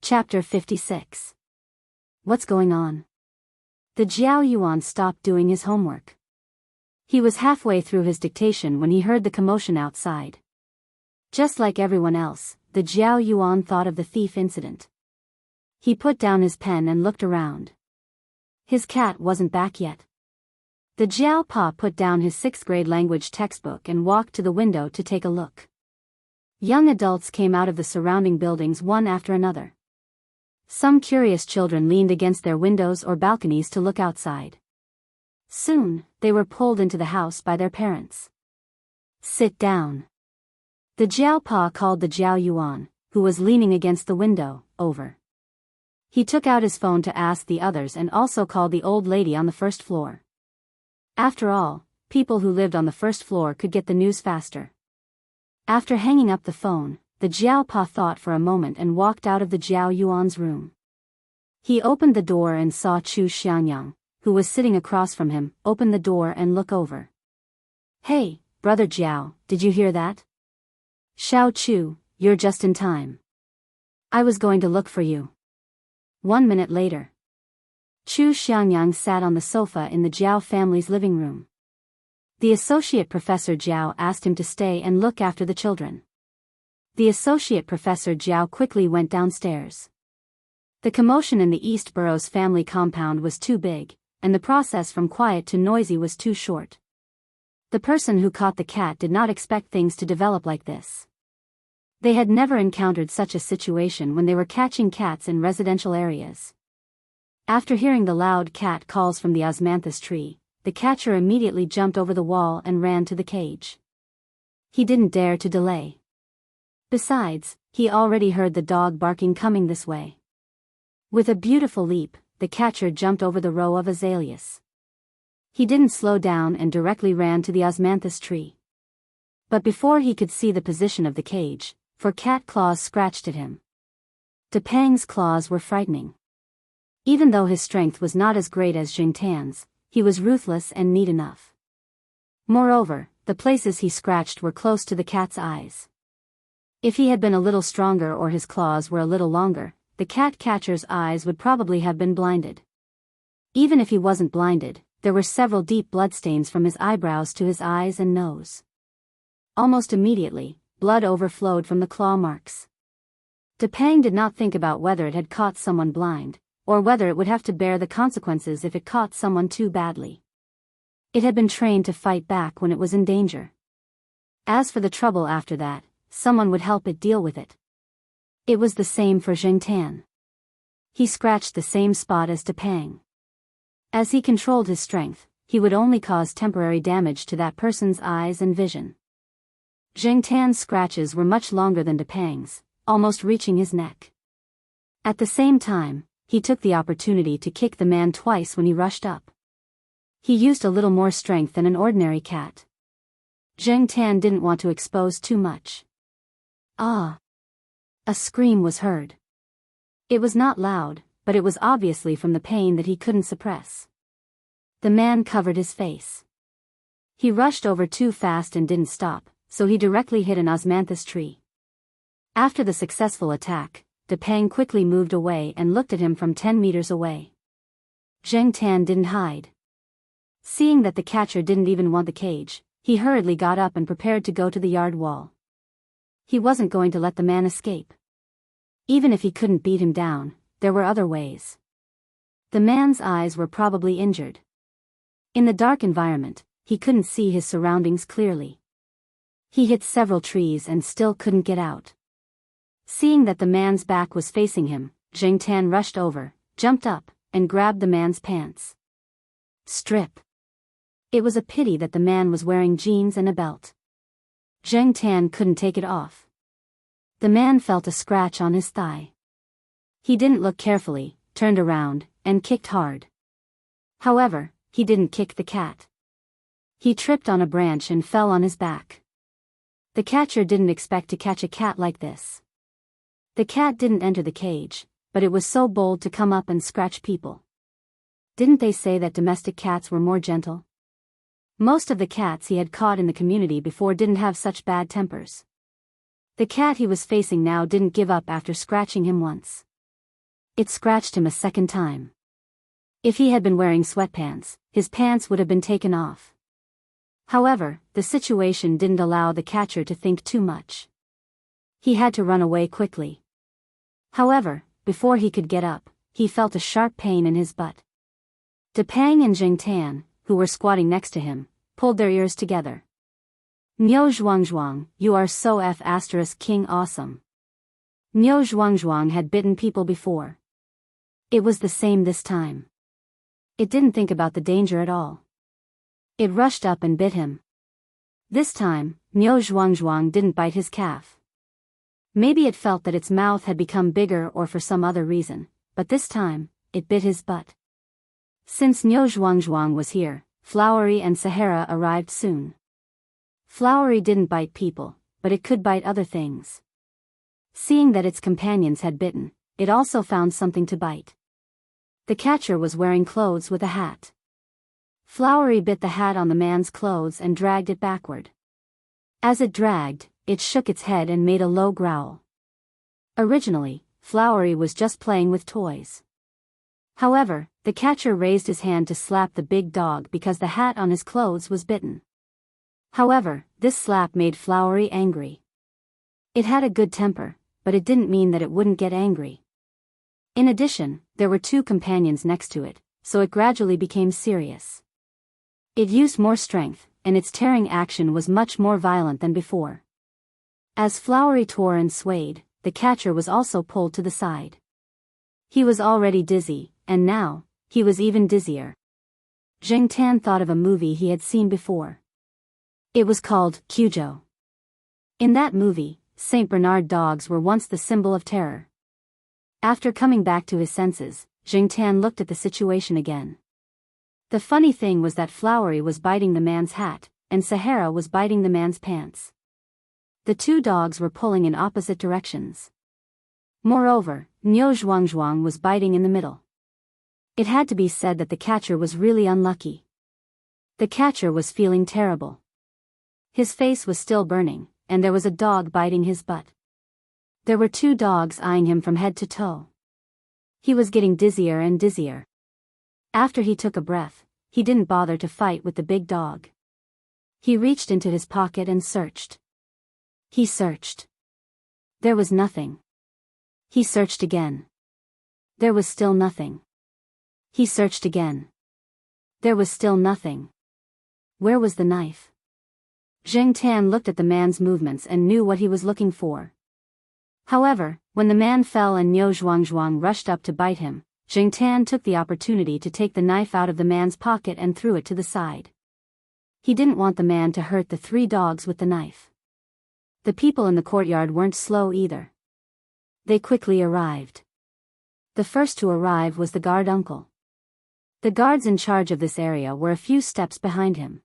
Chapter 56. What's going on? The Jiao Yuan stopped doing his homework. He was halfway through his dictation when he heard the commotion outside. Just like everyone else, the Jiao Yuan thought of the thief incident. He put down his pen and looked around. His cat wasn't back yet. The Jiao Pa put down his 6th grade language textbook and walked to the window to take a look. Young adults came out of the surrounding buildings one after another. Some curious children leaned against their windows or balconies to look outside. Soon, they were pulled into the house by their parents. Sit down. The Jiao Pa called the Jiao Yuan, who was leaning against the window, over. He took out his phone to ask the others and also called the old lady on the first floor. After all, people who lived on the first floor could get the news faster. After hanging up the phone, the Jiao Pa thought for a moment and walked out of the Jiao Yuan's room. He opened the door and saw Wuxia Xianxia, who was sitting across from him, open the door and look over. Hey, brother Jiao, did you hear that? Xiao Chu, you're just in time. I was going to look for you. 1 minute later. Wuxia Xianxia sat on the sofa in the Jiao family's living room. The associate professor Jiao asked him to stay and look after the children. The associate professor Jiao quickly went downstairs. The commotion in the East Borough's family compound was too big, and the process from quiet to noisy was too short. The person who caught the cat did not expect things to develop like this. They had never encountered such a situation when they were catching cats in residential areas. After hearing the loud cat calls from the osmanthus tree, the catcher immediately jumped over the wall and ran to the cage. He didn't dare to delay. Besides, he already heard the dog barking coming this way. With a beautiful leap, the catcher jumped over the row of azaleas. He didn't slow down and directly ran to the osmanthus tree. But before he could see the position of the cage, 4 cat claws scratched at him. Depeng's claws were frightening. Even though his strength was not as great as Jingtan's, he was ruthless and neat enough. Moreover, the places he scratched were close to the cat's eyes. If he had been a little stronger or his claws were a little longer, the cat catcher's eyes would probably have been blinded. Even if he wasn't blinded, there were several deep bloodstains from his eyebrows to his eyes and nose. Almost immediately, blood overflowed from the claw marks. Depeng did not think about whether it had caught someone blind, or whether it would have to bear the consequences if it caught someone too badly. It had been trained to fight back when it was in danger. As for the trouble after that, someone would help it deal with it. It was the same for Jingtan. He scratched the same spot as Depeng. As he controlled his strength, he would only cause temporary damage to that person's eyes and vision. Jingtan's scratches were much longer than Depeng's, almost reaching his neck. At the same time, he took the opportunity to kick the man twice when he rushed up. He used a little more strength than an ordinary cat. Jingtan didn't want to expose too much. Ah! A scream was heard. It was not loud, but it was obviously from the pain that he couldn't suppress. The man covered his face. He rushed over too fast and didn't stop, so he directly hit an osmanthus tree. After the successful attack, Depeng quickly moved away and looked at him from 10 meters away. Jingtan didn't hide. Seeing that the catcher didn't even want the cage, he hurriedly got up and prepared to go to the yard wall. He wasn't going to let the man escape. Even if he couldn't beat him down, there were other ways. The man's eyes were probably injured. In the dark environment, he couldn't see his surroundings clearly. He hit several trees and still couldn't get out. Seeing that the man's back was facing him, Jingtan rushed over, jumped up, and grabbed the man's pants. Strip. It was a pity that the man was wearing jeans and a belt. Jingtan couldn't take it off. The man felt a scratch on his thigh. He didn't look carefully, turned around, and kicked hard. However, he didn't kick the cat. He tripped on a branch and fell on his back. The catcher didn't expect to catch a cat like this. The cat didn't enter the cage, but it was so bold to come up and scratch people. Didn't they say that domestic cats were more gentle? Most of the cats he had caught in the community before didn't have such bad tempers. The cat he was facing now didn't give up after scratching him once. It scratched him a second time. If he had been wearing sweatpants, his pants would have been taken off. However, the situation didn't allow the catcher to think too much. He had to run away quickly. However, before he could get up, he felt a sharp pain in his butt. Depang and Jingtan, who were squatting next to him, pulled their ears together. Niu Zhuangzhuang, you are so King awesome. Niu Zhuangzhuang had bitten people before. It was the same this time. It didn't think about the danger at all. It rushed up and bit him. This time, Niu Zhuangzhuang didn't bite his calf. Maybe it felt that its mouth had become bigger or for some other reason, but this time, it bit his butt. Since Niu Zhuangzhuang was here, Flowery and Sahara arrived soon. Flowery didn't bite people, but it could bite other things. Seeing that its companions had bitten, it also found something to bite. The catcher was wearing clothes with a hat. Flowery bit the hat on the man's clothes and dragged it backward. As it dragged, it shook its head and made a low growl. Originally, Flowery was just playing with toys. However, the catcher raised his hand to slap the big dog because the hat on his clothes was bitten. However, this slap made Flowery angry. It had a good temper, but it didn't mean that it wouldn't get angry. In addition, there were two companions next to it, so it gradually became serious. It used more strength, and its tearing action was much more violent than before. As Flowery tore and swayed, the catcher was also pulled to the side. He was already dizzy, and now, he was even dizzier. Zheng Tan thought of a movie he had seen before. It was called Cujo. In that movie, Saint Bernard dogs were once the symbol of terror. After coming back to his senses, Zheng Tan looked at the situation again. The funny thing was that Flowery was biting the man's hat, and Sahara was biting the man's pants. The two dogs were pulling in opposite directions. Moreover, Niu Zhuangzhuang was biting in the middle. It had to be said that the catcher was really unlucky. The catcher was feeling terrible. His face was still burning, and there was a dog biting his butt. There were two dogs eyeing him from head to toe. He was getting dizzier and dizzier. After he took a breath, he didn't bother to fight with the big dog. He reached into his pocket and searched. He searched. There was nothing. He searched again. There was still nothing. He searched again. There was still nothing. Where was the knife? Zheng Tan looked at the man's movements and knew what he was looking for. However, when the man fell and Niu Zhuangzhuang rushed up to bite him, Zheng Tan took the opportunity to take the knife out of the man's pocket and threw it to the side. He didn't want the man to hurt the three dogs with the knife. The people in the courtyard weren't slow either. They quickly arrived. The first to arrive was the guard uncle. The guards in charge of this area were a few steps behind him.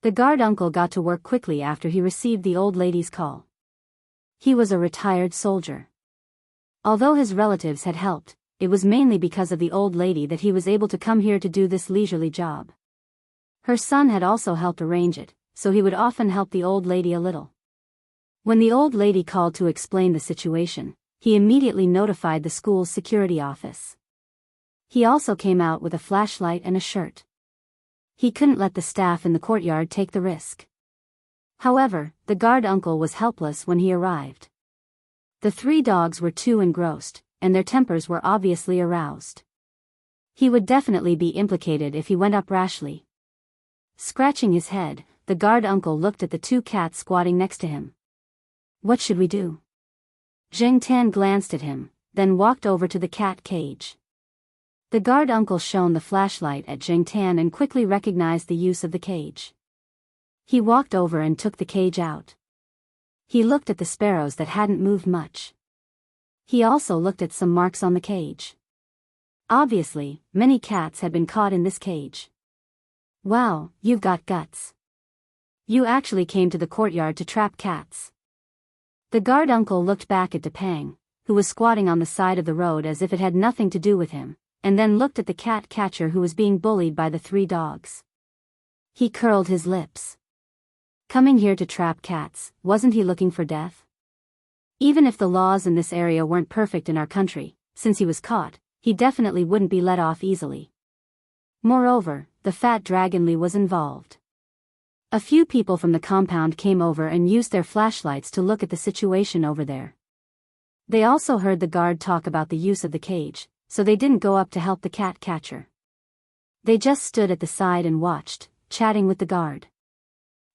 The guard uncle got to work quickly after he received the old lady's call. He was a retired soldier. Although his relatives had helped, it was mainly because of the old lady that he was able to come here to do this leisurely job. Her son had also helped arrange it, so he would often help the old lady a little. When the old lady called to explain the situation, he immediately notified the school's security office. He also came out with a flashlight and a shirt. He couldn't let the staff in the courtyard take the risk. However, the guard uncle was helpless when he arrived. The three dogs were too engrossed, and their tempers were obviously aroused. He would definitely be implicated if he went up rashly. Scratching his head, the guard uncle looked at the two cats squatting next to him. What should we do? Zheng Tan glanced at him, then walked over to the cat cage. The guard uncle shone the flashlight at Zheng Tan and quickly recognized the use of the cage. He walked over and took the cage out. He looked at the sparrows that hadn't moved much. He also looked at some marks on the cage. Obviously, many cats had been caught in this cage. Wow, you've got guts. You actually came to the courtyard to trap cats. The guard uncle looked back at Depang, who was squatting on the side of the road as if it had nothing to do with him, and then looked at the cat catcher who was being bullied by the three dogs. He curled his lips. Coming here to trap cats, wasn't he looking for death? Even if the laws in this area weren't perfect in our country, since he was caught, he definitely wouldn't be let off easily. Moreover, the fat Dragonly was involved. A few people from the compound came over and used their flashlights to look at the situation over there. They also heard the guard talk about the use of the cage, so they didn't go up to help the cat catcher. They just stood at the side and watched, chatting with the guard.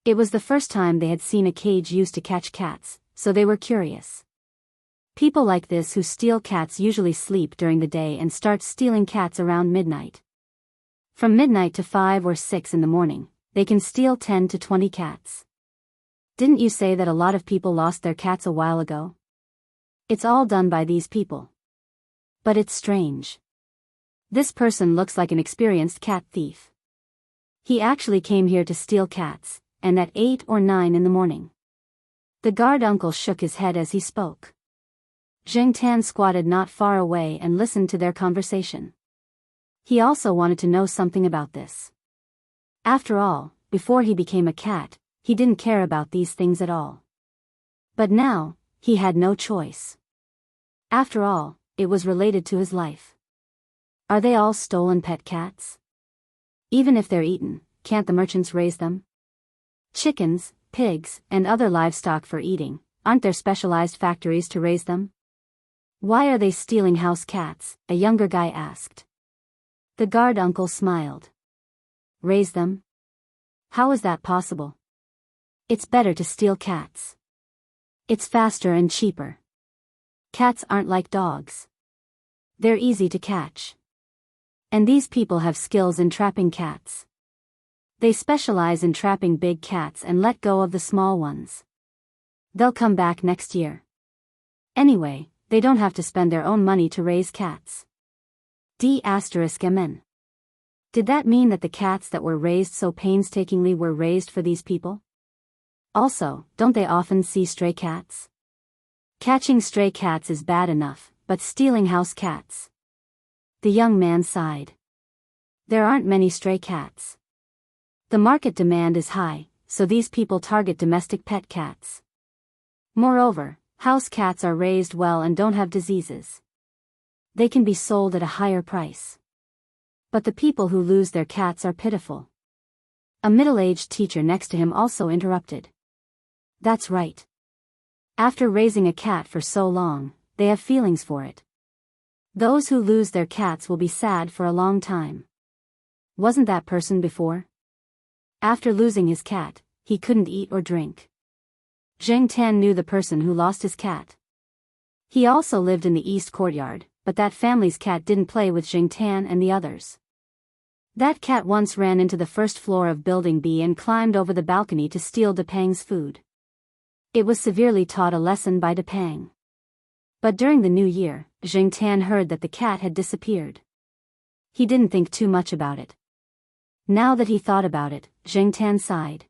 It was the first time they had seen a cage used to catch cats, so they were curious. People like this who steal cats usually sleep during the day and start stealing cats around midnight. From midnight to 5 or 6 in the morning, they can steal 10 to 20 cats. Didn't you say that a lot of people lost their cats a while ago? It's all done by these people. But it's strange. This person looks like an experienced cat thief. He actually came here to steal cats, and at 8 or 9 in the morning. The guard uncle shook his head as he spoke. Zheng Tan squatted not far away and listened to their conversation. He also wanted to know something about this. After all, before he became a cat, he didn't care about these things at all. But now, he had no choice. After all, it was related to his life. Are they all stolen pet cats? Even if they're eaten, can't the merchants raise them? Chickens, pigs, and other livestock for eating, aren't there specialized factories to raise them? Why are they stealing house cats? A younger guy asked. The guard uncle smiled. Raise them? How is that possible? It's better to steal cats. It's faster and cheaper. Cats aren't like dogs. They're easy to catch. And these people have skills in trapping cats. They specialize in trapping big cats and let go of the small ones. They'll come back next year. Anyway, they don't have to spend their own money to raise cats. D*MN. Did that mean that the cats that were raised so painstakingly were raised for these people? Also, don't they often see stray cats? Catching stray cats is bad enough, but stealing house cats. The young man sighed. There aren't many stray cats. The market demand is high, so these people target domestic pet cats. Moreover, house cats are raised well and don't have diseases. They can be sold at a higher price. But the people who lose their cats are pitiful. A middle-aged teacher next to him also interrupted. That's right. After raising a cat for so long, they have feelings for it. Those who lose their cats will be sad for a long time. Wasn't that person before? After losing his cat, he couldn't eat or drink. Zheng Tan knew the person who lost his cat. He also lived in the east courtyard, but that family's cat didn't play with Zheng Tan and the others. That cat once ran into the first floor of Building B and climbed over the balcony to steal Depang's food. It was severely taught a lesson by Depang. But during the new year, Zheng Tan heard that the cat had disappeared. He didn't think too much about it. Now that he thought about it, Zheng Tan sighed.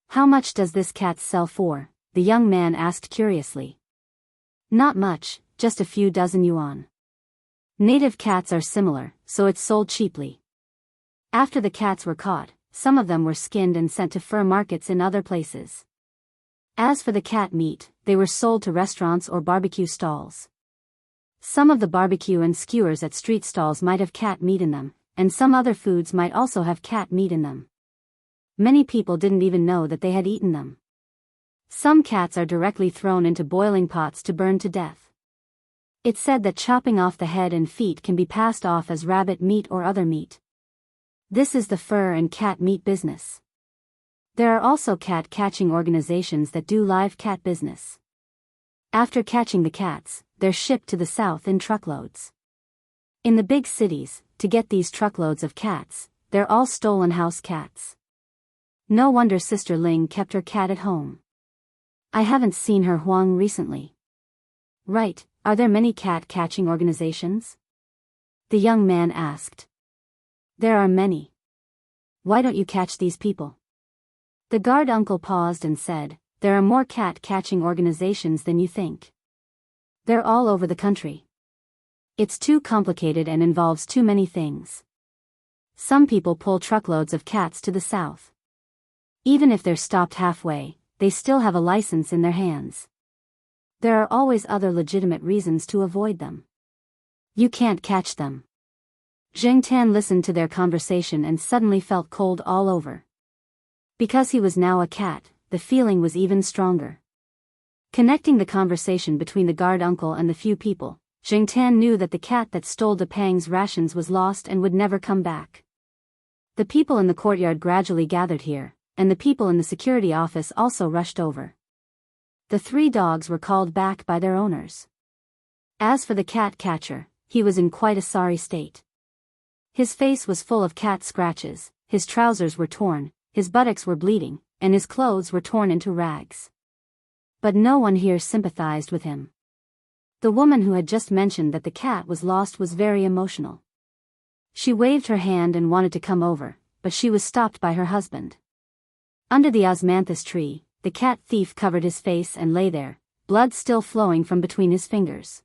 How much does this cat sell for? The young man asked curiously. Not much, just a few dozen yuan. Native cats are similar, so it's sold cheaply. After the cats were caught, some of them were skinned and sent to fur markets in other places. As for the cat meat, they were sold to restaurants or barbecue stalls. Some of the barbecue and skewers at street stalls might have cat meat in them, and some other foods might also have cat meat in them. Many people didn't even know that they had eaten them. Some cats are directly thrown into boiling pots to burn to death. It's said that chopping off the head and feet can be passed off as rabbit meat or other meat. This is the fur and cat meat business. There are also cat catching organizations that do live cat business. After catching the cats, they're shipped to the south in truckloads. In the big cities, to get these truckloads of cats, they're all stolen house cats. No wonder Sister Ling kept her cat at home. I haven't seen her Huang recently. Right, are there many cat catching organizations? The young man asked. There are many. Why don't you catch these people? The guard uncle paused and said, there are more cat catching organizations than you think. They're all over the country. It's too complicated and involves too many things. Some people pull truckloads of cats to the south. Even if they're stopped halfway, they still have a license in their hands. There are always other legitimate reasons to avoid them. You can't catch them. Zheng Tan listened to their conversation and suddenly felt cold all over. Because he was now a cat, the feeling was even stronger. Connecting the conversation between the guard uncle and the few people, Zheng Tan knew that the cat that stole Depang's rations was lost and would never come back. The people in the courtyard gradually gathered here, and the people in the security office also rushed over. The 3 dogs were called back by their owners. As for the cat catcher, he was in quite a sorry state. His face was full of cat scratches, his trousers were torn, his buttocks were bleeding, and his clothes were torn into rags. But no one here sympathized with him. The woman who had just mentioned that the cat was lost was very emotional. She waved her hand and wanted to come over, but she was stopped by her husband. Under the osmanthus tree, the cat thief covered his face and lay there, blood still flowing from between his fingers.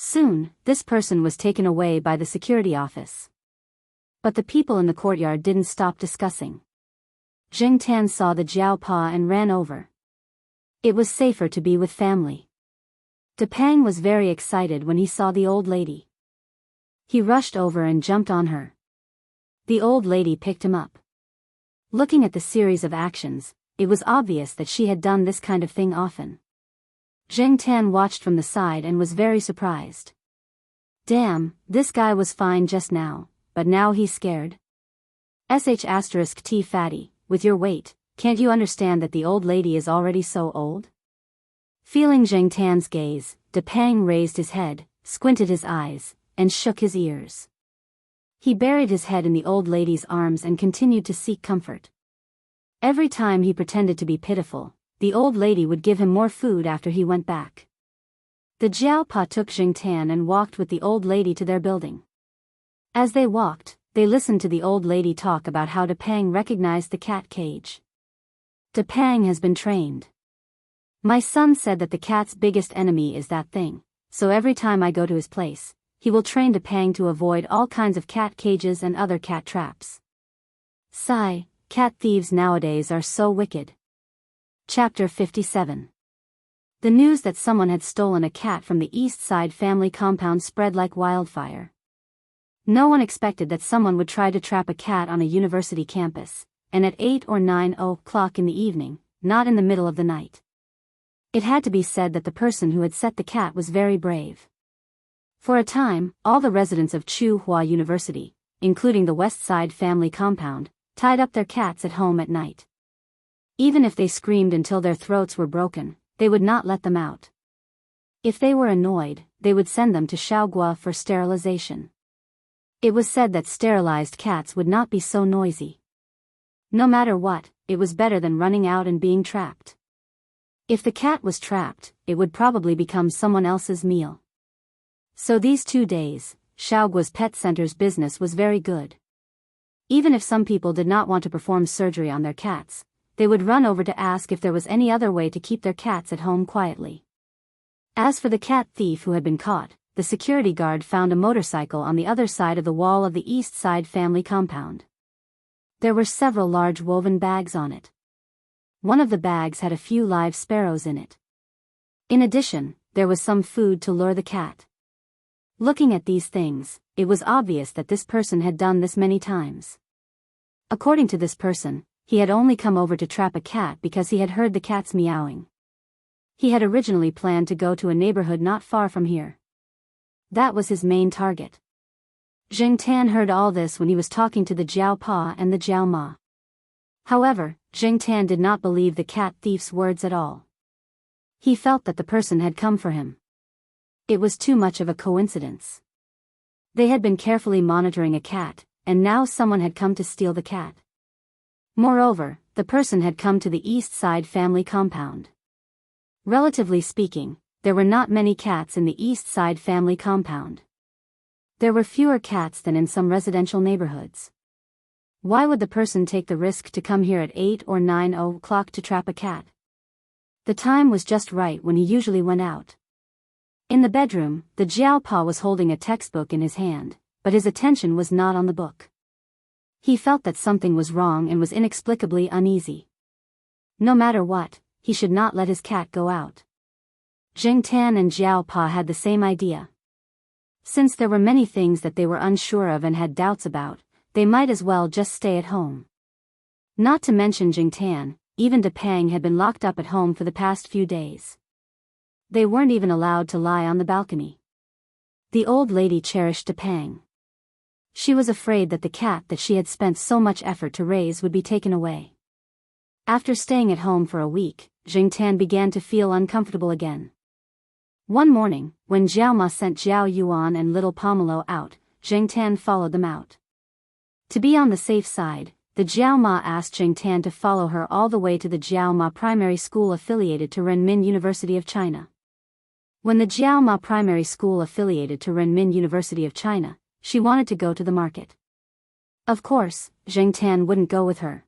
Soon, this person was taken away by the security office. But the people in the courtyard didn't stop discussing. Zheng Tan saw the Jiao Pa and ran over. It was safer to be with family. Depang was very excited when he saw the old lady. He rushed over and jumped on her. The old lady picked him up. Looking at the series of actions, it was obvious that she had done this kind of thing often. Zheng Tan watched from the side and was very surprised. Damn, this guy was fine just now, but now he's scared. *T fatty, with your weight, can't you understand that the old lady is already so old? Feeling Zheng Tan's gaze, Depang raised his head, squinted his eyes, and shook his ears. He buried his head in the old lady's arms and continued to seek comfort. Every time he pretended to be pitiful, the old lady would give him more food after he went back. The Jiao Pa took Zheng Tan and walked with the old lady to their building. As they walked, they listened to the old lady talk about how Depang recognized the cat cage. Depang has been trained. My son said that the cat's biggest enemy is that thing, so every time I go to his place, he will train Depang to avoid all kinds of cat cages and other cat traps. Sigh, cat thieves nowadays are so wicked. Chapter 57. The news that someone had stolen a cat from the East Side family compound spread like wildfire. No one expected that someone would try to trap a cat on a university campus, and at 8 or 9 o'clock in the evening, not in the middle of the night. It had to be said that the person who had set the cat was very brave. For a time, all the residents of Tsinghua University, including the West Side family compound, tied up their cats at home at night. Even if they screamed until their throats were broken, they would not let them out. If they were annoyed, they would send them to Shaogua for sterilization. It was said that sterilized cats would not be so noisy. No matter what, it was better than running out and being trapped. If the cat was trapped, it would probably become someone else's meal. So these 2 days, Shaogua's pet center's business was very good. Even if some people did not want to perform surgery on their cats, they would run over to ask if there was any other way to keep their cats at home quietly. As for the cat thief who had been caught, the security guard found a motorcycle on the other side of the wall of the East Side family compound. There were several large woven bags on it. One of the bags had a few live sparrows in it. In addition, there was some food to lure the cat. Looking at these things, it was obvious that this person had done this many times. According to this person, he had only come over to trap a cat because he had heard the cats meowing. He had originally planned to go to a neighborhood not far from here. That was his main target. Zheng Tan heard all this when he was talking to the Jiao Pa and the Jiao Ma. However, Zheng Tan did not believe the cat thief's words at all. He felt that the person had come for him. It was too much of a coincidence. They had been carefully monitoring a cat, and now someone had come to steal the cat. Moreover, the person had come to the East Side family compound. Relatively speaking, there were not many cats in the East Side family compound. There were fewer cats than in some residential neighborhoods. Why would the person take the risk to come here at 8 or 9 o'clock to trap a cat? The time was just right when he usually went out. In the bedroom, the Jiao Pa was holding a textbook in his hand, but his attention was not on the book. He felt that something was wrong and was inexplicably uneasy. No matter what, he should not let his cat go out. Zheng Tan and Jiao Pa had the same idea. Since there were many things that they were unsure of and had doubts about, they might as well just stay at home. Not to mention Jingtan, even Depang had been locked up at home for the past few days. They weren't even allowed to lie on the balcony. The old lady cherished Depang. She was afraid that the cat that she had spent so much effort to raise would be taken away. After staying at home for a week, Jingtan began to feel uncomfortable again. One morning, when Jiao Ma sent Jiao Yuan and little Pomelo out, Jingtan followed them out. To be on the safe side, the Jiao Ma asked Jingtan to follow her all the way to the Jiao Ma Primary School affiliated to Renmin University of China. When the Jiao Ma Primary School affiliated to Renmin University of China, she wanted to go to the market. Of course, Jingtan wouldn't go with her.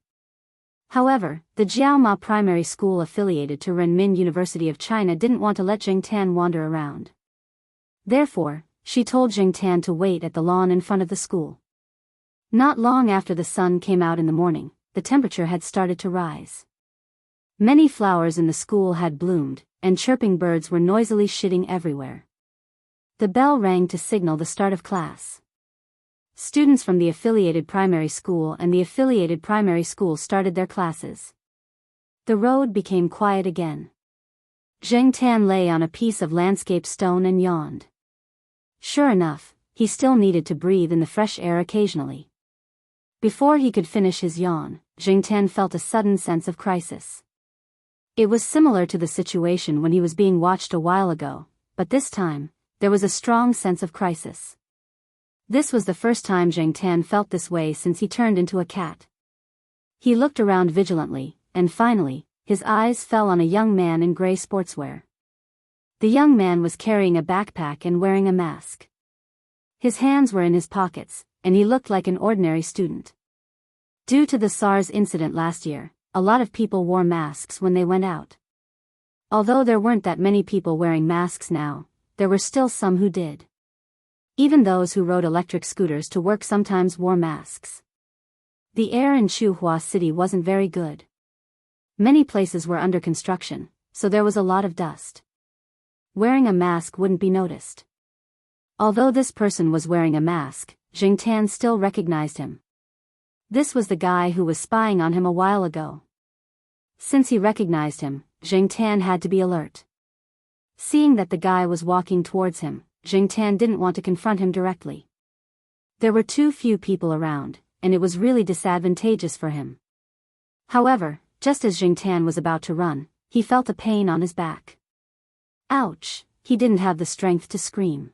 However, the Jiao Ma Primary School affiliated to Renmin University of China didn't want to let Jingtan wander around. Therefore, she told Jingtan to wait at the lawn in front of the school. Not long after the sun came out in the morning, the temperature had started to rise. Many flowers in the school had bloomed, and chirping birds were noisily shitting everywhere. The bell rang to signal the start of class. Students from the affiliated primary school and the affiliated primary school started their classes. The road became quiet again. Jingtan lay on a piece of landscape stone and yawned. Sure enough, he still needed to breathe in the fresh air occasionally. Before he could finish his yawn, Jingtan felt a sudden sense of crisis. It was similar to the situation when he was being watched a while ago, but this time, there was a strong sense of crisis. This was the first time Jingtan felt this way since he turned into a cat. He looked around vigilantly, and finally, his eyes fell on a young man in gray sportswear. The young man was carrying a backpack and wearing a mask. His hands were in his pockets, and he looked like an ordinary student. Due to the SARS incident last year, a lot of people wore masks when they went out. Although there weren't that many people wearing masks now, there were still some who did. Even those who rode electric scooters to work sometimes wore masks. The air in Chuhua City wasn't very good. Many places were under construction, so there was a lot of dust. Wearing a mask wouldn't be noticed. Although this person was wearing a mask, Jingtan still recognized him. This was the guy who was spying on him a while ago. Since he recognized him, Jingtan had to be alert. Seeing that the guy was walking towards him, Jingtan didn't want to confront him directly. There were too few people around, and it was really disadvantageous for him. However, just as Jingtan was about to run, he felt a pain on his back. Ouch! He didn't have the strength to scream.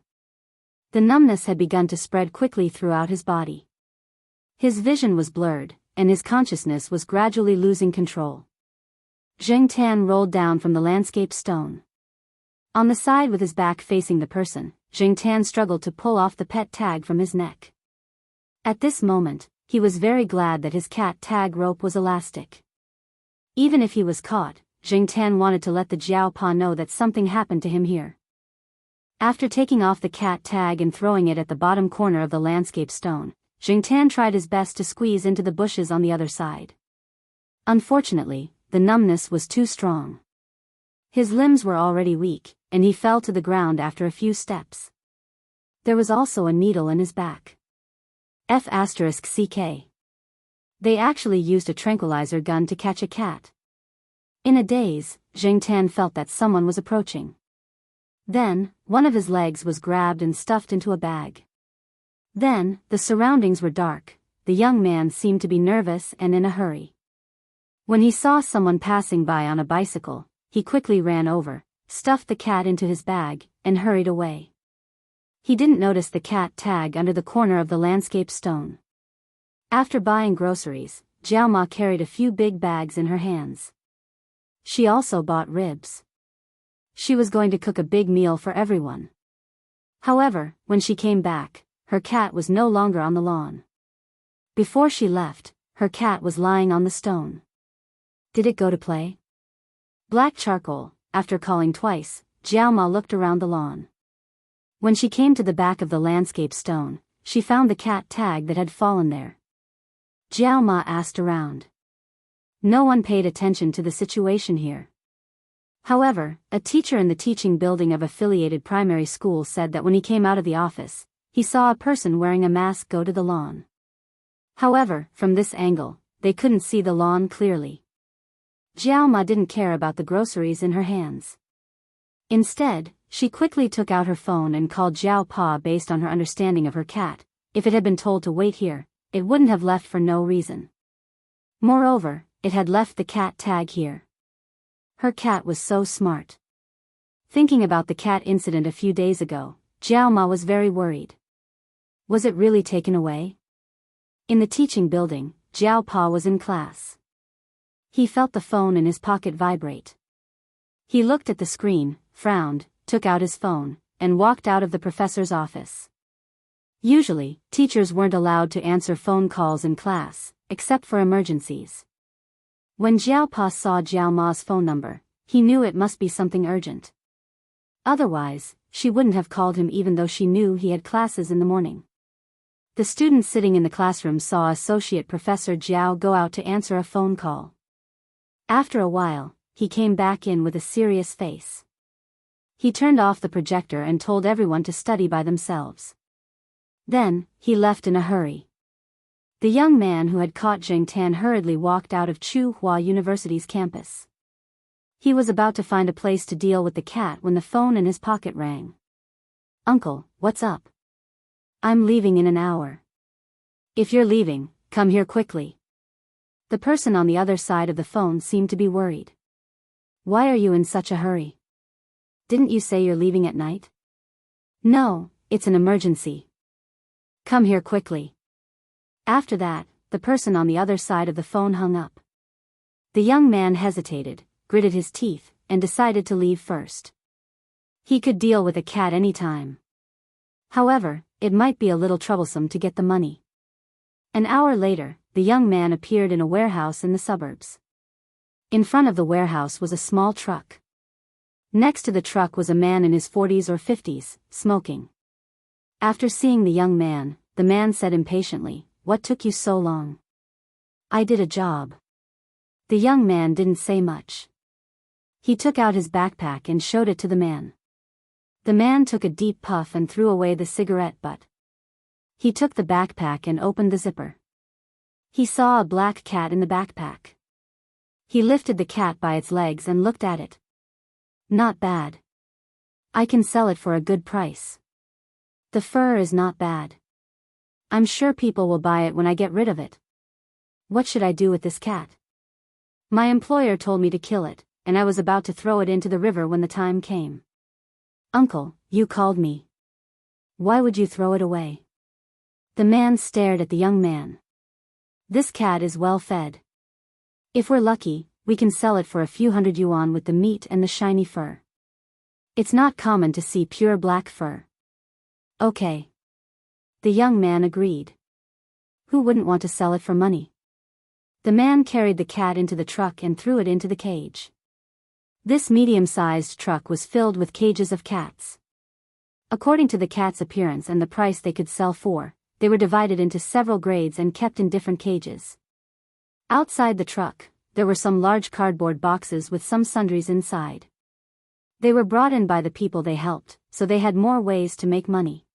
The numbness had begun to spread quickly throughout his body. His vision was blurred, and his consciousness was gradually losing control. Jingtan rolled down from the landscape stone. On the side with his back facing the person, Jingtan struggled to pull off the pet tag from his neck. At this moment, he was very glad that his cat tag rope was elastic. Even if he was caught, Jingtan wanted to let the Jiao Pa know that something happened to him here. After taking off the cat tag and throwing it at the bottom corner of the landscape stone, Jingtan tried his best to squeeze into the bushes on the other side. Unfortunately, the numbness was too strong. His limbs were already weak, and he fell to the ground after a few steps. There was also a needle in his back. F***CK. They actually used a tranquilizer gun to catch a cat. In a daze, Jingtan felt that someone was approaching. Then, one of his legs was grabbed and stuffed into a bag. Then, the surroundings were dark. The young man seemed to be nervous and in a hurry. When he saw someone passing by on a bicycle, he quickly ran over, stuffed the cat into his bag, and hurried away. He didn't notice the cat tag under the corner of the landscape stone. After buying groceries, Jiao Ma carried a few big bags in her hands. She also bought ribs. She was going to cook a big meal for everyone. However, when she came back, her cat was no longer on the lawn. Before she left, her cat was lying on the stone. Did it go to play? Black charcoal. After calling twice, Jiao Ma looked around the lawn. When she came to the back of the landscape stone, she found the cat tag that had fallen there. Jiao Ma asked around. No one paid attention to the situation here. However, a teacher in the teaching building of affiliated primary school said that when he came out of the office, he saw a person wearing a mask go to the lawn. However, from this angle, they couldn't see the lawn clearly. Jiao Ma didn't care about the groceries in her hands. Instead, she quickly took out her phone and called Jiao Pa based on her understanding of her cat. If it had been told to wait here, it wouldn't have left for no reason. Moreover, it had left the cat tag here. Her cat was so smart. Thinking about the cat incident a few days ago, Jiao Ma was very worried. Was it really taken away? In the teaching building, Jiao Pa was in class. He felt the phone in his pocket vibrate. He looked at the screen, frowned, took out his phone, and walked out of the professor's office. Usually, teachers weren't allowed to answer phone calls in class, except for emergencies. When Jiao Pa saw Jiao Ma's phone number, he knew it must be something urgent. Otherwise, she wouldn't have called him even though she knew he had classes in the morning. The students sitting in the classroom saw Associate Professor Jiao go out to answer a phone call. After a while, he came back in with a serious face. He turned off the projector and told everyone to study by themselves. Then, he left in a hurry. The young man who had caught Zheng Tan hurriedly walked out of Tsinghua University's campus. He was about to find a place to deal with the cat when the phone in his pocket rang. "Uncle, what's up?" "I'm leaving in an hour." "If you're leaving, come here quickly." The person on the other side of the phone seemed to be worried. "Why are you in such a hurry? Didn't you say you're leaving at night?" "No, it's an emergency." "Come here quickly." After that, the person on the other side of the phone hung up. The young man hesitated, gritted his teeth, and decided to leave first. He could deal with a cat any time. However, it might be a little troublesome to get the money. An hour later, the young man appeared in a warehouse in the suburbs. In front of the warehouse was a small truck. Next to the truck was a man in his 40s or 50s, smoking. After seeing the young man, the man said impatiently, "What took you so long?" "I did a job." The young man didn't say much. He took out his backpack and showed it to the man. The man took a deep puff and threw away the cigarette butt. He took the backpack and opened the zipper. He saw a black cat in the backpack. He lifted the cat by its legs and looked at it. "Not bad. I can sell it for a good price. The fur is not bad. I'm sure people will buy it when I get rid of it. What should I do with this cat? My employer told me to kill it, and I was about to throw it into the river when the time came." "Uncle, you called me. Why would you throw it away?" The man stared at the young man. "This cat is well fed. If we're lucky, we can sell it for a few hundred yuan with the meat and the shiny fur. It's not common to see pure black fur." "Okay." The young man agreed. Who wouldn't want to sell it for money? The man carried the cat into the truck and threw it into the cage. This medium-sized truck was filled with cages of cats. According to the cat's appearance and the price they could sell for, they were divided into several grades and kept in different cages. Outside the truck, there were some large cardboard boxes with some sundries inside. They were brought in by the people they helped, so they had more ways to make money.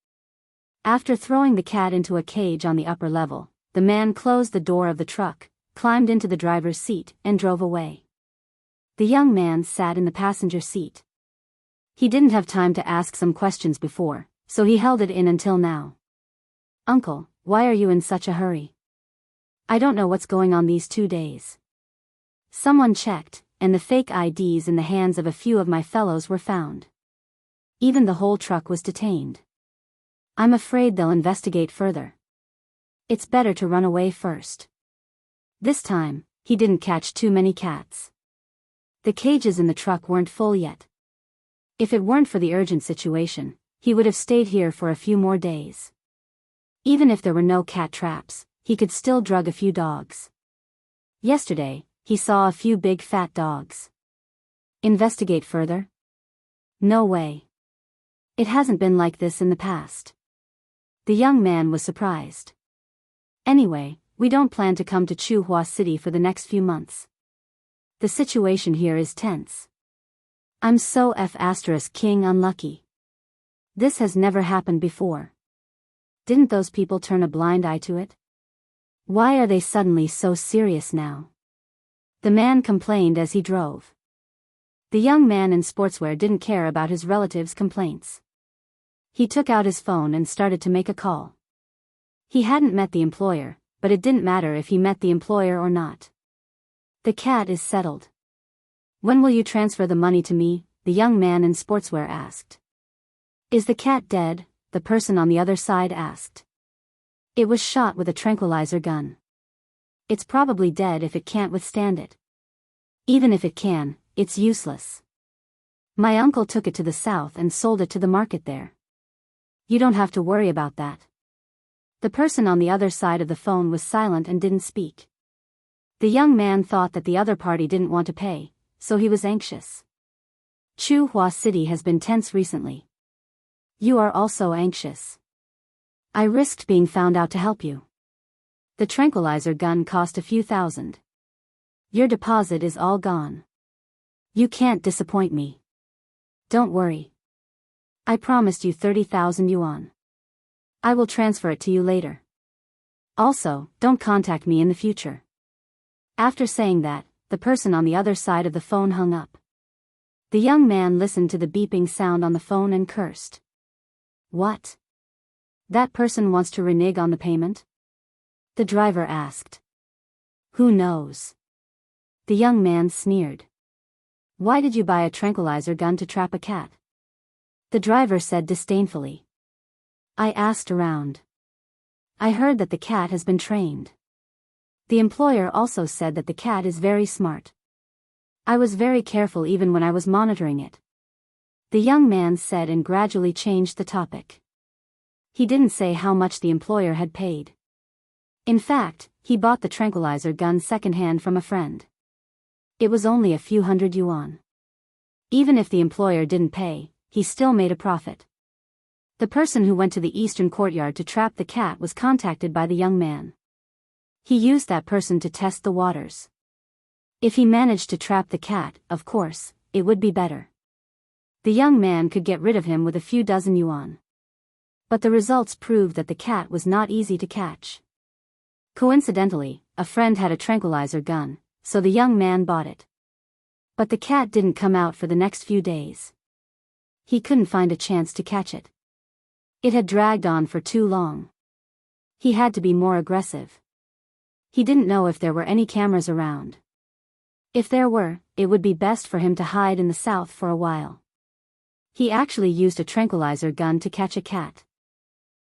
After throwing the cat into a cage on the upper level, the man closed the door of the truck, climbed into the driver's seat, and drove away. The young man sat in the passenger seat. He didn't have time to ask some questions before, so he held it in until now. "Uncle, why are you in such a hurry?" "I don't know what's going on these 2 days. Someone checked, and the fake IDs in the hands of a few of my fellows were found. Even the whole truck was detained. I'm afraid they'll investigate further. It's better to run away first." This time, he didn't catch too many cats. The cages in the truck weren't full yet. If it weren't for the urgent situation, he would have stayed here for a few more days. Even if there were no cat traps, he could still drug a few dogs. Yesterday, he saw a few big fat dogs. Investigate further? No way. It hasn't been like this in the past. The young man was surprised. "Anyway, we don't plan to come to Tsinghua City for the next few months. The situation here is tense. I'm so King unlucky. This has never happened before. Didn't those people turn a blind eye to it? Why are they suddenly so serious now? The man complained as he drove. The young man in sportswear didn't care about his relatives' complaints. He took out his phone and started to make a call. He hadn't met the employer, but it didn't matter if he met the employer or not. The cat is settled. When will you transfer the money to me? The young man in sportswear asked. Is the cat dead? The person on the other side asked. It was shot with a tranquilizer gun. It's probably dead if it can't withstand it. Even if it can, it's useless. My uncle took it to the south and sold it to the market there. You don't have to worry about that. The person on the other side of the phone was silent and didn't speak. The young man thought that the other party didn't want to pay, so he was anxious. Chuhua City has been tense recently. You are also anxious. I risked being found out to help you. The tranquilizer gun cost a few thousand. Your deposit is all gone. You can't disappoint me. Don't worry. I promised you 30,000 yuan. I will transfer it to you later. Also, don't contact me in the future. After saying that, the person on the other side of the phone hung up. The young man listened to the beeping sound on the phone and cursed. What? That person wants to renege on the payment? The driver asked. Who knows? The young man sneered. Why did you buy a tranquilizer gun to trap a cat? The driver said disdainfully. I asked around. I heard that the cat has been trained. The employer also said that the cat is very smart. I was very careful even when I was monitoring it. The young man said and gradually changed the topic. He didn't say how much the employer had paid. In fact, he bought the tranquilizer gun secondhand from a friend. It was only a few hundred yuan. Even if the employer didn't pay, he still made a profit. The person who went to the eastern courtyard to trap the cat was contacted by the young man. He used that person to test the waters. If he managed to trap the cat, of course, it would be better. The young man could get rid of him with a few dozen yuan. But the results proved that the cat was not easy to catch. Coincidentally, a friend had a tranquilizer gun, so the young man bought it. But the cat didn't come out for the next few days. He couldn't find a chance to catch it. It had dragged on for too long. He had to be more aggressive. He didn't know if there were any cameras around. If there were, it would be best for him to hide in the south for a while. He actually used a tranquilizer gun to catch a cat.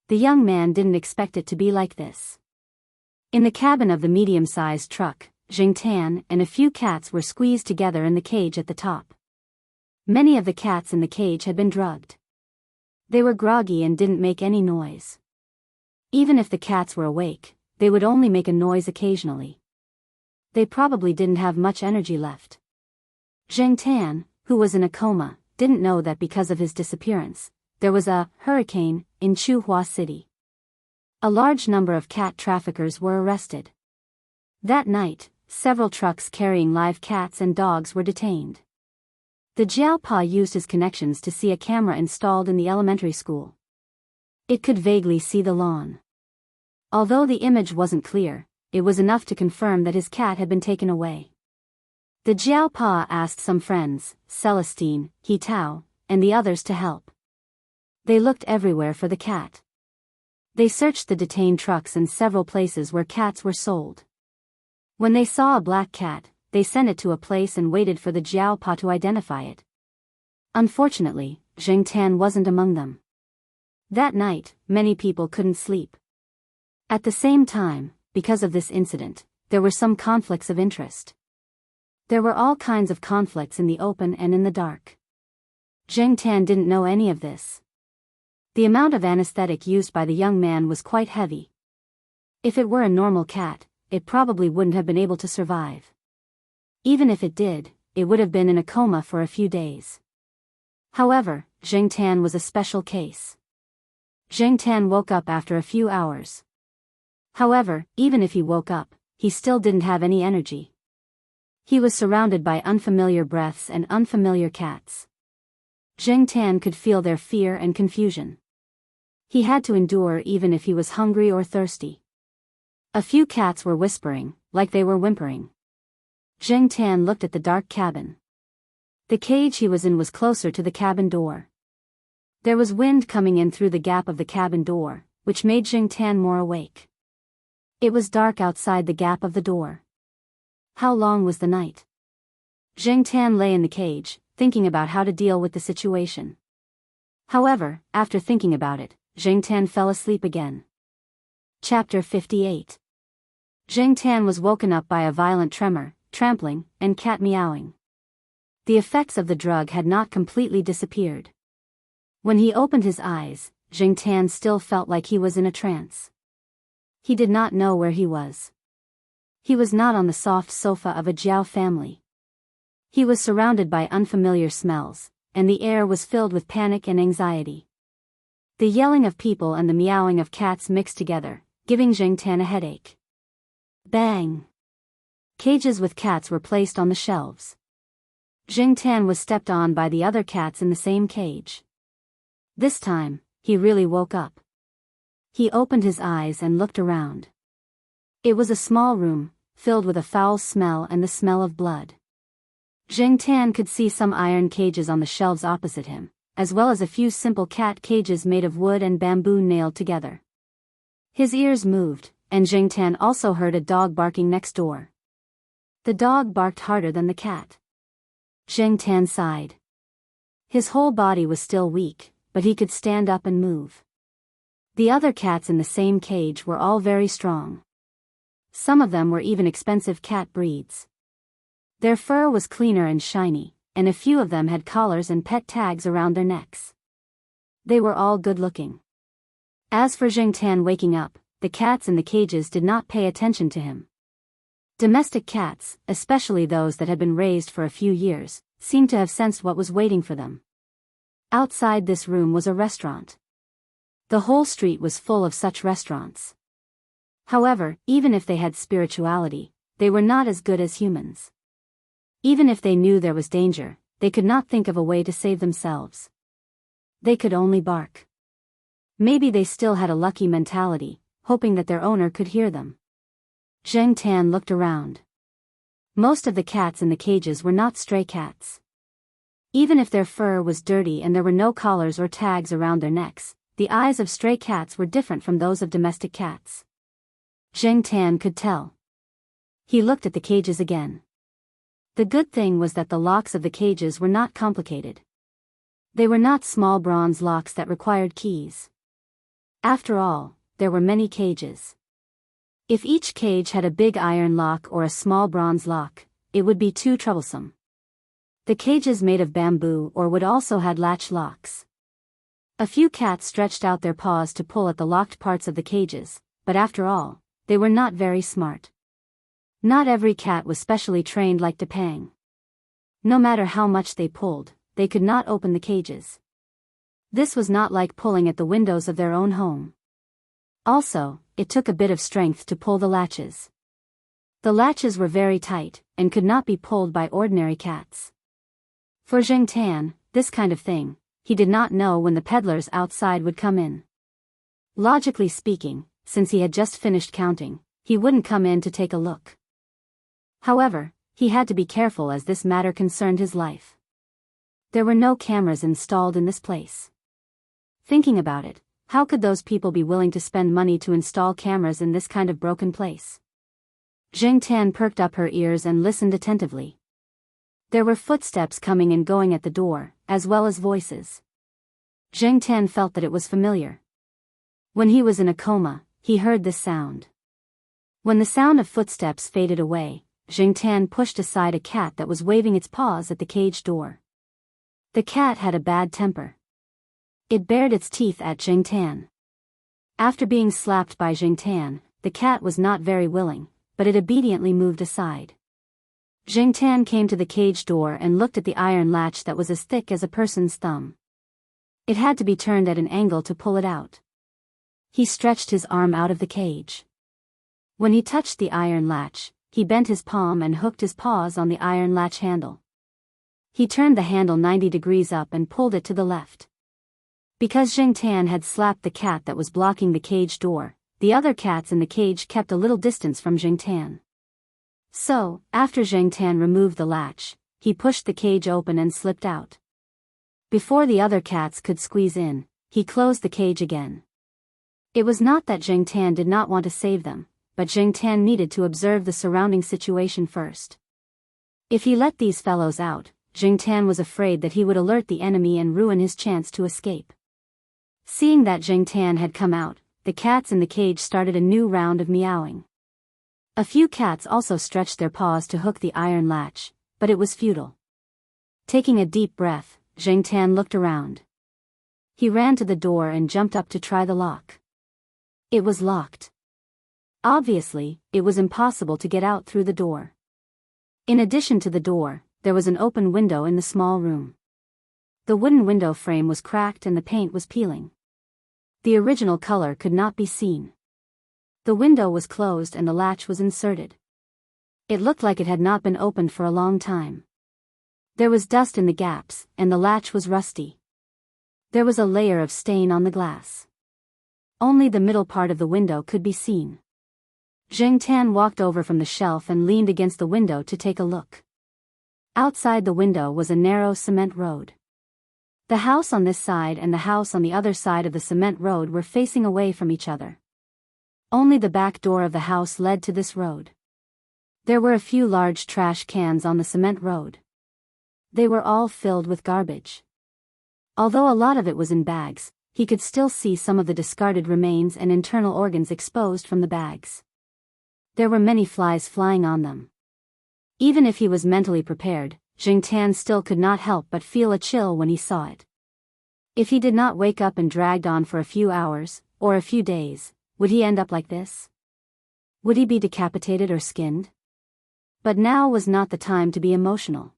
The young man didn't expect it to be like this. In the cabin of the medium-sized truck, Jiangtan and a few cats were squeezed together in the cage at the top. Many of the cats in the cage had been drugged. They were groggy and didn't make any noise. Even if the cats were awake, they would only make a noise occasionally. They probably didn't have much energy left. Jiangtan, who was in a coma, didn't know that because of his disappearance, there was a hurricane in Chuhua City. A large number of cat traffickers were arrested. That night, several trucks carrying live cats and dogs were detained. The Jiaopa used his connections to see a camera installed in the elementary school. It could vaguely see the lawn. Although the image wasn't clear, it was enough to confirm that his cat had been taken away. The Jiaopa asked some friends, Celestine, He Tao, and the others to help. They looked everywhere for the cat. They searched the detained trucks and several places where cats were sold. When they saw a black cat, they sent it to a place and waited for the Jiaopa to identify it. Unfortunately, Jiangtan wasn't among them. That night, many people couldn't sleep. At the same time, because of this incident, there were some conflicts of interest. There were all kinds of conflicts in the open and in the dark. Jiangtan didn't know any of this. The amount of anesthetic used by the young man was quite heavy. If it were a normal cat, it probably wouldn't have been able to survive. Even if it did, it would have been in a coma for a few days. However, Jiangtan was a special case. Jiangtan woke up after a few hours. However, even if he woke up, he still didn't have any energy. He was surrounded by unfamiliar breaths and unfamiliar cats. Zheng Tan could feel their fear and confusion. He had to endure even if he was hungry or thirsty. A few cats were whispering, like they were whimpering. Zheng Tan looked at the dark cabin. The cage he was in was closer to the cabin door. There was wind coming in through the gap of the cabin door, which made Zheng Tan more awake. It was dark outside the gap of the door. How long was the night? Zheng Tan lay in the cage, thinking about how to deal with the situation. However, after thinking about it, Zheng Tan fell asleep again. Chapter 58. Zheng Tan was woken up by a violent tremor, trampling, and cat meowing. The effects of the drug had not completely disappeared. When he opened his eyes, Zheng Tan still felt like he was in a trance. He did not know where he was. He was not on the soft sofa of a Jiao family. He was surrounded by unfamiliar smells, and the air was filled with panic and anxiety. The yelling of people and the meowing of cats mixed together, giving Zheng Tan a headache. Bang! Cages with cats were placed on the shelves. Zheng Tan was stepped on by the other cats in the same cage. This time, he really woke up. He opened his eyes and looked around. It was a small room, filled with a foul smell and the smell of blood. Zheng Tan could see some iron cages on the shelves opposite him, as well as a few simple cat cages made of wood and bamboo nailed together. His ears moved, and Zheng Tan also heard a dog barking next door. The dog barked harder than the cat. Zheng Tan sighed. His whole body was still weak, but he could stand up and move. The other cats in the same cage were all very strong. Some of them were even expensive cat breeds. Their fur was cleaner and shiny, and a few of them had collars and pet tags around their necks. They were all good-looking. As for Zheng Tan waking up, the cats in the cages did not pay attention to him. Domestic cats, especially those that had been raised for a few years, seemed to have sensed what was waiting for them. Outside this room was a restaurant. The whole street was full of such restaurants. However, even if they had spirituality, they were not as good as humans. Even if they knew there was danger, they could not think of a way to save themselves. They could only bark. Maybe they still had a lucky mentality, hoping that their owner could hear them. Zheng Tan looked around. Most of the cats in the cages were not stray cats. Even if their fur was dirty and there were no collars or tags around their necks, the eyes of stray cats were different from those of domestic cats. Zheng Tan could tell. He looked at the cages again. The good thing was that the locks of the cages were not complicated. They were not small bronze locks that required keys. After all, there were many cages. If each cage had a big iron lock or a small bronze lock, it would be too troublesome. The cages made of bamboo or wood also had latch locks. A few cats stretched out their paws to pull at the locked parts of the cages, but after all, they were not very smart. Not every cat was specially trained like Depang. No matter how much they pulled, they could not open the cages. This was not like pulling at the windows of their own home. Also, it took a bit of strength to pull the latches. The latches were very tight, and could not be pulled by ordinary cats. For Zheng Tan, this kind of thing, he did not know when the peddlers outside would come in. Logically speaking, since he had just finished counting, he wouldn't come in to take a look. However, he had to be careful as this matter concerned his life. There were no cameras installed in this place. Thinking about it, how could those people be willing to spend money to install cameras in this kind of broken place? Zheng Tan perked up her ears and listened attentively. There were footsteps coming and going at the door, as well as voices. Zheng Tan felt that it was familiar. When he was in a coma, he heard this sound. When the sound of footsteps faded away, Zheng Tan pushed aside a cat that was waving its paws at the cage door. The cat had a bad temper. It bared its teeth at Zheng Tan. After being slapped by Zheng Tan, the cat was not very willing, but it obediently moved aside. Zheng Tan came to the cage door and looked at the iron latch that was as thick as a person's thumb. It had to be turned at an angle to pull it out. He stretched his arm out of the cage. When he touched the iron latch, he bent his palm and hooked his paws on the iron latch handle. He turned the handle 90 degrees up and pulled it to the left. Because Zheng Tan had slapped the cat that was blocking the cage door, the other cats in the cage kept a little distance from Zheng Tan. So, after Zheng Tan removed the latch, he pushed the cage open and slipped out. Before the other cats could squeeze in, he closed the cage again. It was not that Zheng Tan did not want to save them, but Zheng Tan needed to observe the surrounding situation first. If he let these fellows out, Zheng Tan was afraid that he would alert the enemy and ruin his chance to escape. Seeing that Zheng Tan had come out, the cats in the cage started a new round of meowing. A few cats also stretched their paws to hook the iron latch, but it was futile. Taking a deep breath, Zheng Tan looked around. He ran to the door and jumped up to try the lock. It was locked. Obviously, it was impossible to get out through the door. In addition to the door, there was an open window in the small room. The wooden window frame was cracked and the paint was peeling. The original color could not be seen. The window was closed and the latch was inserted. It looked like it had not been opened for a long time. There was dust in the gaps, and the latch was rusty. There was a layer of stain on the glass. Only the middle part of the window could be seen. Zheng Tan walked over from the shelf and leaned against the window to take a look. Outside the window was a narrow cement road. The house on this side and the house on the other side of the cement road were facing away from each other. Only the back door of the house led to this road. There were a few large trash cans on the cement road. They were all filled with garbage. Although a lot of it was in bags, he could still see some of the discarded remains and internal organs exposed from the bags. There were many flies flying on them. Even if he was mentally prepared, Zheng Tan still could not help but feel a chill when he saw it. If he did not wake up and dragged on for a few hours, or a few days, would he end up like this? Would he be decapitated or skinned? But now was not the time to be emotional.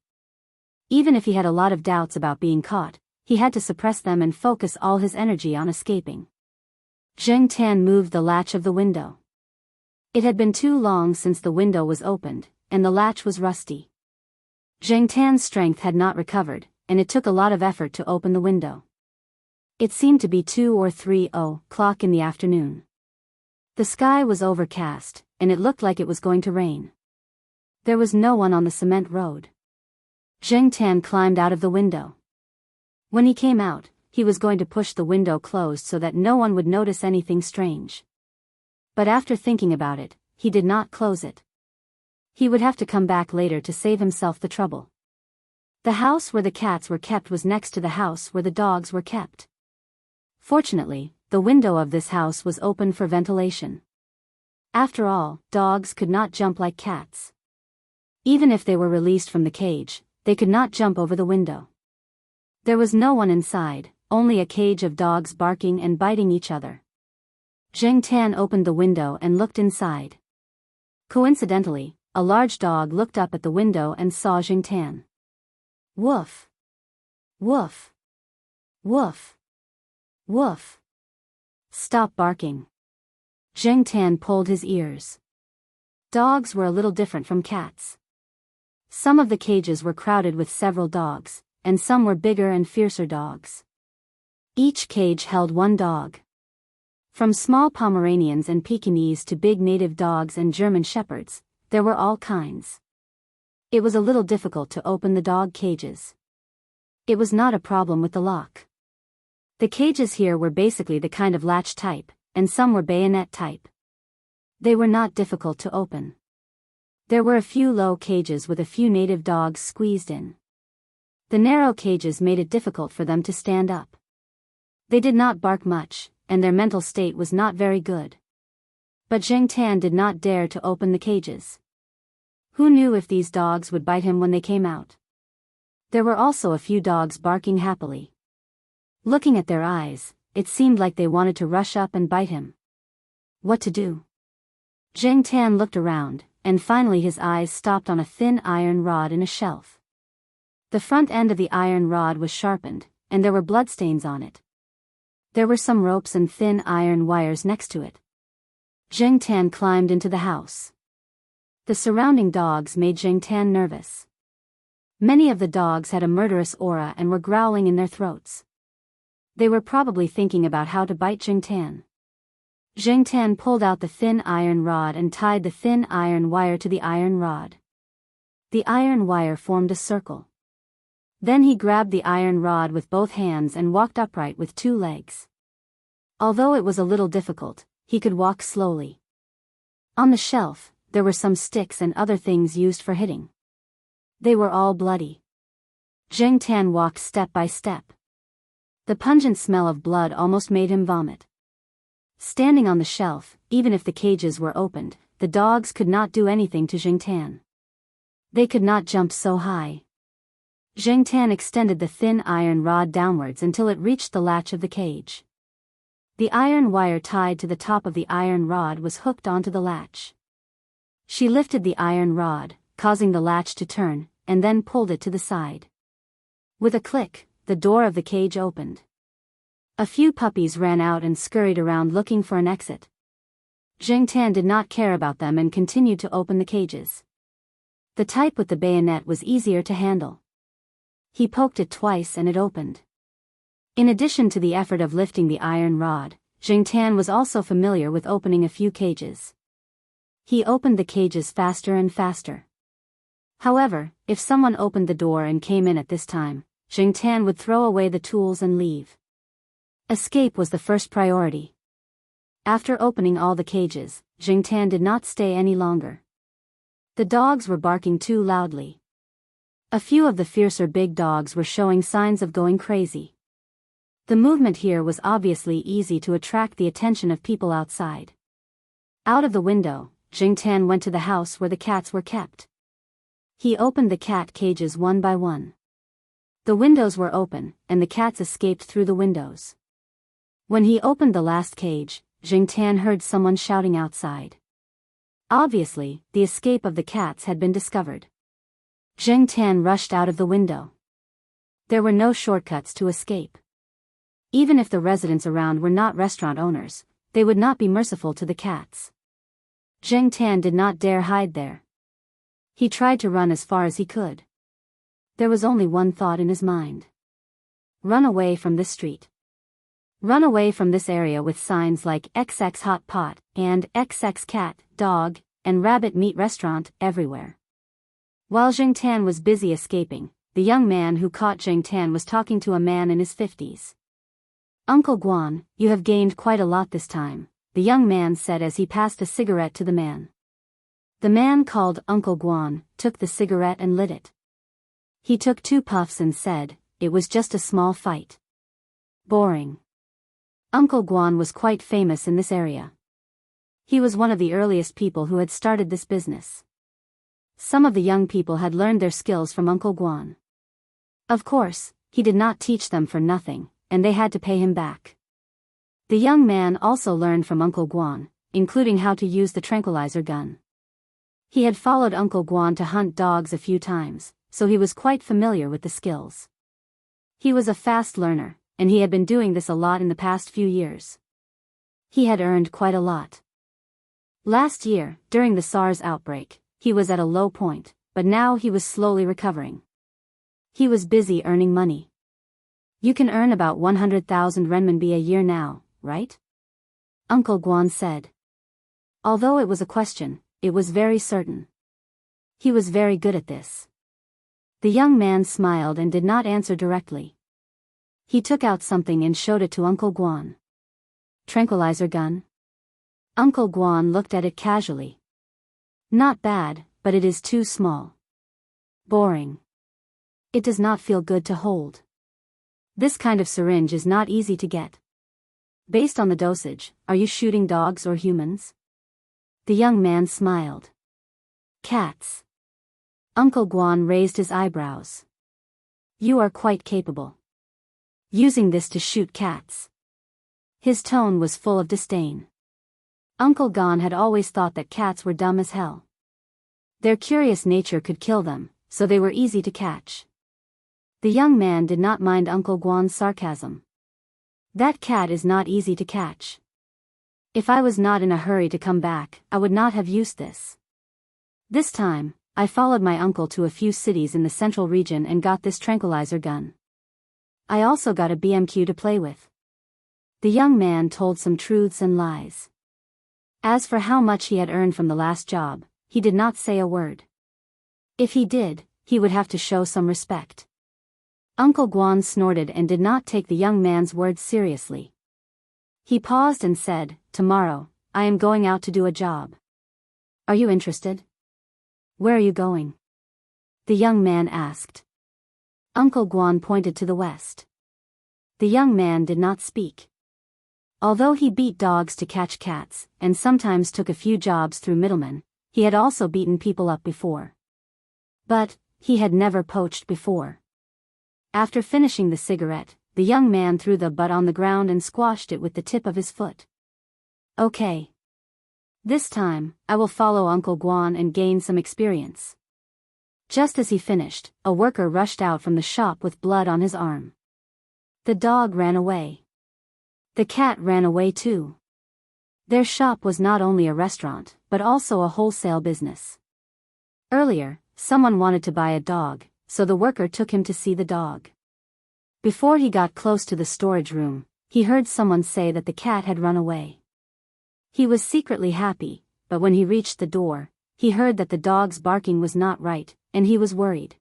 Even if he had a lot of doubts about being caught, he had to suppress them and focus all his energy on escaping. Zheng Tan moved the latch of the window. It had been too long since the window was opened, and the latch was rusty. Zheng Tan's strength had not recovered, and it took a lot of effort to open the window. It seemed to be 2 or 3 o'clock in the afternoon. The sky was overcast, and it looked like it was going to rain. There was no one on the cement road. Zheng Tan climbed out of the window. When he came out, he was going to push the window closed so that no one would notice anything strange. But after thinking about it, he did not close it. He would have to come back later to save himself the trouble. The house where the cats were kept was next to the house where the dogs were kept. Fortunately, the window of this house was open for ventilation. After all, dogs could not jump like cats. Even if they were released from the cage, they could not jump over the window. There was no one inside, only a cage of dogs barking and biting each other. Zheng Tan opened the window and looked inside. Coincidentally, a large dog looked up at the window and saw Zheng Tan. Woof! Woof! Woof! Woof! Stop barking. Zheng Tan pulled his ears. Dogs were a little different from cats. Some of the cages were crowded with several dogs, and some were bigger and fiercer dogs. Each cage held one dog. From small Pomeranians and Pekingese to big native dogs and German shepherds, there were all kinds. It was a little difficult to open the dog cages. It was not a problem with the lock. The cages here were basically the kind of latch type, and some were bayonet type. They were not difficult to open. There were a few low cages with a few native dogs squeezed in. The narrow cages made it difficult for them to stand up. They did not bark much, and their mental state was not very good. But Zheng Tan did not dare to open the cages. Who knew if these dogs would bite him when they came out? There were also a few dogs barking happily. Looking at their eyes, it seemed like they wanted to rush up and bite him. What to do? Zheng Tan looked around, and finally his eyes stopped on a thin iron rod in a shelf. The front end of the iron rod was sharpened, and there were bloodstains on it. There were some ropes and thin iron wires next to it. Zheng Tan climbed into the house. The surrounding dogs made Zheng Tan nervous. Many of the dogs had a murderous aura and were growling in their throats. They were probably thinking about how to bite Zheng Tan. Zheng Tan pulled out the thin iron rod and tied the thin iron wire to the iron rod. The iron wire formed a circle. Then he grabbed the iron rod with both hands and walked upright with 2 legs. Although it was a little difficult, he could walk slowly. On the shelf, there were some sticks and other things used for hitting. They were all bloody. Zheng Tan walked step by step. The pungent smell of blood almost made him vomit. Standing on the shelf, even if the cages were opened, the dogs could not do anything to Zheng Tan. They could not jump so high. Zheng Tan extended the thin iron rod downwards until it reached the latch of the cage. The iron wire tied to the top of the iron rod was hooked onto the latch. She lifted the iron rod, causing the latch to turn, and then pulled it to the side. With a click, the door of the cage opened. A few puppies ran out and scurried around looking for an exit. Zheng Tan did not care about them and continued to open the cages. The type with the bayonet was easier to handle. He poked it twice and it opened. In addition to the effort of lifting the iron rod, Zheng Tan was also familiar with opening a few cages. He opened the cages faster and faster. However, if someone opened the door and came in at this time, Zheng Tan would throw away the tools and leave. Escape was the first priority. After opening all the cages, Zheng Tan did not stay any longer. The dogs were barking too loudly. A few of the fiercer big dogs were showing signs of going crazy. The movement here was obviously easy to attract the attention of people outside. Out of the window, Zheng Tan went to the house where the cats were kept. He opened the cat cages one by one. The windows were open, and the cats escaped through the windows. When he opened the last cage, Zheng Tan heard someone shouting outside. Obviously, the escape of the cats had been discovered. Zheng Tan rushed out of the window. There were no shortcuts to escape. Even if the residents around were not restaurant owners, they would not be merciful to the cats. Zheng Tan did not dare hide there. He tried to run as far as he could. There was only one thought in his mind. Run away from this street. Run away from this area with signs like XX Hot Pot and XX Cat, Dog, and Rabbit Meat Restaurant everywhere. While Zheng Tan was busy escaping, the young man who caught Zheng Tan was talking to a man in his 50s. "Uncle Guan, you have gained quite a lot this time," the young man said as he passed a cigarette to the man. The man called Uncle Guan took the cigarette and lit it. He took 2 puffs and said, "It was just a small fight." Boring. Uncle Guan was quite famous in this area. He was one of the earliest people who had started this business. Some of the young people had learned their skills from Uncle Guan. Of course, he did not teach them for nothing, and they had to pay him back. The young man also learned from Uncle Guan, including how to use the tranquilizer gun. He had followed Uncle Guan to hunt dogs a few times, so he was quite familiar with the skills. He was a fast learner, and he had been doing this a lot in the past few years. He had earned quite a lot. Last year, during the SARS outbreak, he was at a low point, but now he was slowly recovering. He was busy earning money. "You can earn about 100,000 renminbi a year now, right?" Uncle Guan said. Although it was a question, it was very certain. He was very good at this. The young man smiled and did not answer directly. He took out something and showed it to Uncle Guan. "Tranquilizer gun?" Uncle Guan looked at it casually. "Not bad, but it is too small. Boring. It does not feel good to hold. This kind of syringe is not easy to get. Based on the dosage, are you shooting dogs or humans?" The young man smiled. "Cats." Uncle Guan raised his eyebrows. "You are quite capable. Using this to shoot cats." His tone was full of disdain. Uncle Guan had always thought that cats were dumb as hell. Their curious nature could kill them, so they were easy to catch. The young man did not mind Uncle Guan's sarcasm. "That cat is not easy to catch. If I was not in a hurry to come back, I would not have used this." This time, I followed my uncle to a few cities in the central region and got this tranquilizer gun. I also got a BMQ to play with. The young man told some truths and lies. As for how much he had earned from the last job, he did not say a word. If he did, he would have to show some respect. Uncle Guan snorted and did not take the young man's words seriously. He paused and said, "Tomorrow, I am going out to do a job. Are you interested?" "Where are you going?" the young man asked. Uncle Guan pointed to the west. The young man did not speak. Although he beat dogs to catch cats, and sometimes took a few jobs through middlemen, he had also beaten people up before. But, he had never poached before. After finishing the cigarette, the young man threw the butt on the ground and squashed it with the tip of his foot. "Okay. This time, I will follow Uncle Guan and gain some experience." Just as he finished, a worker rushed out from the shop with blood on his arm. The dog ran away. The cat ran away too. Their shop was not only a restaurant, but also a wholesale business. Earlier, someone wanted to buy a dog, so the worker took him to see the dog. Before he got close to the storage room, he heard someone say that the cat had run away. He was secretly happy, but when he reached the door, he heard that the dog's barking was not right, and he was worried.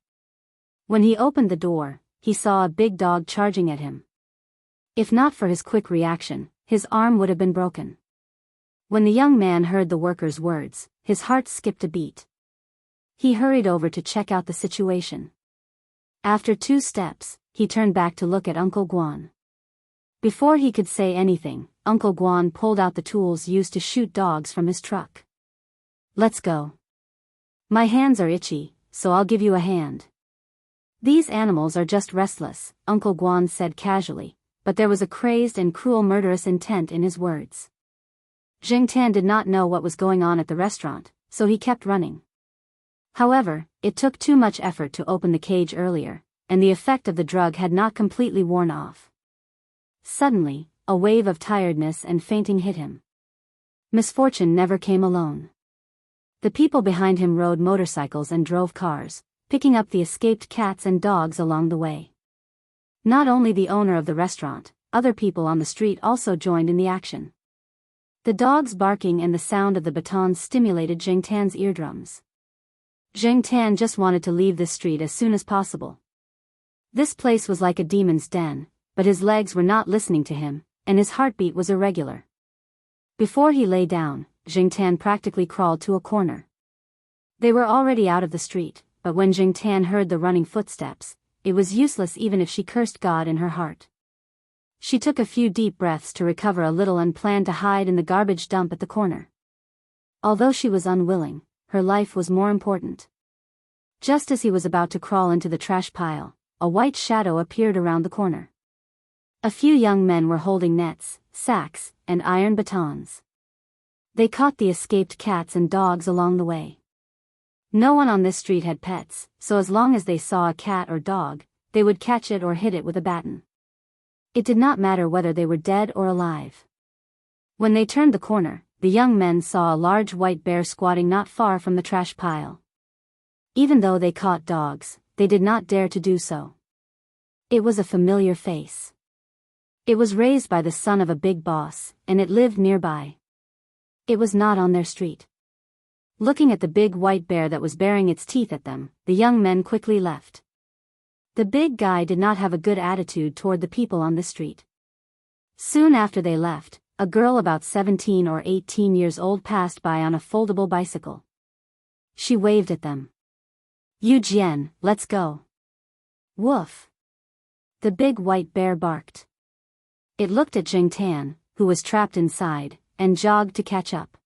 When he opened the door, he saw a big dog charging at him. If not for his quick reaction, his arm would have been broken. When the young man heard the worker's words, his heart skipped a beat. He hurried over to check out the situation. After 2 steps, he turned back to look at Uncle Guan. Before he could say anything, Uncle Guan pulled out the tools used to shoot dogs from his truck. "Let's go. My hands are itchy, so I'll give you a hand." "These animals are just restless," Uncle Guan said casually, but there was a crazed and cruel murderous intent in his words. Jiangtan did not know what was going on at the restaurant, so he kept running. However, it took too much effort to open the cage earlier, and the effect of the drug had not completely worn off. Suddenly, a wave of tiredness and fainting hit him. Misfortune never came alone. The people behind him rode motorcycles and drove cars, picking up the escaped cats and dogs along the way. Not only the owner of the restaurant, other people on the street also joined in the action. The dogs barking and the sound of the batons stimulated Jiangtan's eardrums. Jiangtan just wanted to leave this street as soon as possible. This place was like a demon's den, but his legs were not listening to him, and his heartbeat was irregular. Before he lay down, Jiangtan practically crawled to a corner. They were already out of the street, but when Jiangtan heard the running footsteps, it was useless even if she cursed God in her heart. She took a few deep breaths to recover a little and planned to hide in the garbage dump at the corner. Although she was unwilling, her life was more important. Just as he was about to crawl into the trash pile, a white shadow appeared around the corner. A few young men were holding nets, sacks, and iron batons. They caught the escaped cats and dogs along the way. No one on this street had pets, so as long as they saw a cat or dog, they would catch it or hit it with a baton. It did not matter whether they were dead or alive. When they turned the corner, the young men saw a large white bear squatting not far from the trash pile. Even though they caught dogs, they did not dare to do so. It was a familiar face. It was raised by the son of a big boss, and it lived nearby. It was not on their street. Looking at the big white bear that was baring its teeth at them, the young men quickly left. The big guy did not have a good attitude toward the people on the street. Soon after they left, a girl about 17 or 18 years old passed by on a foldable bicycle. She waved at them. "Yu Jian, let's go." "Woof." The big white bear barked. It looked at Jiangtan, who was trapped inside, and jogged to catch up.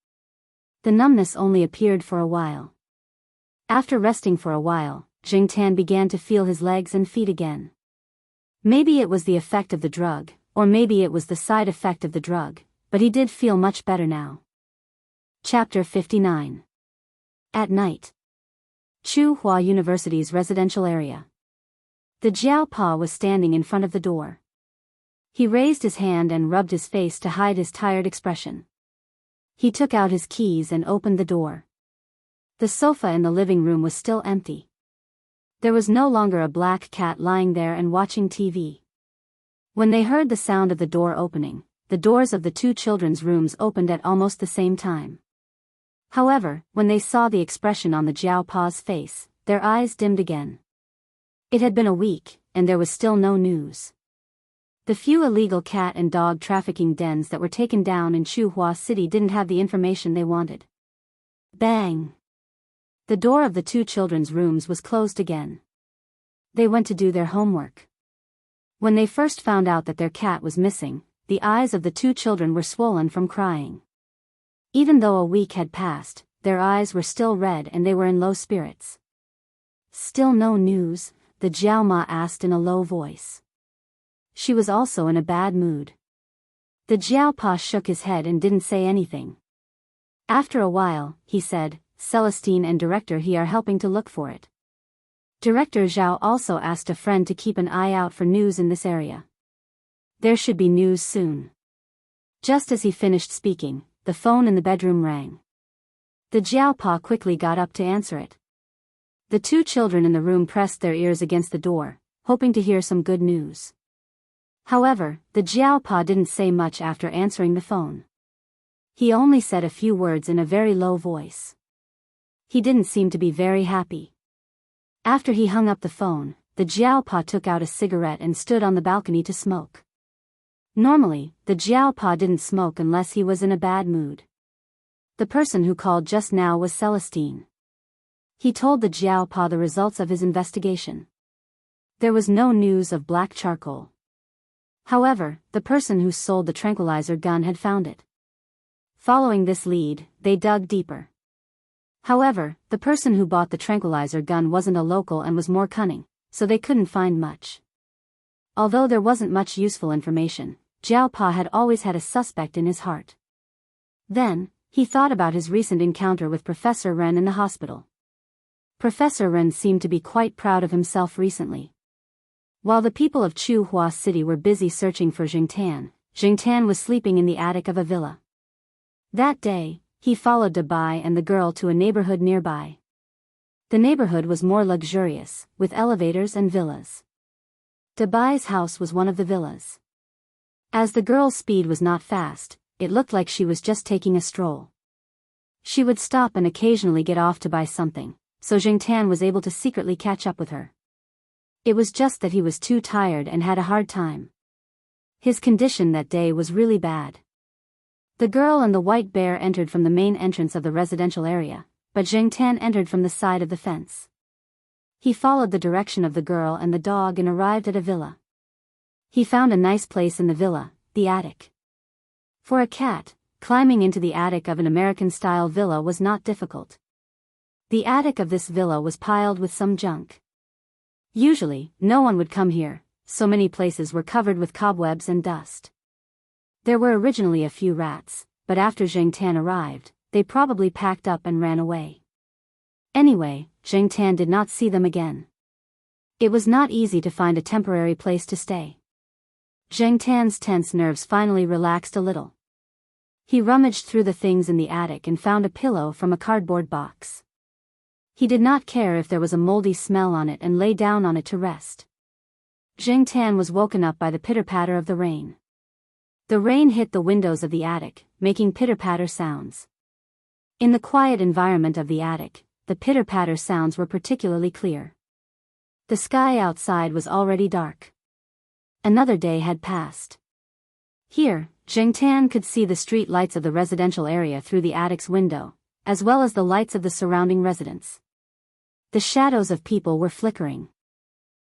The numbness only appeared for a while. After resting for a while, Jiangtan began to feel his legs and feet again. Maybe it was the effect of the drug, or maybe it was the side effect of the drug, but he did feel much better now. Chapter 59. At night. Tsinghua University's residential area. The Jiaopa was standing in front of the door. He raised his hand and rubbed his face to hide his tired expression. He took out his keys and opened the door. The sofa in the living room was still empty. There was no longer a black cat lying there and watching TV. When they heard the sound of the door opening, the doors of the two children's rooms opened at almost the same time. However, when they saw the expression on the Jiao Pa's face, their eyes dimmed again. It had been a week, and there was still no news. The few illegal cat and dog trafficking dens that were taken down in Chuhua City didn't have the information they wanted. Bang! The door of the two children's rooms was closed again. They went to do their homework. When they first found out that their cat was missing, the eyes of the two children were swollen from crying. Even though a week had passed, their eyes were still red and they were in low spirits. Still no news, the Jiao Ma asked in a low voice. She was also in a bad mood. The Jiao Pa shook his head and didn't say anything. After a while, he said, Celestine and Director He are helping to look for it. Director Zhao also asked a friend to keep an eye out for news in this area. There should be news soon. Just as he finished speaking, the phone in the bedroom rang. The Jiao Pa quickly got up to answer it. The two children in the room pressed their ears against the door, hoping to hear some good news. However, the Jiao Pa didn't say much after answering the phone. He only said a few words in a very low voice. He didn't seem to be very happy. After he hung up the phone, the Jiao Pa took out a cigarette and stood on the balcony to smoke. Normally, the Jiao Pa didn't smoke unless he was in a bad mood. The person who called just now was Celestine. He told the Jiao Pa the results of his investigation. There was no news of black charcoal. However, the person who sold the tranquilizer gun had found it. Following this lead, they dug deeper. However, the person who bought the tranquilizer gun wasn't a local and was more cunning, so they couldn't find much. Although there wasn't much useful information, Jiao Pa had always had a suspect in his heart. Then, he thought about his recent encounter with Professor Ren in the hospital. Professor Ren seemed to be quite proud of himself recently. While the people of Chuhua City were busy searching for Jingtan was sleeping in the attic of a villa. That day, he followed Dabai and the girl to a neighborhood nearby. The neighborhood was more luxurious, with elevators and villas. Dabai's house was one of the villas. As the girl's speed was not fast, it looked like she was just taking a stroll. She would stop and occasionally get off to buy something, so Jingtan was able to secretly catch up with her. It was just that he was too tired and had a hard time. His condition that day was really bad. The girl and the white bear entered from the main entrance of the residential area, but Jingtan entered from the side of the fence. He followed the direction of the girl and the dog and arrived at a villa. He found a nice place in the villa, the attic. For a cat, climbing into the attic of an American-style villa was not difficult. The attic of this villa was piled with some junk. Usually, no one would come here, so many places were covered with cobwebs and dust. There were originally a few rats, but after Jingtan arrived, they probably packed up and ran away. Anyway, Jingtan did not see them again. It was not easy to find a temporary place to stay. Jingtan's tense nerves finally relaxed a little. He rummaged through the things in the attic and found a pillow from a cardboard box. He did not care if there was a moldy smell on it and lay down on it to rest. Jingtan was woken up by the pitter-patter of the rain. The rain hit the windows of the attic, making pitter-patter sounds. In the quiet environment of the attic, the pitter-patter sounds were particularly clear. The sky outside was already dark. Another day had passed. Here, Jingtan could see the street lights of the residential area through the attic's window, as well as the lights of the surrounding residents. The shadows of people were flickering.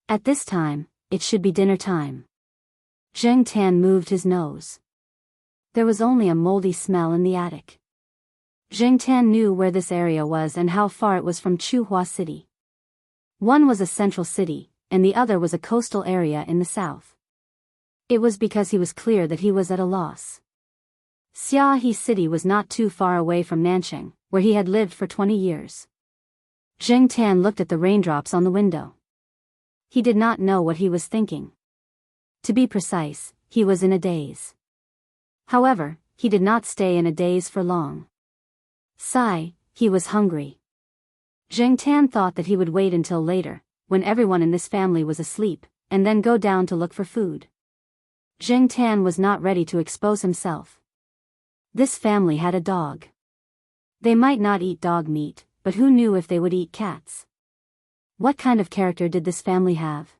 At this time, it should be dinner time. Jingtan moved his nose. There was only a moldy smell in the attic. Jingtan knew where this area was and how far it was from Chuhua City. One was a central city, and the other was a coastal area in the south. It was because he was clear that he was at a loss. Xiahe City was not too far away from Nancheng, where he had lived for 20 years. Jingtan looked at the raindrops on the window. He did not know what he was thinking. To be precise, he was in a daze. However, he did not stay in a daze for long. Sigh, he was hungry. Zheng Tan thought that he would wait until later, when everyone in this family was asleep, and then go down to look for food. Zheng Tan was not ready to expose himself. This family had a dog. They might not eat dog meat, but who knew if they would eat cats? What kind of character did this family have?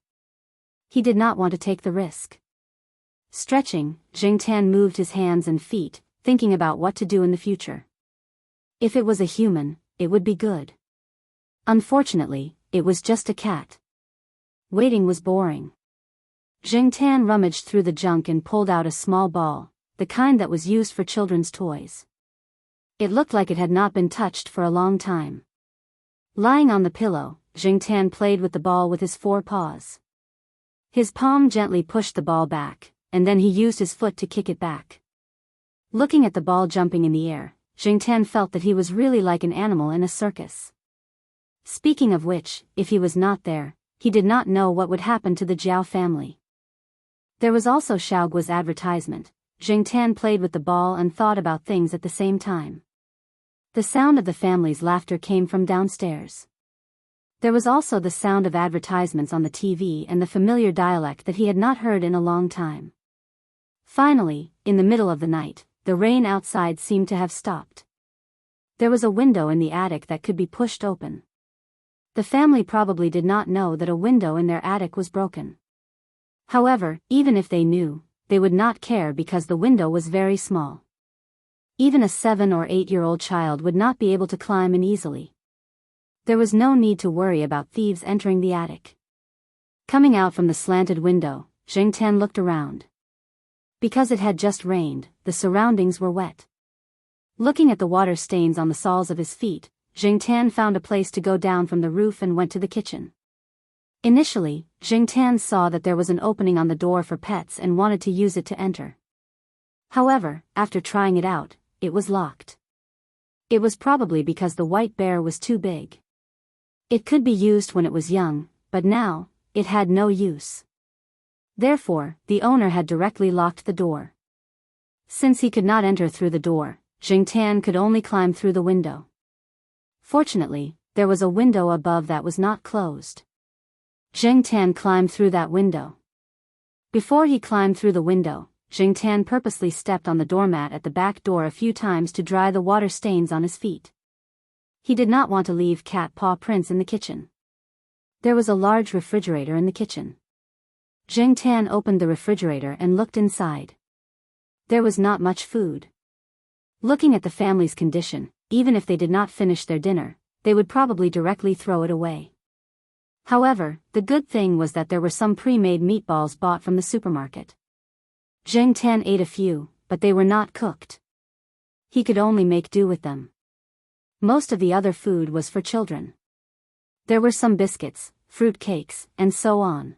He did not want to take the risk. Stretching, Zheng Tan moved his hands and feet, thinking about what to do in the future. If it was a human, it would be good. Unfortunately, it was just a cat. Waiting was boring. Zheng Tan rummaged through the junk and pulled out a small ball, the kind that was used for children's toys. It looked like it had not been touched for a long time. Lying on the pillow, Zheng Tan played with the ball with his 4 paws. His palm gently pushed the ball back, and then he used his foot to kick it back. Looking at the ball jumping in the air, Zheng Tan felt that he was really like an animal in a circus. Speaking of which, if he was not there, he did not know what would happen to the Jiao family. There was also Xiaoguo's advertisement. Zheng Tan played with the ball and thought about things at the same time. The sound of the family's laughter came from downstairs. There was also the sound of advertisements on the TV and the familiar dialect that he had not heard in a long time. Finally, in the middle of the night, the rain outside seemed to have stopped. There was a window in the attic that could be pushed open. The family probably did not know that a window in their attic was broken. However, even if they knew, they would not care because the window was very small. Even a 7 or 8-year-old child would not be able to climb in easily. There was no need to worry about thieves entering the attic. Coming out from the slanted window, Zheng Tan looked around. Because it had just rained, the surroundings were wet. Looking at the water stains on the soles of his feet, Zheng Tan found a place to go down from the roof and went to the kitchen. Initially, Zheng Tan saw that there was an opening on the door for pets and wanted to use it to enter. However, after trying it out, it was locked. It was probably because the white bear was too big. It could be used when it was young, but now, it had no use. Therefore, the owner had directly locked the door. Since he could not enter through the door, Zheng Tan could only climb through the window. Fortunately, there was a window above that was not closed. Zheng Tan climbed through that window. Before he climbed through the window, Zheng Tan purposely stepped on the doormat at the back door a few times to dry the water stains on his feet. He did not want to leave cat paw prints in the kitchen. There was a large refrigerator in the kitchen. Zheng Tan opened the refrigerator and looked inside. There was not much food. Looking at the family's condition, even if they did not finish their dinner, they would probably directly throw it away. However, the good thing was that there were some pre-made meatballs bought from the supermarket. Zheng Tan ate a few, but they were not cooked. He could only make do with them. Most of the other food was for children. There were some biscuits, fruit cakes, and so on.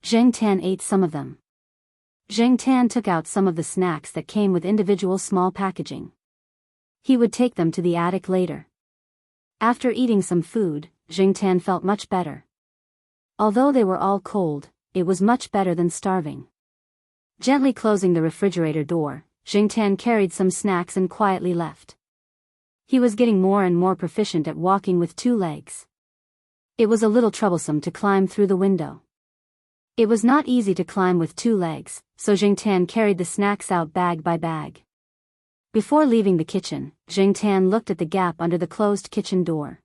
Zheng Tan ate some of them. Zheng Tan took out some of the snacks that came with individual small packaging. He would take them to the attic later. After eating some food, Zheng Tan felt much better. Although they were all cold, it was much better than starving. Gently closing the refrigerator door, Zheng Tan carried some snacks and quietly left. He was getting more and more proficient at walking with 2 legs. It was a little troublesome to climb through the window. It was not easy to climb with 2 legs, so Zheng Tan carried the snacks out bag by bag. Before leaving the kitchen, Zheng Tan looked at the gap under the closed kitchen door.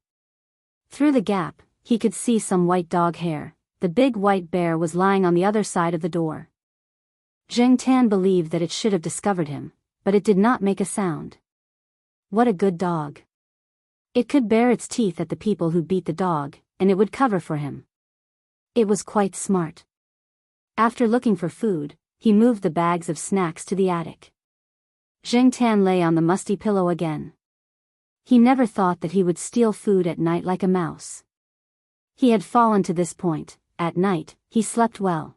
Through the gap, he could see some white dog hair. The big white bear was lying on the other side of the door. Zheng Tan believed that it should have discovered him, but it did not make a sound. What a good dog. It could bare its teeth at the people who beat the dog, and it would cover for him. It was quite smart. After looking for food, he moved the bags of snacks to the attic. Zheng Tan lay on the musty pillow again. He never thought that he would steal food at night like a mouse. He had fallen to this point. At night, he slept well.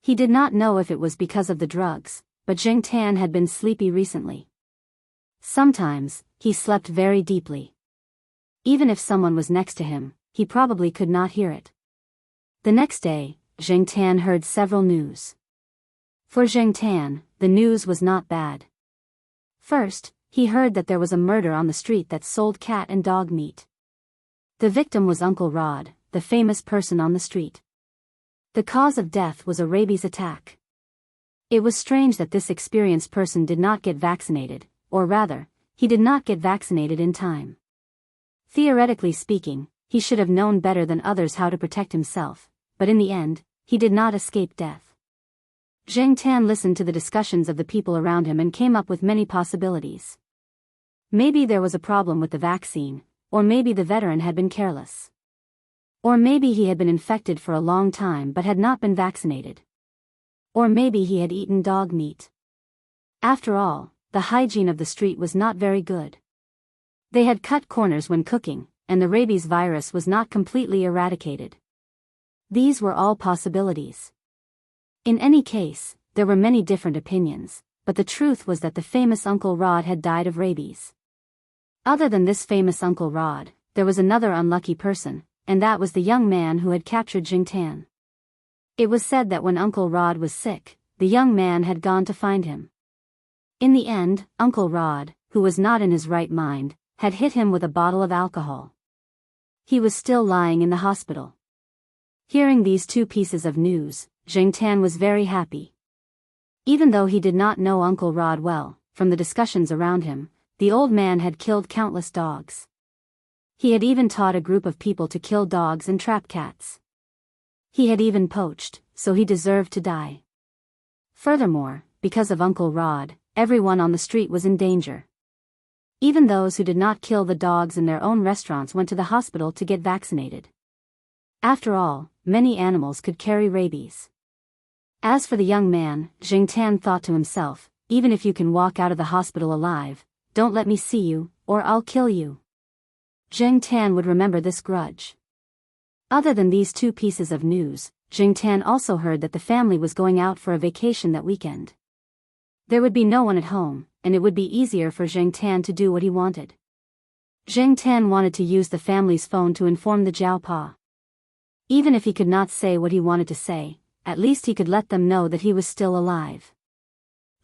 He did not know if it was because of the drugs, but Zheng Tan had been sleepy recently. Sometimes, he slept very deeply. Even if someone was next to him, he probably could not hear it. The next day, Zheng Tan heard several news. For Zheng Tan, the news was not bad. First, he heard that there was a murder on the street that sold cat and dog meat. The victim was Uncle Rod, the famous person on the street. The cause of death was a rabies attack. It was strange that this experienced person did not get vaccinated, or rather, he did not get vaccinated in time. Theoretically speaking, he should have known better than others how to protect himself, but in the end, he did not escape death. Zheng Tan listened to the discussions of the people around him and came up with many possibilities. Maybe there was a problem with the vaccine, or maybe the veteran had been careless. Or maybe he had been infected for a long time but had not been vaccinated. Or maybe he had eaten dog meat. After all, the hygiene of the street was not very good. They had cut corners when cooking, and the rabies virus was not completely eradicated. These were all possibilities. In any case, there were many different opinions, but the truth was that the famous Uncle Rod had died of rabies. Other than this famous Uncle Rod, there was another unlucky person, and that was the young man who had captured Zheng Tan. It was said that when Uncle Rod was sick, the young man had gone to find him. In the end, Uncle Rod, who was not in his right mind, had hit him with a bottle of alcohol. He was still lying in the hospital. Hearing these two pieces of news, Zheng Tan was very happy. Even though he did not know Uncle Rod well, from the discussions around him, the old man had killed countless dogs. He had even taught a group of people to kill dogs and trap cats. He had even poached, so he deserved to die. Furthermore, because of Uncle Rod, everyone on the street was in danger. Even those who did not kill the dogs in their own restaurants went to the hospital to get vaccinated. After all, many animals could carry rabies. As for the young man, Zheng Tan thought to himself, even if you can walk out of the hospital alive, don't let me see you, or I'll kill you. Zheng Tan would remember this grudge. Other than these two pieces of news, Zheng Tan also heard that the family was going out for a vacation that weekend. There would be no one at home, and it would be easier for Zheng Tan to do what he wanted. Zheng Tan wanted to use the family's phone to inform the Jiao Pa. Even if he could not say what he wanted to say, at least he could let them know that he was still alive.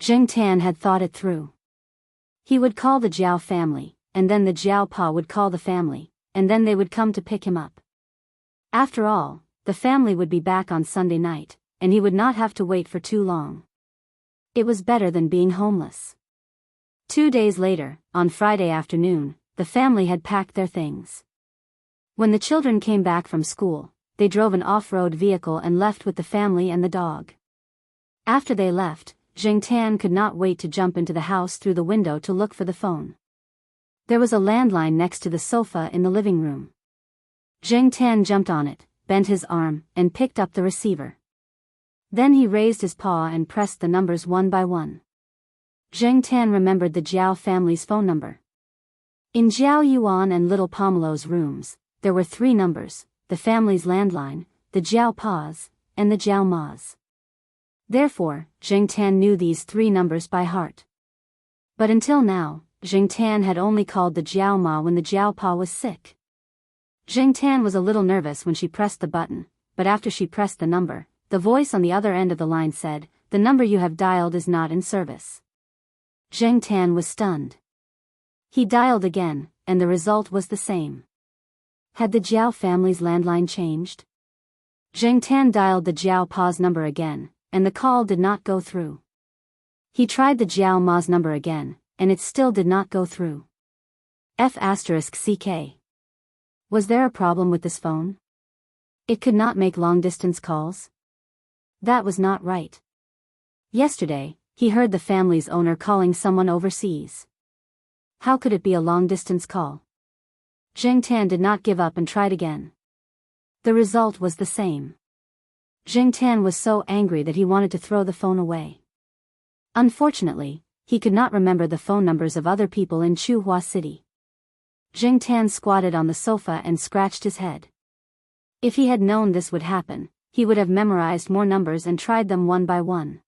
Zheng Tan had thought it through. He would call the Jiao family, and then the Jiao Pa would call the family, and then they would come to pick him up. After all, the family would be back on Sunday night, and he would not have to wait for too long. It was better than being homeless. 2 days later, on Friday afternoon, the family had packed their things. When the children came back from school, they drove an off-road vehicle and left with the family and the dog. After they left, Zheng Tan could not wait to jump into the house through the window to look for the phone. There was a landline next to the sofa in the living room. Zheng Tan jumped on it, bent his arm, and picked up the receiver. Then he raised his paw and pressed the numbers one by one. Zheng Tan remembered the Jiao family's phone number. In Jiao Yuan and little Pomelo's rooms, there were 3 numbers: the family's landline, the Jiao Pa's, and the Jiao Ma's. Therefore, Zheng Tan knew these 3 numbers by heart. But until now, Zheng Tan had only called the Jiao Ma when the Jiao Pa was sick. Zheng Tan was a little nervous when she pressed the button, but after she pressed the number, the voice on the other end of the line said, "The number you have dialed is not in service." Zheng Tan was stunned. He dialed again, and the result was the same. Had the Jiao family's landline changed? Zheng Tan dialed the Jiao Pa's number again, and the call did not go through. He tried the Jiao Ma's number again, and it still did not go through. F***CK. Was there a problem with this phone? It could not make long-distance calls? That was not right. Yesterday, he heard the family's owner calling someone overseas. How could it be a long-distance call? Zheng Tan did not give up and tried again. The result was the same. Zheng Tan was so angry that he wanted to throw the phone away. Unfortunately, he could not remember the phone numbers of other people in Chuhua City. Zheng Tan squatted on the sofa and scratched his head. If he had known this would happen, he would have memorized more numbers and tried them one by one.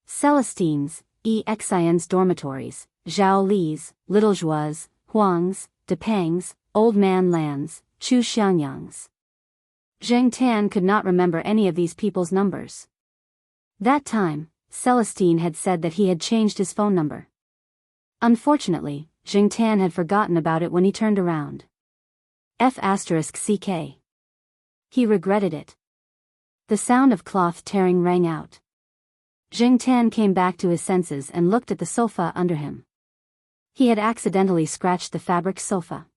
Celestine's, Xian's dormitories, Zhao Li's, Little Zhua's, Huang's, Depang's, Old Man Lan's, Chu Xiangyang's. Zheng Tan could not remember any of these people's numbers. That time, Celestine had said that he had changed his phone number. Unfortunately, Zheng Tan had forgotten about it when he turned around. F***ck. He regretted it. The sound of cloth tearing rang out. Jing Tan came back to his senses and looked at the sofa under him. He had accidentally scratched the fabric sofa.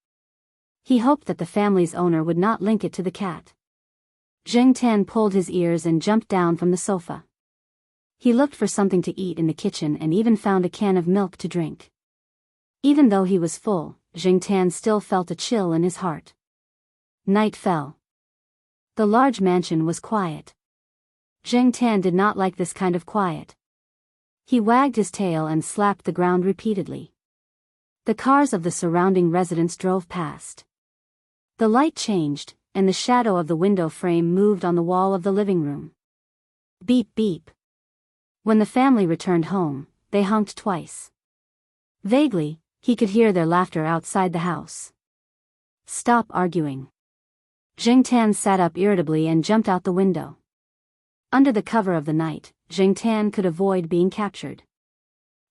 He hoped that the family's owner would not link it to the cat. Jing Tan pulled his ears and jumped down from the sofa. He looked for something to eat in the kitchen and even found a can of milk to drink. Even though he was full, Jing Tan still felt a chill in his heart. Night fell. The large mansion was quiet. Jing Tan did not like this kind of quiet. He wagged his tail and slapped the ground repeatedly. The cars of the surrounding residents drove past. The light changed, and the shadow of the window frame moved on the wall of the living room. Beep beep. When the family returned home, they honked twice. Vaguely, he could hear their laughter outside the house. Stop arguing. Jing Tan sat up irritably and jumped out the window. Under the cover of the night, Jing Tan could avoid being captured.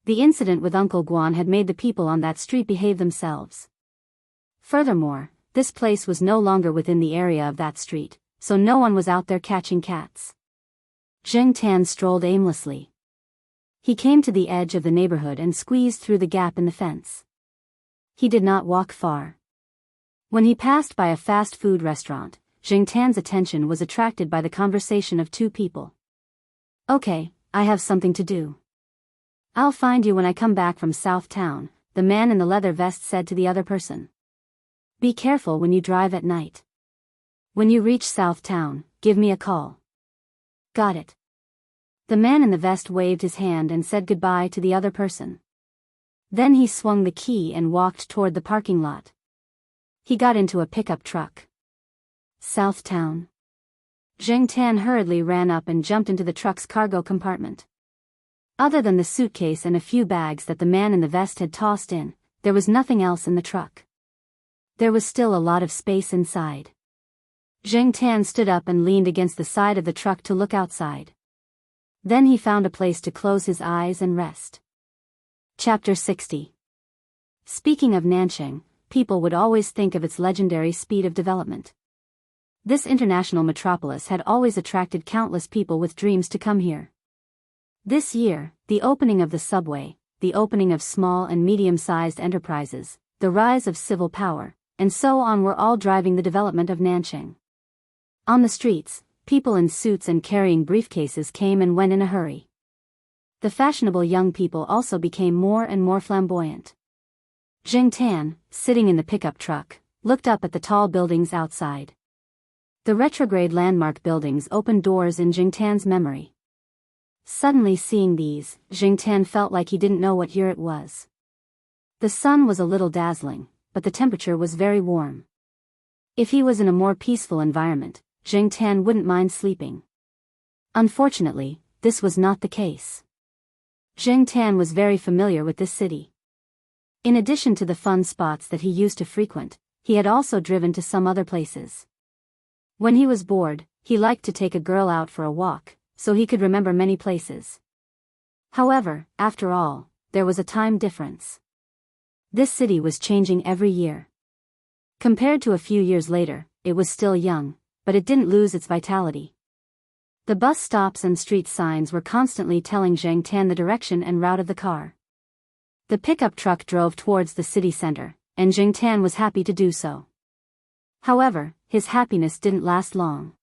The incident with Uncle Guan had made the people on that street behave themselves. Furthermore, this place was no longer within the area of that street, so no one was out there catching cats. Jing Tan strolled aimlessly. He came to the edge of the neighborhood and squeezed through the gap in the fence. He did not walk far. When he passed by a fast food restaurant, Jing Tan's attention was attracted by the conversation of two people. Okay, I have something to do. I'll find you when I come back from South Town, the man in the leather vest said to the other person. Be careful when you drive at night. When you reach South Town, give me a call. Got it. The man in the vest waved his hand and said goodbye to the other person. Then he swung the key and walked toward the parking lot. He got into a pickup truck. South Town. Jing Tan hurriedly ran up and jumped into the truck's cargo compartment. Other than the suitcase and a few bags that the man in the vest had tossed in, there was nothing else in the truck. There was still a lot of space inside. Jing Tan stood up and leaned against the side of the truck to look outside. Then he found a place to close his eyes and rest. Chapter 60. Speaking of Nanjing, people would always think of its legendary speed of development. This international metropolis had always attracted countless people with dreams to come here. This year, the opening of the subway, the opening of small and medium-sized enterprises, the rise of civil power, and so on were all driving the development of Nanjing. On the streets, people in suits and carrying briefcases came and went in a hurry. The fashionable young people also became more and more flamboyant. Jing Tan, sitting in the pickup truck, looked up at the tall buildings outside. The retrograde landmark buildings opened doors in Jing Tan's memory. Suddenly seeing these, Jing Tan felt like he didn't know what year it was. The sun was a little dazzling, but the temperature was very warm. If he was in a more peaceful environment, Jing Tan wouldn't mind sleeping. Unfortunately, this was not the case. Jing Tan was very familiar with this city. In addition to the fun spots that he used to frequent, he had also driven to some other places. When he was bored, he liked to take a girl out for a walk, so he could remember many places. However, after all, there was a time difference. This city was changing every year. Compared to a few years later, it was still young, but it didn't lose its vitality. The bus stops and street signs were constantly telling Jing Tan the direction and route of the car. The pickup truck drove towards the city center, and Jing Tan was happy to do so. However, his happiness didn't last long.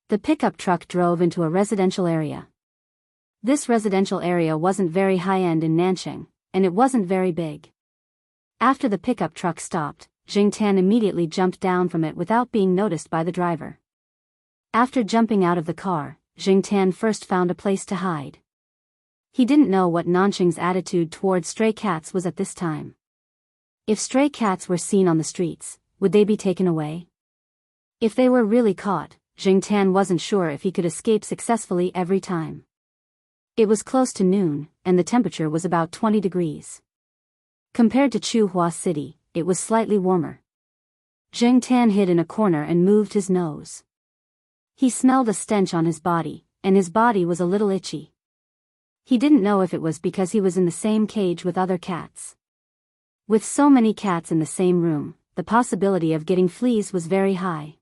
The pickup truck drove into a residential area. This residential area wasn't very high-end in Nanjing, and it wasn't very big. After the pickup truck stopped, Jing Tan immediately jumped down from it without being noticed by the driver. After jumping out of the car, Jing Tan first found a place to hide. He didn't know what Nanjing's attitude toward stray cats was at this time. If stray cats were seen on the streets, would they be taken away? If they were really caught, Jing Tan wasn't sure if he could escape successfully every time. It was close to noon, and the temperature was about 20 degrees. Compared to Chuhua City, it was slightly warmer. Jing Tan hid in a corner and moved his nose. He smelled a stench on his body, and his body was a little itchy. He didn't know if it was because he was in the same cage with other cats. With so many cats in the same room, the possibility of getting fleas was very high.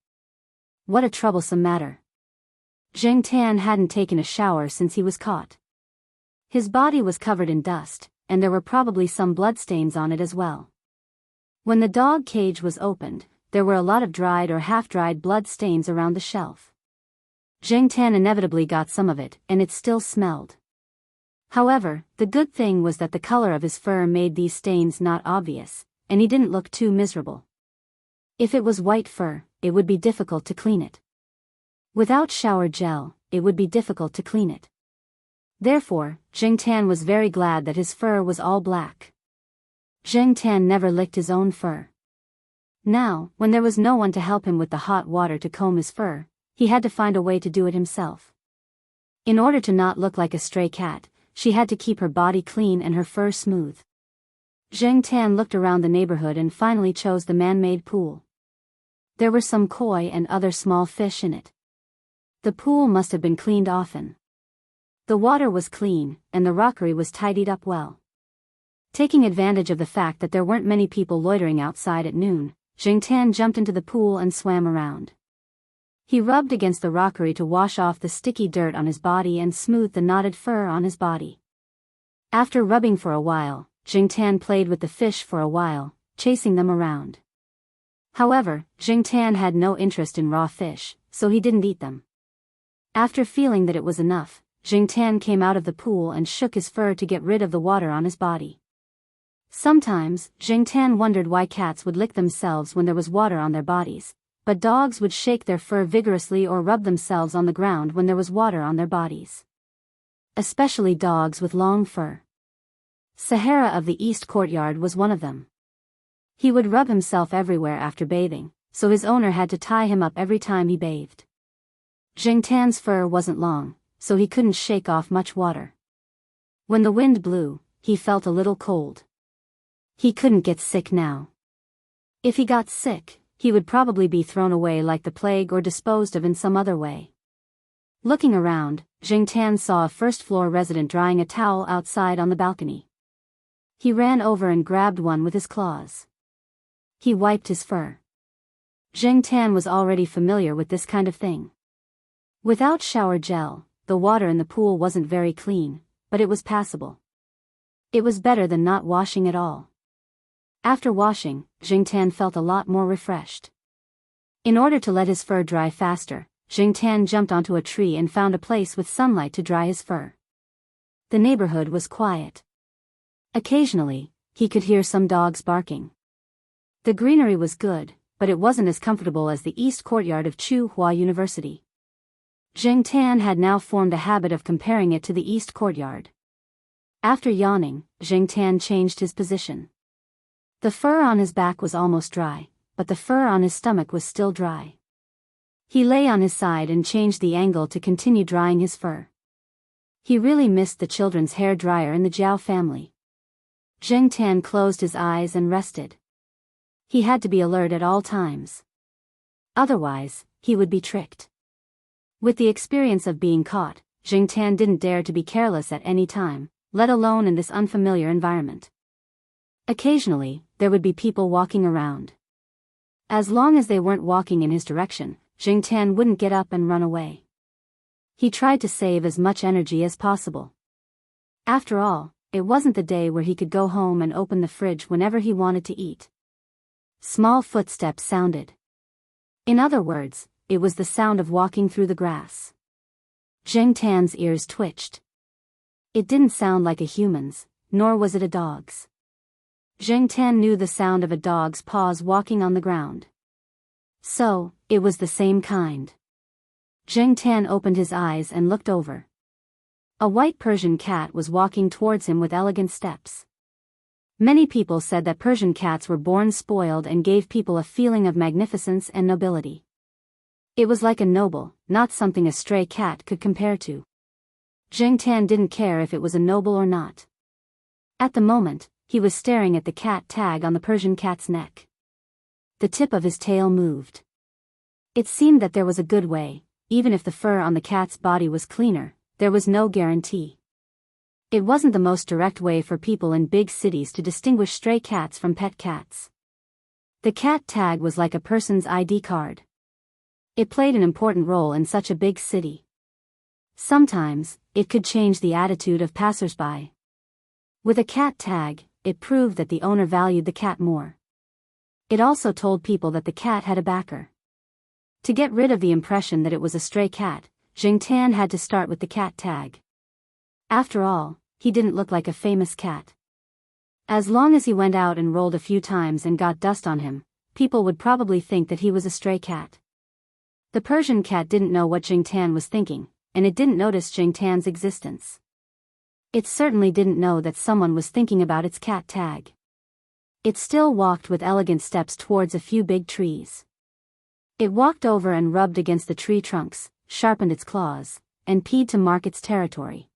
What a troublesome matter. Zheng Tan hadn't taken a shower since he was caught. His body was covered in dust, and there were probably some bloodstains on it as well. When the dog cage was opened, there were a lot of dried or half-dried blood stains around the shelf. Zheng Tan inevitably got some of it, and it still smelled. However, the good thing was that the color of his fur made these stains not obvious, and he didn't look too miserable. If it was white fur, it would be difficult to clean it. Without shower gel, it would be difficult to clean it. Therefore, Zheng Tan was very glad that his fur was all black. Zheng Tan never licked his own fur. Now, when there was no one to help him with the hot water to comb his fur, he had to find a way to do it himself. In order to not look like a stray cat, she had to keep her body clean and her fur smooth. Zheng Tan looked around the neighborhood and finally chose the man-made pool. There were some koi and other small fish in it. The pool must have been cleaned often. The water was clean, and the rockery was tidied up well. Taking advantage of the fact that there weren't many people loitering outside at noon, Zheng Tan jumped into the pool and swam around. He rubbed against the rockery to wash off the sticky dirt on his body and smooth the knotted fur on his body. After rubbing for a while, Zheng Tan played with the fish for a while, chasing them around. However, Zheng Tan had no interest in raw fish, so he didn't eat them. After feeling that it was enough, Zheng Tan came out of the pool and shook his fur to get rid of the water on his body. Sometimes, Zheng Tan wondered why cats would lick themselves when there was water on their bodies, but dogs would shake their fur vigorously or rub themselves on the ground when there was water on their bodies. Especially dogs with long fur. Sahara of the East Courtyard was one of them. He would rub himself everywhere after bathing, so his owner had to tie him up every time he bathed. Zheng Tan's fur wasn't long, so he couldn't shake off much water. When the wind blew, he felt a little cold. He couldn't get sick now. If he got sick, he would probably be thrown away like the plague or disposed of in some other way. Looking around, Zheng Tan saw a first-floor resident drying a towel outside on the balcony. He ran over and grabbed one with his claws. He wiped his fur. Zheng Tan was already familiar with this kind of thing. Without shower gel, the water in the pool wasn't very clean, but it was passable. It was better than not washing at all. After washing, Zheng Tan felt a lot more refreshed. In order to let his fur dry faster, Zheng Tan jumped onto a tree and found a place with sunlight to dry his fur. The neighborhood was quiet. Occasionally, he could hear some dogs barking. The greenery was good, but it wasn't as comfortable as the East Courtyard of Tsinghua University. Zheng Tan had now formed a habit of comparing it to the East Courtyard. After yawning, Zheng Tan changed his position. The fur on his back was almost dry, but the fur on his stomach was still dry. He lay on his side and changed the angle to continue drying his fur. He really missed the children's hair dryer in the Jiao family. Zheng Tan closed his eyes and rested. He had to be alert at all times. Otherwise, he would be tricked. With the experience of being caught, Zheng Tan didn't dare to be careless at any time, let alone in this unfamiliar environment. Occasionally, there would be people walking around. As long as they weren't walking in his direction, Zheng Tan wouldn't get up and run away. He tried to save as much energy as possible. After all, it wasn't the day where he could go home and open the fridge whenever he wanted to eat. Small footsteps sounded. In other words, it was the sound of walking through the grass. Zheng Tan's ears twitched. It didn't sound like a human's, nor was it a dog's. Zheng Tan knew the sound of a dog's paws walking on the ground. So, it was the same kind. Zheng Tan opened his eyes and looked over. A white Persian cat was walking towards him with elegant steps. Many people said that Persian cats were born spoiled and gave people a feeling of magnificence and nobility. It was like a noble, not something a stray cat could compare to. Zheng Tan didn't care if it was a noble or not. At the moment, he was staring at the cat tag on the Persian cat's neck. The tip of his tail moved. It seemed that there was a good way, even if the fur on the cat's body was cleaner, there was no guarantee. It wasn't the most direct way for people in big cities to distinguish stray cats from pet cats. The cat tag was like a person's ID card. It played an important role in such a big city. Sometimes, it could change the attitude of passersby. With a cat tag, it proved that the owner valued the cat more. It also told people that the cat had a backer. To get rid of the impression that it was a stray cat, Jiangtan had to start with the cat tag. After all, he didn't look like a famous cat. As long as he went out and rolled a few times and got dust on him, people would probably think that he was a stray cat. The Persian cat didn't know what Jiangtan was thinking, and it didn't notice Jiangtan's existence. It certainly didn't know that someone was thinking about its cat tag. It still walked with elegant steps towards a few big trees. It walked over and rubbed against the tree trunks, sharpened its claws, and peed to mark its territory.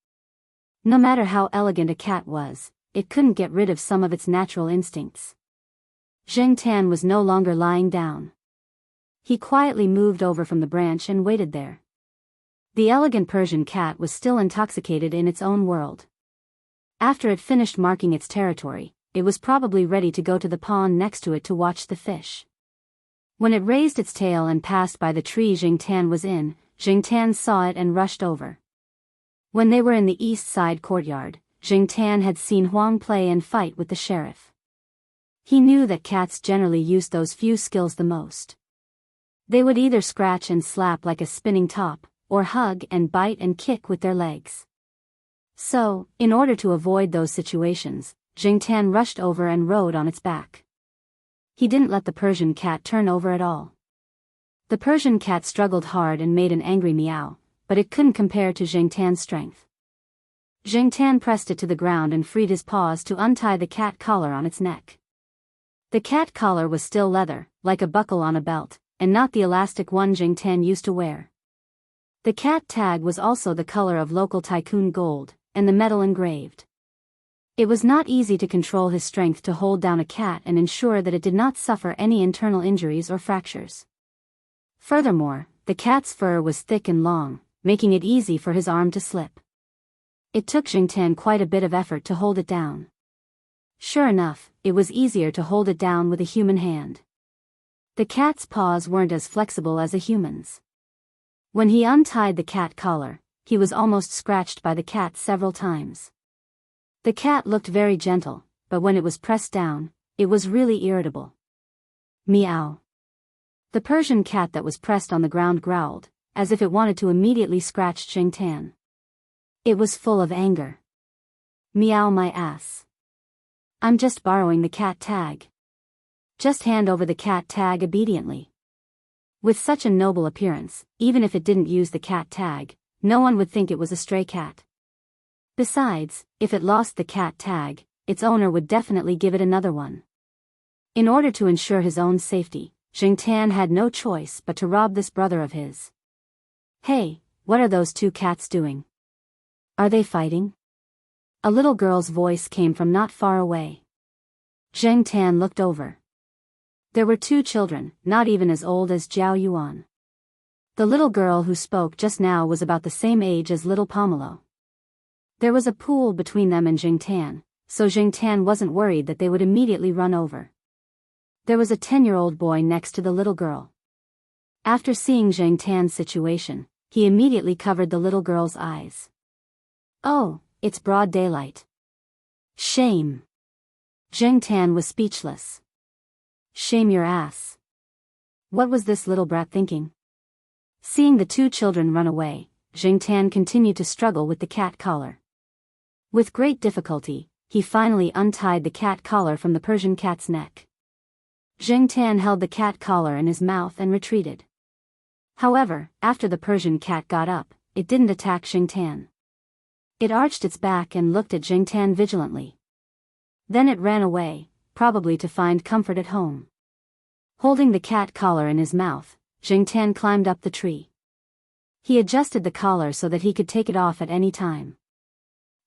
No matter how elegant a cat was, it couldn't get rid of some of its natural instincts. Jiangtan was no longer lying down. He quietly moved over from the branch and waited there. The elegant Persian cat was still intoxicated in its own world. After it finished marking its territory, it was probably ready to go to the pond next to it to watch the fish. When it raised its tail and passed by the tree Jiangtan was in, Jiangtan saw it and rushed over. When they were in the east side courtyard, Jiangtan had seen Huang play and fight with the sheriff. He knew that cats generally used those few skills the most. They would either scratch and slap like a spinning top, or hug and bite and kick with their legs. So, in order to avoid those situations, Jiangtan rushed over and rode on its back. He didn't let the Persian cat turn over at all. The Persian cat struggled hard and made an angry meow, but it couldn't compare to Jiangtan's strength. Jiangtan pressed it to the ground and freed his paws to untie the cat collar on its neck. The cat collar was still leather, like a buckle on a belt, and not the elastic one Jiangtan used to wear. The cat tag was also the color of local tycoon gold, and the metal engraved. It was not easy to control his strength to hold down a cat and ensure that it did not suffer any internal injuries or fractures. Furthermore, the cat's fur was thick and long, making it easy for his arm to slip. It took Jiangtan quite a bit of effort to hold it down. Sure enough, it was easier to hold it down with a human hand. The cat's paws weren't as flexible as a human's. When he untied the cat collar, he was almost scratched by the cat several times. The cat looked very gentle, but when it was pressed down, it was really irritable. Meow. The Persian cat that was pressed on the ground growled, as if it wanted to immediately scratch Jiangtan. It was full of anger. Meow my ass. I'm just borrowing the cat tag. Just hand over the cat tag obediently. With such a noble appearance, even if it didn't use the cat tag, no one would think it was a stray cat. Besides, if it lost the cat tag, its owner would definitely give it another one. In order to ensure his own safety, Jiangtan had no choice but to rob this brother of his. Hey, what are those two cats doing? Are they fighting? A little girl's voice came from not far away. Jiangtan looked over. There were two children, not even as old as Zhao Yuan. The little girl who spoke just now was about the same age as little Pomelo. There was a pool between them and Jiangtan, so Jiangtan wasn't worried that they would immediately run over. There was a 10-year-old boy next to the little girl. After seeing Jiangtan's situation, he immediately covered the little girl's eyes. Oh, it's broad daylight. Shame. Jiangtan was speechless. Shame your ass. What was this little brat thinking? Seeing the two children run away, Jiangtan continued to struggle with the cat collar. With great difficulty, he finally untied the cat collar from the Persian cat's neck. Jiangtan held the cat collar in his mouth and retreated. However, after the Persian cat got up, it didn't attack Jiangtan. It arched its back and looked at Jiangtan vigilantly. Then it ran away, probably to find comfort at home. Holding the cat collar in his mouth, Jiangtan climbed up the tree. He adjusted the collar so that he could take it off at any time.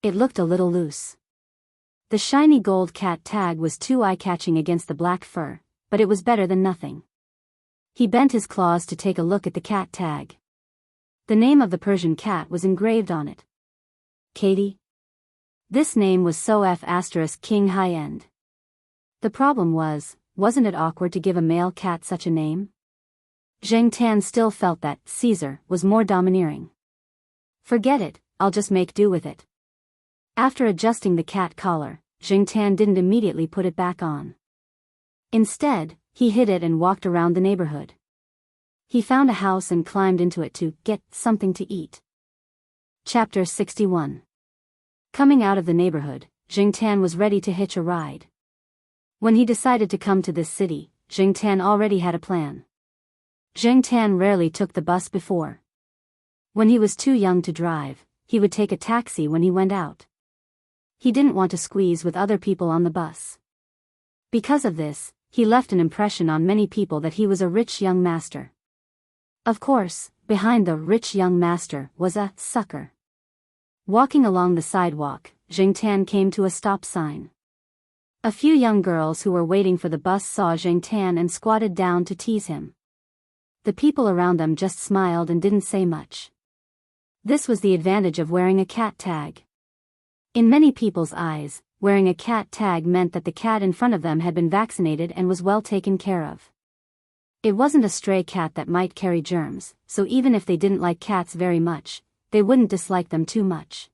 It looked a little loose. The shiny gold cat tag was too eye-catching against the black fur, but it was better than nothing. He bent his claws to take a look at the cat tag. The name of the Persian cat was engraved on it. Katie. This name was so F*** King high-end. The problem was, wasn't it awkward to give a male cat such a name? Zheng Tan still felt that Caesar was more domineering. Forget it, I'll just make do with it. After adjusting the cat collar, Zheng Tan didn't immediately put it back on. Instead, he hid it and walked around the neighborhood. He found a house and climbed into it to get something to eat. Chapter 61. Coming out of the neighborhood, Zheng Tan was ready to hitch a ride. When he decided to come to this city, Zheng Tan already had a plan. Zheng Tan rarely took the bus before. When he was too young to drive, he would take a taxi when he went out. He didn't want to squeeze with other people on the bus. Because of this, he left an impression on many people that he was a rich young master. Of course, behind the rich young master was a sucker. Walking along the sidewalk, Zheng Tan came to a stop sign. A few young girls who were waiting for the bus saw Zheng Tan and squatted down to tease him. The people around them just smiled and didn't say much. This was the advantage of wearing a cat tag. In many people's eyes, wearing a cat tag meant that the cat in front of them had been vaccinated and was well taken care of. It wasn't a stray cat that might carry germs, so even if they didn't like cats very much, they wouldn't dislike them too much.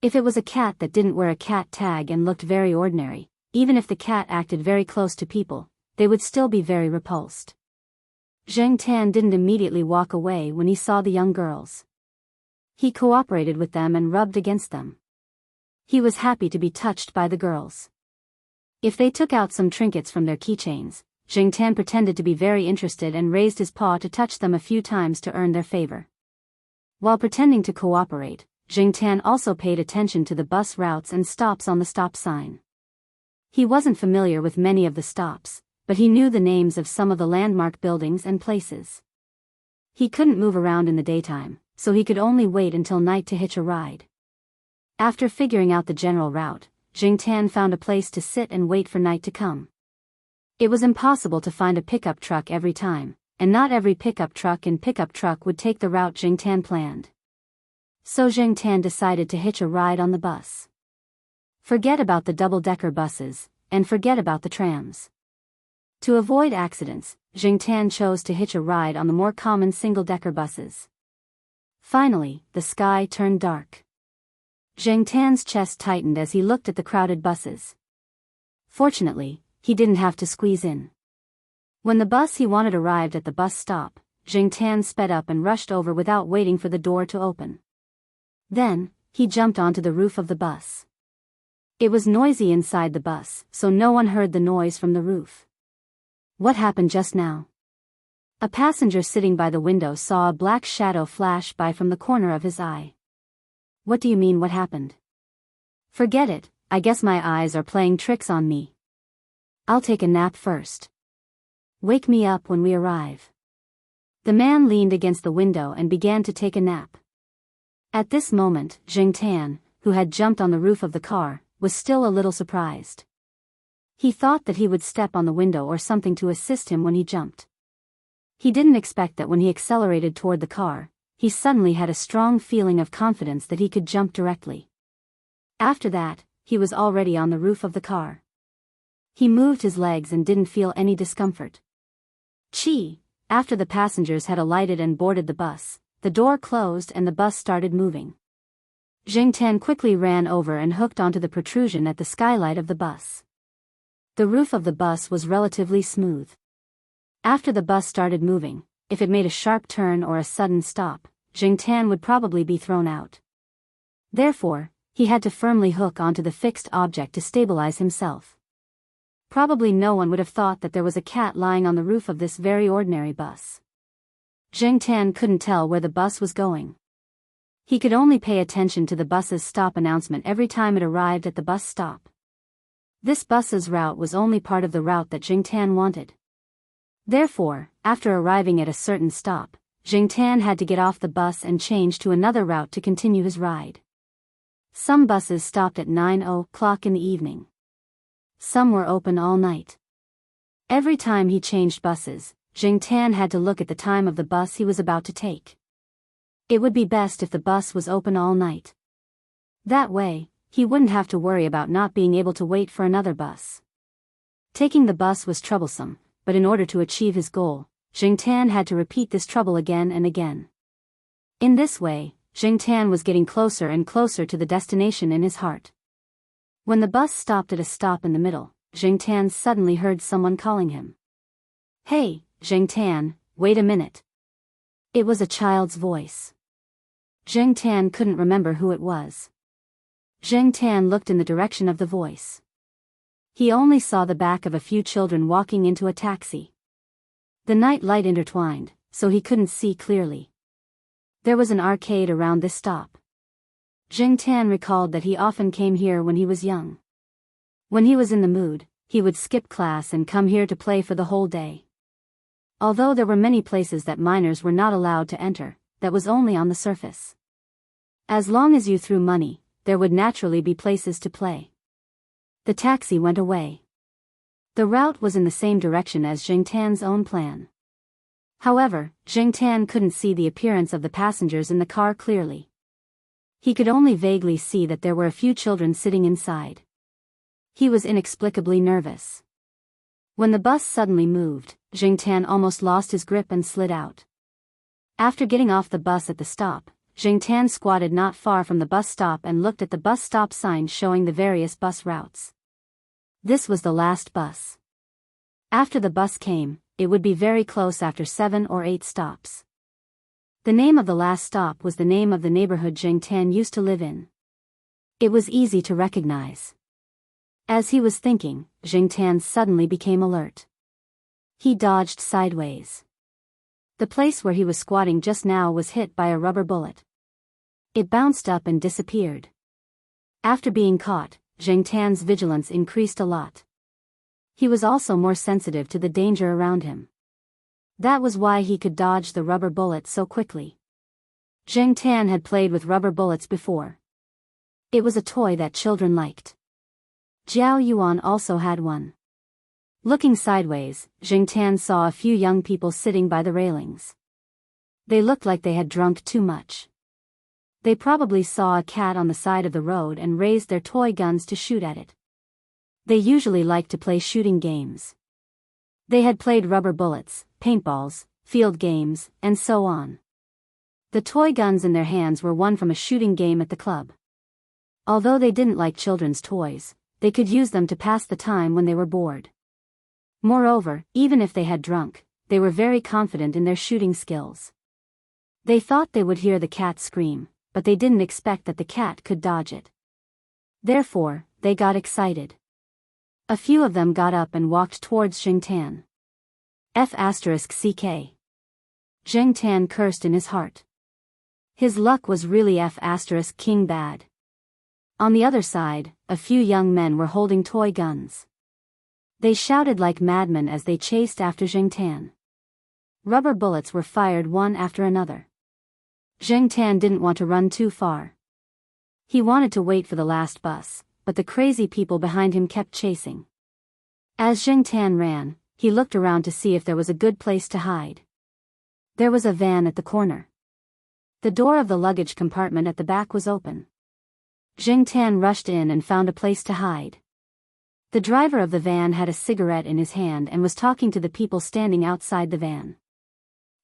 If it was a cat that didn't wear a cat tag and looked very ordinary, even if the cat acted very close to people, they would still be very repulsed. Zheng Tan didn't immediately walk away when he saw the young girls. He cooperated with them and rubbed against them. He was happy to be touched by the girls. If they took out some trinkets from their keychains, Zheng Tan pretended to be very interested and raised his paw to touch them a few times to earn their favor. While pretending to cooperate, Zheng Tan also paid attention to the bus routes and stops on the stop sign. He wasn't familiar with many of the stops, but he knew the names of some of the landmark buildings and places. He couldn't move around in the daytime, so he could only wait until night to hitch a ride. After figuring out the general route, Zheng Tan found a place to sit and wait for night to come. It was impossible to find a pickup truck every time, and not every pickup truck would take the route Zheng Tan planned. So Zheng Tan decided to hitch a ride on the bus. Forget about the double-decker buses, and forget about the trams. To avoid accidents, Zheng Tan chose to hitch a ride on the more common single-decker buses. Finally, the sky turned dark. Zheng Tan's chest tightened as he looked at the crowded buses. Fortunately, he didn't have to squeeze in. When the bus he wanted arrived at the bus stop, Zheng Tan sped up and rushed over without waiting for the door to open. Then, he jumped onto the roof of the bus. It was noisy inside the bus, so no one heard the noise from the roof. What happened just now? A passenger sitting by the window saw a black shadow flash by from the corner of his eye. What do you mean, what happened? Forget it, I guess my eyes are playing tricks on me. I'll take a nap first. Wake me up when we arrive. The man leaned against the window and began to take a nap. At this moment, Zheng Tan, who had jumped on the roof of the car, was still a little surprised. He thought that he would step on the window or something to assist him when he jumped. He didn't expect that when he accelerated toward the car, he suddenly had a strong feeling of confidence that he could jump directly. After that, he was already on the roof of the car. He moved his legs and didn't feel any discomfort. After the passengers had alighted and boarded the bus, the door closed and the bus started moving. Zheng Tan quickly ran over and hooked onto the protrusion at the skylight of the bus. The roof of the bus was relatively smooth. After the bus started moving, if it made a sharp turn or a sudden stop, Zheng Tan would probably be thrown out. Therefore, he had to firmly hook onto the fixed object to stabilize himself. Probably no one would have thought that there was a cat lying on the roof of this very ordinary bus. Zheng Tan couldn't tell where the bus was going. He could only pay attention to the bus's stop announcement every time it arrived at the bus stop. This bus's route was only part of the route that Zheng Tan wanted. Therefore, after arriving at a certain stop, Zheng Tan had to get off the bus and change to another route to continue his ride. Some buses stopped at 9:00 in the evening. Some were open all night. Every time he changed buses, Zheng Tan had to look at the time of the bus he was about to take. It would be best if the bus was open all night. That way, he wouldn't have to worry about not being able to wait for another bus. Taking the bus was troublesome, but in order to achieve his goal, Jing Tan had to repeat this trouble again and again. In this way, Jing Tan was getting closer and closer to the destination in his heart. When the bus stopped at a stop in the middle, Jing Tan suddenly heard someone calling him. "Hey, Jing Tan, wait a minute." It was a child's voice. Jing Tan couldn't remember who it was. Jing Tan looked in the direction of the voice. He only saw the back of a few children walking into a taxi. The night light intertwined, so he couldn't see clearly. There was an arcade around this stop. Jing Tan recalled that he often came here when he was young. When he was in the mood, he would skip class and come here to play for the whole day. Although there were many places that minors were not allowed to enter, that was only on the surface. As long as you threw money, there would naturally be places to play. The taxi went away. The route was in the same direction as Jing Tan's own plan. However, Jing Tan couldn't see the appearance of the passengers in the car clearly. He could only vaguely see that there were a few children sitting inside. He was inexplicably nervous. When the bus suddenly moved, Jing Tan almost lost his grip and slid out. After getting off the bus at the stop, Jing Tan squatted not far from the bus stop and looked at the bus stop sign showing the various bus routes. This was the last bus. After the bus came, it would be very close after 7 or 8 stops. The name of the last stop was the name of the neighborhood Jing Tan used to live in. It was easy to recognize. As he was thinking, Jing Tan suddenly became alert. He dodged sideways. The place where he was squatting just now was hit by a rubber bullet. It bounced up and disappeared. After being caught, Jing Tan's vigilance increased a lot. He was also more sensitive to the danger around him. That was why he could dodge the rubber bullet so quickly. Jing Tan had played with rubber bullets before. It was a toy that children liked. Jiao Yuan also had one. Looking sideways, Jing Tan saw a few young people sitting by the railings. They looked like they had drunk too much. They probably saw a cat on the side of the road and raised their toy guns to shoot at it. They usually liked to play shooting games. They had played rubber bullets, paintballs, field games, and so on. The toy guns in their hands were won from a shooting game at the club. Although they didn't like children's toys, they could use them to pass the time when they were bored. Moreover, even if they had drunk, they were very confident in their shooting skills. They thought they would hear the cat scream, but they didn't expect that the cat could dodge it. Therefore, they got excited. A few of them got up and walked towards Jing Tan. F***CK. Jing Tan cursed in his heart. His luck was really F***king bad. On the other side, a few young men were holding toy guns. They shouted like madmen as they chased after Jing Tan. Rubber bullets were fired one after another. Jing Tan didn't want to run too far. He wanted to wait for the last bus, but the crazy people behind him kept chasing. As Jing Tan ran, he looked around to see if there was a good place to hide. There was a van at the corner. The door of the luggage compartment at the back was open. Jing Tan rushed in and found a place to hide. The driver of the van had a cigarette in his hand and was talking to the people standing outside the van.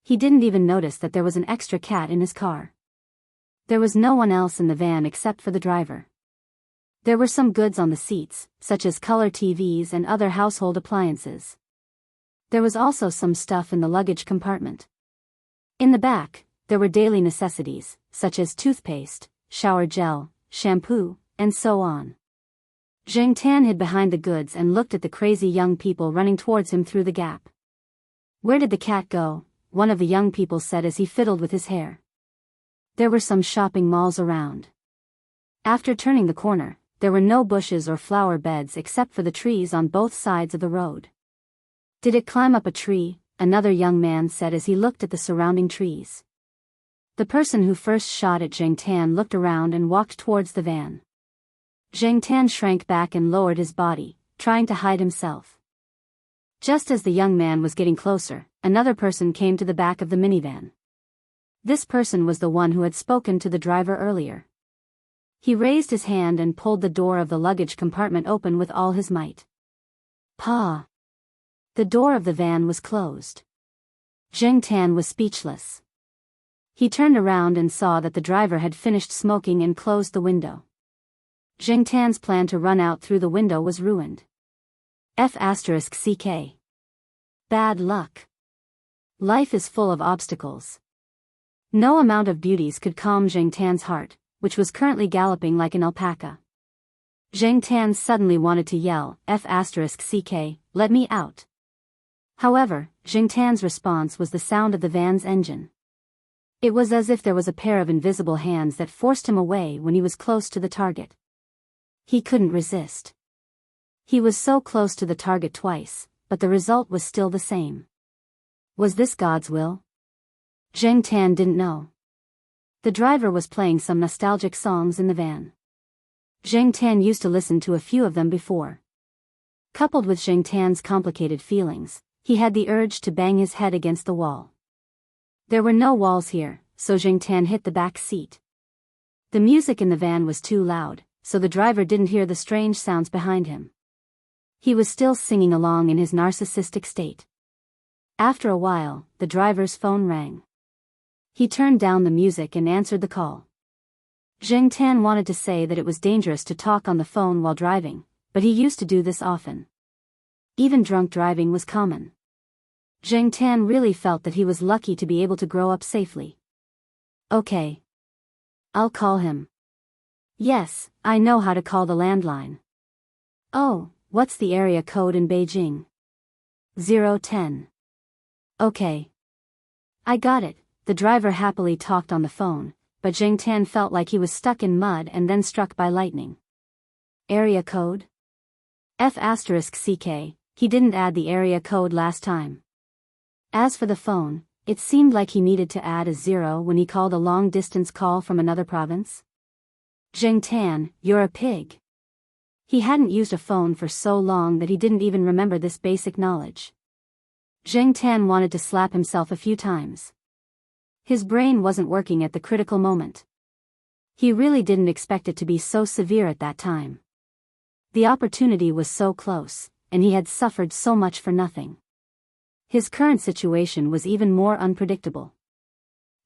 He didn't even notice that there was an extra cat in his car. There was no one else in the van except for the driver. There were some goods on the seats, such as color TVs and other household appliances. There was also some stuff in the luggage compartment. In the back, there were daily necessities, such as toothpaste, shower gel, shampoo, and so on. Jing Tan hid behind the goods and looked at the crazy young people running towards him through the gap. "Where did the cat go?" one of the young people said as he fiddled with his hair. There were some shopping malls around. After turning the corner, there were no bushes or flower beds except for the trees on both sides of the road. "Did it climb up a tree?" another young man said as he looked at the surrounding trees. The person who first shot at Jing Tan looked around and walked towards the van. Jing Tan shrank back and lowered his body, trying to hide himself. Just as the young man was getting closer, another person came to the back of the minivan. This person was the one who had spoken to the driver earlier. He raised his hand and pulled the door of the luggage compartment open with all his might. Pa. The door of the van was closed. Zheng Tan was speechless. He turned around and saw that the driver had finished smoking and closed the window. Zheng Tan's plan to run out through the window was ruined. F***ck. Bad luck. Life is full of obstacles. No amount of beauties could calm Zheng Tan's heart, which was currently galloping like an alpaca. Zheng Tan suddenly wanted to yell, F***ck, let me out. However, Zheng Tan's response was the sound of the van's engine. It was as if there was a pair of invisible hands that forced him away when he was close to the target. He couldn't resist. He was so close to the target twice, but the result was still the same. Was this God's will? Zheng Tan didn't know. The driver was playing some nostalgic songs in the van. Zheng Tan used to listen to a few of them before. Coupled with Zheng Tan's complicated feelings, he had the urge to bang his head against the wall. There were no walls here, so Zheng Tan hit the back seat. The music in the van was too loud, so the driver didn't hear the strange sounds behind him. He was still singing along in his narcissistic state. After a while, the driver's phone rang. He turned down the music and answered the call. Zheng Tan wanted to say that it was dangerous to talk on the phone while driving, but he used to do this often. Even drunk driving was common. Zheng Tan really felt that he was lucky to be able to grow up safely. Okay. I'll call him. Yes, I know how to call the landline. Oh, what's the area code in Beijing? 010. Okay. I got it. The driver happily talked on the phone, but Zheng Tan felt like he was stuck in mud and then struck by lightning. Area code? F***ck, he didn't add the area code last time. As for the phone, it seemed like he needed to add a 0 when he called a long-distance call from another province. Zheng Tan, you're a pig. He hadn't used a phone for so long that he didn't even remember this basic knowledge. Zheng Tan wanted to slap himself a few times. His brain wasn't working at the critical moment. He really didn't expect it to be so severe at that time. The opportunity was so close, and he had suffered so much for nothing. His current situation was even more unpredictable.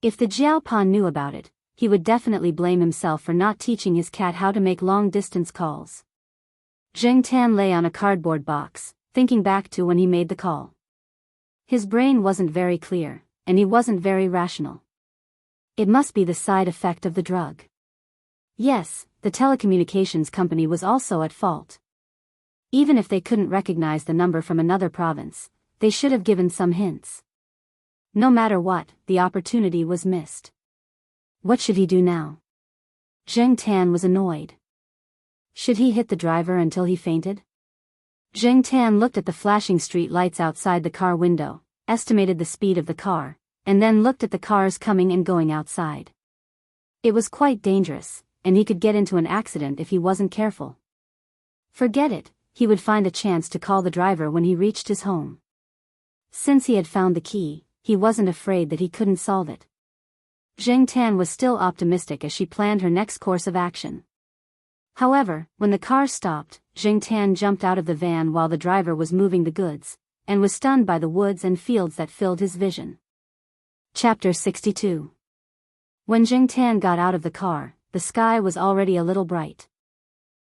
If the Jiaopan knew about it, he would definitely blame himself for not teaching his cat how to make long-distance calls. Zheng Tan lay on a cardboard box, thinking back to when he made the call. His brain wasn't very clear, and he wasn't very rational. It must be the side effect of the drug. Yes, the telecommunications company was also at fault. Even if they couldn't recognize the number from another province, they should have given some hints. No matter what, the opportunity was missed. What should he do now? Zheng Tan was annoyed. Should he hit the driver until he fainted? Zheng Tan looked at the flashing street lights outside the car window, estimated the speed of the car, and then looked at the cars coming and going outside. It was quite dangerous, and he could get into an accident if he wasn't careful. Forget it, he would find a chance to call the driver when he reached his home. Since he had found the key, he wasn't afraid that he couldn't solve it. Zheng Tan was still optimistic as she planned her next course of action. However, when the car stopped, Zheng Tan jumped out of the van while the driver was moving the goods, and was stunned by the woods and fields that filled his vision. Chapter 62. When Zheng Tan got out of the car, the sky was already a little bright.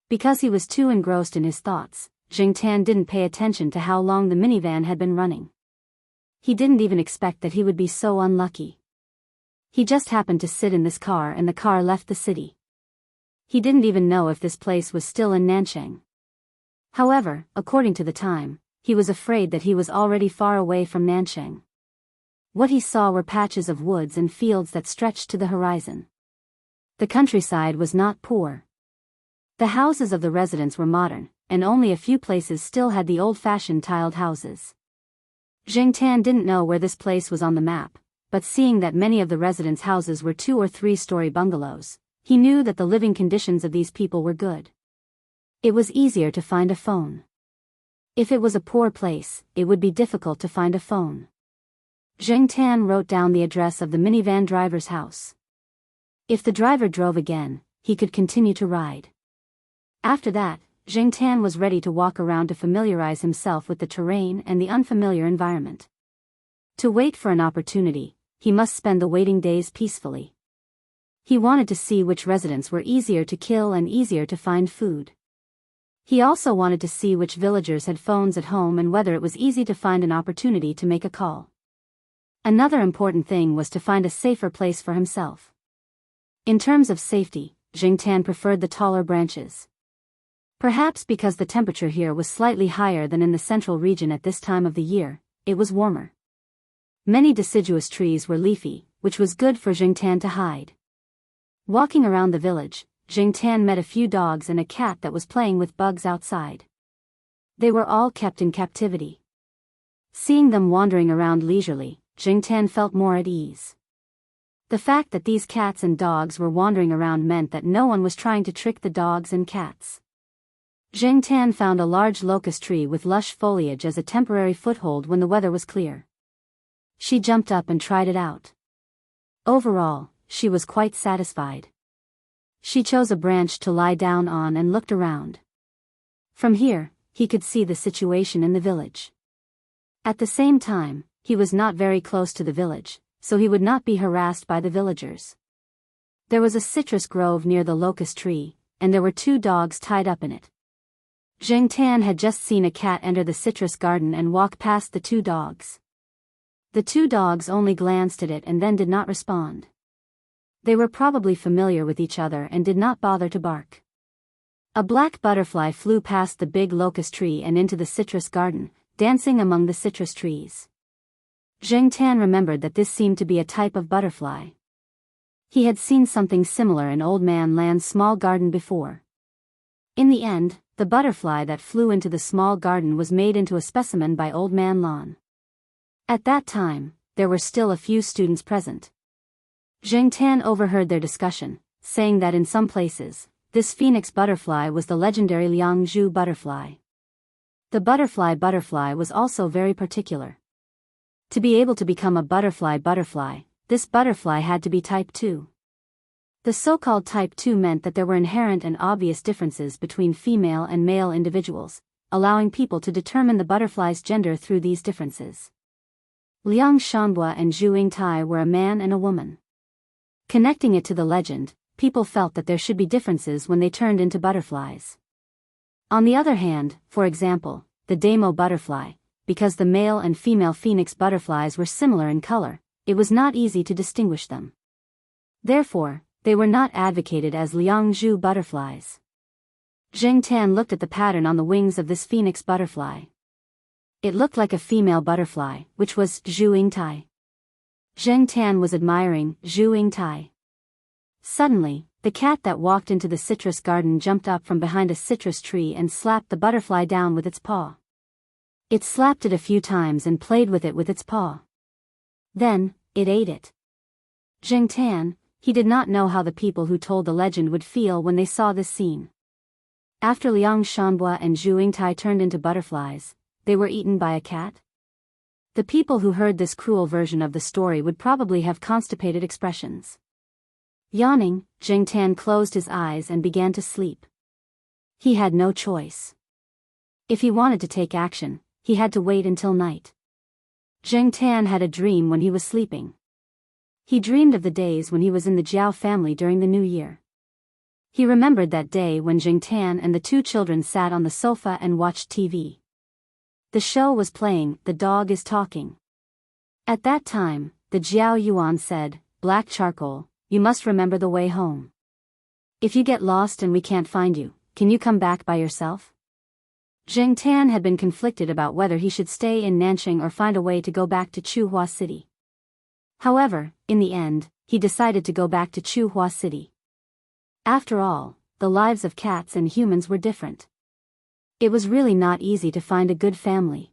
Because he was too engrossed in his thoughts, Zheng Tan didn't pay attention to how long the minivan had been running. He didn't even expect that he would be so unlucky. He just happened to sit in this car and the car left the city. He didn't even know if this place was still in Nanchang. However, according to the time, he was afraid that he was already far away from Nanchang. What he saw were patches of woods and fields that stretched to the horizon. The countryside was not poor. The houses of the residents were modern, and only a few places still had the old-fashioned tiled houses. Zheng Tan didn't know where this place was on the map, but seeing that many of the residents' houses were 2- or 3-story bungalows, he knew that the living conditions of these people were good. It was easier to find a phone. If it was a poor place, it would be difficult to find a phone. Zheng Tan wrote down the address of the minivan driver's house. If the driver drove again, he could continue to ride. After that, Jiangtan was ready to walk around to familiarize himself with the terrain and the unfamiliar environment. To wait for an opportunity, he must spend the waiting days peacefully. He wanted to see which residents were easier to kill and easier to find food. He also wanted to see which villagers had phones at home and whether it was easy to find an opportunity to make a call. Another important thing was to find a safer place for himself. In terms of safety, Jiangtan preferred the taller branches. Perhaps because the temperature here was slightly higher than in the central region at this time of the year, it was warmer. Many deciduous trees were leafy, which was good for Jiangtan to hide. Walking around the village, Jiangtan met a few dogs and a cat that was playing with bugs outside. They were all kept in captivity. Seeing them wandering around leisurely, Jiangtan felt more at ease. The fact that these cats and dogs were wandering around meant that no one was trying to trick the dogs and cats. Jiangtan found a large locust tree with lush foliage as a temporary foothold when the weather was clear. She jumped up and tried it out. Overall, she was quite satisfied. She chose a branch to lie down on and looked around. From here, he could see the situation in the village. At the same time, he was not very close to the village, so he would not be harassed by the villagers. There was a citrus grove near the locust tree, and there were 2 dogs tied up in it. Jiangtan had just seen a cat enter the citrus garden and walk past the 2 dogs. The 2 dogs only glanced at it and then did not respond. They were probably familiar with each other and did not bother to bark. A black butterfly flew past the big locust tree and into the citrus garden, dancing among the citrus trees. Jiangtan remembered that this seemed to be a type of butterfly. He had seen something similar in Old Man Land's small garden before. In the end, the butterfly that flew into the small garden was made into a specimen by Old Man Lan. At that time, there were still a few students present. Jiangtan overheard their discussion, saying that in some places, this phoenix butterfly was the legendary Liangzhu butterfly. The butterfly was also very particular. To be able to become a butterfly, this butterfly had to be type 2. The so-called type 2 meant that there were inherent and obvious differences between female and male individuals, allowing people to determine the butterfly's gender through these differences. Liang Shanbua and Zhu Yingtai were a man and a woman. Connecting it to the legend, people felt that there should be differences when they turned into butterflies. On the other hand, for example, the Damo butterfly, because the male and female phoenix butterflies were similar in color, it was not easy to distinguish them. Therefore, they were not advocated as Liangzhu butterflies. Jiangtan looked at the pattern on the wings of this phoenix butterfly. It looked like a female butterfly, which was Zhu Yingtai. Jiangtan was admiring Zhu Yingtai. Suddenly, the cat that walked into the citrus garden jumped up from behind a citrus tree and slapped the butterfly down with its paw. It slapped it a few times and played with it with its paw. Then, it ate it. Jiangtan, he did not know how the people who told the legend would feel when they saw this scene. After Liang Shanbua and Zhu Yingtai turned into butterflies, they were eaten by a cat? The people who heard this cruel version of the story would probably have constipated expressions. Yawning, Jiangtan closed his eyes and began to sleep. He had no choice. If he wanted to take action, he had to wait until night. Jiangtan had a dream when he was sleeping. He dreamed of the days when he was in the Jiao family during the New Year. He remembered that day when Jiangtan and the 2 children sat on the sofa and watched TV. The show was playing, The Dog is Talking. At that time, the Jiao Yuan said, "Black charcoal, you must remember the way home. If you get lost and we can't find you, can you come back by yourself?" Jiangtan had been conflicted about whether he should stay in Nanxing or find a way to go back to Chuhua City. However, in the end, he decided to go back to Chuhua City. After all, the lives of cats and humans were different. It was really not easy to find a good family.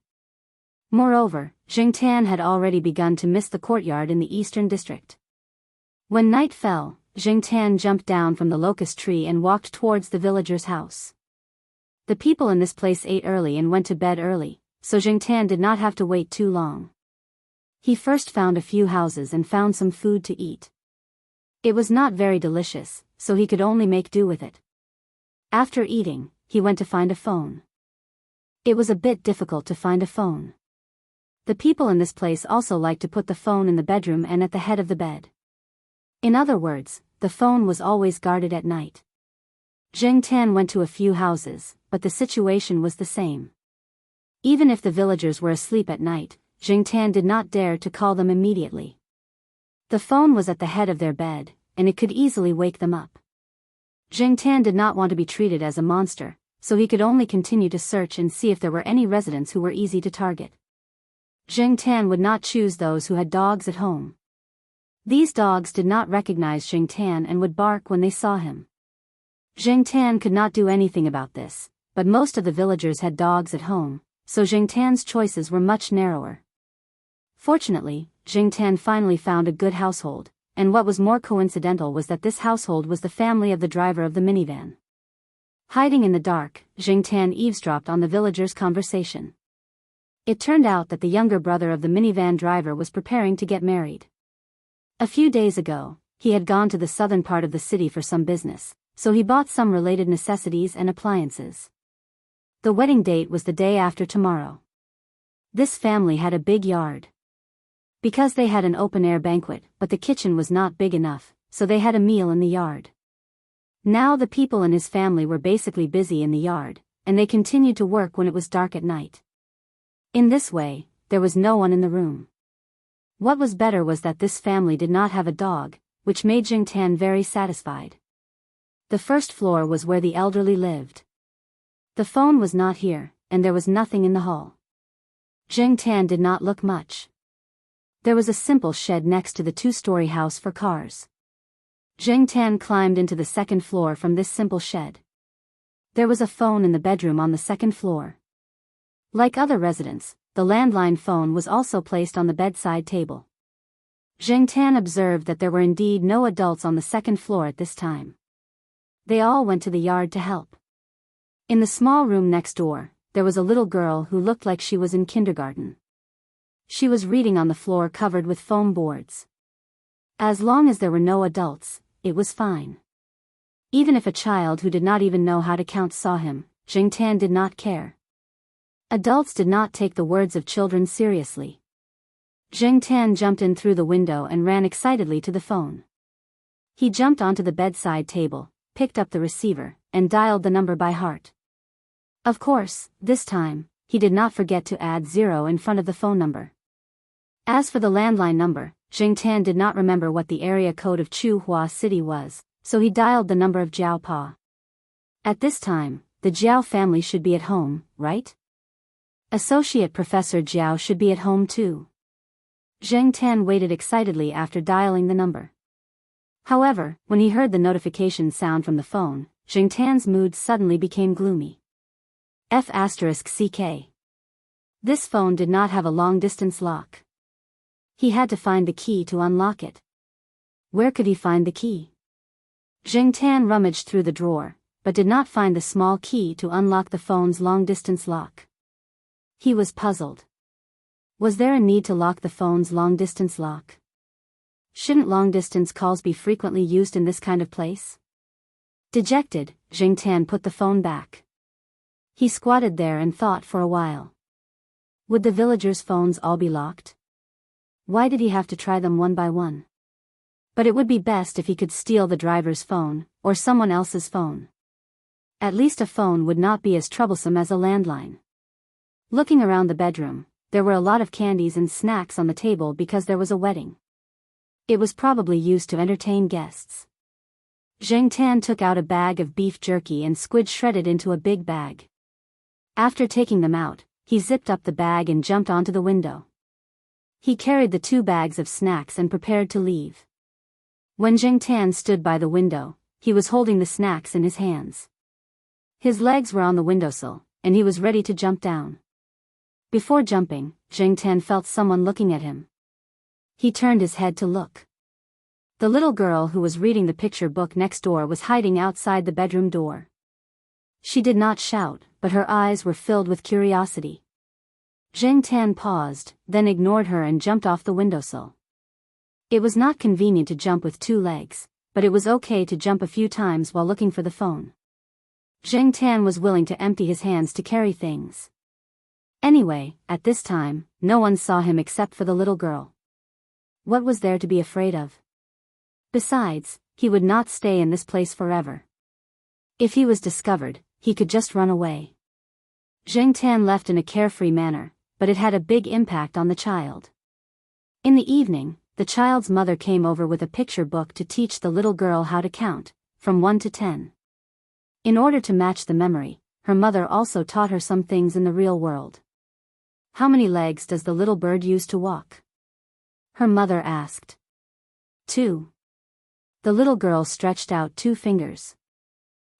Moreover, Jiangtan had already begun to miss the courtyard in the eastern district. When night fell, Jiangtan jumped down from the locust tree and walked towards the villager's house. The people in this place ate early and went to bed early, so Jiangtan did not have to wait too long. He first found a few houses and found some food to eat. It was not very delicious, so he could only make do with it. After eating, he went to find a phone. It was a bit difficult to find a phone. The people in this place also liked to put the phone in the bedroom and at the head of the bed. In other words, the phone was always guarded at night. Zheng Tan went to a few houses, but the situation was the same. Even if the villagers were asleep at night, Zheng Tan did not dare to call them immediately. The phone was at the head of their bed, and it could easily wake them up. Zheng Tan did not want to be treated as a monster, so he could only continue to search and see if there were any residents who were easy to target. Zheng Tan would not choose those who had dogs at home. These dogs did not recognize Zheng Tan and would bark when they saw him. Zheng Tan could not do anything about this, but most of the villagers had dogs at home, so Zheng Tan's choices were much narrower. Fortunately, Zheng Tan finally found a good household, and what was more coincidental was that this household was the family of the driver of the minivan. Hiding in the dark, Zheng Tan eavesdropped on the villagers' conversation. It turned out that the younger brother of the minivan driver was preparing to get married. A few days ago, he had gone to the southern part of the city for some business, so he bought some related necessities and appliances. The wedding date was the day after tomorrow. This family had a big yard. Because they had an open-air banquet, but the kitchen was not big enough, so they had a meal in the yard. Now the people in his family were basically busy in the yard, and they continued to work when it was dark at night. In this way, there was no one in the room. What was better was that this family did not have a dog, which made Zheng Tan very satisfied. The first floor was where the elderly lived. The phone was not here, and there was nothing in the hall. Zheng Tan did not look much. There was a simple shed next to the two-story house for cars. Zheng Tan climbed into the second floor from this simple shed. There was a phone in the bedroom on the second floor. Like other residents, the landline phone was also placed on the bedside table. Zheng Tan observed that there were indeed no adults on the second floor at this time. They all went to the yard to help. In the small room next door, there was a little girl who looked like she was in kindergarten. She was reading on the floor covered with foam boards. As long as there were no adults, it was fine. Even if a child who did not even know how to count saw him, Zheng Tan did not care. Adults did not take the words of children seriously. Zheng Tan jumped in through the window and ran excitedly to the phone. He jumped onto the bedside table, picked up the receiver, and dialed the number by heart. Of course, this time, he did not forget to add 0 in front of the phone number. As for the landline number, Zheng Tan did not remember what the area code of Chuhua City was, so he dialed the number of Jiao Pa. At this time, the Jiao family should be at home, right? Associate Professor Jiao should be at home too. Zheng Tan waited excitedly after dialing the number. However, when he heard the notification sound from the phone, Zheng Tan's mood suddenly became gloomy. F***CK. This phone did not have a long-distance lock. He had to find the key to unlock it. Where could he find the key? Zheng Tan rummaged through the drawer, but did not find the small key to unlock the phone's long-distance lock. He was puzzled. Was there a need to lock the phone's long-distance lock? Shouldn't long-distance calls be frequently used in this kind of place? Dejected, Zheng Tan put the phone back. He squatted there and thought for a while. Would the villagers' phones all be locked? Why did he have to try them one by one? But it would be best if he could steal the driver's phone, or someone else's phone. At least a phone would not be as troublesome as a landline. Looking around the bedroom, there were a lot of candies and snacks on the table because there was a wedding. It was probably used to entertain guests. Zheng Tan took out a bag of beef jerky and squid shredded into a big bag. After taking them out, he zipped up the bag and jumped onto the window. He carried the 2 bags of snacks and prepared to leave. When Zheng Tan stood by the window, he was holding the snacks in his hands. His legs were on the windowsill, and he was ready to jump down. Before jumping, Zheng Tan felt someone looking at him. He turned his head to look. The little girl who was reading the picture book next door was hiding outside the bedroom door. She did not shout, but her eyes were filled with curiosity. Zheng Tan paused, then ignored her and jumped off the windowsill. It was not convenient to jump with 2 legs, but it was okay to jump a few times while looking for the phone. Zheng Tan was willing to empty his hands to carry things. Anyway, at this time, no one saw him except for the little girl. What was there to be afraid of? Besides, he would not stay in this place forever. If he was discovered, he could just run away. Zheng Tan left in a carefree manner, but it had a big impact on the child. In the evening, the child's mother came over with a picture book to teach the little girl how to count, from 1 to 10. In order to match the memory, her mother also taught her some things in the real world. How many legs does the little bird use to walk? Her mother asked. 2. The little girl stretched out 2 fingers.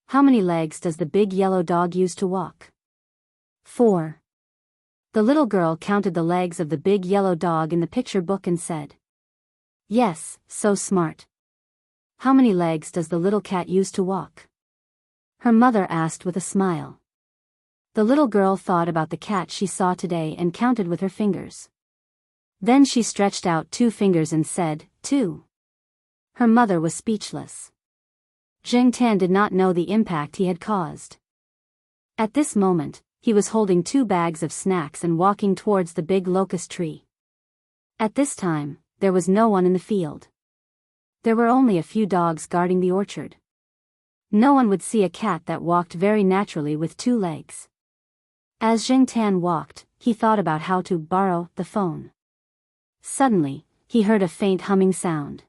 How many legs does the big yellow dog use to walk? 4. The little girl counted the legs of the big yellow dog in the picture book and said, "Yes, so smart. How many legs does the little cat use to walk?" Her mother asked with a smile. The little girl thought about the cat she saw today and counted with her fingers. Then she stretched out 2 fingers and said, 2. Her mother was speechless. Zheng Tan did not know the impact he had caused. At this moment, he was holding 2 bags of snacks and walking towards the big locust tree. At this time, there was no one in the field. There were only a few dogs guarding the orchard. No one would see a cat that walked very naturally with 2 legs. As Zheng Tan walked, he thought about how to borrow the phone. Suddenly, he heard a faint humming sound.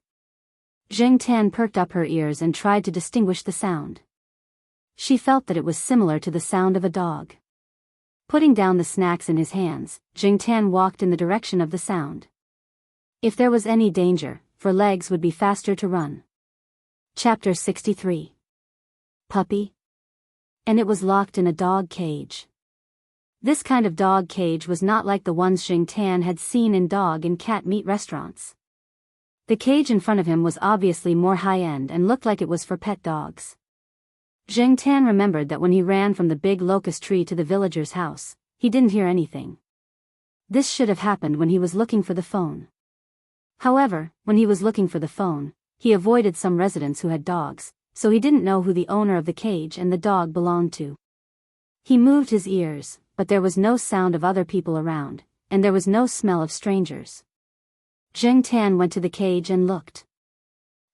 Zheng Tan perked up her ears and tried to distinguish the sound. She felt that it was similar to the sound of a dog. Putting down the snacks in his hands, Zheng Tan walked in the direction of the sound. If there was any danger, for legs would be faster to run. Chapter 63. Puppy? And it was locked in a dog cage. This kind of dog cage was not like the ones Zheng Tan had seen in dog and cat meat restaurants. The cage in front of him was obviously more high-end and looked like it was for pet dogs. Zheng Tan remembered that when he ran from the big locust tree to the villager's house, he didn't hear anything. This should have happened when he was looking for the phone. However, when he was looking for the phone, he avoided some residents who had dogs, so he didn't know who the owner of the cage and the dog belonged to. He moved his ears, but there was no sound of other people around, and there was no smell of strangers. Zheng Tan went to the cage and looked.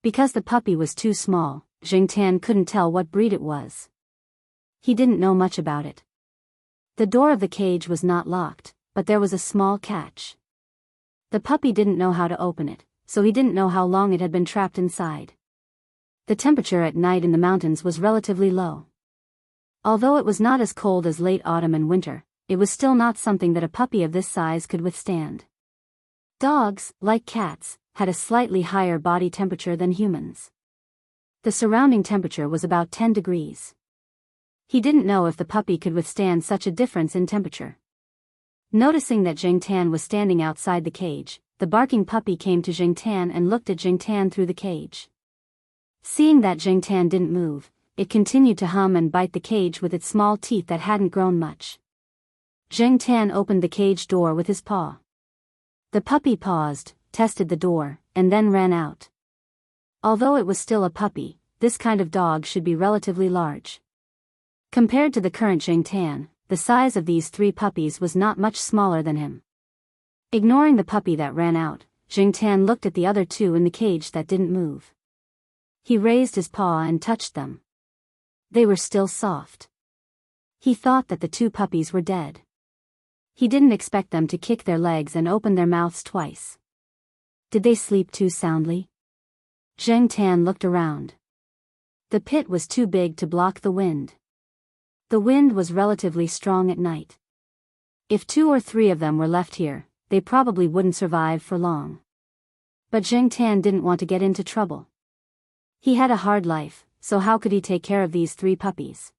Because the puppy was too small, Zheng Tan couldn't tell what breed it was. He didn't know much about it. The door of the cage was not locked, but there was a small catch. The puppy didn't know how to open it, so he didn't know how long it had been trapped inside. The temperature at night in the mountains was relatively low. Although it was not as cold as late autumn and winter, it was still not something that a puppy of this size could withstand. Dogs, like cats, had a slightly higher body temperature than humans. The surrounding temperature was about 10 degrees. He didn't know if the puppy could withstand such a difference in temperature. Noticing that Zheng Tan was standing outside the cage, the barking puppy came to Zheng Tan and looked at Zheng Tan through the cage. Seeing that Zheng Tan didn't move, it continued to hum and bite the cage with its small teeth that hadn't grown much. Zheng Tan opened the cage door with his paw. The puppy paused, tested the door, and then ran out. Although it was still a puppy, this kind of dog should be relatively large. Compared to the current Zheng Tan, the size of these 3 puppies was not much smaller than him. Ignoring the puppy that ran out, Zheng Tan looked at the other 2 in the cage that didn't move. He raised his paw and touched them. They were still soft. He thought that the 2 puppies were dead. He didn't expect them to kick their legs and open their mouths twice. Did they sleep too soundly? Zheng Tan looked around. The pit was too big to block the wind. The wind was relatively strong at night. If 2 or 3 of them were left here, they probably wouldn't survive for long. But Zheng Tan didn't want to get into trouble. He had a hard life, so how could he take care of these 3 puppies?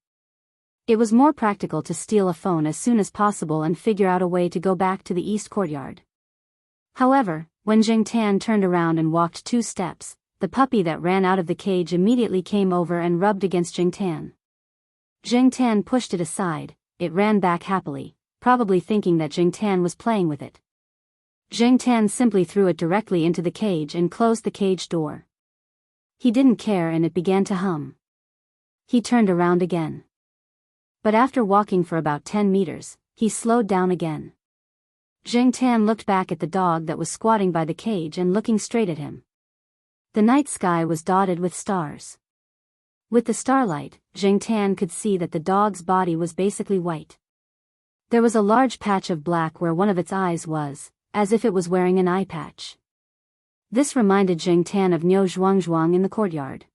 It was more practical to steal a phone as soon as possible and figure out a way to go back to the east courtyard. However, when Zheng Tan turned around and walked 2 steps, the puppy that ran out of the cage immediately came over and rubbed against Zheng Tan. Zheng Tan pushed it aside, it ran back happily, probably thinking that Zheng Tan was playing with it. Zheng Tan simply threw it directly into the cage and closed the cage door. He didn't care and it began to hum. He turned around again. But after walking for about 10 meters, he slowed down again. Zheng Tan looked back at the dog that was squatting by the cage and looking straight at him. The night sky was dotted with stars. With the starlight, Zheng Tan could see that the dog's body was basically white. There was a large patch of black where one of its eyes was, as if it was wearing an eye patch. This reminded Zheng Tan of Niu Zhuangzhuang in the courtyard.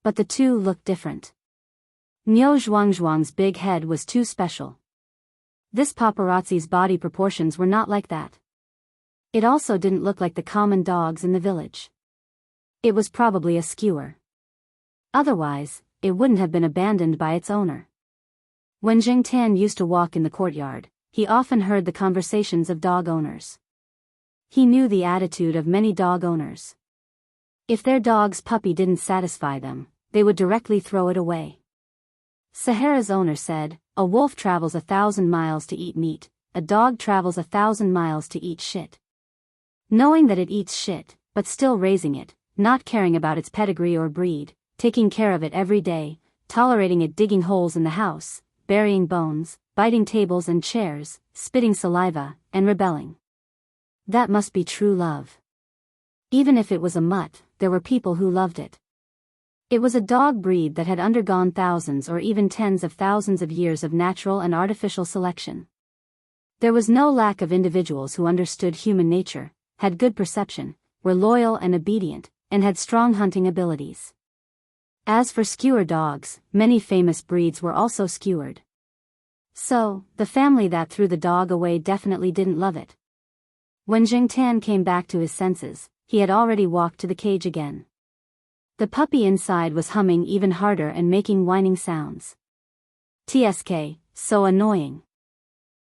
But the two looked different. Niu Zhuangzhuang's big head was too special. This paparazzi's body proportions were not like that. It also didn't look like the common dogs in the village. It was probably a skewer. Otherwise, it wouldn't have been abandoned by its owner. When Zheng Tan used to walk in the courtyard, he often heard the conversations of dog owners. He knew the attitude of many dog owners. If their dog's puppy didn't satisfy them, they would directly throw it away. Sahara's owner said, "A wolf travels 1,000 miles to eat meat, a dog travels 1,000 miles to eat shit." Knowing that it eats shit, but still raising it, not caring about its pedigree or breed, taking care of it every day, tolerating it digging holes in the house, burying bones, biting tables and chairs, spitting saliva, and rebelling. That must be true love. Even if it was a mutt, there were people who loved it. It was a dog breed that had undergone thousands or even tens of thousands of years of natural and artificial selection. There was no lack of individuals who understood human nature, had good perception, were loyal and obedient, and had strong hunting abilities. As for skewer dogs, many famous breeds were also skewered. So, the family that threw the dog away definitely didn't love it. When Zheng Tan came back to his senses, he had already walked to the cage again. The puppy inside was humming even harder and making whining sounds. TSK, so annoying.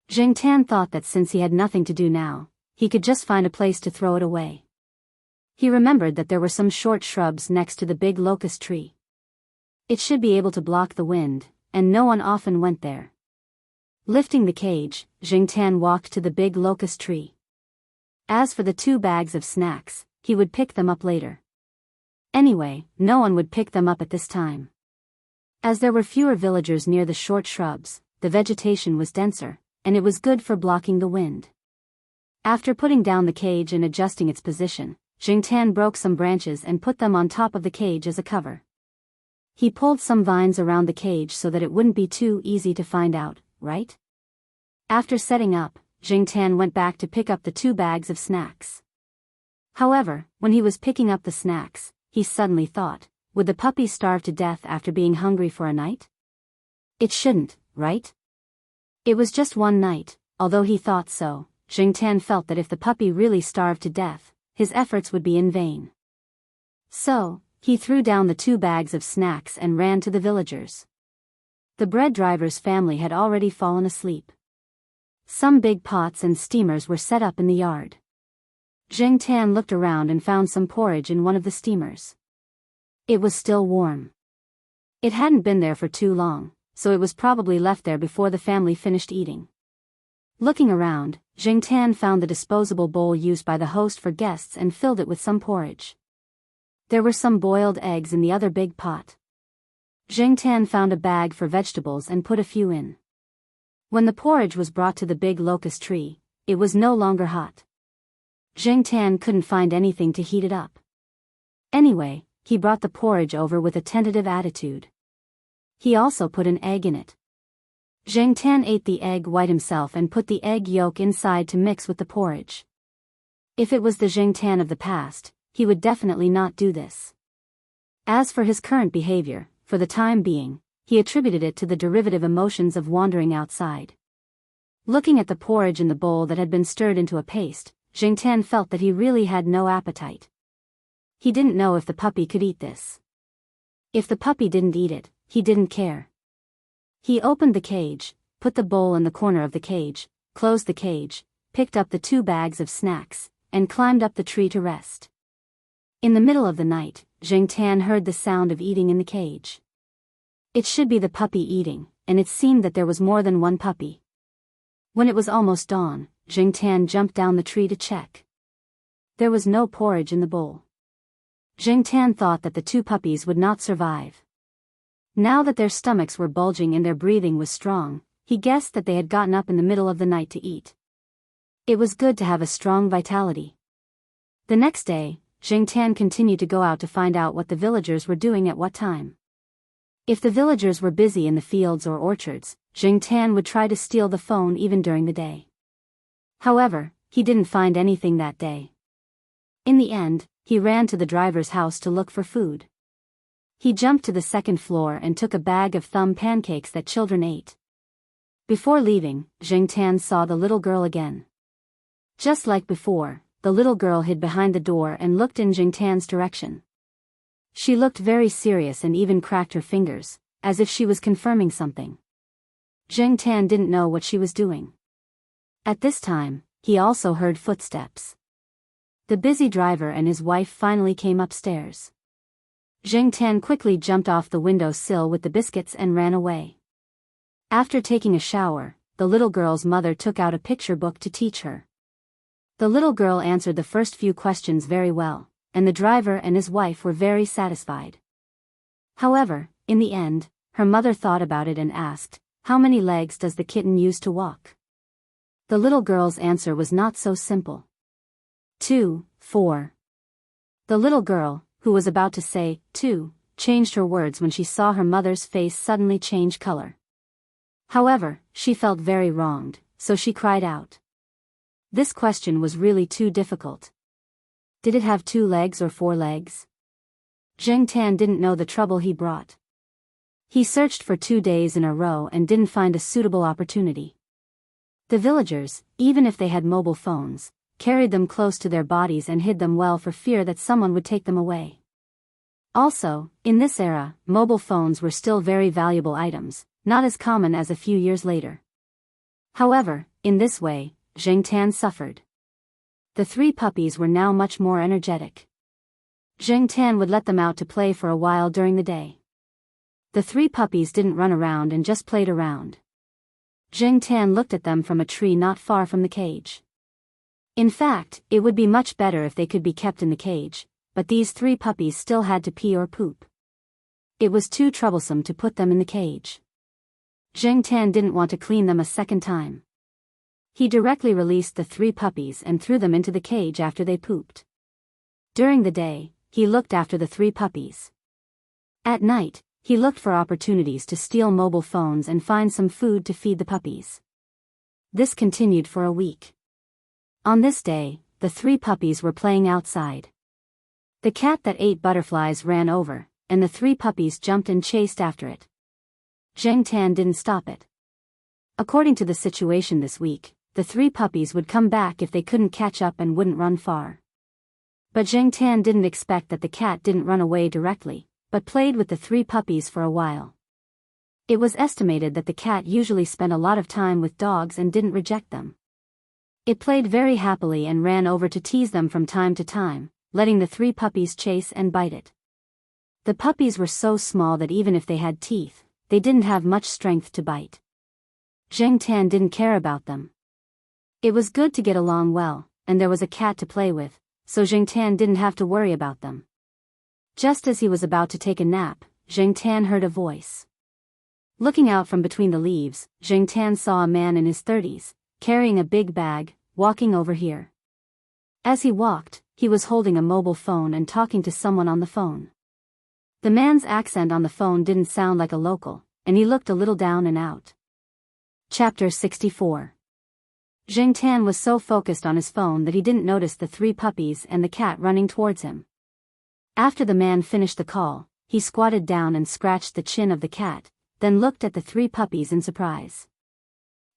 Zheng Tan thought that since he had nothing to do now, he could just find a place to throw it away. He remembered that there were some short shrubs next to the big locust tree. It should be able to block the wind, and no one often went there. Lifting the cage, Zheng Tan walked to the big locust tree. As for the 2 bags of snacks, he would pick them up later. Anyway, no one would pick them up at this time. As there were fewer villagers near the short shrubs, the vegetation was denser, and it was good for blocking the wind. After putting down the cage and adjusting its position, Zheng Tan broke some branches and put them on top of the cage as a cover. He pulled some vines around the cage so that it wouldn't be too easy to find out, right? After setting up, Zheng Tan went back to pick up the 2 bags of snacks. However, when he was picking up the snacks, he suddenly thought, would the puppy starve to death after being hungry for a night? It shouldn't, right? It was just one night. Although he thought so, Zheng Tan felt that if the puppy really starved to death, his efforts would be in vain. So, he threw down the 2 bags of snacks and ran to the villagers. The bread driver's family had already fallen asleep. Some big pots and steamers were set up in the yard. Zheng Tan looked around and found some porridge in one of the steamers. It was still warm. It hadn't been there for too long, so it was probably left there before the family finished eating. Looking around, Zheng Tan found the disposable bowl used by the host for guests and filled it with some porridge. There were some boiled eggs in the other big pot. Zheng Tan found a bag for vegetables and put a few in. When the porridge was brought to the big locust tree, it was no longer hot. Zheng Tan couldn't find anything to heat it up. Anyway, he brought the porridge over with a tentative attitude. He also put an egg in it. Zheng Tan ate the egg white himself and put the egg yolk inside to mix with the porridge. If it was the Zheng Tan of the past, he would definitely not do this. As for his current behavior, for the time being, he attributed it to the derivative emotions of wandering outside. Looking at the porridge in the bowl that had been stirred into a paste, Zheng Tan felt that he really had no appetite. He didn't know if the puppy could eat this. If the puppy didn't eat it, he didn't care. He opened the cage, put the bowl in the corner of the cage, closed the cage, picked up the 2 bags of snacks, and climbed up the tree to rest. In the middle of the night, Zheng Tan heard the sound of eating in the cage. It should be the puppy eating, and it seemed that there was more than one puppy. When it was almost dawn, Zheng Tan jumped down the tree to check. There was no porridge in the bowl. Zheng Tan thought that the 2 puppies would not survive. Now that their stomachs were bulging and their breathing was strong, he guessed that they had gotten up in the middle of the night to eat. It was good to have a strong vitality. The next day, Zheng Tan continued to go out to find out what the villagers were doing at what time. If the villagers were busy in the fields or orchards, Zheng Tan would try to steal the phone even during the day. However, he didn't find anything that day. In the end, he ran to the driver's house to look for food. He jumped to the second floor and took a bag of thumb pancakes that children ate. Before leaving, Zheng Tan saw the little girl again. Just like before, the little girl hid behind the door and looked in Zheng Tan's direction. She looked very serious and even cracked her fingers, as if she was confirming something. Zheng Tan didn't know what she was doing. At this time, he also heard footsteps. The busy driver and his wife finally came upstairs. Zheng Tan quickly jumped off the window sill with the biscuits and ran away. After taking a shower, the little girl's mother took out a picture book to teach her. The little girl answered the first few questions very well, and the driver and his wife were very satisfied. However, in the end, her mother thought about it and asked, "How many legs does the kitten use to walk?" The little girl's answer was not so simple. 2, 4. The little girl, who was about to say, 2, changed her words when she saw her mother's face suddenly change color. However, she felt very wronged, so she cried out. This question was really too difficult. Did it have 2 legs or 4 legs? Zheng Tan didn't know the trouble he brought. He searched for 2 days in a row and didn't find a suitable opportunity. The villagers, even if they had mobile phones, carried them close to their bodies and hid them well for fear that someone would take them away. Also, in this era, mobile phones were still very valuable items, not as common as a few years later. However, in this way, Zheng Tan suffered. The 3 puppies were now much more energetic. Zheng Tan would let them out to play for a while during the day. The 3 puppies didn't run around and just played around. Zheng Tan looked at them from a tree not far from the cage. In fact, it would be much better if they could be kept in the cage, but these 3 puppies still had to pee or poop. It was too troublesome to put them in the cage. Zheng Tan didn't want to clean them a second time. He directly released the 3 puppies and threw them into the cage after they pooped. During the day, he looked after the 3 puppies. At night, he looked for opportunities to steal mobile phones and find some food to feed the puppies. This continued for a week. On this day, the 3 puppies were playing outside. The cat that ate butterflies ran over, and the 3 puppies jumped and chased after it. Zheng Tan didn't stop it. According to the situation this week, the 3 puppies would come back if they couldn't catch up and wouldn't run far. But Zheng Tan didn't expect that the cat didn't run away directly, but played with the 3 puppies for a while. It was estimated that the cat usually spent a lot of time with dogs and didn't reject them. It played very happily and ran over to tease them from time to time, letting the 3 puppies chase and bite it. The puppies were so small that even if they had teeth, they didn't have much strength to bite. Zheng Tan didn't care about them. It was good to get along well, and there was a cat to play with, so Zheng Tan didn't have to worry about them. Just as he was about to take a nap, Zheng Tan heard a voice. Looking out from between the leaves, Zheng Tan saw a man in his 30s, carrying a big bag, walking over here. As he walked, he was holding a mobile phone and talking to someone on the phone. The man's accent on the phone didn't sound like a local, and he looked a little down and out. Chapter 64. Zheng Tan was so focused on his phone that he didn't notice the 3 puppies and the cat running towards him. After the man finished the call, he squatted down and scratched the chin of the cat, then looked at the 3 puppies in surprise.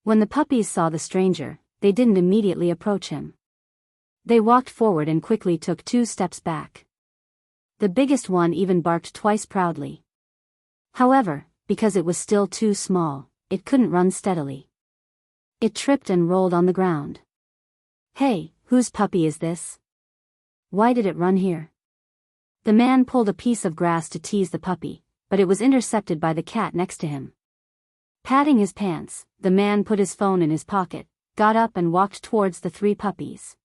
When the puppies saw the stranger, they didn't immediately approach him. They walked forward and quickly took 2 steps back. The biggest one even barked twice proudly. However, because it was still too small, it couldn't run steadily. It tripped and rolled on the ground. "Hey, whose puppy is this? Why did it run here?" The man pulled a piece of grass to tease the puppy, but it was intercepted by the cat next to him. Patting his pants, the man put his phone in his pocket, got up and walked towards the 3 puppies.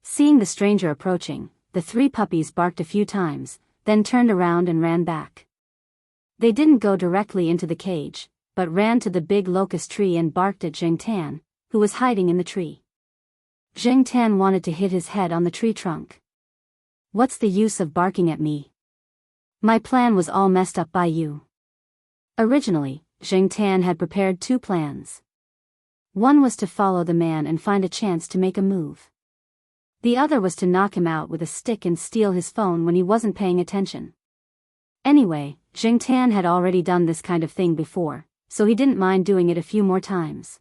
Seeing the stranger approaching, the 3 puppies barked a few times, then turned around and ran back. They didn't go directly into the cage, but ran to the big locust tree and barked at Zheng Tan, who was hiding in the tree. Zheng Tan wanted to hit his head on the tree trunk. What's the use of barking at me? My plan was all messed up by you. Originally, Zheng Tan had prepared two plans. One was to follow the man and find a chance to make a move. The other was to knock him out with a stick and steal his phone when he wasn't paying attention. Anyway, Zheng Tan had already done this kind of thing before, so he didn't mind doing it a few more times.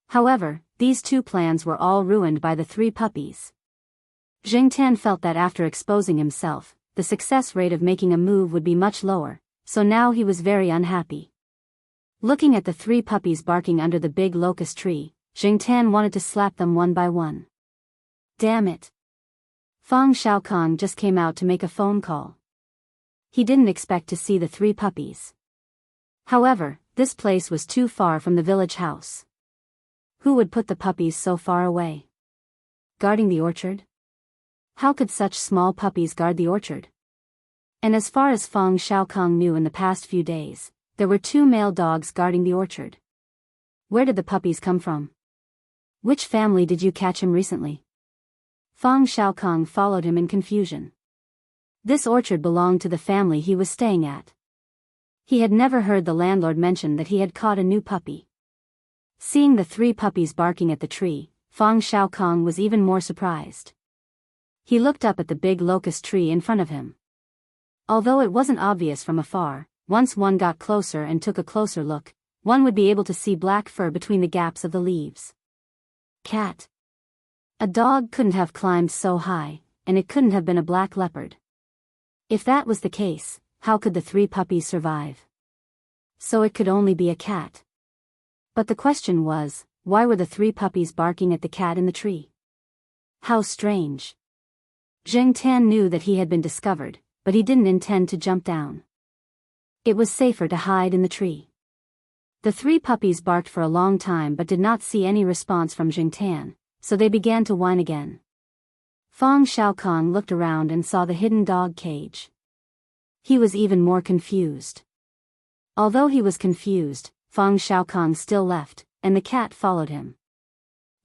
However, these two plans were all ruined by the three puppies. Zheng Tan felt that after exposing himself, the success rate of making a move would be much lower, so now he was very unhappy. Looking at the three puppies barking under the big locust tree, Zheng Tan wanted to slap them one by one. Damn it! Fang Xiaokong just came out to make a phone call. He didn't expect to see the three puppies. However, this place was too far from the village house. Who would put the puppies so far away? Guarding the orchard? How could such small puppies guard the orchard? And as far as Fang Xiaokong knew in the past few days, there were two male dogs guarding the orchard. Where did the puppies come from? Which family did you catch him recently? Fang Xiaokong followed him in confusion. This orchard belonged to the family he was staying at. He had never heard the landlord mention that he had caught a new puppy. Seeing the three puppies barking at the tree, Fang Xiaokong was even more surprised. He looked up at the big locust tree in front of him. Although it wasn't obvious from afar, once one got closer and took a closer look, one would be able to see black fur between the gaps of the leaves. Cat. A dog couldn't have climbed so high, and it couldn't have been a black leopard. If that was the case, how could the three puppies survive? So it could only be a cat. But the question was, why were the three puppies barking at the cat in the tree? How strange. Zheng Tan knew that he had been discovered, but he didn't intend to jump down. It was safer to hide in the tree. The three puppies barked for a long time but did not see any response from Zheng Tan, so they began to whine again. Fang Xiaokong looked around and saw the hidden dog cage. He was even more confused. Although he was confused, Fang Xiaokong still left, and the cat followed him.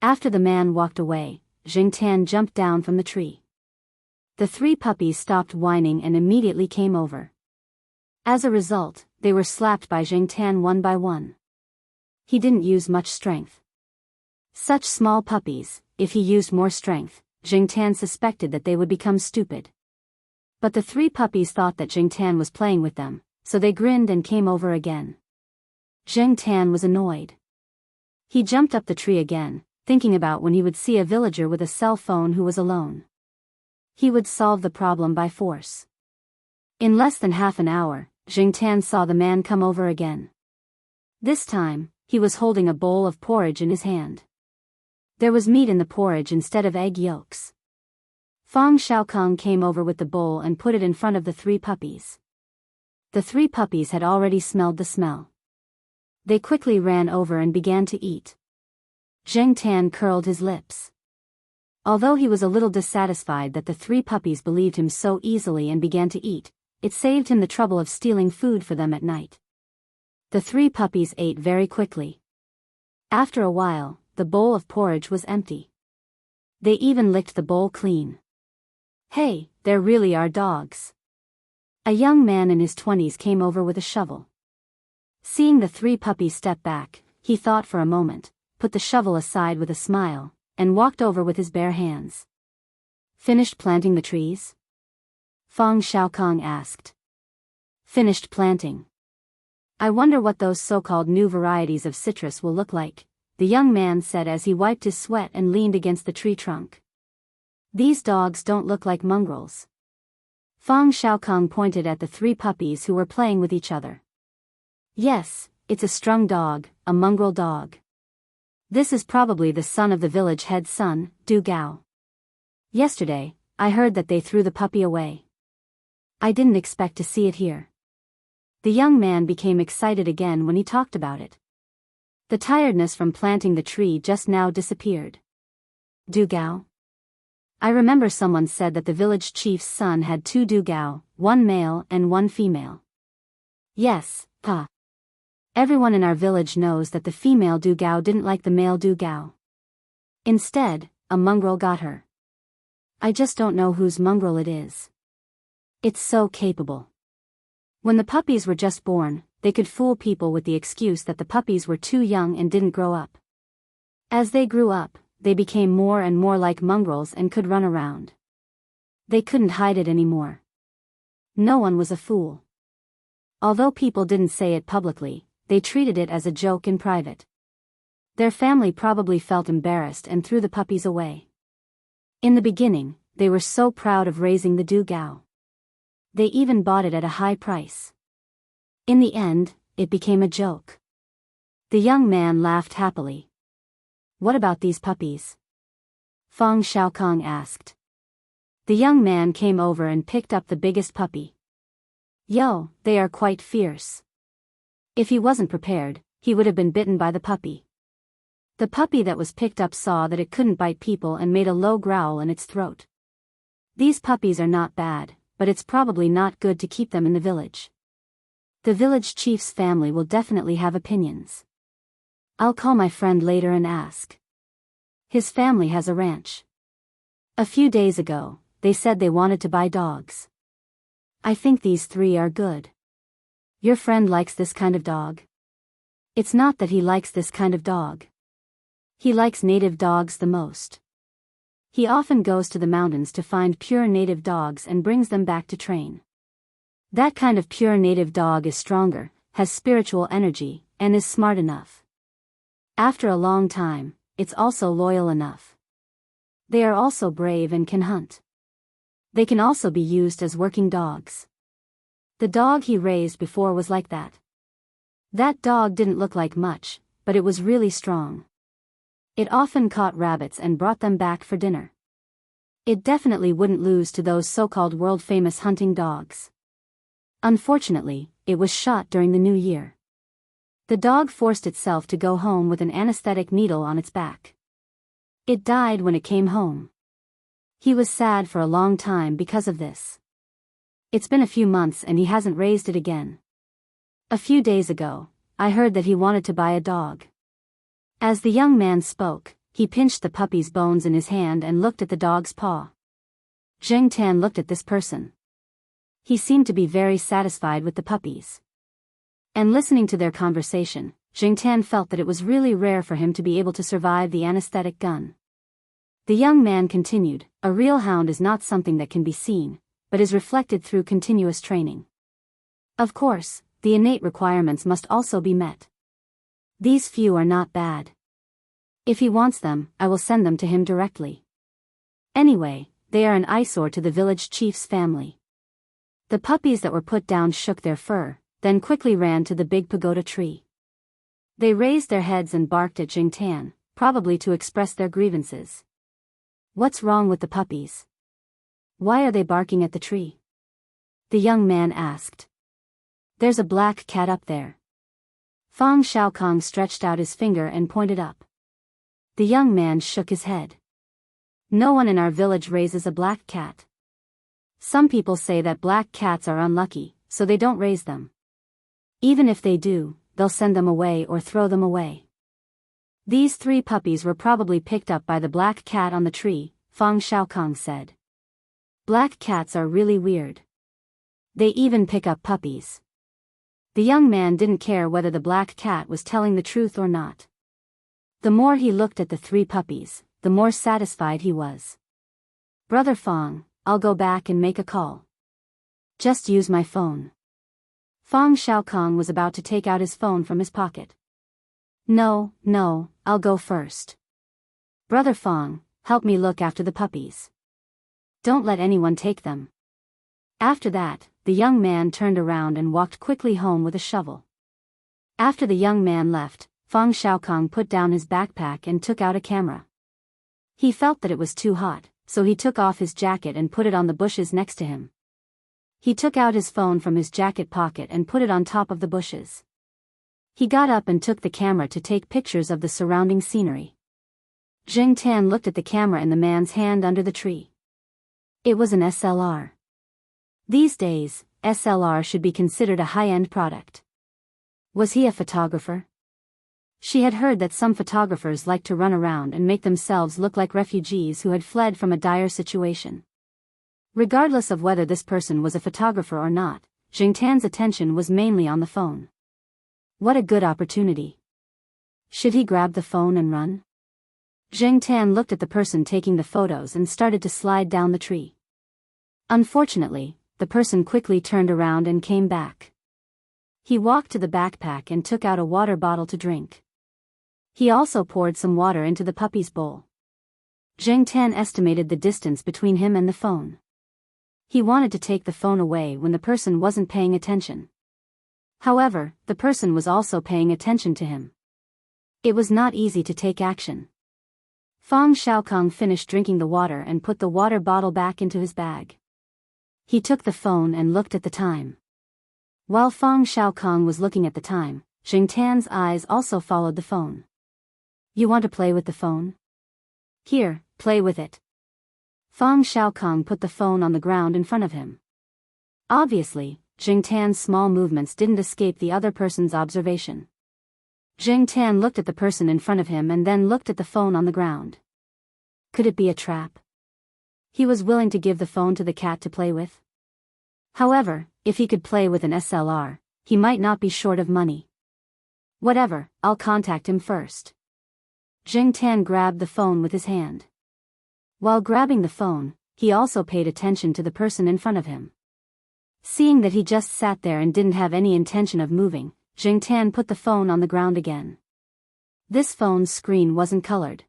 After the man walked away, Zheng Tan jumped down from the tree. The three puppies stopped whining and immediately came over. As a result, they were slapped by Zheng Tan one by one. He didn't use much strength. Such small puppies, if he used more strength, Zheng Tan suspected that they would become stupid. But the three puppies thought that Zheng Tan was playing with them, so they grinned and came over again. Zheng Tan was annoyed. He jumped up the tree again, thinking about when he would see a villager with a cell phone who was alone. He would solve the problem by force. In less than half an hour, Zheng Tan saw the man come over again. This time, he was holding a bowl of porridge in his hand. There was meat in the porridge instead of egg yolks. Fang Xiaokong came over with the bowl and put it in front of the three puppies. The three puppies had already smelled the smell. They quickly ran over and began to eat. Zheng Tan curled his lips. Although he was a little dissatisfied that the three puppies believed him so easily and began to eat, it saved him the trouble of stealing food for them at night. The three puppies ate very quickly. After a while, the bowl of porridge was empty. They even licked the bowl clean. Hey, there really are dogs. A young man in his 20s came over with a shovel. Seeing the three puppies step back, he thought for a moment, put the shovel aside with a smile, and walked over with his bare hands. Finished planting the trees? Fang Xiaokong asked. Finished planting. I wonder what those so-called new varieties of citrus will look like, the young man said as he wiped his sweat and leaned against the tree trunk. These dogs don't look like mongrels. Fang Xiaokong pointed at the three puppies who were playing with each other. Yes, it's a strung dog, a mongrel dog. This is probably the son of the village head's son, Du Gao. Yesterday, I heard that they threw the puppy away. I didn't expect to see it here. The young man became excited again when he talked about it. The tiredness from planting the tree just now disappeared. Du Gao? I remember someone said that the village chief's son had two Du Gao, one male and one female. Yes, pa. Everyone in our village knows that the female Dugao didn't like the male Dugao. Instead, a mongrel got her. I just don't know whose mongrel it is. It's so capable. When the puppies were just born, they could fool people with the excuse that the puppies were too young and didn't grow up. As they grew up, they became more and more like mongrels and could run around. They couldn't hide it anymore. No one was a fool. Although people didn't say it publicly, they treated it as a joke in private. Their family probably felt embarrassed and threw the puppies away. In the beginning, they were so proud of raising the Dugao. They even bought it at a high price. In the end, it became a joke. The young man laughed happily. What about these puppies? Fang Xiaokong asked. The young man came over and picked up the biggest puppy. Yo, they are quite fierce. If he wasn't prepared, he would have been bitten by the puppy. The puppy that was picked up saw that it couldn't bite people and made a low growl in its throat. These puppies are not bad, but it's probably not good to keep them in the village. The village chief's family will definitely have opinions. I'll call my friend later and ask. His family has a ranch. A few days ago, they said they wanted to buy dogs. I think these three are good. Your friend likes this kind of dog? It's not that he likes this kind of dog. He likes native dogs the most. He often goes to the mountains to find pure native dogs and brings them back to train. That kind of pure native dog is stronger, has spiritual energy, and is smart enough. After a long time, it's also loyal enough. They are also brave and can hunt. They can also be used as working dogs. The dog he raised before was like that. That dog didn't look like much, but it was really strong. It often caught rabbits and brought them back for dinner. It definitely wouldn't lose to those so-called world-famous hunting dogs. Unfortunately, it was shot during the New Year. The dog forced itself to go home with an anesthetic needle on its back. It died when it came home. He was sad for a long time because of this. It's been a few months and he hasn't raised it again. A few days ago, I heard that he wanted to buy a dog. As the young man spoke, he pinched the puppy's bones in his hand and looked at the dog's paw. Zheng Tan looked at this person. He seemed to be very satisfied with the puppies. And listening to their conversation, Zheng Tan felt that it was really rare for him to be able to survive the anesthetic gun. The young man continued, a real hound is not something that can be seen, but is reflected through continuous training. Of course, the innate requirements must also be met. These few are not bad. If he wants them, I will send them to him directly. Anyway, they are an eyesore to the village chief's family. The puppies that were put down shook their fur, then quickly ran to the big pagoda tree. They raised their heads and barked at Jing Tan, probably to express their grievances. What's wrong with the puppies? Why are they barking at the tree? The young man asked. There's a black cat up there. Fang Xiaokong stretched out his finger and pointed up. The young man shook his head. No one in our village raises a black cat. Some people say that black cats are unlucky, so they don't raise them. Even if they do, they'll send them away or throw them away. These three puppies were probably picked up by the black cat on the tree, Fang Xiaokong said. Black cats are really weird. They even pick up puppies. The young man didn't care whether the black cat was telling the truth or not. The more he looked at the three puppies, the more satisfied he was. Brother Fang, I'll go back and make a call. Just use my phone. Fang Xiaokong was about to take out his phone from his pocket. No, I'll go first. Brother Fang, help me look after the puppies. Don't let anyone take them. After that, the young man turned around and walked quickly home with a shovel. After the young man left, Fang Xiaokong put down his backpack and took out a camera. He felt that it was too hot, so he took off his jacket and put it on the bushes next to him. He took out his phone from his jacket pocket and put it on top of the bushes. He got up and took the camera to take pictures of the surrounding scenery. Zheng Tan looked at the camera in the man's hand under the tree. It was an SLR. These days, SLR should be considered a high-end product. Was he a photographer? She had heard that some photographers liked to run around and make themselves look like refugees who had fled from a dire situation. Regardless of whether this person was a photographer or not, Jing Tan's attention was mainly on the phone. What a good opportunity. Should he grab the phone and run? Jing Tan looked at the person taking the photos and started to slide down the tree. Unfortunately, the person quickly turned around and came back. He walked to the backpack and took out a water bottle to drink. He also poured some water into the puppy's bowl. Jing Tan estimated the distance between him and the phone. He wanted to take the phone away when the person wasn't paying attention. However, the person was also paying attention to him. It was not easy to take action. Fang Xiaokong finished drinking the water and put the water bottle back into his bag. He took the phone and looked at the time. While Fang Xiaokong was looking at the time, Jing Tan's eyes also followed the phone. You want to play with the phone? Here, play with it. Fang Xiaokong put the phone on the ground in front of him. Obviously, Jing Tan's small movements didn't escape the other person's observation. Jing Tan looked at the person in front of him and then looked at the phone on the ground. Could it be a trap? He was willing to give the phone to the cat to play with. However, if he could play with an SLR, he might not be short of money. Whatever, I'll contact him first. Jing Tan grabbed the phone with his hand. While grabbing the phone, he also paid attention to the person in front of him. Seeing that he just sat there and didn't have any intention of moving, Jing Tan put the phone on the ground again. This phone's screen wasn't colored.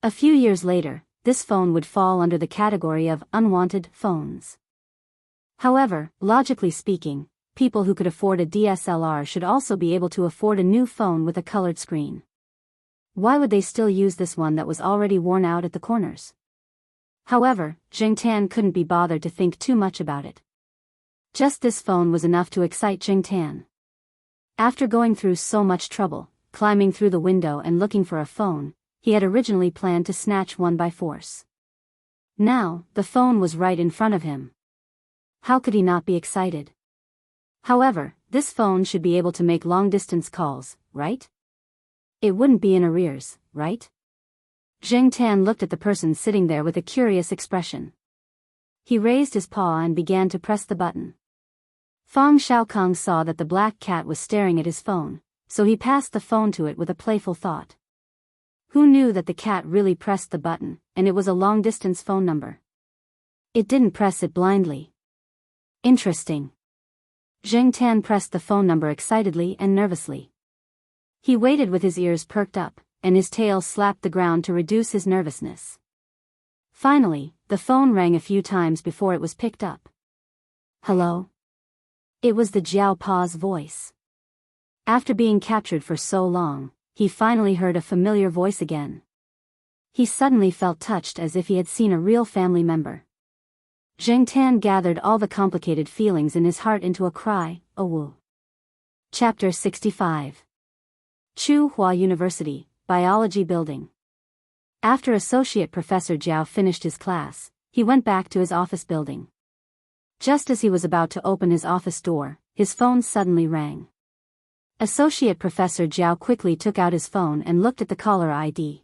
A few years later, this phone would fall under the category of unwanted phones. However, logically speaking, people who could afford a DSLR should also be able to afford a new phone with a colored screen. Why would they still use this one that was already worn out at the corners? However, Jing Tan couldn't be bothered to think too much about it. Just this phone was enough to excite Jing Tan. After going through so much trouble, climbing through the window and looking for a phone, he had originally planned to snatch one by force. Now, the phone was right in front of him. How could he not be excited? However, this phone should be able to make long-distance calls, right? It wouldn't be in arrears, right? Jing Tan looked at the person sitting there with a curious expression. He raised his paw and began to press the button. Fang Xiaokong saw that the black cat was staring at his phone, so he passed the phone to it with a playful thought. Who knew that the cat really pressed the button, and it was a long-distance phone number? It didn't press it blindly. Interesting. Jing Tan pressed the phone number excitedly and nervously. He waited with his ears perked up, and his tail slapped the ground to reduce his nervousness. Finally, the phone rang a few times before it was picked up. Hello? It was the Jiao Pa's voice. After being captured for so long, he finally heard a familiar voice again. He suddenly felt touched as if he had seen a real family member. Jing Tan gathered all the complicated feelings in his heart into a cry, a woo. Chapter 65. Chu Hua University, Biology Building. After Associate Professor Jiao finished his class, he went back to his office building. Just as he was about to open his office door, his phone suddenly rang. Associate Professor Jiao quickly took out his phone and looked at the caller ID.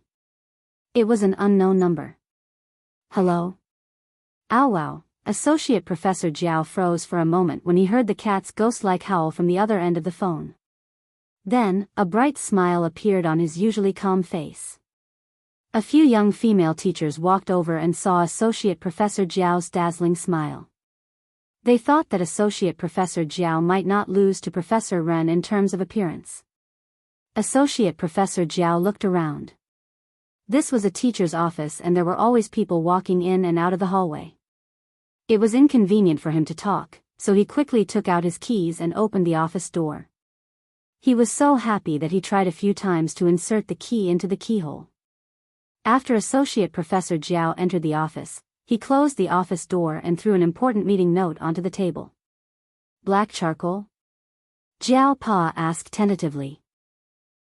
It was an unknown number. Hello? Ow wow. Associate Professor Jiao froze for a moment when he heard the cat's ghost-like howl from the other end of the phone. Then, a bright smile appeared on his usually calm face. A few young female teachers walked over and saw Associate Professor Jiao's dazzling smile. They thought that Associate Professor Jiao might not lose to Professor Ren in terms of appearance. Associate Professor Jiao looked around. This was a teacher's office and there were always people walking in and out of the hallway. It was inconvenient for him to talk, so he quickly took out his keys and opened the office door. He was so happy that he tried a few times to insert the key into the keyhole. After Associate Professor Jiao entered the office, he closed the office door and threw an important meeting note onto the table. Black charcoal? Jiao Pa asked tentatively.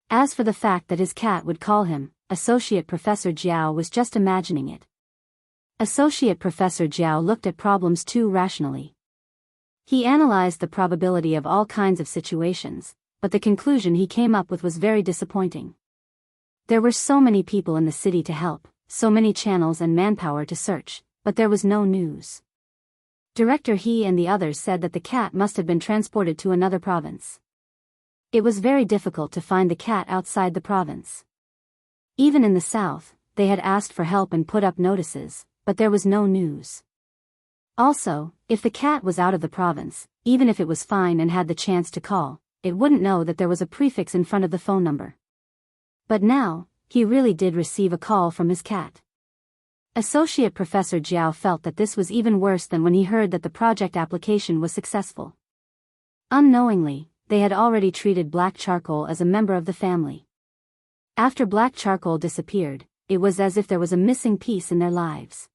As for the fact that his cat would call him, Associate Professor Jiao was just imagining it. Associate Professor Jiao looked at problems too rationally. He analyzed the probability of all kinds of situations, but the conclusion he came up with was very disappointing. There were so many people in the city to help, so many channels and manpower to search, but there was no news. Director He and the others said that the cat must have been transported to another province. It was very difficult to find the cat outside the province. Even in the south, they had asked for help and put up notices, but there was no news. Also, if the cat was out of the province, even if it was fine and had the chance to call, it wouldn't know that there was a prefix in front of the phone number. But now, he really did receive a call from his cat. Associate Professor Jiao felt that this was even worse than when he heard that the project application was successful. Unknowingly, they had already treated Black Charcoal as a member of the family. After Black Charcoal disappeared, it was as if there was a missing piece in their lives.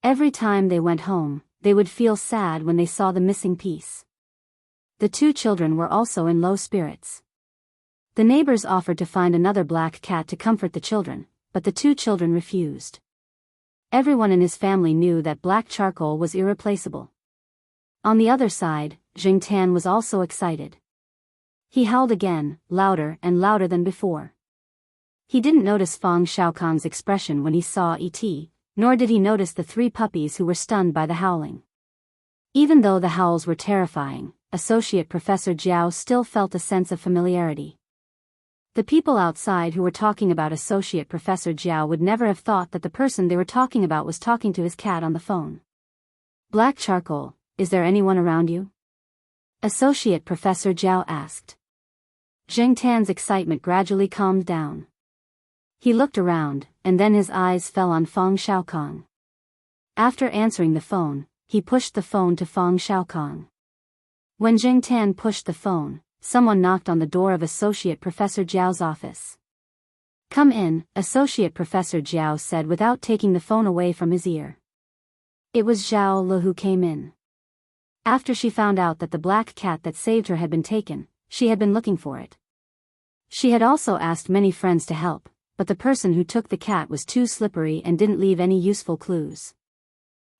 Every time they went home, they would feel sad when they saw the missing piece. The two children were also in low spirits. The neighbors offered to find another black cat to comfort the children, but the two children refused. Everyone in his family knew that Black Charcoal was irreplaceable. On the other side, Jing Tan was also excited. He howled again, louder and louder than before. He didn't notice Fang Xiaokang's expression when he saw E.T., nor did he notice the three puppies who were stunned by the howling. Even though the howls were terrifying, Associate Professor Jiao still felt a sense of familiarity. The people outside who were talking about Associate Professor Jiao would never have thought that the person they were talking about was talking to his cat on the phone. Black Charcoal, is there anyone around you? Associate Professor Jiao asked. Zheng Tan's excitement gradually calmed down. He looked around, and then his eyes fell on Fang Xiaokang. After answering the phone, he pushed the phone to Fang Xiaokang. When Zheng Tan pushed the phone, someone knocked on the door of Associate Professor Jiao's office. Come in, Associate Professor Jiao said without taking the phone away from his ear. It was Zhao Lu who came in. After she found out that the black cat that saved her had been taken, she had been looking for it. She had also asked many friends to help, but the person who took the cat was too slippery and didn't leave any useful clues.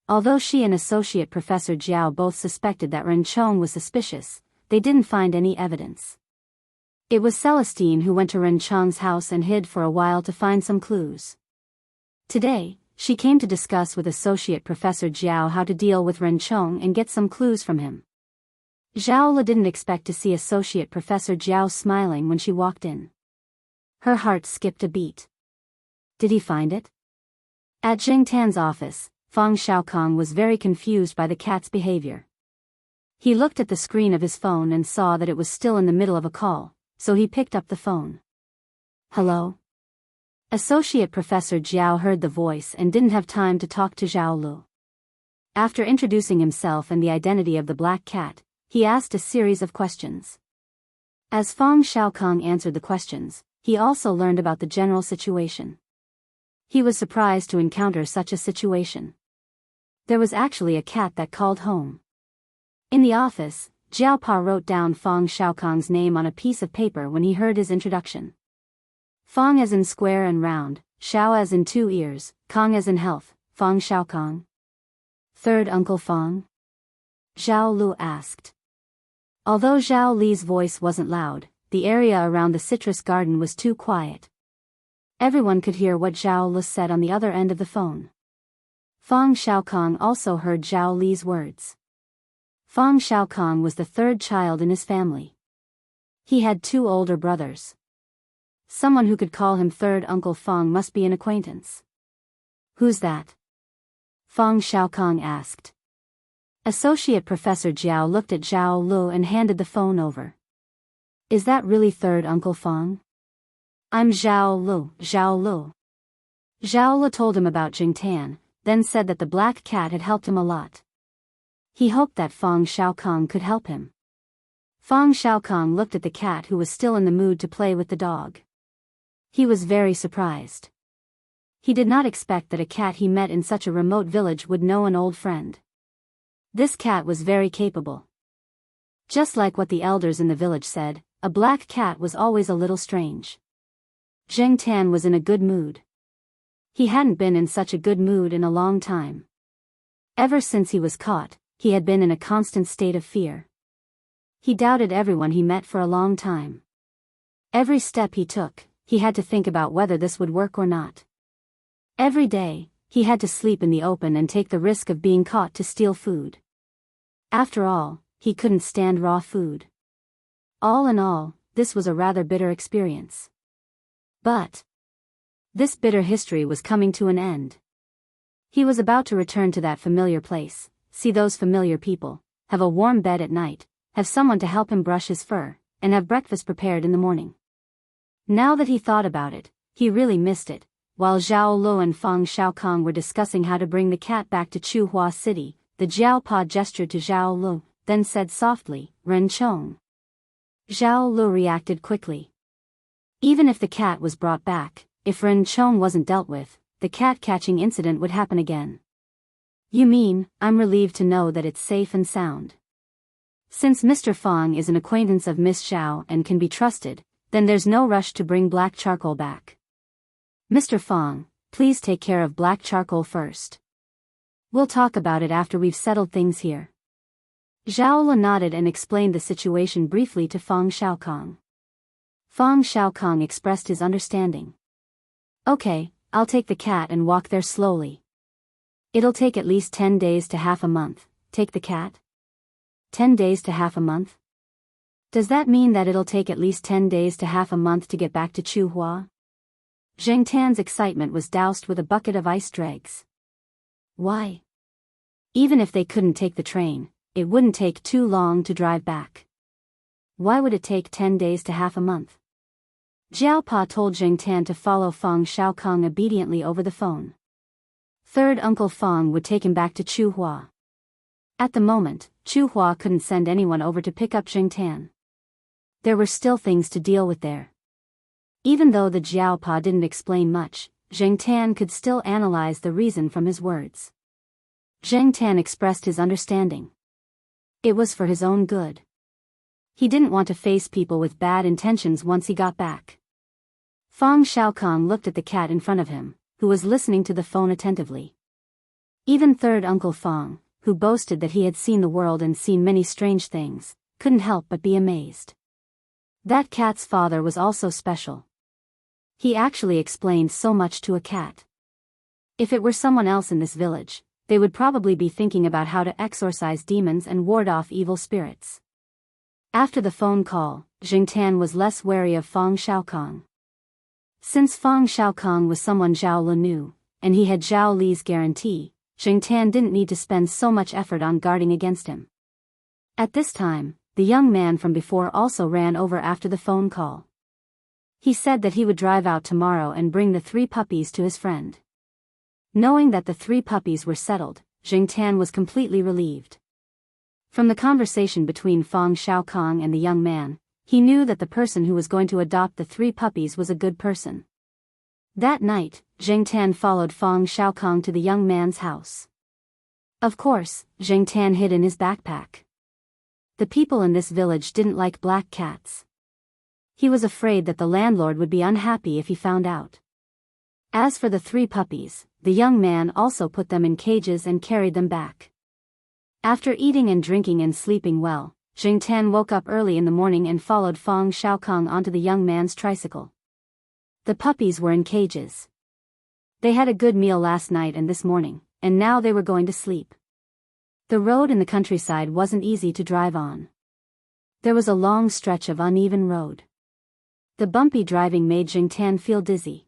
Although she and Associate Professor Jiao both suspected that Ren Chong was suspicious, they didn't find any evidence. It was Celestine who went to Ren Chong's house and hid for a while to find some clues. Today, she came to discuss with Associate Professor Jiao how to deal with Ren Chong and get some clues from him. Zhao Le didn't expect to see Associate Professor Jiao smiling when she walked in. Her heart skipped a beat. Did he find it? At Zheng Tan's office, Fang Xiaokang was very confused by the cat's behavior. He looked at the screen of his phone and saw that it was still in the middle of a call, so he picked up the phone. Hello? Associate Professor Jiao heard the voice and didn't have time to talk to Zhao Lu. After introducing himself and the identity of the black cat, he asked a series of questions. As Fang Xiaokang answered the questions, he also learned about the general situation. He was surprised to encounter such a situation. There was actually a cat that called home. In the office, Jiao Pa wrote down Fang Xiaokang's name on a piece of paper when he heard his introduction. Fang as in square and round, Xiao as in 2 ears, Kang as in health, Fang Xiaokang. Third Uncle Fang? Zhao Lu asked. Although Zhao Li's voice wasn't loud, the area around the citrus garden was too quiet. Everyone could hear what Zhao Lu said on the other end of the phone. Fang Xiaokang also heard Zhao Li's words. Fang Xiaokang was the third child in his family. He had 2 older brothers. Someone who could call him Third Uncle Fang must be an acquaintance. Who's that? Fang Xiaokang asked. Associate Professor Jiao looked at Zhao Lu and handed the phone over. Is that really Third Uncle Fang? I'm Zhao Lu. Zhao Lu told him about Jing Tan, then said that the black cat had helped him a lot. He hoped that Fang Xiaokang could help him. Fang Xiaokang looked at the cat who was still in the mood to play with the dog. He was very surprised. He did not expect that a cat he met in such a remote village would know an old friend. This cat was very capable. Just like what the elders in the village said, a black cat was always a little strange. Zheng Tan was in a good mood. He hadn't been in such a good mood in a long time. Ever since he was caught, he had been in a constant state of fear. He doubted everyone he met for a long time. Every step he took, he had to think about whether this would work or not. Every day, he had to sleep in the open and take the risk of being caught to steal food. After all, he couldn't stand raw food. All in all, this was a rather bitter experience. But this bitter history was coming to an end. He was about to return to that familiar place, see those familiar people, have a warm bed at night, have someone to help him brush his fur, and have breakfast prepared in the morning. Now that he thought about it, he really missed it. While Zhao Lu and Fang Xiaokong were discussing how to bring the cat back to Chuhua City, the Jiaopa gestured to Zhao Lu, then said softly, "Ren Chong." Zhao Lu reacted quickly. Even if the cat was brought back, if Ren Chong wasn't dealt with, the cat-catching incident would happen again. "You mean, I'm relieved to know that it's safe and sound. Since Mr. Fang is an acquaintance of Miss Xiao and can be trusted, then there's no rush to bring black charcoal back. Mr. Fang, please take care of black charcoal first. We'll talk about it after we've settled things here." Zhao Lu nodded and explained the situation briefly to Fang Xiaokong. Fang Xiaokong expressed his understanding. "Okay, I'll take the cat and walk there slowly. It'll take at least 10 days to half a month. Take the cat? 10 days to half a month? Does that mean that it'll take at least 10 days to half a month to get back to Chuhua?" Zheng Tan's excitement was doused with a bucket of ice dregs. Why? Even if they couldn't take the train, it wouldn't take too long to drive back. Why would it take 10 days to half a month? Jiaopa told Zheng Tan to follow Fang Xiaokong obediently over the phone. Third Uncle Fang would take him back to Chuhua. At the moment, Chuhua couldn't send anyone over to pick up Zheng Tan. There were still things to deal with there. Even though the Jiaopa didn't explain much, Zheng Tan could still analyze the reason from his words. Zheng Tan expressed his understanding. It was for his own good. He didn't want to face people with bad intentions once he got back. Fang Xiaokong looked at the cat in front of him, who was listening to the phone attentively. Even third Uncle Fang, who boasted that he had seen the world and seen many strange things, couldn't help but be amazed. That cat's father was also special. He actually explained so much to a cat. If it were someone else in this village, they would probably be thinking about how to exorcise demons and ward off evil spirits. After the phone call, Zheng Tan was less wary of Fang Xiaokong. Since Fang Xiaokong was someone Zhao Lu knew, and he had Zhao Li's guarantee, Zheng Tan didn't need to spend so much effort on guarding against him. At this time, the young man from before also ran over after the phone call. He said that he would drive out tomorrow and bring the 3 puppies to his friend. Knowing that the 3 puppies were settled, Zheng Tan was completely relieved. From the conversation between Fang Xiaokong and the young man, he knew that the person who was going to adopt the 3 puppies was a good person. That night, Zheng Tan followed Fang Xiaokong to the young man's house. Of course, Zheng Tan hid in his backpack. The people in this village didn't like black cats. He was afraid that the landlord would be unhappy if he found out. As for the 3 puppies, the young man also put them in cages and carried them back. After eating and drinking and sleeping well, Zheng Tan woke up early in the morning and followed Fang Xiaokong onto the young man's tricycle. The puppies were in cages. They had a good meal last night and this morning, and now they were going to sleep. The road in the countryside wasn't easy to drive on. There was a long stretch of uneven road. The bumpy driving made Zheng Tan feel dizzy.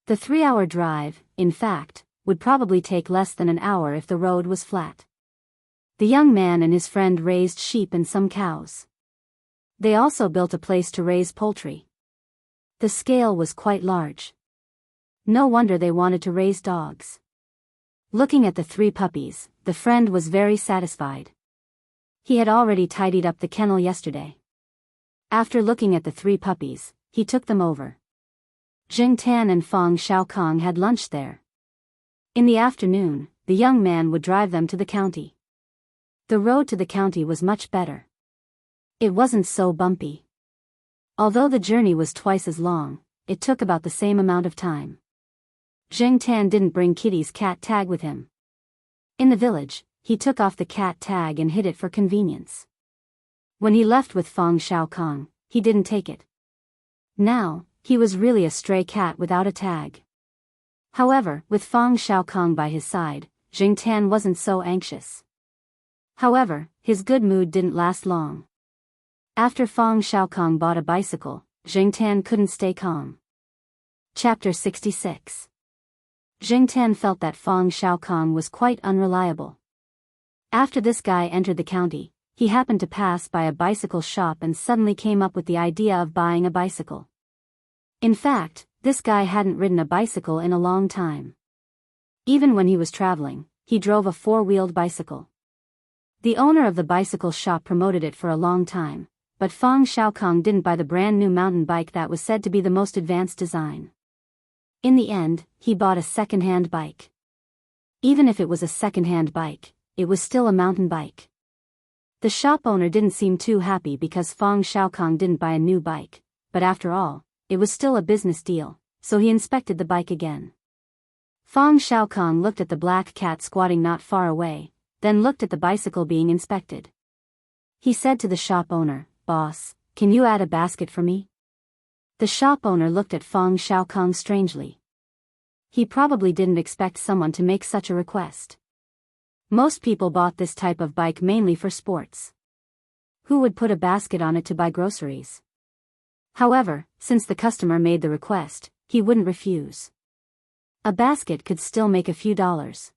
The 3-hour drive, in fact, would probably take less than an hour if the road was flat. The young man and his friend raised sheep and some cows. They also built a place to raise poultry. The scale was quite large. No wonder they wanted to raise dogs. Looking at the 3 puppies, the friend was very satisfied. He had already tidied up the kennel yesterday. After looking at the 3 puppies, he took them over. Zheng Tan and Fang Xiaokong had lunch there. In the afternoon, the young man would drive them to the county. The road to the county was much better. It wasn't so bumpy. Although the journey was twice as long, it took about the same amount of time. Zheng Tan didn't bring Kitty's cat tag with him. In the village, he took off the cat tag and hid it for convenience. When he left with Fang Xiaokong, he didn't take it. Now, he was really a stray cat without a tag. However, with Fang Xiaokong by his side, Jing Tan wasn't so anxious. However, his good mood didn't last long. After Fang Xiaokong bought a bicycle, Jing Tan couldn't stay calm. Chapter 66. Jing Tan felt that Fang Xiaokong was quite unreliable. After this guy entered the county, he happened to pass by a bicycle shop and suddenly came up with the idea of buying a bicycle. In fact, this guy hadn't ridden a bicycle in a long time. Even when he was traveling, he drove a four-wheeled bicycle. The owner of the bicycle shop promoted it for a long time, but Fang Xiaokong didn't buy the brand new mountain bike that was said to be the most advanced design. In the end, he bought a second-hand bike. Even if it was a second-hand bike, it was still a mountain bike. The shop owner didn't seem too happy because Fang Xiaokong didn't buy a new bike, but after all, it was still a business deal, so he inspected the bike again. Fang Xiaokong looked at the black cat squatting not far away, then looked at the bicycle being inspected. He said to the shop owner, "Boss, can you add a basket for me?" The shop owner looked at Fang Xiaokong strangely. He probably didn't expect someone to make such a request. Most people bought this type of bike mainly for sports. Who would put a basket on it to buy groceries? However, since the customer made the request, he wouldn't refuse. A basket could still make a few dollars.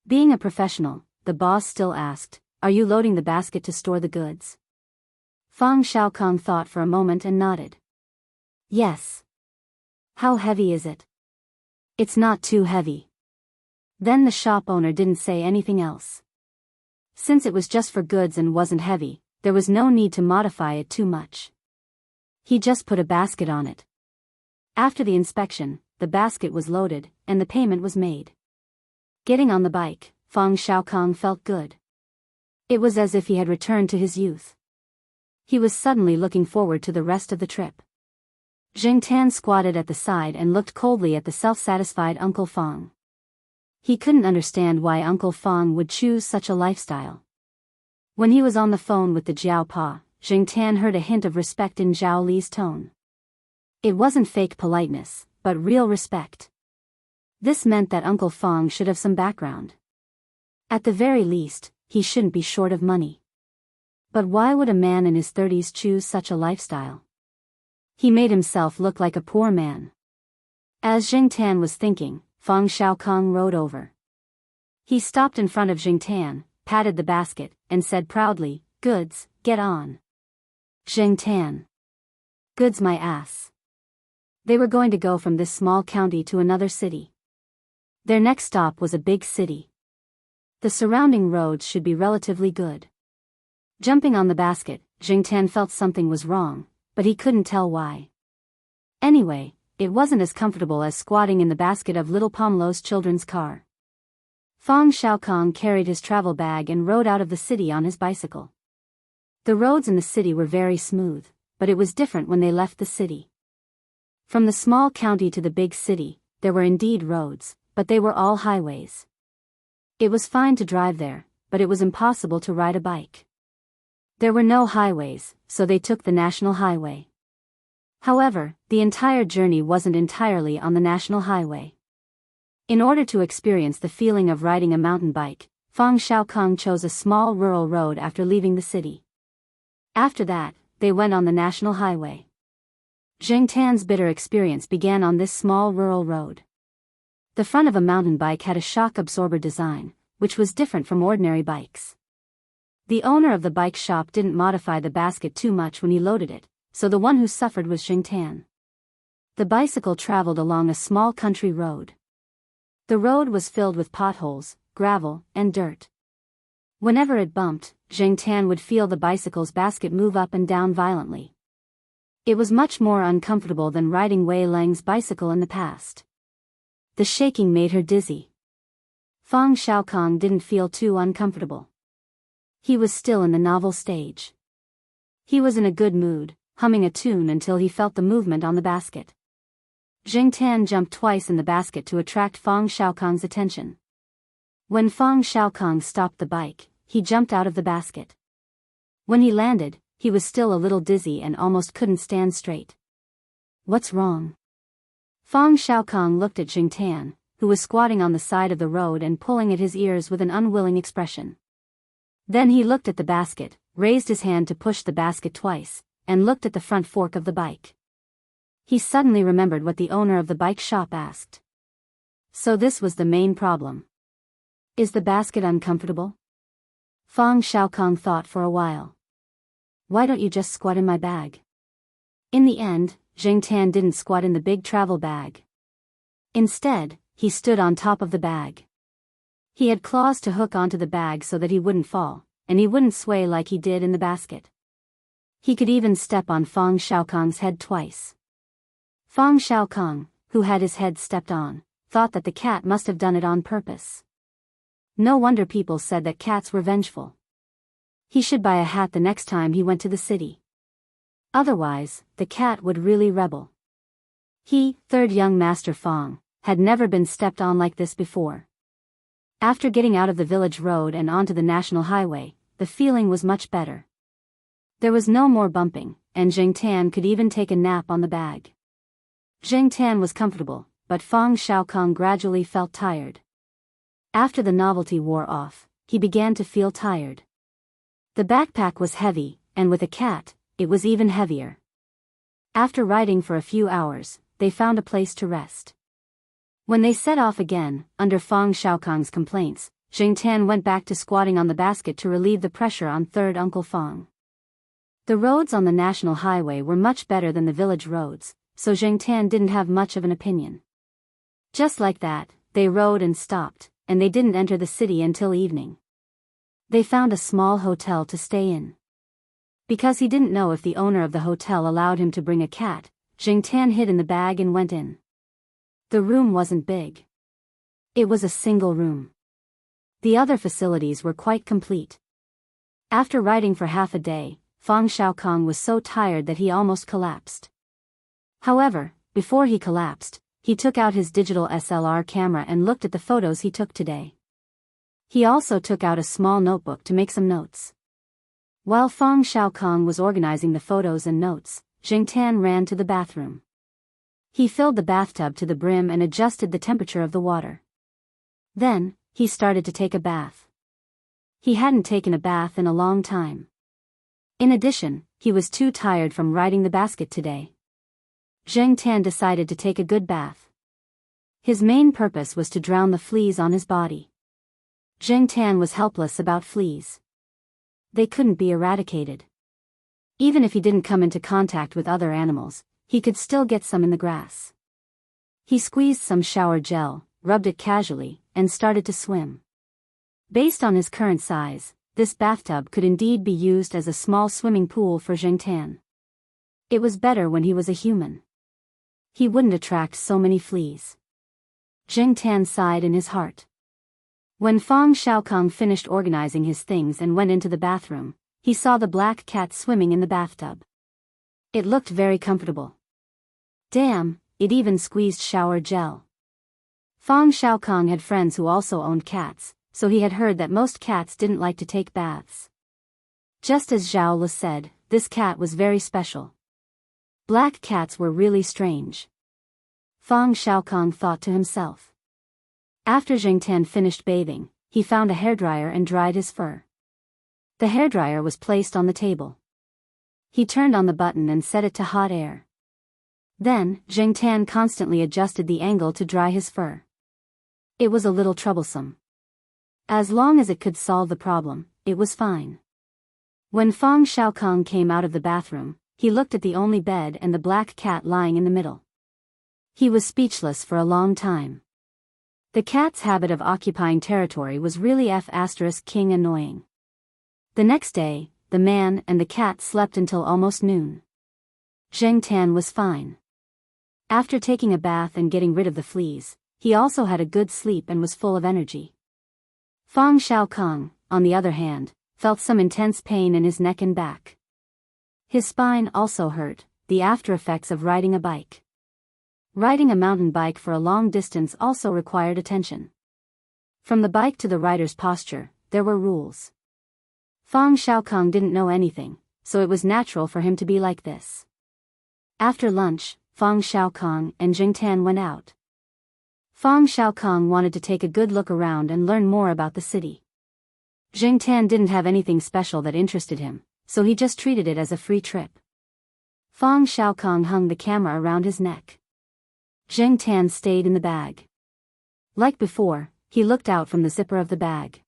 Being a professional, the boss still asked, "Are you loading the basket to store the goods?" Fang Xiaokong thought for a moment and nodded. "Yes." "How heavy is it?" "It's not too heavy." Then the shop owner didn't say anything else. Since it was just for goods and wasn't heavy, there was no need to modify it too much. He just put a basket on it. After the inspection, the basket was loaded, and the payment was made. Getting on the bike, Fang Xiaokong felt good. It was as if he had returned to his youth. He was suddenly looking forward to the rest of the trip. Jing Tan squatted at the side and looked coldly at the self-satisfied Uncle Fang. He couldn't understand why Uncle Fang would choose such a lifestyle. When he was on the phone with the Jiao Pa, Jing Tan heard a hint of respect in Zhao Li's tone. It wasn't fake politeness, but real respect. This meant that Uncle Fang should have some background. At the very least, he shouldn't be short of money. But why would a man in his 30s choose such a lifestyle? He made himself look like a poor man. As Jing Tan was thinking, Fang Xiaokong rode over. He stopped in front of Jing Tan, patted the basket, and said proudly, "Goods, get on." Jing Tan. Goods my ass. They were going to go from this small county to another city. Their next stop was a big city. The surrounding roads should be relatively good. Jumping on the basket, Jing Tan felt something was wrong, but he couldn't tell why. Anyway, it wasn't as comfortable as squatting in the basket of little Pomlo's children's car. Fang Xiaokong carried his travel bag and rode out of the city on his bicycle. The roads in the city were very smooth, but it was different when they left the city. From the small county to the big city, there were indeed roads, but they were all highways. It was fine to drive there, but it was impossible to ride a bike. There were no highways, so they took the national highway. However, the entire journey wasn't entirely on the national highway. In order to experience the feeling of riding a mountain bike, Fang Xiaokong chose a small rural road after leaving the city. After that, they went on the national highway. Jing Tan's bitter experience began on this small rural road. The front of a mountain bike had a shock absorber design, which was different from ordinary bikes. The owner of the bike shop didn't modify the basket too much when he loaded it, so the one who suffered was Jing Tan. The bicycle traveled along a small country road. The road was filled with potholes, gravel, and dirt. Whenever it bumped, Jing Tan would feel the bicycle's basket move up and down violently. It was much more uncomfortable than riding Wei Lang's bicycle in the past. The shaking made her dizzy. Fang Xiaokong didn't feel too uncomfortable. He was still in the novel stage. He was in a good mood, humming a tune until he felt the movement on the basket. Jing Tan jumped twice in the basket to attract Fang Xiaokong's attention. When Fang Xiaokong stopped the bike, he jumped out of the basket. When he landed, he was still a little dizzy and almost couldn't stand straight. What's wrong? Fang Xiaokong looked at Jing Tan, who was squatting on the side of the road and pulling at his ears with an unwilling expression. Then he looked at the basket, raised his hand to push the basket twice, and looked at the front fork of the bike. He suddenly remembered what the owner of the bike shop asked. So this was the main problem. Is the basket uncomfortable? Fang Xiaokong thought for a while. Why don't you just squat in my bag? In the end, Jing Tan didn't squat in the big travel bag. Instead, he stood on top of the bag. He had claws to hook onto the bag so that he wouldn't fall, and he wouldn't sway like he did in the basket. He could even step on Fang Xiaokong's head twice. Fang Xiaokong, who had his head stepped on, thought that the cat must have done it on purpose. No wonder people said that cats were vengeful. He should buy a hat the next time he went to the city. Otherwise, the cat would really rebel. He, third young master Fang, had never been stepped on like this before. After getting out of the village road and onto the national highway, the feeling was much better. There was no more bumping, and Jing Tan could even take a nap on the bag. Jing Tan was comfortable, but Fang Xiaokong gradually felt tired. After the novelty wore off, he began to feel tired. The backpack was heavy, and with a cat, it was even heavier. After riding for a few hours, they found a place to rest. When they set off again, under Fang Xiaokong's complaints, Jing Tan went back to squatting on the basket to relieve the pressure on third Uncle Fang. The roads on the national highway were much better than the village roads, so Jing Tan didn't have much of an opinion. Just like that, they rode and stopped, and they didn't enter the city until evening. They found a small hotel to stay in. Because he didn't know if the owner of the hotel allowed him to bring a cat, Jing Tan hid in the bag and went in. The room wasn't big. It was a single room. The other facilities were quite complete. After riding for half a day, Fang Xiaokong was so tired that he almost collapsed. However, before he collapsed, he took out his digital SLR camera and looked at the photos he took today. He also took out a small notebook to make some notes. While Fang Xiaokong was organizing the photos and notes, Jing Tan ran to the bathroom. He filled the bathtub to the brim and adjusted the temperature of the water. Then, he started to take a bath. He hadn't taken a bath in a long time. In addition, he was too tired from riding the basket today. Jing Tan decided to take a good bath. His main purpose was to drown the fleas on his body. Jing Tan was helpless about fleas. They couldn't be eradicated. Even if he didn't come into contact with other animals, he could still get some in the grass. He squeezed some shower gel, rubbed it casually, and started to swim. Based on his current size, this bathtub could indeed be used as a small swimming pool for Jing Tan. It was better when he was a human. He wouldn't attract so many fleas. Jing Tan sighed in his heart. When Fang Xiaokong finished organizing his things and went into the bathroom, he saw the black cat swimming in the bathtub. It looked very comfortable. Damn, it even squeezed shower gel. Fang Xiaokong had friends who also owned cats, so he had heard that most cats didn't like to take baths. Just as Zhao Li said, this cat was very special. Black cats were really strange. Fang Xiaokong thought to himself. After Jing Tan finished bathing, he found a hairdryer and dried his fur. The hairdryer was placed on the table. He turned on the button and set it to hot air. Then, Jing Tan constantly adjusted the angle to dry his fur. It was a little troublesome. As long as it could solve the problem, it was fine. When Fang Xiaokong came out of the bathroom, he looked at the only bed and the black cat lying in the middle. He was speechless for a long time. The cat's habit of occupying territory was really king annoying. The next day, the man and the cat slept until almost noon. Jing Tan was fine. After taking a bath and getting rid of the fleas, he also had a good sleep and was full of energy. Fang Xiaokong, on the other hand, felt some intense pain in his neck and back. His spine also hurt, the after effects of riding a bike. Riding a mountain bike for a long distance also required attention. From the bike to the rider's posture, there were rules. Fang Xiaokong didn't know anything, so it was natural for him to be like this. After lunch, Fang Xiaokong and Jing Tan went out. Fang Xiaokong wanted to take a good look around and learn more about the city. Jing Tan didn't have anything special that interested him, so he just treated it as a free trip. Fang Xiaokong hung the camera around his neck. Jing Tan stayed in the bag. Like before, he looked out from the zipper of the bag.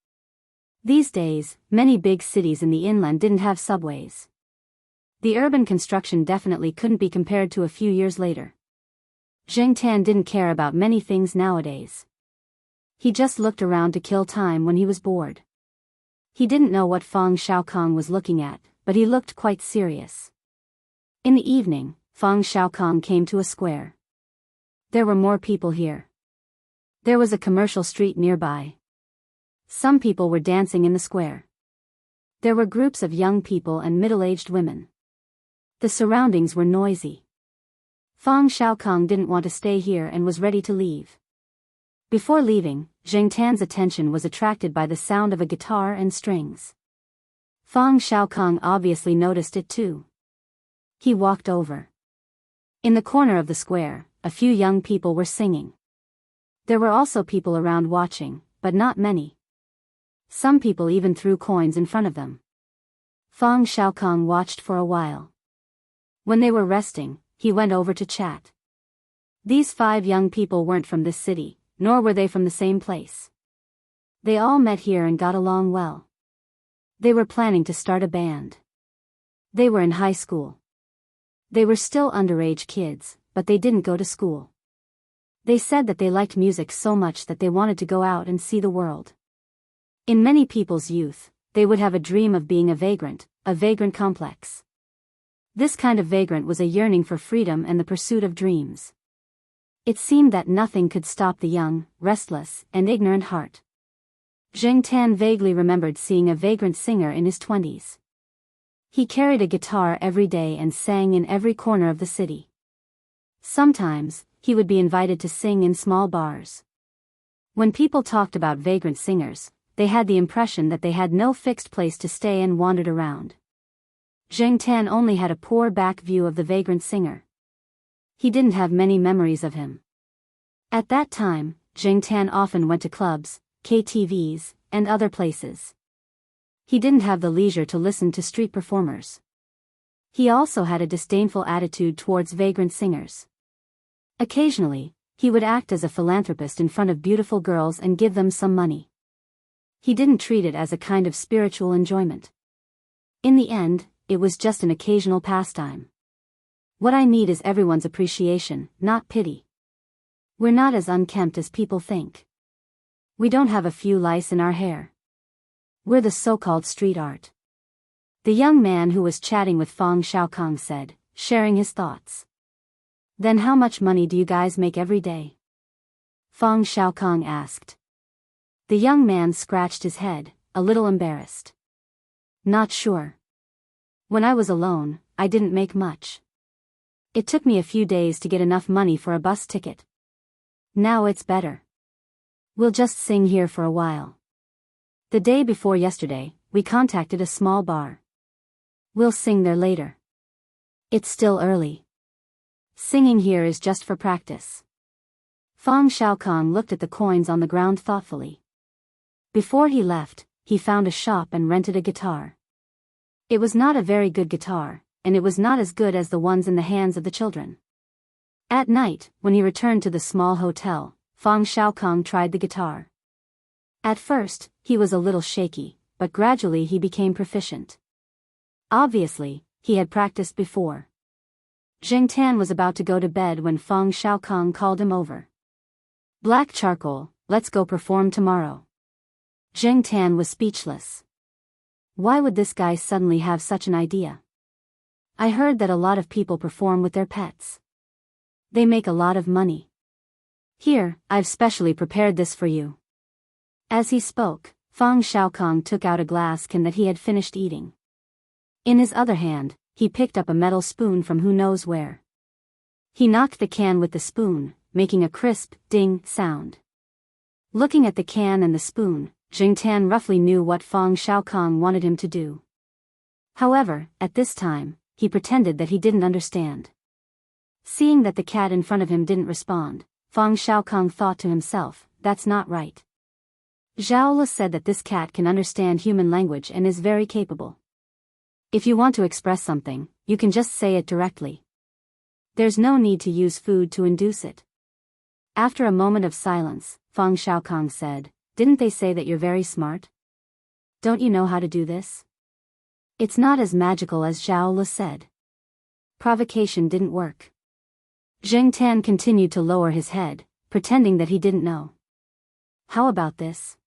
These days, many big cities in the inland didn't have subways. The urban construction definitely couldn't be compared to a few years later. Jing Tan didn't care about many things nowadays. He just looked around to kill time when he was bored. He didn't know what Fang Xiaokong was looking at, but he looked quite serious. In the evening, Fang Xiaokong came to a square. There were more people here. There was a commercial street nearby. Some people were dancing in the square. There were groups of young people and middle-aged women. The surroundings were noisy. Fang Xiaokong didn't want to stay here and was ready to leave. Before leaving, Jing Tan's attention was attracted by the sound of a guitar and strings. Fang Xiaokong obviously noticed it too. He walked over. In the corner of the square, a few young people were singing. There were also people around watching, but not many. Some people even threw coins in front of them. Fang Xiaokong watched for a while. When they were resting, he went over to chat. These 5 young people weren't from this city, nor were they from the same place. They all met here and got along well. They were planning to start a band. They were in high school. They were still underage kids, but they didn't go to school. They said that they liked music so much that they wanted to go out and see the world. In many people's youth, they would have a dream of being a vagrant complex. This kind of vagrant was a yearning for freedom and the pursuit of dreams. It seemed that nothing could stop the young, restless, and ignorant heart. Jing Tan vaguely remembered seeing a vagrant singer in his 20s. He carried a guitar every day and sang in every corner of the city. Sometimes, he would be invited to sing in small bars. When people talked about vagrant singers, they had the impression that they had no fixed place to stay and wandered around. Jing Tan only had a poor back view of the vagrant singer. He didn't have many memories of him. At that time, Jing Tan often went to clubs, KTVs, and other places. He didn't have the leisure to listen to street performers. He also had a disdainful attitude towards vagrant singers. Occasionally, he would act as a philanthropist in front of beautiful girls and give them some money. He didn't treat it as a kind of spiritual enjoyment. In the end, it was just an occasional pastime. What I need is everyone's appreciation, not pity. We're not as unkempt as people think. We don't have a few lice in our hair. We're the so-called street art. The young man who was chatting with Fang Xiaokong said, sharing his thoughts. Then how much money do you guys make every day? Fang Xiaokong asked. The young man scratched his head, a little embarrassed. Not sure. When I was alone, I didn't make much. It took me a few days to get enough money for a bus ticket. Now it's better. We'll just sing here for a while. The day before yesterday, we contacted a small bar. We'll sing there later. It's still early. Singing here is just for practice. Fang Xiaokong looked at the coins on the ground thoughtfully. Before he left, he found a shop and rented a guitar. It was not a very good guitar, and it was not as good as the ones in the hands of the children. At night, when he returned to the small hotel, Fang Xiaokong tried the guitar. At first, he was a little shaky, but gradually he became proficient. Obviously, he had practiced before. Jing Tan was about to go to bed when Fang Xiaokong called him over. Black charcoal, let's go perform tomorrow. Jing Tan was speechless. Why would this guy suddenly have such an idea? I heard that a lot of people perform with their pets. They make a lot of money. Here, I've specially prepared this for you. As he spoke, Fang Xiaokong took out a glass can that he had finished eating. In his other hand, he picked up a metal spoon from who knows where. He knocked the can with the spoon, making a crisp, ding sound. Looking at the can and the spoon, Jingtan roughly knew what Fang Xiaokong wanted him to do. However, at this time, he pretended that he didn't understand. Seeing that the cat in front of him didn't respond, Fang Xiaokong thought to himself, that's not right. Zhao said that this cat can understand human language and is very capable. If you want to express something, you can just say it directly. There's no need to use food to induce it. After a moment of silence, Fang Xiaokong said, didn't they say that you're very smart? Don't you know how to do this? It's not as magical as Zhao said. Provocation didn't work. Jingtan continued to lower his head, pretending that he didn't know. How about this?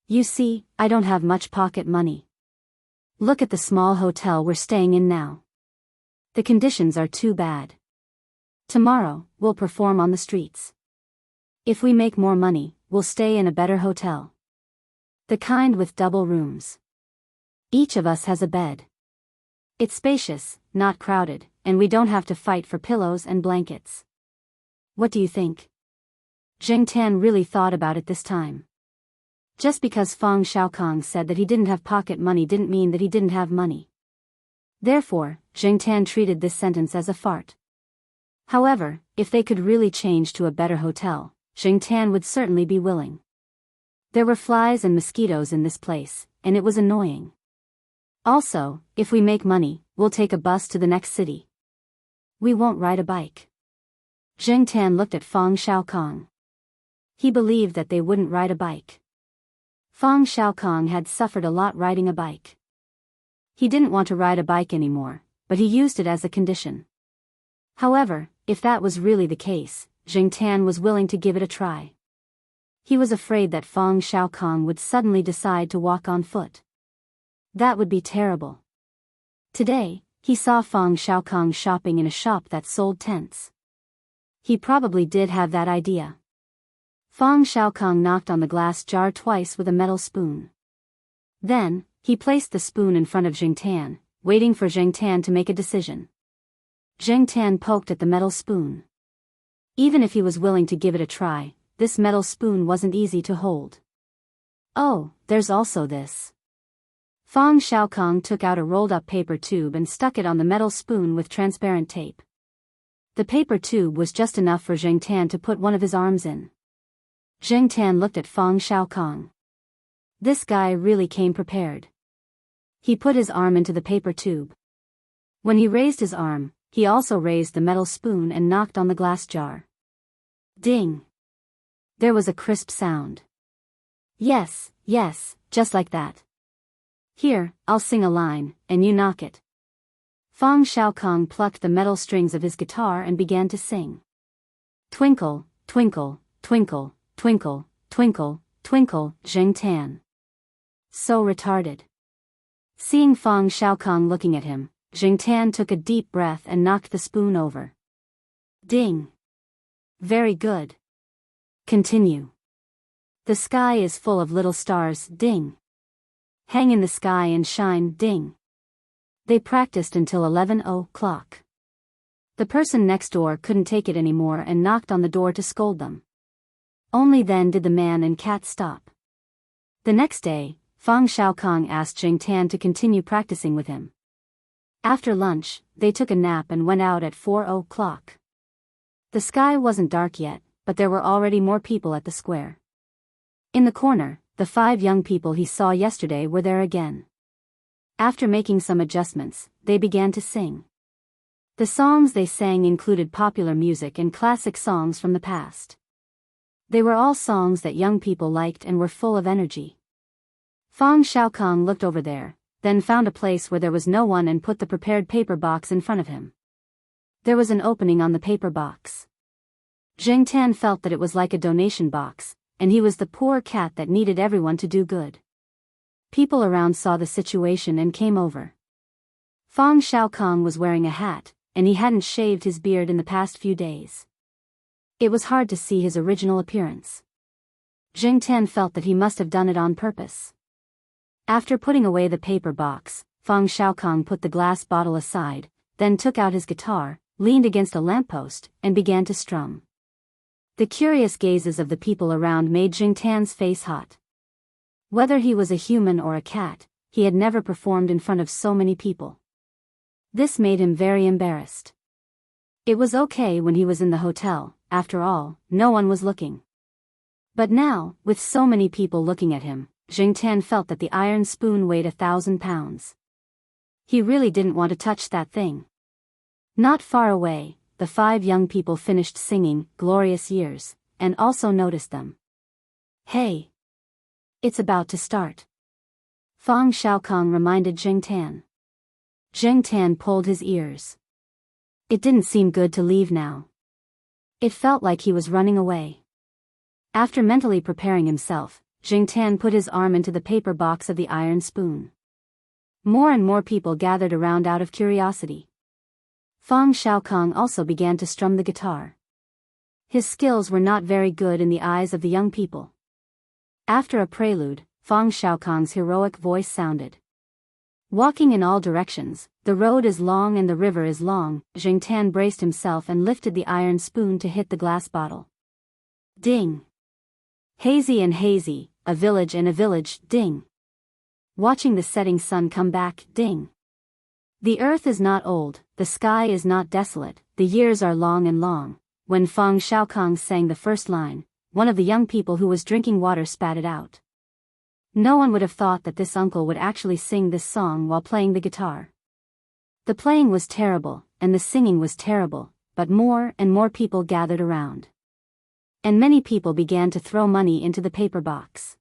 You see, I don't have much pocket money. Look at the small hotel we're staying in now. The conditions are too bad. Tomorrow, we'll perform on the streets. If we make more money, we'll stay in a better hotel. The kind with double rooms. Each of us has a bed. It's spacious, not crowded, and we don't have to fight for pillows and blankets. What do you think? Jingtan really thought about it this time. Just because Fang Xiaokong said that he didn't have pocket money didn't mean that he didn't have money. Therefore, Jingtan treated this sentence as a fart. However, if they could really change to a better hotel, Jingtan would certainly be willing. There were flies and mosquitoes in this place, and it was annoying. Also, if we make money, we'll take a bus to the next city. We won't ride a bike. Jingtan looked at Fang Xiaokong. He believed that they wouldn't ride a bike. Fang Xiaokong had suffered a lot riding a bike. He didn't want to ride a bike anymore, but he used it as a condition. However, if that was really the case, Jingtan was willing to give it a try. He was afraid that Fang Xiaokong would suddenly decide to walk on foot. That would be terrible. Today, he saw Fang Xiaokong shopping in a shop that sold tents. He probably did have that idea. Fang Xiaokong knocked on the glass jar twice with a metal spoon. Then, he placed the spoon in front of Jingtan, waiting for Jingtan to make a decision. Jingtan poked at the metal spoon. Even if he was willing to give it a try, this metal spoon wasn't easy to hold. Oh, there's also this. Fang Xiaokong took out a rolled-up paper tube and stuck it on the metal spoon with transparent tape. The paper tube was just enough for Jingtan to put one of his arms in. Jingtan looked at Fang Xiaokong. This guy really came prepared. He put his arm into the paper tube. When he raised his arm, he also raised the metal spoon and knocked on the glass jar. Ding! There was a crisp sound. Yes, just like that. Here, I'll sing a line, and you knock it. Fang Xiaokong plucked the metal strings of his guitar and began to sing. Twinkle, twinkle, twinkle, twinkle, twinkle, twinkle, Jingtan. So retarded. Seeing Fang Xiaokong looking at him, Jingtan took a deep breath and knocked the spoon over. Ding. Very good. Continue. The sky is full of little stars, ding. Hang in the sky and shine, ding. They practiced until 11 o'clock. The person next door couldn't take it anymore and knocked on the door to scold them. Only then did the man and cat stop. The next day, Fang Xiaokong asked Jingtan to continue practicing with him. After lunch, they took a nap and went out at 4 o'clock. The sky wasn't dark yet, but there were already more people at the square. In the corner, the 5 young people he saw yesterday were there again. After making some adjustments, they began to sing. The songs they sang included popular music and classic songs from the past. They were all songs that young people liked and were full of energy. Fang Xiaokong looked over there, then found a place where there was no one and put the prepared paper box in front of him. There was an opening on the paper box. Jingtan felt that it was like a donation box, and he was the poor cat that needed everyone to do good. People around saw the situation and came over. Fang Xiaokong was wearing a hat, and he hadn't shaved his beard in the past few days. It was hard to see his original appearance. Jingtan felt that he must have done it on purpose. After putting away the paper box, Fang Xiaokong put the glass bottle aside, then took out his guitar, leaned against a lamppost, and began to strum. The curious gazes of the people around made Jingtan's face hot. Whether he was a human or a cat, he had never performed in front of so many people. This made him very embarrassed. It was okay when he was in the hotel, after all, no one was looking. But now, with so many people looking at him, Jingtan felt that the iron spoon weighed 1,000 pounds. He really didn't want to touch that thing. Not far away, the 5 young people finished singing "Glorious Years," and also noticed them. Hey! It's about to start. Fang Xiaokong reminded Jingtan. Jingtan pulled his ears. It didn't seem good to leave now. It felt like he was running away. After mentally preparing himself, Jingtan put his arm into the paper box of the iron spoon. More and more people gathered around out of curiosity. Fang Xiaokong also began to strum the guitar. His skills were not very good in the eyes of the young people. After a prelude, Fang Xiaokong's heroic voice sounded. Walking in all directions, the road is long and the river is long. Jingtan braced himself and lifted the iron spoon to hit the glass bottle. Ding! Hazy and hazy, a village and a village, ding! Watching the setting sun come back, ding! The earth is not old, the sky is not desolate, the years are long and long. When Fang Xiaokong sang the first line, one of the young people who was drinking water spat it out. No one would have thought that this uncle would actually sing this song while playing the guitar. The playing was terrible, and the singing was terrible, but more and more people gathered around. And many people began to throw money into the paper box.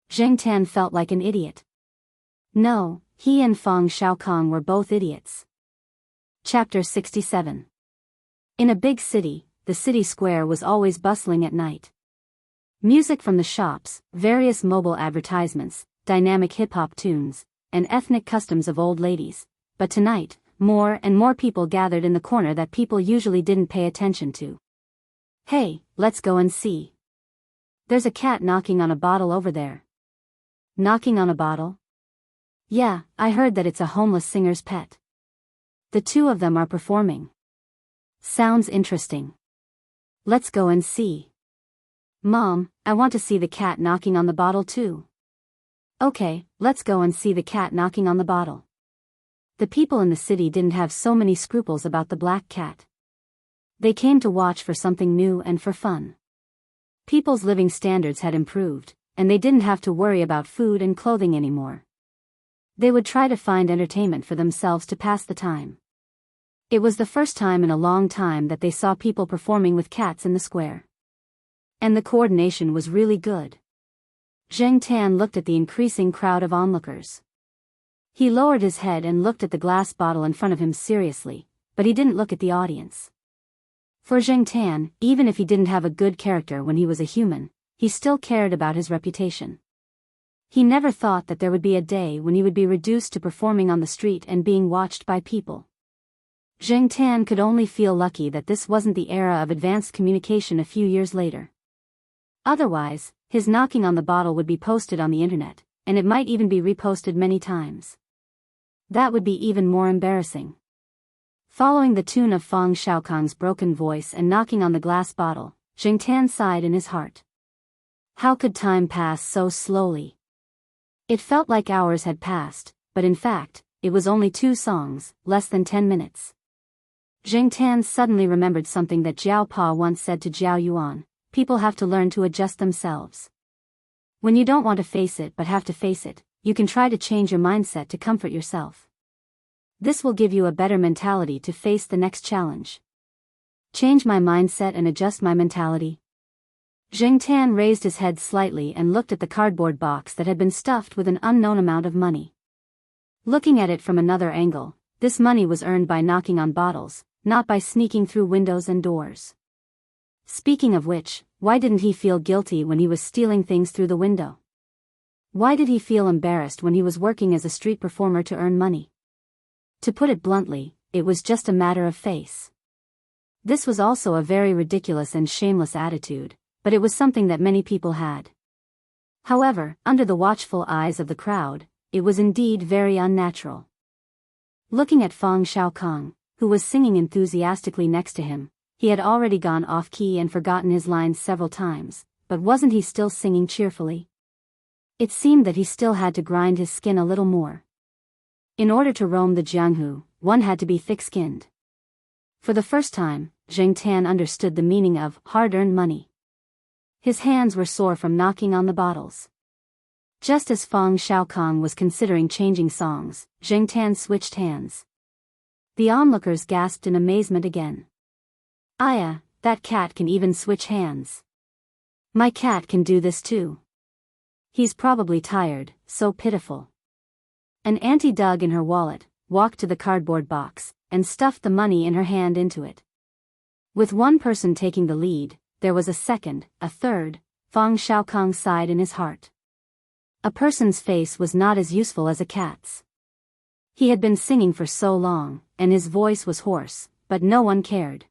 Jingtan felt like an idiot. No, he and Fang Xiaokong were both idiots. Chapter 67. In a big city, the city square was always bustling at night. Music from the shops, various mobile advertisements, dynamic hip-hop tunes, and ethnic customs of old ladies. But tonight, more and more people gathered in the corner that people usually didn't pay attention to. Hey, let's go and see. There's a cat knocking on a bottle over there. Knocking on a bottle? Yeah, I heard that it's a homeless singer's pet. The 2 of them are performing. Sounds interesting. Let's go and see. Mom, I want to see the cat knocking on the bottle too. Okay, let's go and see the cat knocking on the bottle. The people in the city didn't have so many scruples about the black cat. They came to watch for something new and for fun. People's living standards had improved, and they didn't have to worry about food and clothing anymore. They would try to find entertainment for themselves to pass the time. It was the first time in a long time that they saw people performing with cats in the square. And the coordination was really good. Jingtan looked at the increasing crowd of onlookers. He lowered his head and looked at the glass bottle in front of him seriously, but he didn't look at the audience. For Jingtan, even if he didn't have a good character when he was a human, he still cared about his reputation. He never thought that there would be a day when he would be reduced to performing on the street and being watched by people. Jingtan could only feel lucky that this wasn't the era of advanced communication a few years later. Otherwise, his knocking on the bottle would be posted on the internet, and it might even be reposted many times. That would be even more embarrassing. Following the tune of Fang Xiaokong's broken voice and knocking on the glass bottle, Jingtan sighed in his heart. How could time pass so slowly? It felt like hours had passed, but in fact, it was only 2 songs, less than 10 minutes. Jingtan suddenly remembered something that Jiao Pa once said to Jiao Yuan: people have to learn to adjust themselves. When you don't want to face it but have to face it, you can try to change your mindset to comfort yourself. This will give you a better mentality to face the next challenge. Change my mindset and adjust my mentality. Jingtan raised his head slightly and looked at the cardboard box that had been stuffed with an unknown amount of money. Looking at it from another angle, this money was earned by knocking on bottles, not by sneaking through windows and doors. Speaking of which, why didn't he feel guilty when he was stealing things through the window? Why did he feel embarrassed when he was working as a street performer to earn money? To put it bluntly, it was just a matter of face. This was also a very ridiculous and shameless attitude, but it was something that many people had. However, under the watchful eyes of the crowd, it was indeed very unnatural. Looking at Fang Xiaokong, who was singing enthusiastically next to him, He had already gone off-key and forgotten his lines several times, but wasn't he still singing cheerfully? It seemed that he still had to grind his skin a little more. In order to roam the Jianghu, one had to be thick-skinned. For the first time, Zheng Tan understood the meaning of hard-earned money. His hands were sore from knocking on the bottles. Just as Fang Xiaokong was considering changing songs, Zheng Tan switched hands. The onlookers gasped in amazement again. Aya, that cat can even switch hands. My cat can do this too. He's probably tired, so pitiful. An auntie dug in her wallet, walked to the cardboard box, and stuffed the money in her hand into it. With one person taking the lead, there was a second, a third. Fang Xiaokong sighed in his heart. A person's face was not as useful as a cat's. He had been singing for so long, and his voice was hoarse, but no one cared.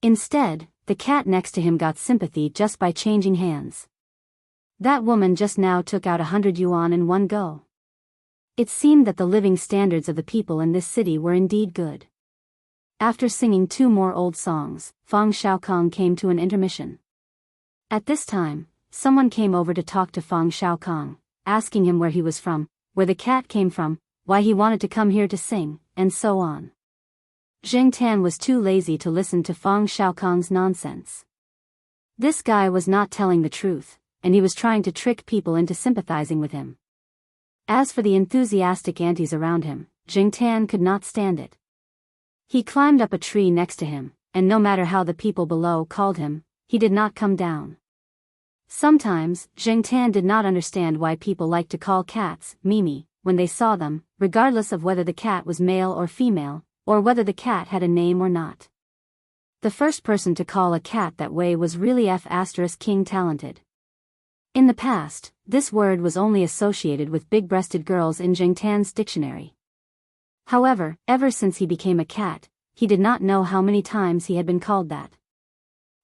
Instead, the cat next to him got sympathy just by changing hands. That woman just now took out 100 yuan in one go. It seemed that the living standards of the people in this city were indeed good. After singing 2 more old songs, Fang Xiaokong came to an intermission. At this time, someone came over to talk to Fang Xiaokong, asking him where he was from, where the cat came from, why he wanted to come here to sing, and so on. Zheng Tan was too lazy to listen to Fang Xiaokong's nonsense. This guy was not telling the truth, and he was trying to trick people into sympathizing with him. As for the enthusiastic aunties around him, Zheng Tan could not stand it. He climbed up a tree next to him, and no matter how the people below called him, he did not come down. Sometimes, Zheng Tan did not understand why people liked to call cats Mimi when they saw them, regardless of whether the cat was male or female, or whether the cat had a name or not. The first person to call a cat that way was really King talented. In the past, this word was only associated with big-breasted girls in Zheng Tan's dictionary. However, ever since he became a cat, he did not know how many times he had been called that.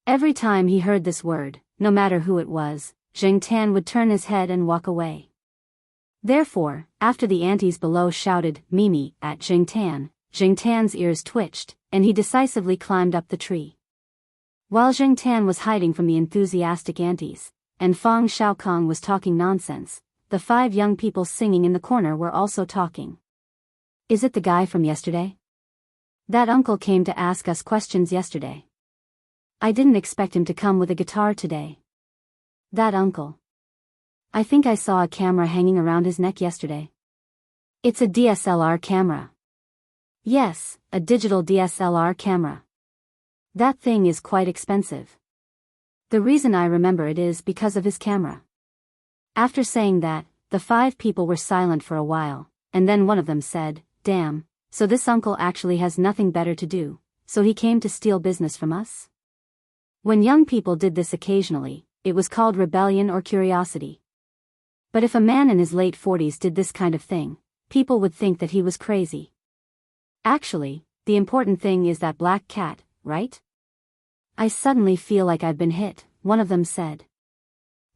Every time he heard this word, no matter who it was, Zheng Tan would turn his head and walk away. Therefore, after the aunties below shouted, Mimi, at Zheng Tan's ears twitched, and he decisively climbed up the tree. While Zheng Tan was hiding from the enthusiastic aunties, and Fang Xiaokong was talking nonsense, the 5 young people singing in the corner were also talking. Is it the guy from yesterday? That uncle came to ask us questions yesterday. I didn't expect him to come with a guitar today. That uncle. I think I saw a camera hanging around his neck yesterday. It's a DSLR camera. Yes, a digital DSLR camera. That thing is quite expensive. The reason I remember it is because of his camera. After saying that, the 5 people were silent for a while, and then one of them said, Damn, so this uncle actually has nothing better to do, so he came to steal business from us? When young people did this occasionally, it was called rebellion or curiosity. But if a man in his late 40s did this kind of thing, people would think that he was crazy. Actually, the important thing is that black cat, right? I suddenly feel like I've been hit, one of them said.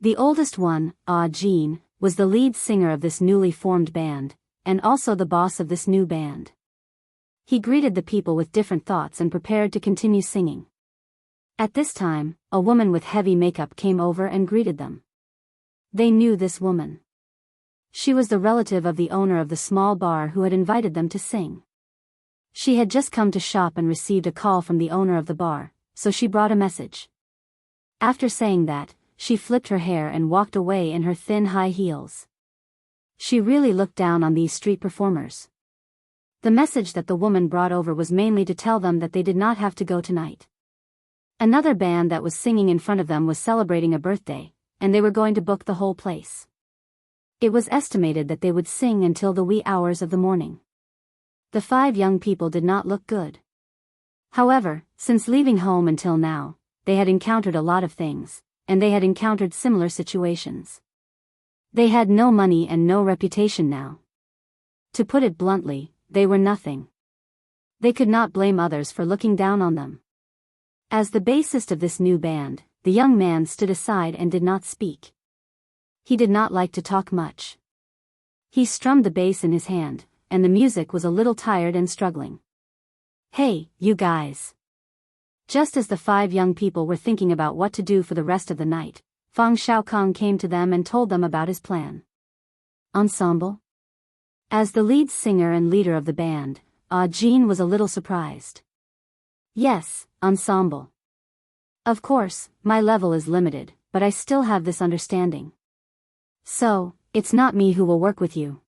The oldest one, Jean, was the lead singer of this newly formed band, and also the boss of this new band. He greeted the people with different thoughts and prepared to continue singing. At this time, a woman with heavy makeup came over and greeted them. They knew this woman. She was the relative of the owner of the small bar who had invited them to sing. She had just come to shop and received a call from the owner of the bar, so she brought a message. After saying that, she flipped her hair and walked away in her thin high heels. She really looked down on these street performers. The message that the woman brought over was mainly to tell them that they did not have to go tonight. Another band that was singing in front of them was celebrating a birthday, and they were going to book the whole place. It was estimated that they would sing until the wee hours of the morning. The 5 young people did not look good. However, since leaving home until now, they had encountered a lot of things, and they had encountered similar situations. They had no money and no reputation now. To put it bluntly, they were nothing. They could not blame others for looking down on them. As the bassist of this new band, the young man stood aside and did not speak. He did not like to talk much. He strummed the bass in his hand, and the music was a little tired and struggling. Hey, you guys. Just as the 5 young people were thinking about what to do for the rest of the night, Fang Xiaokong came to them and told them about his plan. Ensemble? As the lead singer and leader of the band, Jean was a little surprised. Yes, ensemble. Of course, my level is limited, but I still have this understanding. So, it's not me who will work with you.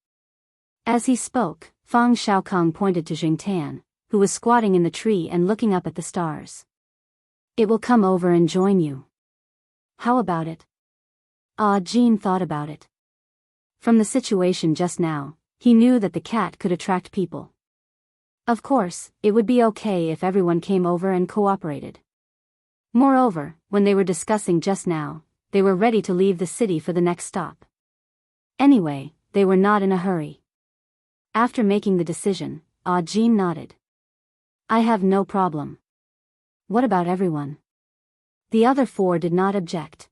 As he spoke, Fang Xiaokong pointed to Jingtan, who was squatting in the tree and looking up at the stars. It will come over and join you. How about it? Jean thought about it. From the situation just now, he knew that the cat could attract people. Of course, it would be okay if everyone came over and cooperated. Moreover, when they were discussing just now, they were ready to leave the city for the next stop. Anyway, they were not in a hurry. After making the decision, Jean nodded. I have no problem. What about everyone? The other 4 did not object.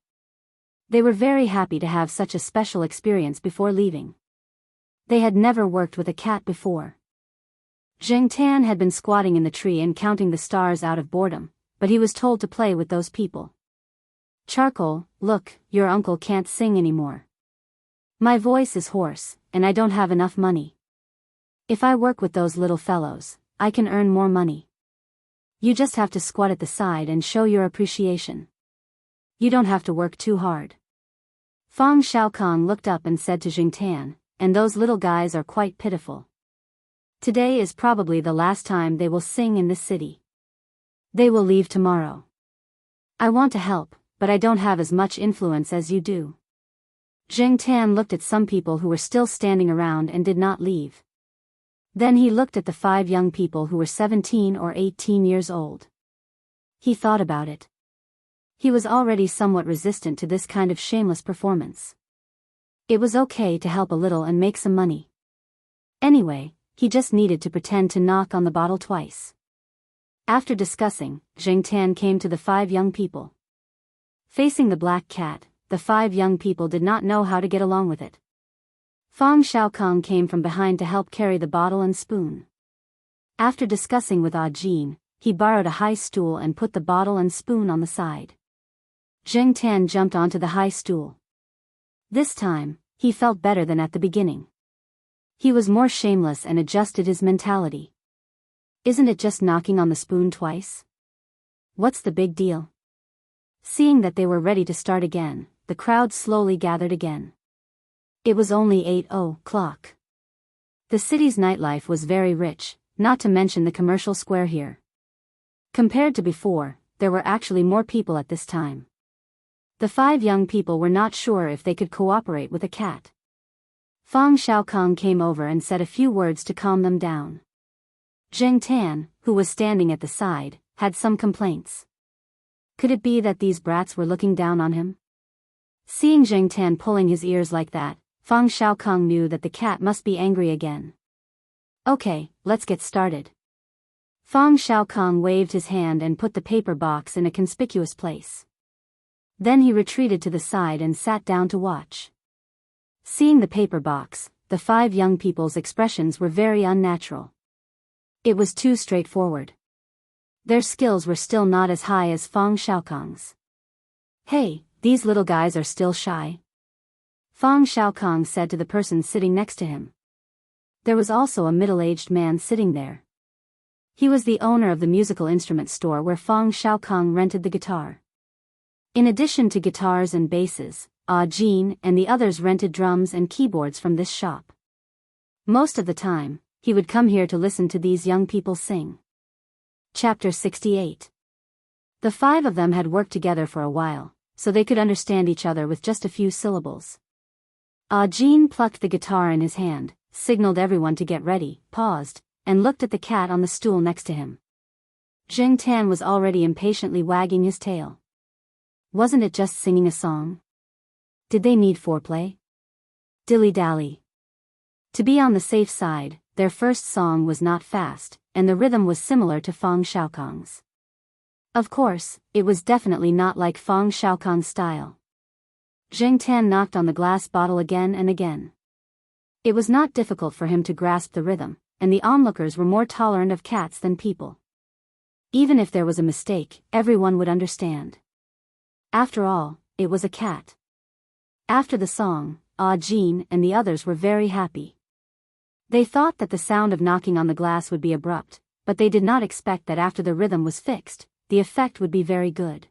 They were very happy to have such a special experience before leaving. They had never worked with a cat before. Jingtan had been squatting in the tree and counting the stars out of boredom, but he was told to play with those people. Charcoal, look, your uncle can't sing anymore. My voice is hoarse, and I don't have enough money. If I work with those little fellows, I can earn more money. You just have to squat at the side and show your appreciation. You don't have to work too hard. Fang Xiaokong looked up and said to Jingtan, and those little guys are quite pitiful. Today is probably the last time they will sing in this city. They will leave tomorrow. I want to help, but I don't have as much influence as you do. Jingtan looked at some people who were still standing around and did not leave. Then he looked at the 5 young people who were 17 or 18 years old. He thought about it. He was already somewhat resistant to this kind of shameless performance. It was okay to help a little and make some money. Anyway, he just needed to pretend to knock on the bottle twice. After discussing, Jingtan came to the 5 young people. Facing the black cat, the 5 young people did not know how to get along with it. Fang Xiaokong came from behind to help carry the bottle and spoon. After discussing with Jean, he borrowed a high stool and put the bottle and spoon on the side. Jingtan jumped onto the high stool. This time, he felt better than at the beginning. He was more shameless and adjusted his mentality. Isn't it just knocking on the spoon twice? What's the big deal? Seeing that they were ready to start again, the crowd slowly gathered again. It was only 8:00. The city's nightlife was very rich, not to mention the commercial square here. Compared to before, there were actually more people at this time. The 5 young people were not sure if they could cooperate with a cat. Fang Xiaokong came over and said a few words to calm them down. Jingtan, who was standing at the side, had some complaints. Could it be that these brats were looking down on him? Seeing Jingtan pulling his ears like that, Fang Xiaokong knew that the cat must be angry again. Okay, let's get started. Fang Xiaokong waved his hand and put the paper box in a conspicuous place. Then he retreated to the side and sat down to watch. Seeing the paper box, the 5 young people's expressions were very unnatural. It was too straightforward. Their skills were still not as high as Fang Xiaokong's. Hey, these little guys are still shy. Fang Xiaokong said to the person sitting next to him. There was also a middle-aged man sitting there. He was the owner of the musical instrument store where Fang Xiaokong rented the guitar. In addition to guitars and basses, Jean and the others rented drums and keyboards from this shop. Most of the time, he would come here to listen to these young people sing. Chapter 68. The 5 of them had worked together for a while, so they could understand each other with just a few syllables. Jean plucked the guitar in his hand, signaled everyone to get ready, paused, and looked at the cat on the stool next to him. Jingtan was already impatiently wagging his tail. Wasn't it just singing a song? Did they need foreplay? Dilly-dally. To be on the safe side, their first song was not fast, and the rhythm was similar to Fang Xiaokong's. Of course, it was definitely not like Fang Xiaokong's style. Jingtan knocked on the glass bottle again and again. It was not difficult for him to grasp the rhythm, and the onlookers were more tolerant of cats than people. Even if there was a mistake, everyone would understand. After all, it was a cat. After the song, Jean and the others were very happy. They thought that the sound of knocking on the glass would be abrupt, but they did not expect that after the rhythm was fixed, the effect would be very good.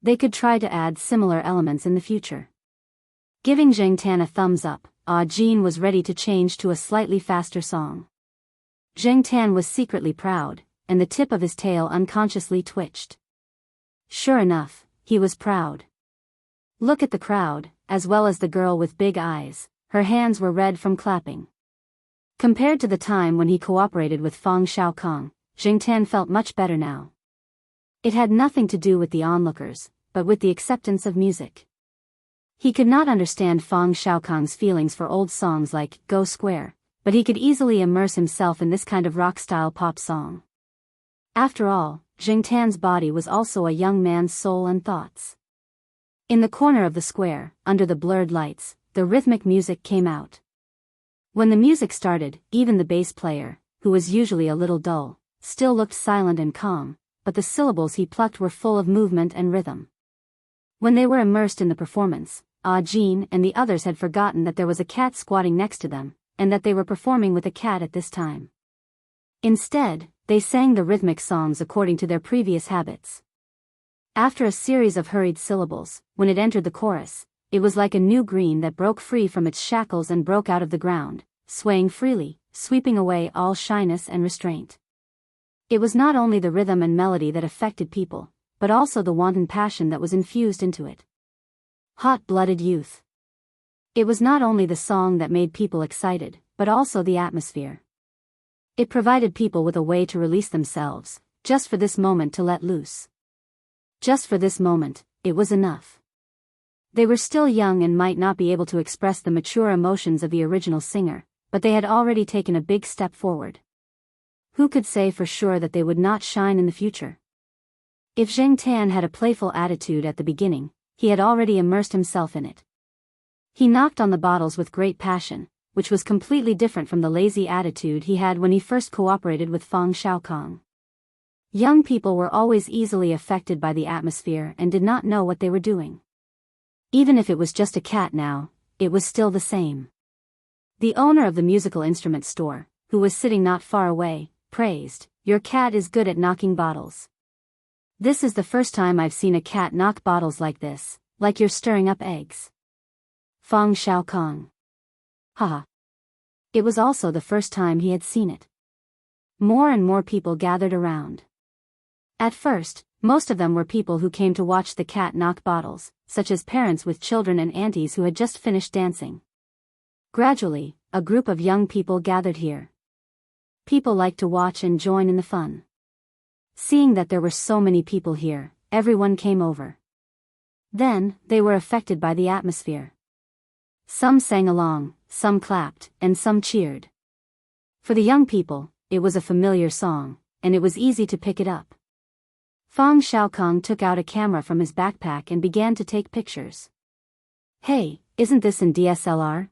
They could try to add similar elements in the future. Giving Zheng Tan a thumbs up, Jean was ready to change to a slightly faster song. Zheng Tan was secretly proud, and the tip of his tail unconsciously twitched. Sure enough, he was proud. Look at the crowd, as well as the girl with big eyes, her hands were red from clapping. Compared to the time when he cooperated with Fang Xiaokong, Zheng Tan felt much better now. It had nothing to do with the onlookers, but with the acceptance of music. He could not understand Fang Xiaokong's feelings for old songs like Go Square, but he could easily immerse himself in this kind of rock-style pop song. After all, Zheng Tan's body was also a young man's soul and thoughts. In the corner of the square, under the blurred lights, the rhythmic music came out. When the music started, even the bass player, who was usually a little dull, still looked silent and calm, but the syllables he plucked were full of movement and rhythm. When they were immersed in the performance, Jean and the others had forgotten that there was a cat squatting next to them, and that they were performing with a cat at this time. Instead, they sang the rhythmic songs according to their previous habits. After a series of hurried syllables, when it entered the chorus, it was like a new green that broke free from its shackles and broke out of the ground, swaying freely, sweeping away all shyness and restraint. It was not only the rhythm and melody that affected people, but also the wanton passion that was infused into it. Hot-blooded youth. It was not only the song that made people excited, but also the atmosphere. It provided people with a way to release themselves, just for this moment to let loose. Just for this moment, it was enough. They were still young and might not be able to express the mature emotions of the original singer, but they had already taken a big step forward. Who could say for sure that they would not shine in the future? If Zheng Tan had a playful attitude at the beginning, he had already immersed himself in it. He knocked on the bottles with great passion, which was completely different from the lazy attitude he had when he first cooperated with Fang Xiaokong. Young people were always easily affected by the atmosphere and did not know what they were doing. Even if it was just a cat now, it was still the same. The owner of the musical instrument store, who was sitting not far away, praised, "Your cat is good at knocking bottles. This is the first time I've seen a cat knock bottles like this, like you're stirring up eggs." Fang Xiaokong. Haha. It was also the first time he had seen it. More and more people gathered around. At first, most of them were people who came to watch the cat knock bottles, such as parents with children and aunties who had just finished dancing. Gradually, a group of young people gathered here. People liked to watch and join in the fun. Seeing that there were so many people here, everyone came over. Then, they were affected by the atmosphere. Some sang along, some clapped, and some cheered. For the young people, it was a familiar song, and it was easy to pick it up. Fang Xiaokong took out a camera from his backpack and began to take pictures. "Hey, isn't this in DSLR?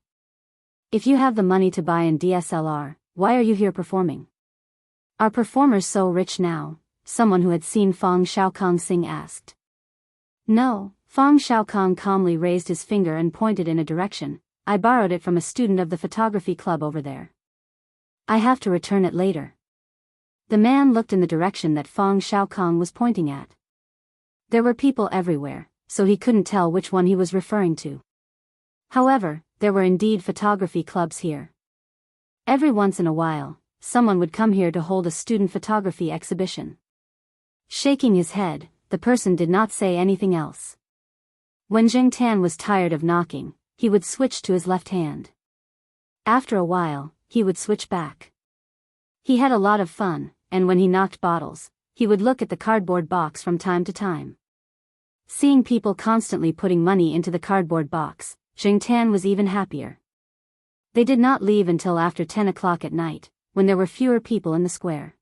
If you have the money to buy in DSLR, why are you here performing? Are performers so rich now?" Someone who had seen Fang Xiaokong sing asked. "No," Fang Xiaokong calmly raised his finger and pointed in a direction. "I borrowed it from a student of the photography club over there. I have to return it later." The man looked in the direction that Fang Xiaokong was pointing at. There were people everywhere, so he couldn't tell which one he was referring to. However, there were indeed photography clubs here. Every once in a while, someone would come here to hold a student photography exhibition. Shaking his head, the person did not say anything else. When Zheng Tan was tired of knocking, he would switch to his left hand. After a while, he would switch back. He had a lot of fun, and when he knocked bottles, he would look at the cardboard box from time to time. Seeing people constantly putting money into the cardboard box, Zheng Tan was even happier. They did not leave until after 10 o'clock at night, when there were fewer people in the square.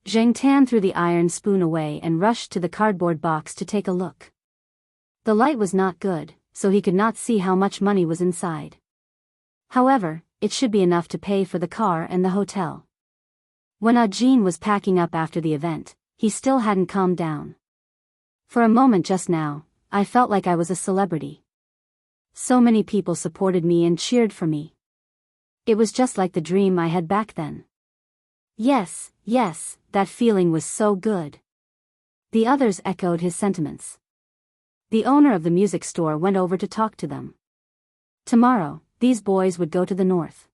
Zheng Tan threw the iron spoon away and rushed to the cardboard box to take a look. The light was not good, so he could not see how much money was inside. However, it should be enough to pay for the car and the hotel. When Jean was packing up after the event, he still hadn't calmed down. For a moment just now, I felt like I was a celebrity. So many people supported me and cheered for me. It was just like the dream I had back then. Yes, that feeling was so good. The others echoed his sentiments. The owner of the music store went over to talk to them. Tomorrow, these boys would go to the north.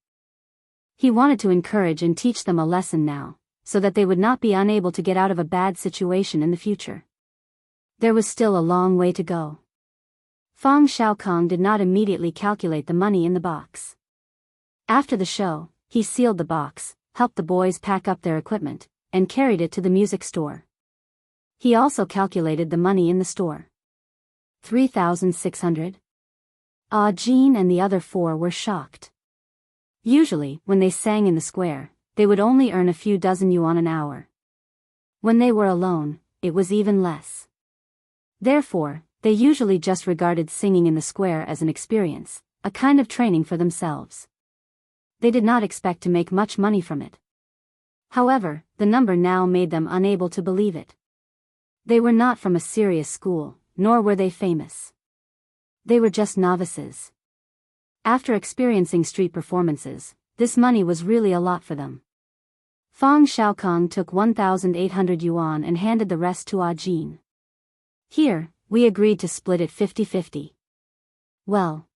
He wanted to encourage and teach them a lesson now, so that they would not be unable to get out of a bad situation in the future. There was still a long way to go. Fang Xiaokong did not immediately calculate the money in the box. After the show, he sealed the box, helped the boys pack up their equipment, and carried it to the music store. He also calculated the money in the store. 3,600? Jean and the other 4 were shocked. Usually, when they sang in the square, they would only earn a few dozen yuan an hour. When they were alone, it was even less. Therefore, they usually just regarded singing in the square as an experience, a kind of training for themselves. They did not expect to make much money from it. However, the number now made them unable to believe it. They were not from a serious school, nor were they famous. They were just novices. After experiencing street performances, this money was really a lot for them. Fang Xiaokong took 1,800 yuan and handed the rest to Jean. Here, we agreed to split it 50-50. Well,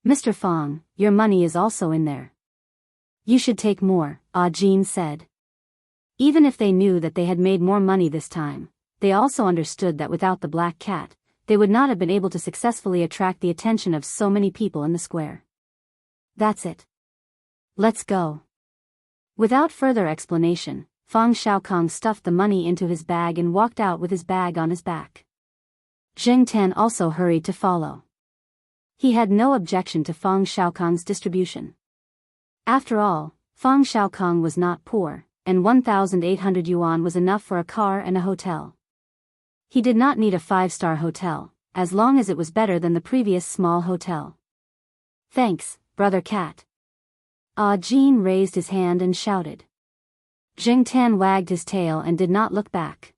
Mr. Fang, your money is also in there. You should take more, Jean said. Even if they knew that they had made more money this time, they also understood that without the black cat, they would not have been able to successfully attract the attention of so many people in the square. That's it. Let's go. Without further explanation, Fang Xiaokong stuffed the money into his bag and walked out with his bag on his back. Zheng Tan also hurried to follow. He had no objection to Fang Xiaokong's distribution. After all, Fang Xiaokong was not poor, and 1,800 yuan was enough for a car and a hotel. He did not need a 5-star hotel, as long as it was better than the previous small hotel. Thanks, Brother Cat. Jean raised his hand and shouted. Zheng Tan wagged his tail and did not look back.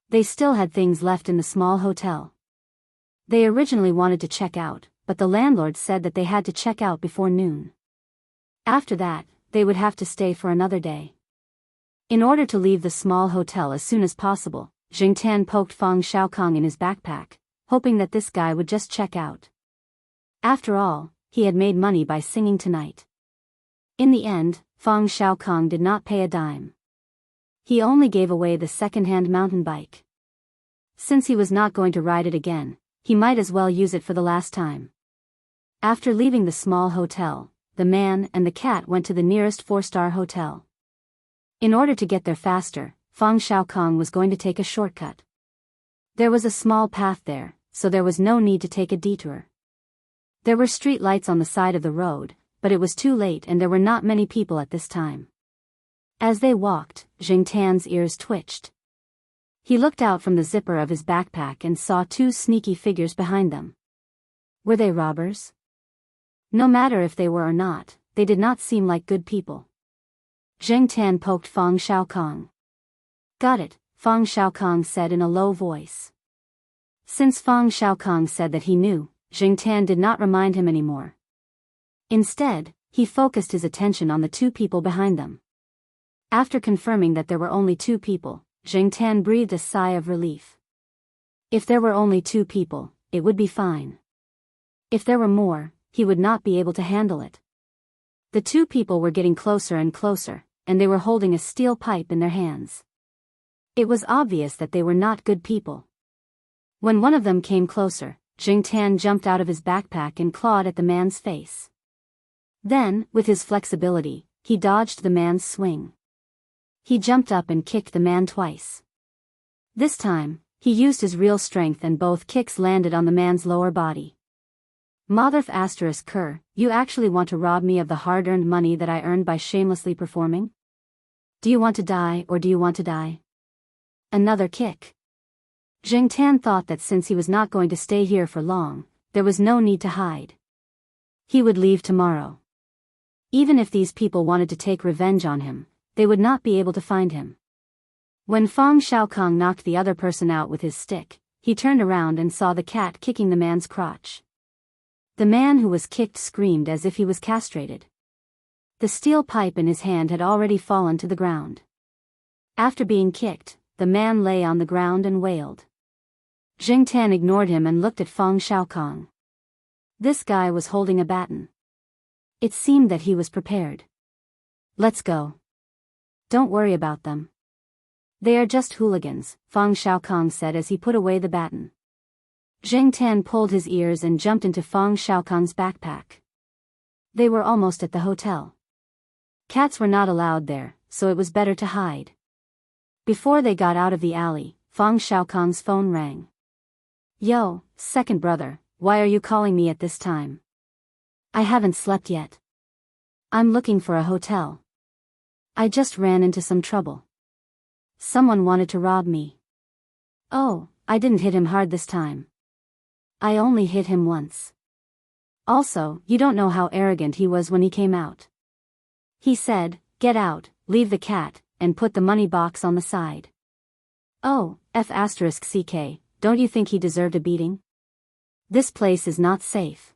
They still had things left in the small hotel. They originally wanted to check out, but the landlord said that they had to check out before noon. After that, they would have to stay for another day. In order to leave the small hotel as soon as possible, Zheng Tan poked Fang Xiaokong in his backpack, hoping that this guy would just check out. After all, he had made money by singing tonight. In the end, Fang Xiaokong did not pay a dime. He only gave away the second-hand mountain bike. Since he was not going to ride it again, he might as well use it for the last time. After leaving the small hotel, the man and the cat went to the nearest 4-star hotel. In order to get there faster, Fang Xiaokong was going to take a shortcut. There was a small path there, so there was no need to take a detour. There were street lights on the side of the road, but it was too late and there were not many people at this time. As they walked, Zheng Tan's ears twitched. He looked out from the zipper of his backpack and saw 2 sneaky figures behind them. Were they robbers? No matter if they were or not, they did not seem like good people. Zheng Tan poked Fang Xiaokong. Got it, Fang Xiaokong said in a low voice. Since Fang Xiaokong said that he knew, Zheng Tan did not remind him anymore. Instead, he focused his attention on the 2 people behind them. After confirming that there were only 2 people, Zheng Tan breathed a sigh of relief. If there were only 2 people, it would be fine. If there were more, he would not be able to handle it. The 2 people were getting closer and closer, and they were holding a steel pipe in their hands. It was obvious that they were not good people. When one of them came closer, Zheng Tan jumped out of his backpack and clawed at the man's face. Then, with his flexibility, he dodged the man's swing. He jumped up and kicked the man twice. This time, he used his real strength and both kicks landed on the man's lower body. Motherf asterisk cur, you actually want to rob me of the hard-earned money that I earned by shamelessly performing? Do you want to die or do you want to die? Another kick. Zheng Tan thought that since he was not going to stay here for long, there was no need to hide. He would leave tomorrow. Even if these people wanted to take revenge on him, they would not be able to find him. When Fang Xiaokong knocked the other person out with his stick, he turned around and saw the cat kicking the man's crotch. The man who was kicked screamed as if he was castrated. The steel pipe in his hand had already fallen to the ground. After being kicked, the man lay on the ground and wailed. Jing Tan ignored him and looked at Fang Xiaokong. This guy was holding a baton. It seemed that he was prepared. Let's go. Don't worry about them. They are just hooligans, Fang Xiaokong said as he put away the baton. Jing Tan pulled his ears and jumped into Fang Xiaokong's backpack. They were almost at the hotel. Cats were not allowed there, so it was better to hide. Before they got out of the alley, Fang Xiaokong's phone rang. Yo, second brother, why are you calling me at this time? I haven't slept yet. I'm looking for a hotel. I just ran into some trouble. Someone wanted to rob me. Oh, I didn't hit him hard this time. I only hit him once. Also, you don't know how arrogant he was when he came out. He said, get out, leave the cat, and put the money box on the side. Oh, F***ck, don't you think he deserved a beating? This place is not safe.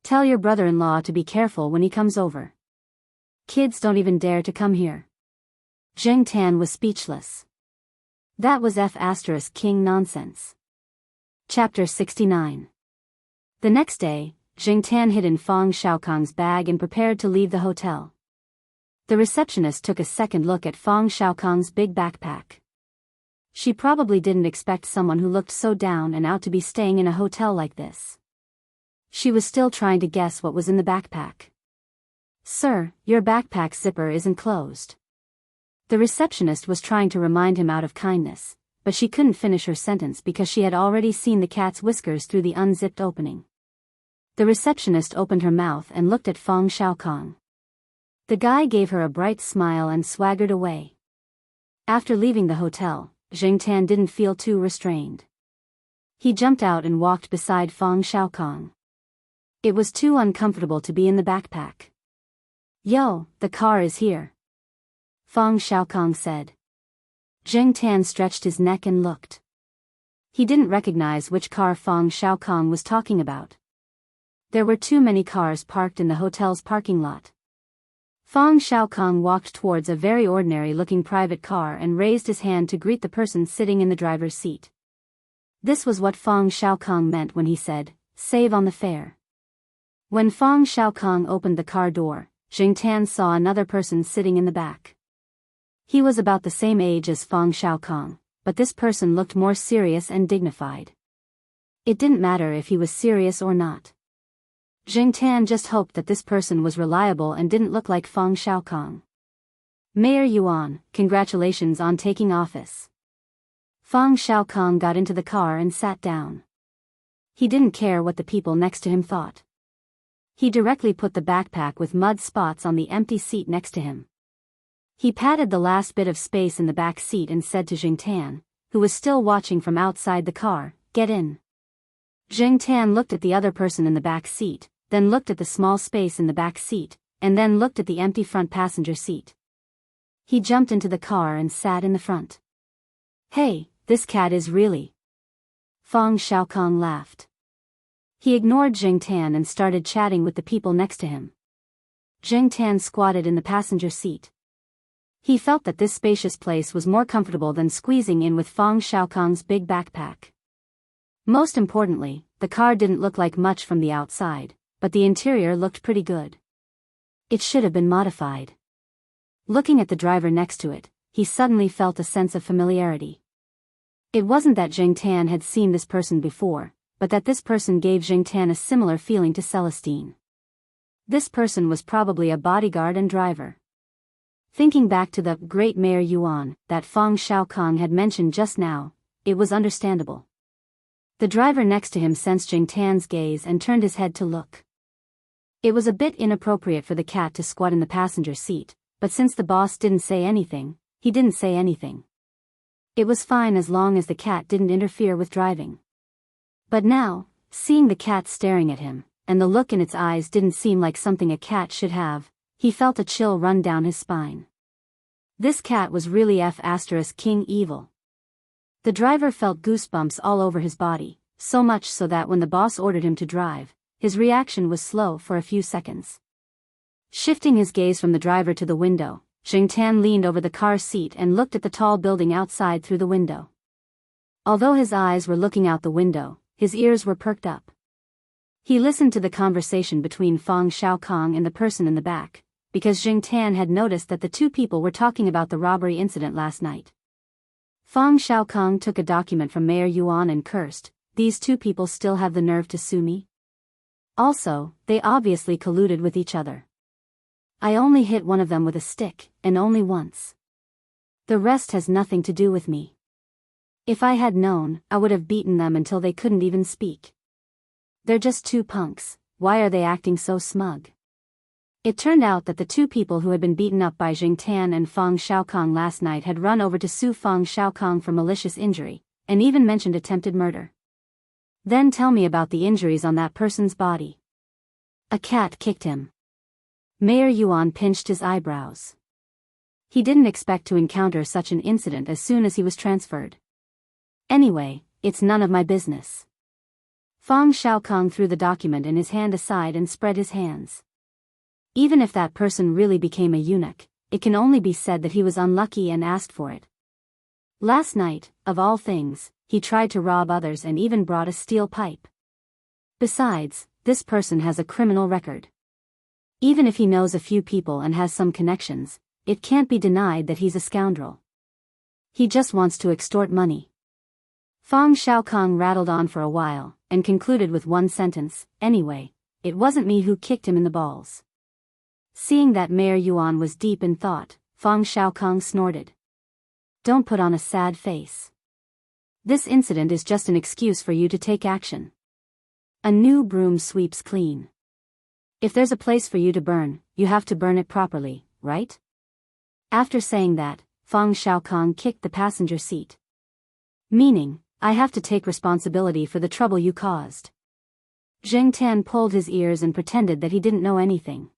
Tell your brother-in-law to be careful when he comes over. Kids don't even dare to come here. Jing Tan was speechless. That was F***king nonsense. Chapter 69. The next day, Jing Tan hid in Fang Xiaokong's bag and prepared to leave the hotel. The receptionist took a second look at Fang Xiaokong's big backpack. She probably didn't expect someone who looked so down and out to be staying in a hotel like this. She was still trying to guess what was in the backpack. Sir, your backpack zipper isn't closed. The receptionist was trying to remind him out of kindness, but she couldn't finish her sentence because she had already seen the cat's whiskers through the unzipped opening. The receptionist opened her mouth and looked at Fang Xiaokong. The guy gave her a bright smile and swaggered away. After leaving the hotel, Jing Tan didn't feel too restrained. He jumped out and walked beside Fang Xiaokong. It was too uncomfortable to be in the backpack. Yo, the car is here. Fang Xiaokong said. Jing Tan stretched his neck and looked. He didn't recognize which car Fang Xiaokong was talking about. There were too many cars parked in the hotel's parking lot. Fang Xiaokong walked towards a very ordinary-looking private car and raised his hand to greet the person sitting in the driver's seat. This was what Fang Xiaokong meant when he said, save on the fare. When Fang Xiaokong opened the car door, Jing Tan saw another person sitting in the back. He was about the same age as Fang Xiaokong, but this person looked more serious and dignified. It didn't matter if he was serious or not. Jing Tan just hoped that this person was reliable and didn't look like Fang Xiaokong. Mayor Yuan, congratulations on taking office. Fang Xiaokong got into the car and sat down. He didn't care what the people next to him thought. He directly put the backpack with mud spots on the empty seat next to him. He patted the last bit of space in the back seat and said to Jing Tan, who was still watching from outside the car, get in. Jing Tan looked at the other person in the back seat, then looked at the small space in the back seat, and then looked at the empty front passenger seat. He jumped into the car and sat in the front. Hey, this cat is really... Fang Xiaokong laughed. He ignored Jing Tan and started chatting with the people next to him. Jing Tan squatted in the passenger seat. He felt that this spacious place was more comfortable than squeezing in with Fang Xiaokong's big backpack. Most importantly, the car didn't look like much from the outside, but the interior looked pretty good. It should have been modified. Looking at the driver next to it, he suddenly felt a sense of familiarity. It wasn't that Jing Tan had seen this person before, but that this person gave Jing Tan a similar feeling to Celestine. This person was probably a bodyguard and driver. Thinking back to the great Mayor Yuan that Fang Xiaokong had mentioned just now, it was understandable. The driver next to him sensed Jing Tan's gaze and turned his head to look. It was a bit inappropriate for the cat to squat in the passenger seat, but since the boss didn't say anything, he didn't say anything. It was fine as long as the cat didn't interfere with driving. But now, seeing the cat staring at him, and the look in its eyes didn't seem like something a cat should have, he felt a chill run down his spine. This cat was really King evil. The driver felt goosebumps all over his body, so much so that when the boss ordered him to drive, his reaction was slow for a few seconds. Shifting his gaze from the driver to the window, Jiangtan leaned over the car seat and looked at the tall building outside through the window. Although his eyes were looking out the window, his ears were perked up. He listened to the conversation between Fang Xiaokong and the person in the back, because Jiangtan had noticed that the two people were talking about the robbery incident last night. Fang Xiaokong took a document from Mayor Yuan and cursed, "These two people still have the nerve to sue me? Also, they obviously colluded with each other. I only hit one of them with a stick, and only once. The rest has nothing to do with me. If I had known, I would have beaten them until they couldn't even speak. They're just two punks, why are they acting so smug?" It turned out that the two people who had been beaten up by Jiangtan and Fang Xiaokong last night had run over to sue Fang Xiaokong for malicious injury, and even mentioned attempted murder. "Then tell me about the injuries on that person's body." "A cat kicked him." Mayor Yuan pinched his eyebrows. He didn't expect to encounter such an incident as soon as he was transferred. "Anyway, it's none of my business." Fang Xiaokong threw the document in his hand aside and spread his hands. Even if that person really became a eunuch, it can only be said that he was unlucky and asked for it. Last night, of all things, he tried to rob others and even brought a steel pipe. Besides, this person has a criminal record. Even if he knows a few people and has some connections, it can't be denied that he's a scoundrel. He just wants to extort money. Fang Xiaokong rattled on for a while, and concluded with one sentence, "Anyway, it wasn't me who kicked him in the balls." Seeing that Mayor Yuan was deep in thought, Fang Xiaokong snorted. "Don't put on a sad face. This incident is just an excuse for you to take action. A new broom sweeps clean. If there's a place for you to burn, you have to burn it properly, right?" After saying that, Fang Xiaokong kicked the passenger seat. "Meaning, I have to take responsibility for the trouble you caused." Jiangtan pulled his ears and pretended that he didn't know anything.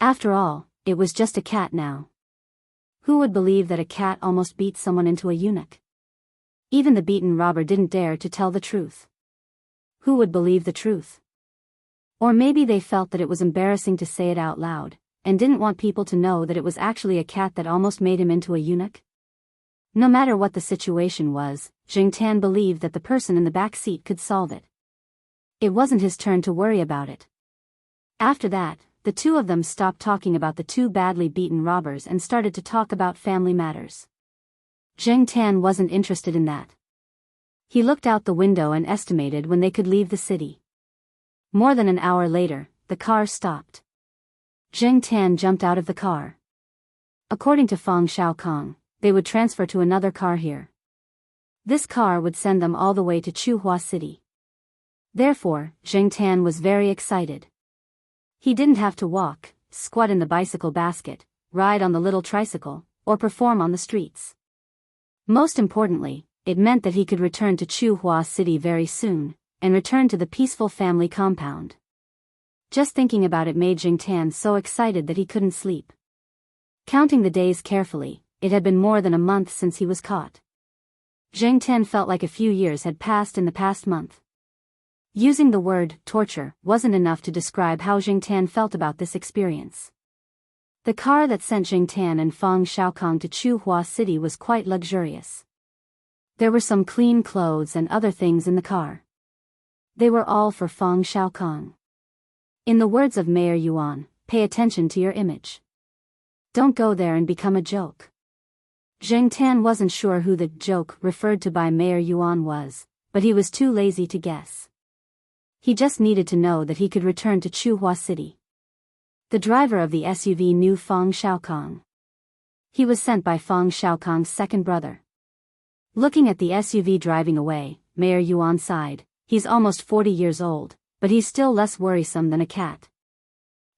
After all, it was just a cat now. Who would believe that a cat almost beat someone into a eunuch? Even the beaten robber didn't dare to tell the truth. Who would believe the truth? Or maybe they felt that it was embarrassing to say it out loud, and didn't want people to know that it was actually a cat that almost made him into a eunuch? No matter what the situation was, Jiangtan believed that the person in the back seat could solve it. It wasn't his turn to worry about it. After that, the two of them stopped talking about the two badly beaten robbers and started to talk about family matters. Jiangtan wasn't interested in that. He looked out the window and estimated when they could leave the city. More than an hour later, the car stopped. Jiangtan jumped out of the car. According to Fang Xiaokong, they would transfer to another car here. This car would send them all the way to Chuhua City. Therefore, Jiangtan was very excited. He didn't have to walk, squat in the bicycle basket, ride on the little tricycle, or perform on the streets. Most importantly, it meant that he could return to Chuhua City very soon, and return to the peaceful family compound. Just thinking about it made Jiangtan so excited that he couldn't sleep. Counting the days carefully, it had been more than a month since he was caught. Jiangtan felt like a few years had passed in the past month. Using the word torture wasn't enough to describe how Jiangtan felt about this experience. The car that sent Jiangtan and Fang Xiaokong to Chuhua City was quite luxurious. There were some clean clothes and other things in the car. They were all for Fang Xiaokong. In the words of Mayor Yuan, pay attention to your image. Don't go there and become a joke. Jiangtan wasn't sure who the joke referred to by Mayor Yuan was, but he was too lazy to guess. He just needed to know that he could return to Chuhua City. The driver of the SUV knew Fang Xiaokong. He was sent by Fang Xiaokong's second brother. Looking at the SUV driving away, Mayor Yuan sighed. He's almost 40 years old, but he's still less worrisome than a cat.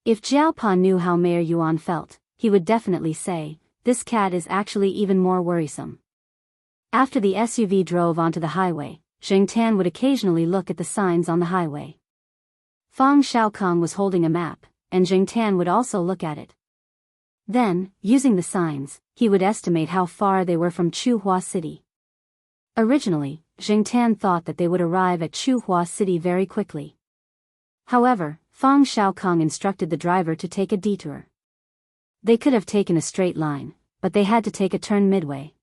If Jiao Pa knew how Mayor Yuan felt, he would definitely say, this cat is actually even more worrisome. After the SUV drove onto the highway, Jiangtan would occasionally look at the signs on the highway. Fang Xiaokong was holding a map, and Jiangtan would also look at it. Then, using the signs, he would estimate how far they were from Chuhua City. Originally, Jingtan thought that they would arrive at Chuhua City very quickly. However, Fang Xiaokong instructed the driver to take a detour. They could have taken a straight line, but they had to take a turn midway.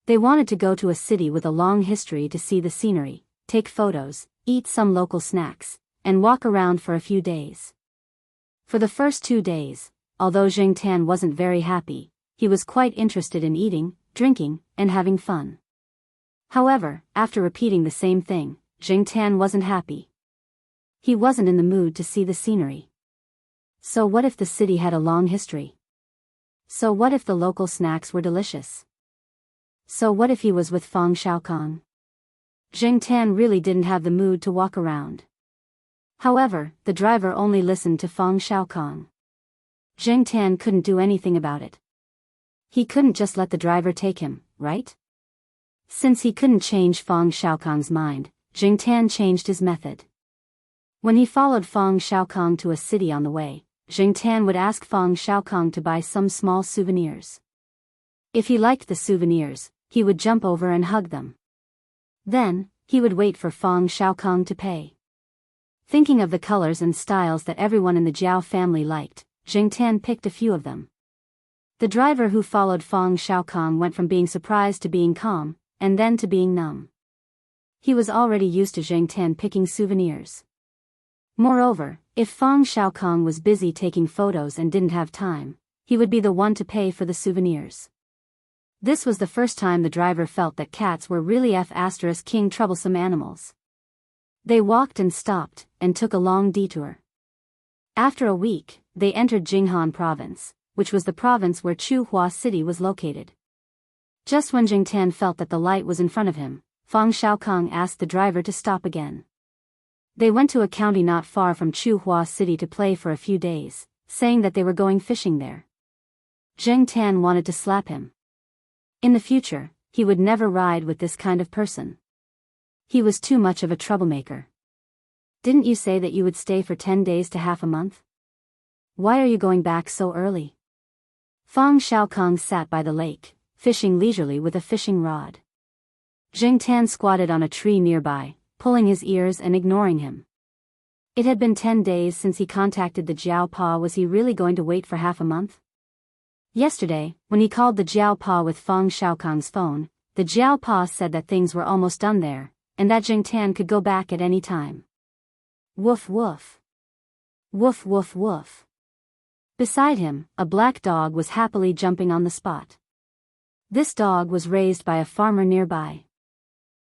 They wanted to go to a city with a long history to see the scenery, take photos, eat some local snacks, and walk around for a few days. For the first 2 days, although Jingtan wasn't very happy, he was quite interested in eating, drinking, and having fun. However, after repeating the same thing, Jingtan wasn't happy. He wasn't in the mood to see the scenery. So what if the city had a long history? So what if the local snacks were delicious? So what if he was with Fang Xiaokong? Jingtan really didn't have the mood to walk around. However, the driver only listened to Fang Xiaokong. Jingtan couldn't do anything about it. He couldn't just let the driver take him, right? Since he couldn't change Fang Xiaokong's mind, Jingtan changed his method. When he followed Fang Xiaokong to a city on the way, Jingtan would ask Fang Xiaokong to buy some small souvenirs. If he liked the souvenirs, he would jump over and hug them. Then, he would wait for Fang Xiaokong to pay. Thinking of the colors and styles that everyone in the Jiao family liked, Jingtan picked a few of them. The driver who followed Fang Xiaokong went from being surprised to being calm, and then to being numb. He was already used to Jingtan picking souvenirs. Moreover, if Fang Xiaokong was busy taking photos and didn't have time, he would be the one to pay for the souvenirs. This was the first time the driver felt that cats were really king troublesome animals. They walked and stopped, and took a long detour. After a week, they entered Jinghan province, which was the province where Chuhua City was located. Just when Jingtan felt that the light was in front of him, Fang Xiaokong asked the driver to stop again. They went to a county not far from Chuhua City to play for a few days, saying that they were going fishing there. Jingtan wanted to slap him. In the future, he would never ride with this kind of person. He was too much of a troublemaker. Didn't you say that you would stay for 10 days to half a month? Why are you going back so early? Fang Xiaokong sat by the lake, fishing leisurely with a fishing rod. Jingtan squatted on a tree nearby, pulling his ears and ignoring him. It had been 10 days since he contacted the Jiao Pa. Was he really going to wait for half a month? Yesterday, when he called the Jiao Pa with Fang Xiaokong's phone, the Jiao Pa said that things were almost done there, and that Jingtan could go back at any time. Woof woof. Woof woof woof. Beside him, a black dog was happily jumping on the spot. This dog was raised by a farmer nearby.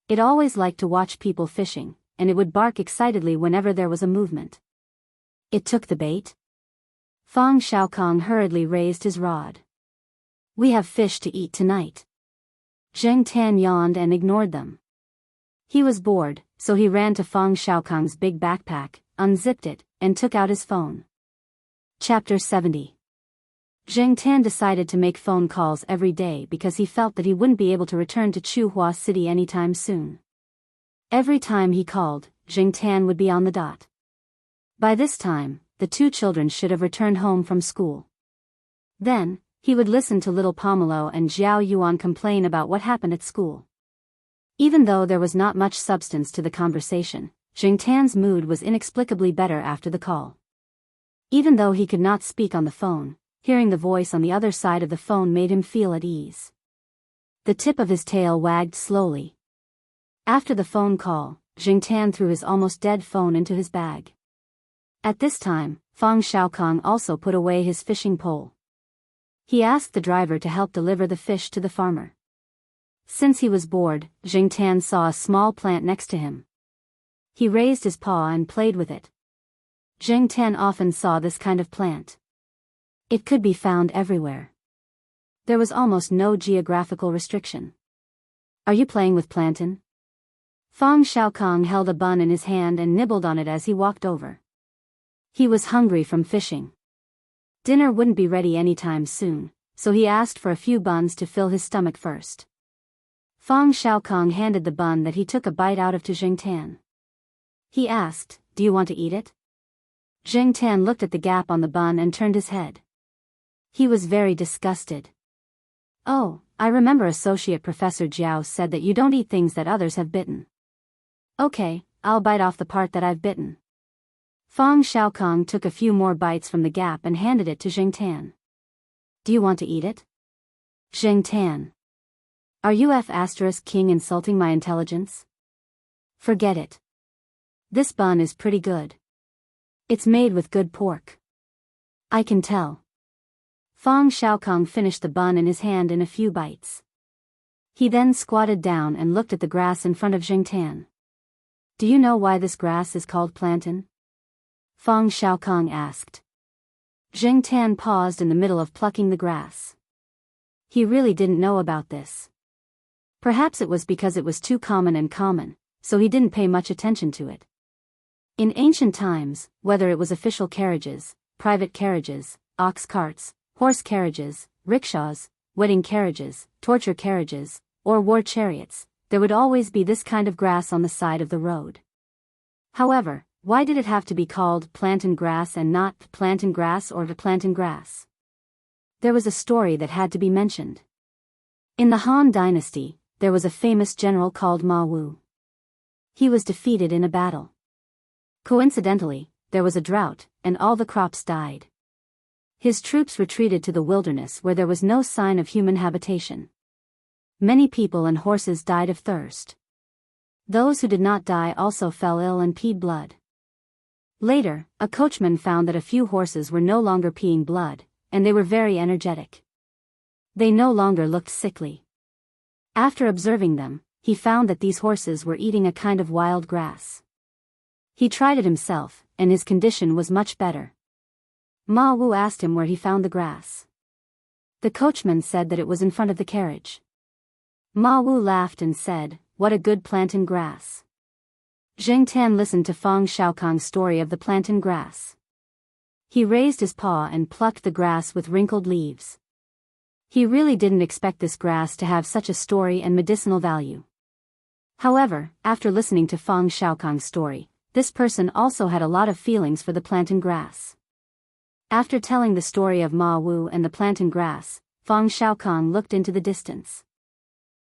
It always liked to watch people fishing, and it would bark excitedly whenever there was a movement. It took the bait. Fang Xiaokong hurriedly raised his rod. We have fish to eat tonight. Jingtan yawned and ignored them. He was bored, so he ran to Fang Xiaokong's big backpack, unzipped it, and took out his phone. Chapter 70. Jingtan decided to make phone calls every day because he felt that he wouldn't be able to return to Chuhua City anytime soon. Every time he called, Jingtan would be on the dot. By this time, the two children should have returned home from school. Then, he would listen to little Pomelo and Zhao Yuan complain about what happened at school. Even though there was not much substance to the conversation, Jingtan's mood was inexplicably better after the call. Even though he could not speak on the phone, hearing the voice on the other side of the phone made him feel at ease. The tip of his tail wagged slowly. After the phone call, Jingtan threw his almost dead phone into his bag. At this time, Fang Xiaokong also put away his fishing pole. He asked the driver to help deliver the fish to the farmer. Since he was bored, Jingtan saw a small plant next to him. He raised his paw and played with it. Jingtan often saw this kind of plant. It could be found everywhere. There was almost no geographical restriction. Are you playing with plantain? Fang Xiaokong held a bun in his hand and nibbled on it as he walked over. He was hungry from fishing. Dinner wouldn't be ready anytime soon, so he asked for a few buns to fill his stomach first. Fang Xiaokong handed the bun that he took a bite out of to Jingtan. He asked, "Do you want to eat it?" Jingtan looked at the gap on the bun and turned his head. He was very disgusted. Oh, I remember Associate Professor Jiao said that you don't eat things that others have bitten. Okay, I'll bite off the part that I've bitten. Fang Xiaokong took a few more bites from the gap and handed it to Zheng Tan. Do you want to eat it? Zheng Tan. Are you King insulting my intelligence? Forget it. This bun is pretty good. It's made with good pork. I can tell. Fang Xiaokong finished the bun in his hand in a few bites. He then squatted down and looked at the grass in front of Zheng Tan. Do you know why this grass is called plantain? Fang Xiaokong asked. Zheng Tan paused in the middle of plucking the grass. He really didn't know about this. Perhaps it was because it was too common, so he didn't pay much attention to it. In ancient times, whether it was official carriages, private carriages, ox carts, horse carriages, rickshaws, wedding carriages, torture carriages, or war chariots, there would always be this kind of grass on the side of the road. However, why did it have to be called plantain grass and not plantain grass or plantain grass? There was a story that had to be mentioned. In the Han Dynasty, there was a famous general called Ma Wu. He was defeated in a battle. Coincidentally, there was a drought, and all the crops died. His troops retreated to the wilderness where there was no sign of human habitation. Many people and horses died of thirst. Those who did not die also fell ill and peed blood. Later, a coachman found that a few horses were no longer peeing blood, and they were very energetic. They no longer looked sickly. After observing them, he found that these horses were eating a kind of wild grass. He tried it himself, and his condition was much better. Ma Wu asked him where he found the grass. The coachman said that it was in front of the carriage. Ma Wu laughed and said, "What a good plantain grass." Zheng Tan listened to Fang Xiaokong's story of the plantain grass. He raised his paw and plucked the grass with wrinkled leaves. He really didn't expect this grass to have such a story and medicinal value. However, after listening to Fang Xiaokong's story, this person also had a lot of feelings for the plantain grass. After telling the story of Ma Wu and the plantain grass, Fang Xiaokong looked into the distance.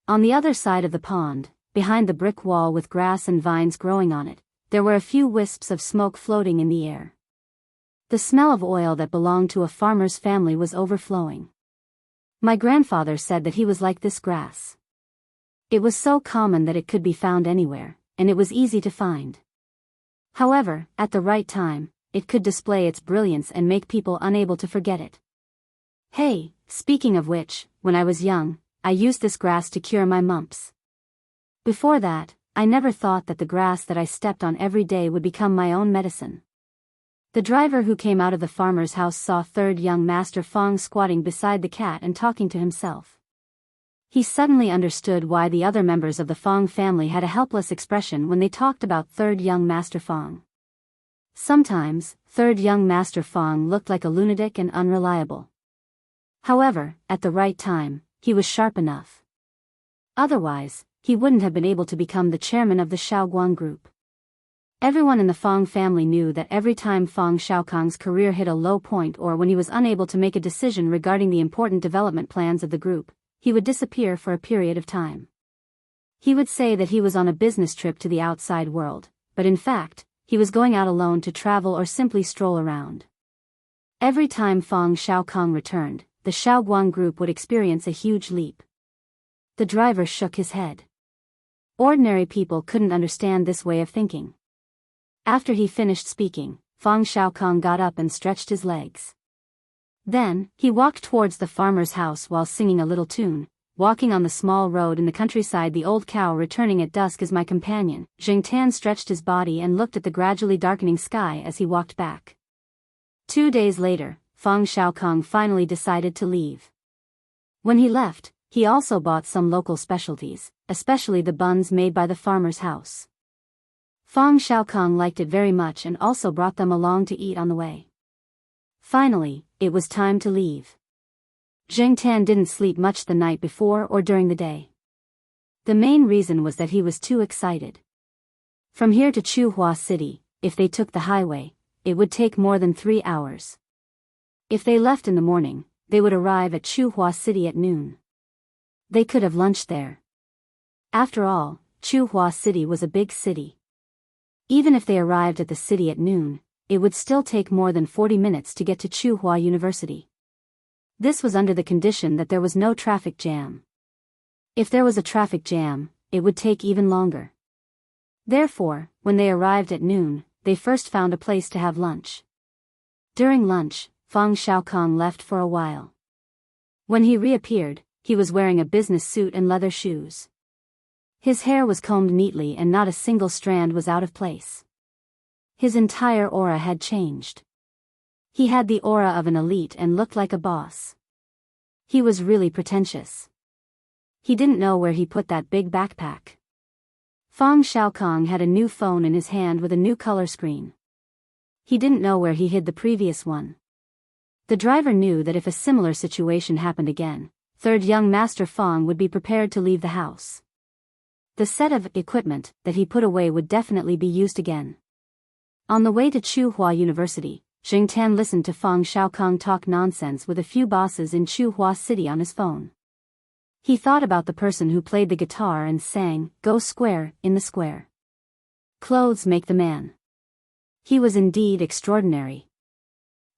On the other side of the pond, behind the brick wall with grass and vines growing on it, there were a few wisps of smoke floating in the air. The smell of oil that belonged to a farmer's family was overflowing. My grandfather said that he was like this grass. It was so common that it could be found anywhere, and it was easy to find. However, at the right time, it could display its brilliance and make people unable to forget it. Hey, speaking of which, when I was young, I used this grass to cure my mumps. Before that, I never thought that the grass that I stepped on every day would become my own medicine. The driver who came out of the farmer's house saw third young Master Fang squatting beside the cat and talking to himself. He suddenly understood why the other members of the Fang family had a helpless expression when they talked about third young Master Fang. Sometimes, third young Master Fang looked like a lunatic and unreliable. However, at the right time, he was sharp enough. Otherwise, he wouldn't have been able to become the chairman of the Shaoguang group. Everyone in the Fang family knew that every time Fang Xiaokong's career hit a low point or when he was unable to make a decision regarding the important development plans of the group, he would disappear for a period of time. He would say that he was on a business trip to the outside world, but in fact, he was going out alone to travel or simply stroll around. Every time Fang Xiaokong returned, the Shaoguang group would experience a huge leap. The driver shook his head. Ordinary people couldn't understand this way of thinking. After he finished speaking, Fang Xiaokong got up and stretched his legs. Then, he walked towards the farmer's house while singing a little tune. Walking on the small road in the countryside, the old cow returning at dusk is my companion. Zheng Tan stretched his body and looked at the gradually darkening sky as he walked back. 2 days later, Fang Xiaokong finally decided to leave. When he left, he also bought some local specialties, especially the buns made by the farmer's house. Fang Xiaokong liked it very much and also brought them along to eat on the way. Finally, it was time to leave. Zheng Tan didn't sleep much the night before or during the day. The main reason was that he was too excited. From here to Chuhua City, if they took the highway, it would take more than 3 hours. If they left in the morning, they would arrive at Chuhua City at noon. They could have lunched there. After all, Chuhua City was a big city. Even if they arrived at the city at noon, it would still take more than 40 minutes to get to Chuhua University. This was under the condition that there was no traffic jam. If there was a traffic jam, it would take even longer. Therefore, when they arrived at noon, they first found a place to have lunch. During lunch, Fang Xiaokong left for a while. When he reappeared, he was wearing a business suit and leather shoes. His hair was combed neatly and not a single strand was out of place. His entire aura had changed. He had the aura of an elite and looked like a boss. He was really pretentious. He didn't know where he put that big backpack. Fang Xiaokong had a new phone in his hand with a new color screen. He didn't know where he hid the previous one. The driver knew that if a similar situation happened again, third young Master Fang would be prepared to leave the house. The set of equipment that he put away would definitely be used again. On the way to Chuhua University, Jing Tan listened to Fang Xiaokong talk nonsense with a few bosses in Chuhua City on his phone. He thought about the person who played the guitar and sang, "Go square, in the square. Clothes make the man." He was indeed extraordinary.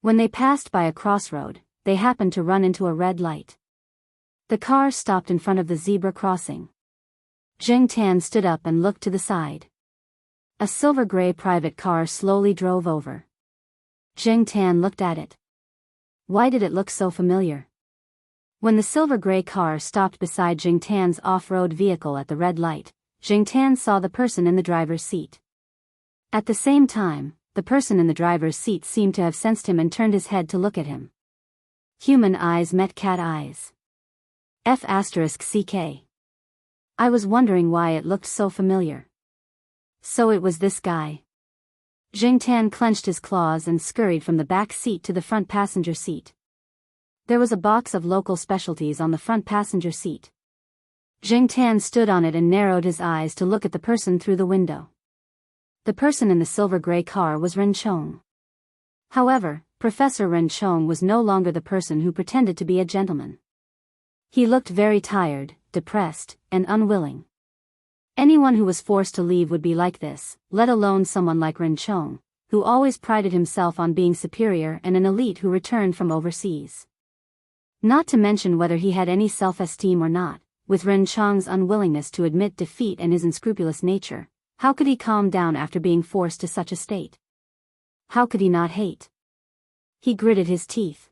When they passed by a crossroad, they happened to run into a red light. The car stopped in front of the zebra crossing. Jing Tan stood up and looked to the side. A silver-gray private car slowly drove over. Jing Tan looked at it. Why did it look so familiar? When the silver-gray car stopped beside Jing Tan's off-road vehicle at the red light, Jing Tan saw the person in the driver's seat. At the same time, the person in the driver's seat seemed to have sensed him and turned his head to look at him. Human eyes met cat eyes. F***ck. I was wondering why it looked so familiar. So it was this guy. Jing Tan clenched his claws and scurried from the back seat to the front passenger seat. There was a box of local specialties on the front passenger seat. Jing Tan stood on it and narrowed his eyes to look at the person through the window. The person in the silver-gray car was Ren Chong. However, Professor Ren Chong was no longer the person who pretended to be a gentleman. He looked very tired, depressed, and unwilling. Anyone who was forced to leave would be like this, let alone someone like Ren Chong, who always prided himself on being superior and an elite who returned from overseas. Not to mention whether he had any self-esteem or not, with Ren Chong's unwillingness to admit defeat and his unscrupulous nature, how could he calm down after being forced to such a state? How could he not hate? He gritted his teeth.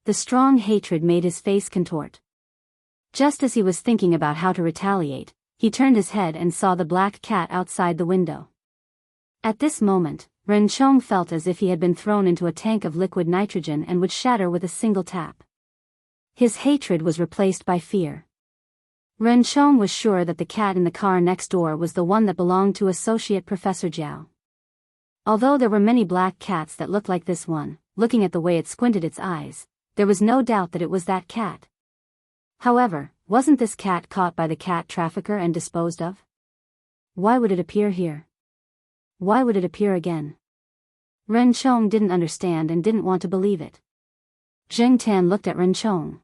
The strong hatred made his face contort. Just as he was thinking about how to retaliate, he turned his head and saw the black cat outside the window. At this moment, Ren Chong felt as if he had been thrown into a tank of liquid nitrogen and would shatter with a single tap. His hatred was replaced by fear. Ren Chong was sure that the cat in the car next door was the one that belonged to Associate Professor Jiao. Although there were many black cats that looked like this one, looking at the way it squinted its eyes, there was no doubt that it was that cat. However, wasn't this cat caught by the cat trafficker and disposed of? Why would it appear here? Why would it appear again? Ren Chong didn't understand and didn't want to believe it. Jing Tan looked at Ren Chong.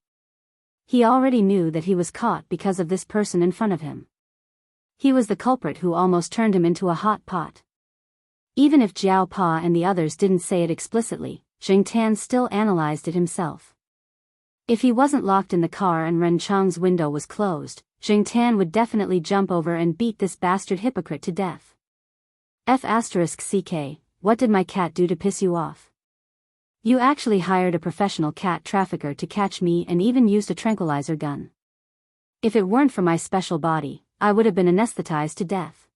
He already knew that he was caught because of this person in front of him. He was the culprit who almost turned him into a hot pot. Even if Jiao Pa and the others didn't say it explicitly, Jing Tan still analyzed it himself. If he wasn't locked in the car and Ren Chong's window was closed, Jing Tan would definitely jump over and beat this bastard hypocrite to death. F***ck, what did my cat do to piss you off? You actually hired a professional cat trafficker to catch me and even used a tranquilizer gun. If it weren't for my special body, I would have been anesthetized to death.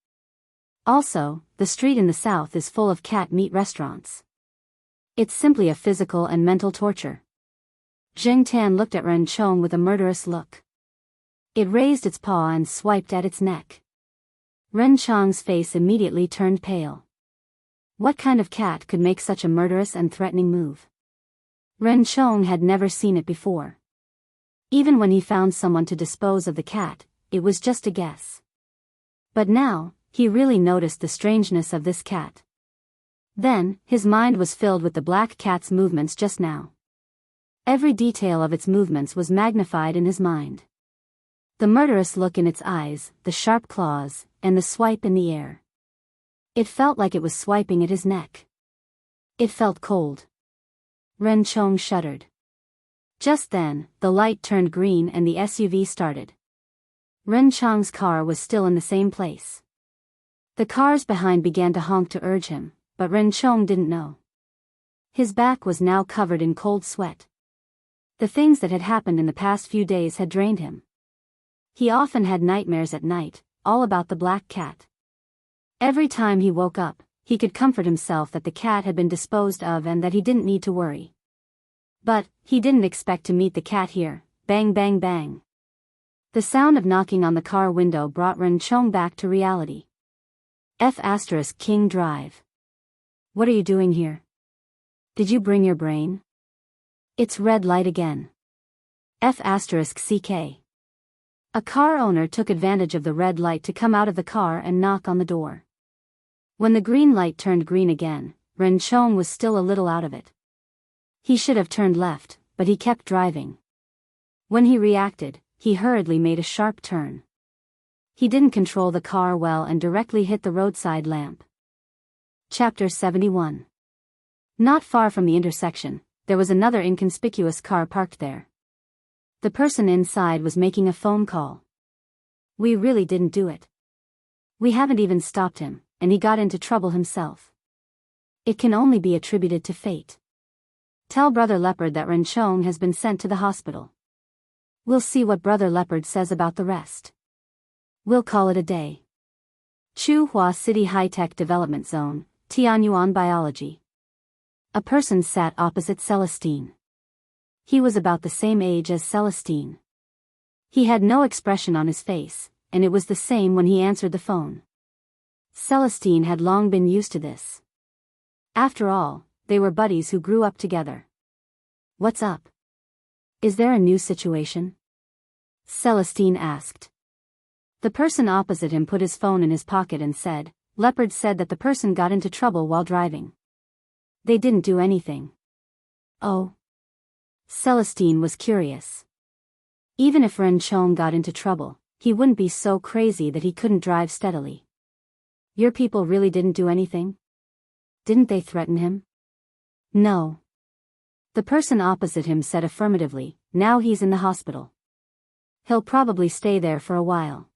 Also, the street in the south is full of cat meat restaurants. It's simply a physical and mental torture. Jing Tan looked at Ren Chong with a murderous look. It raised its paw and swiped at its neck. Ren Chong's face immediately turned pale. What kind of cat could make such a murderous and threatening move? Ren Chong had never seen it before. Even when he found someone to dispose of the cat, it was just a guess. But now, he really noticed the strangeness of this cat. Then, his mind was filled with the black cat's movements just now. Every detail of its movements was magnified in his mind. The murderous look in its eyes, the sharp claws, and the swipe in the air. It felt like it was swiping at his neck. It felt cold. Ren Chong shuddered. Just then, the light turned green and the SUV started. Ren Chong's car was still in the same place. The cars behind began to honk to urge him, but Ren Chong didn't know. His back was now covered in cold sweat. The things that had happened in the past few days had drained him. He often had nightmares at night, all about the black cat. Every time he woke up, he could comfort himself that the cat had been disposed of and that he didn't need to worry. But, he didn't expect to meet the cat here. Bang bang bang. The sound of knocking on the car window brought Ren Chong back to reality. King Drive. What are you doing here? Did you bring your brain? It's red light again. CK. A car owner took advantage of the red light to come out of the car and knock on the door. When the green light turned green again, Ren Chong was still a little out of it. He should have turned left, but he kept driving. When he reacted, he hurriedly made a sharp turn. He didn't control the car well and directly hit the roadside lamp. Chapter 71. Not far from the intersection, there was another inconspicuous car parked there. The person inside was making a phone call. We really didn't do it. We haven't even stopped him, and he got into trouble himself. It can only be attributed to fate. Tell Brother Leopard that Ren Chong has been sent to the hospital. We'll see what Brother Leopard says about the rest. We'll call it a day. Chuhua City High-Tech Development Zone, Tianyuan Biology. A person sat opposite Celestine. He was about the same age as Celestine. He had no expression on his face, and it was the same when he answered the phone. Celestine had long been used to this. After all, they were buddies who grew up together. What's up? Is there a new situation? Celestine asked. The person opposite him put his phone in his pocket and said, Leopard said that the person got into trouble while driving. They didn't do anything. Oh. Celestine was curious. Even if Ren Chong got into trouble, he wouldn't be so crazy that he couldn't drive steadily. Your people really didn't do anything? Didn't they threaten him? No. The person opposite him said affirmatively, now he's in the hospital. He'll probably stay there for a while.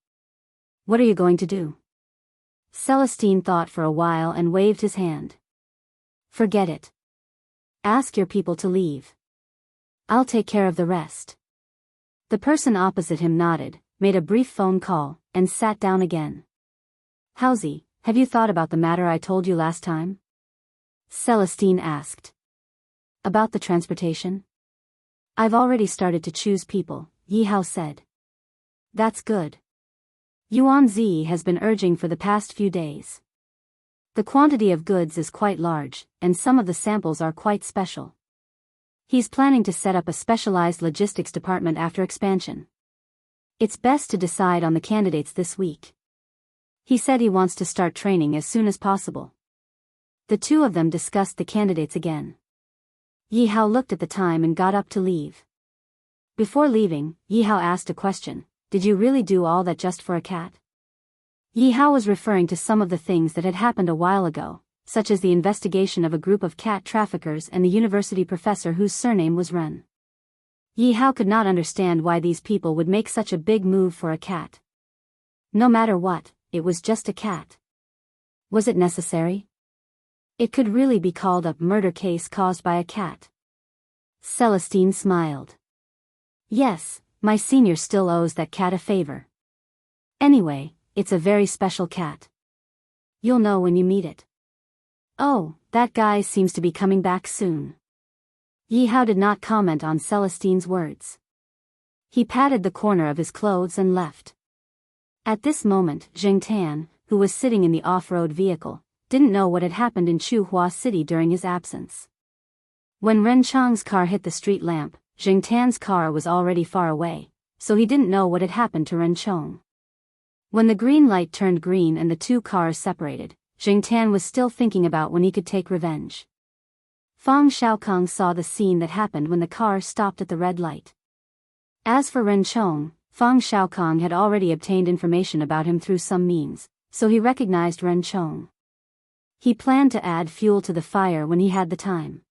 What are you going to do? Celestine thought for a while and waved his hand. Forget it. Ask your people to leave. I'll take care of the rest. The person opposite him nodded, made a brief phone call, and sat down again. Howsy, have you thought about the matter I told you last time? Celestine asked. About the transportation? I've already started to choose people, Yi Hao said. That's good. Yuan Zi has been urging for the past few days. The quantity of goods is quite large, and some of the samples are quite special. He's planning to set up a specialized logistics department after expansion. It's best to decide on the candidates this week. He said he wants to start training as soon as possible. The two of them discussed the candidates again. Yi Hao looked at the time and got up to leave. Before leaving, Yi Hao asked a question. Did you really do all that just for a cat? Yi Hao was referring to some of the things that had happened a while ago, such as the investigation of a group of cat traffickers and the university professor whose surname was Ren. Yi Hao could not understand why these people would make such a big move for a cat. No matter what, it was just a cat. Was it necessary? It could really be called a murder case caused by a cat. Celestine smiled. Yes, my senior still owes that cat a favor. Anyway, it's a very special cat. You'll know when you meet it. Oh, that guy seems to be coming back soon. Yi Hao did not comment on Celestine's words. He patted the corner of his clothes and left. At this moment, Zheng Tan, who was sitting in the off-road vehicle, didn't know what had happened in Chuhua City during his absence. When Ren Chang's car hit the street lamp, Zheng Tan's car was already far away, so he didn't know what had happened to Ren Chong. When the green light turned green and the two cars separated, Zheng Tan was still thinking about when he could take revenge. Fang Xiaokong saw the scene that happened when the car stopped at the red light. As for Ren Chong, Fang Xiaokong had already obtained information about him through some means, so he recognized Ren Chong. He planned to add fuel to the fire when he had the time.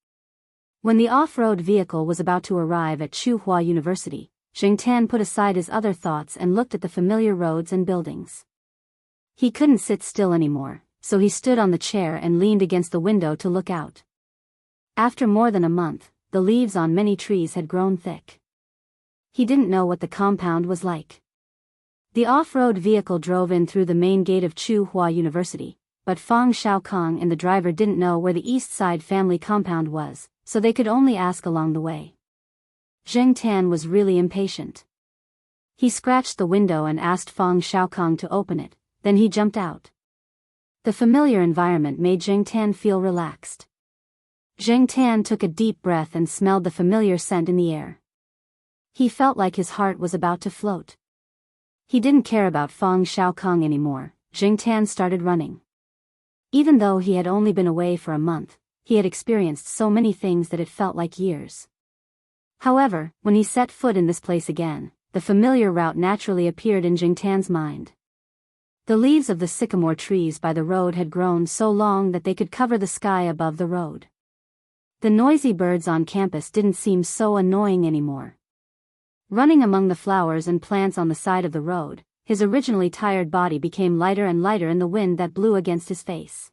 When the off-road vehicle was about to arrive at Tsinghua University, Jing Tan put aside his other thoughts and looked at the familiar roads and buildings. He couldn't sit still anymore, so he stood on the chair and leaned against the window to look out. After more than a month, the leaves on many trees had grown thick. He didn't know what the compound was like. The off-road vehicle drove in through the main gate of Tsinghua University, but Fang Xiaokong and the driver didn't know where the East Side family compound was, so they could only ask along the way. Jing Tan was really impatient. He scratched the window and asked Fang Xiaokong to open it, then he jumped out. The familiar environment made Jing Tan feel relaxed. Jing Tan took a deep breath and smelled the familiar scent in the air. He felt like his heart was about to float. He didn't care about Fang Xiaokong anymore. Jing Tan started running. Even though he had only been away for a month, he had experienced so many things that it felt like years. However, when he set foot in this place again, the familiar route naturally appeared in Jing Tan's mind. The leaves of the sycamore trees by the road had grown so long that they could cover the sky above the road. The noisy birds on campus didn't seem so annoying anymore. Running among the flowers and plants on the side of the road, his originally tired body became lighter and lighter in the wind that blew against his face.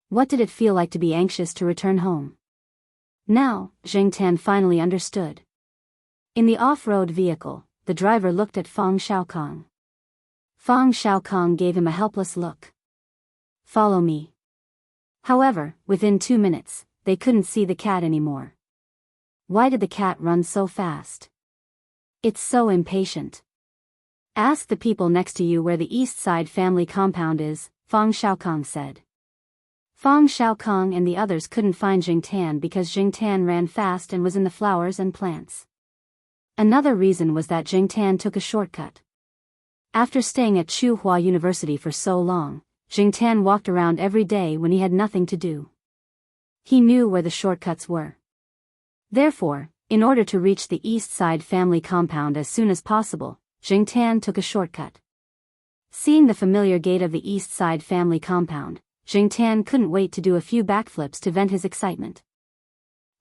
What did it feel like to be anxious to return home? Now, Jing Tan finally understood. In the off-road vehicle, the driver looked at Fang Xiaokong. Fang Xiaokong gave him a helpless look. "Follow me." However, within 2 minutes, they couldn't see the cat anymore. Why did the cat run so fast? It's so impatient. Ask the people next to you where the East Side family compound is, Fang Xiaokong said. Fang Xiaokong and the others couldn't find Jing Tan because Jing Tan ran fast and was in the flowers and plants. Another reason was that Jing Tan took a shortcut. After staying at Tsinghua University for so long, Jing Tan walked around every day when he had nothing to do. He knew where the shortcuts were. Therefore, in order to reach the East Side family compound as soon as possible, Jing Tan took a shortcut. Seeing the familiar gate of the East Side family compound, Jing Tan couldn't wait to do a few backflips to vent his excitement.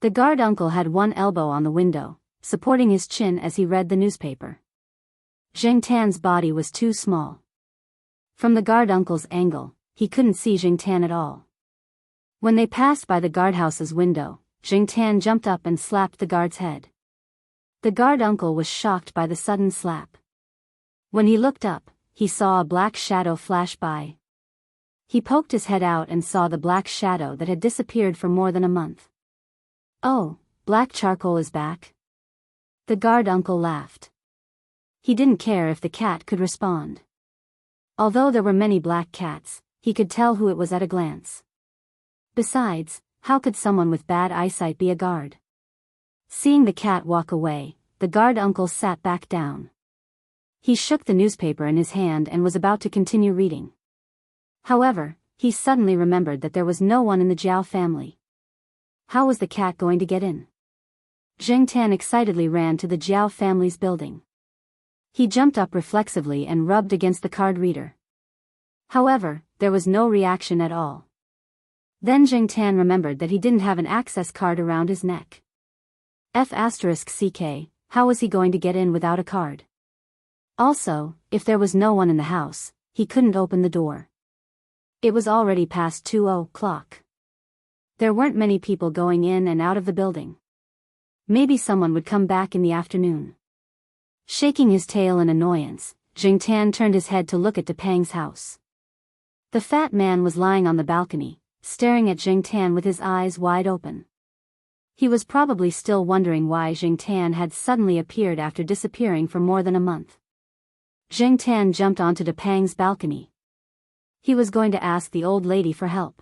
The guard uncle had one elbow on the window, supporting his chin as he read the newspaper. Jing Tan's body was too small. From the guard uncle's angle, he couldn't see Jing Tan at all. When they passed by the guardhouse's window, Jing Tan jumped up and slapped the guard's head. The guard uncle was shocked by the sudden slap. When he looked up, he saw a black shadow flash by. He poked his head out and saw the black shadow that had disappeared for more than a month. "Oh, Black Charcoal is back?" The guard uncle laughed. He didn't care if the cat could respond. Although there were many black cats, he could tell who it was at a glance. Besides, how could someone with bad eyesight be a guard? Seeing the cat walk away, the guard uncle sat back down. He shook the newspaper in his hand and was about to continue reading. However, he suddenly remembered that there was no one in the Jiao family. How was the cat going to get in? Jing Tan excitedly ran to the Jiao family's building. He jumped up reflexively and rubbed against the card reader. However, there was no reaction at all. Then Jing Tan remembered that he didn't have an access card around his neck. F***CK, how was he going to get in without a card? Also, if there was no one in the house, he couldn't open the door. It was already past 2:00. There weren't many people going in and out of the building. Maybe someone would come back in the afternoon. Shaking his tail in annoyance, Jing Tan turned his head to look at Depang's house. The fat man was lying on the balcony, staring at Jing Tan with his eyes wide open. He was probably still wondering why Jing Tan had suddenly appeared after disappearing for more than a month. Jing Tan jumped onto Depang's balcony. He was going to ask the old lady for help.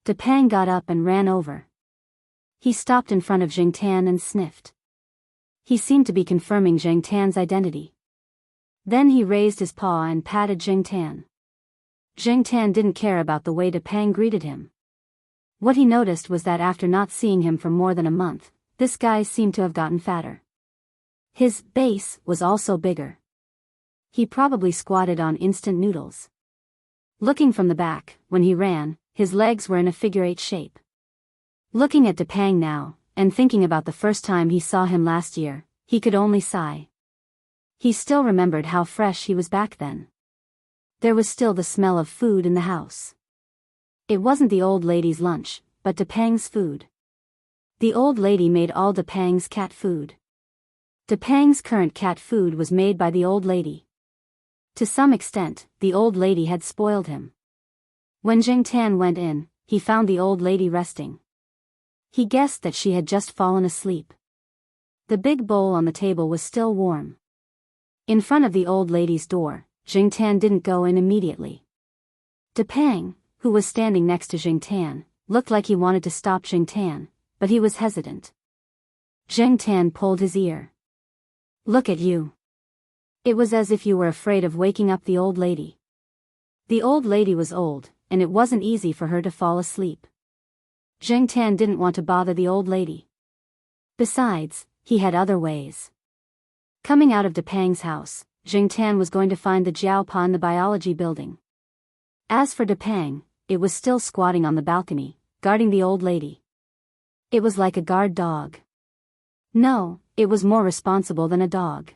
Depang got up and ran over. He stopped in front of Jing Tan and sniffed. He seemed to be confirming Jing Tan's identity. Then he raised his paw and patted Jing Tan. Jing Tan didn't care about the way Depang greeted him. What he noticed was that after not seeing him for more than a month, this guy seemed to have gotten fatter. His base was also bigger. He probably squatted on instant noodles. Looking from the back, when he ran, his legs were in a figure-8 shape. Looking at Depang now, and thinking about the first time he saw him last year, he could only sigh. He still remembered how fresh he was back then. There was still the smell of food in the house. It wasn't the old lady's lunch, but Depang's food. The old lady made all Depang's cat food. Depang's current cat food was made by the old lady. To some extent, the old lady had spoiled him. When Jing Tan went in, he found the old lady resting. He guessed that she had just fallen asleep. The big bowl on the table was still warm. In front of the old lady's door, Jing Tan didn't go in immediately. Depang, who was standing next to Jing Tan, looked like he wanted to stop Jing Tan, but he was hesitant. Jing Tan pulled his ear. "Look at you. It was as if you were afraid of waking up the old lady." The old lady was old, and it wasn't easy for her to fall asleep. Jing Tan didn't want to bother the old lady. Besides, he had other ways. Coming out of Depang's house, Jing Tan was going to find the Jiaopa in the biology building. As for Depang, it was still squatting on the balcony, guarding the old lady. It was like a guard dog. No, it was more responsible than a dog.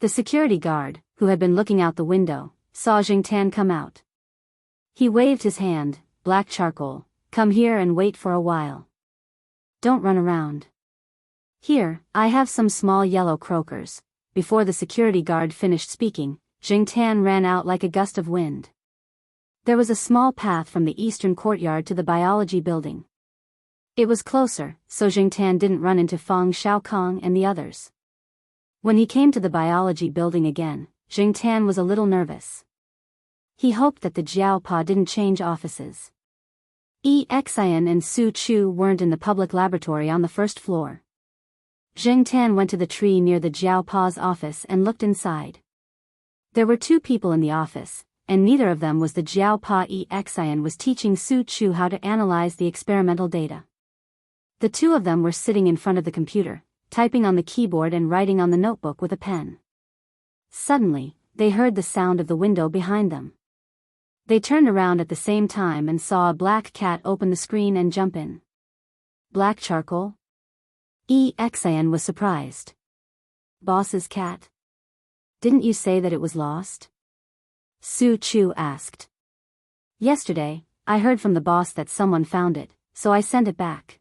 The security guard, who had been looking out the window, saw Jing Tan come out. He waved his hand. "Black charcoal, come here and wait for a while. Don't run around. Here, I have some small yellow croakers." Before the security guard finished speaking, Jing Tan ran out like a gust of wind. There was a small path from the eastern courtyard to the biology building. It was closer, so Jing Tan didn't run into Fang Xiaokong and the others. When he came to the biology building again, Jing Tan was a little nervous. He hoped that the Jiaopa didn't change offices. Xian and Su Chu weren't in the public laboratory on the first floor. Jing Tan went to the tree near the Jiaopa's office and looked inside. There were 2 people in the office, and neither of them was the Jiaopa. Xian was teaching Su Chu how to analyze the experimental data. The 2 of them were sitting in front of the computer, typing on the keyboard and writing on the notebook with a pen. Suddenly, they heard the sound of the window behind them. They turned around at the same time and saw a black cat open the screen and jump in. "Black charcoal?" Xian was surprised. "Boss's cat? Didn't you say that it was lost?" Su Chu asked. "Yesterday, I heard from the boss that someone found it, so I sent it back.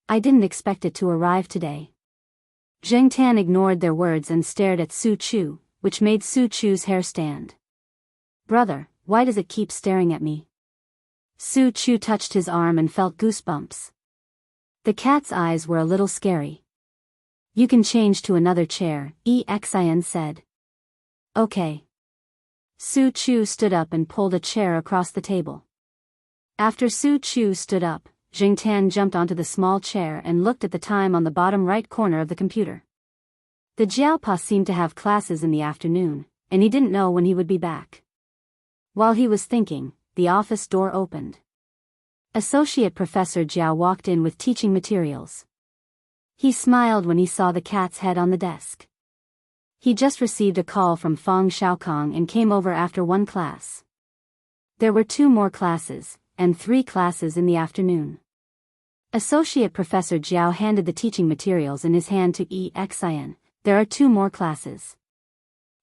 I didn't expect it to arrive today." Jing Tan ignored their words and stared at Su Chu, which made Su Chu's hair stand. "Brother, why does it keep staring at me?" Su Chu touched his arm and felt goosebumps. The cat's eyes were a little scary. "You can change to another chair," Xian said. "Okay." Su Chu stood up and pulled a chair across the table. After Su Chu stood up, Jing Tan jumped onto the small chair and looked at the time on the bottom right corner of the computer. The Jiaopa seemed to have classes in the afternoon, and he didn't know when he would be back. While he was thinking, the office door opened. Associate Professor Jiao walked in with teaching materials. He smiled when he saw the cat's head on the desk. He just received a call from Fang Xiaokong and came over after 1 class. There were 2 more classes, and 3 classes in the afternoon. Associate Professor Jiao handed the teaching materials in his hand to Xian. "There are 2 more classes.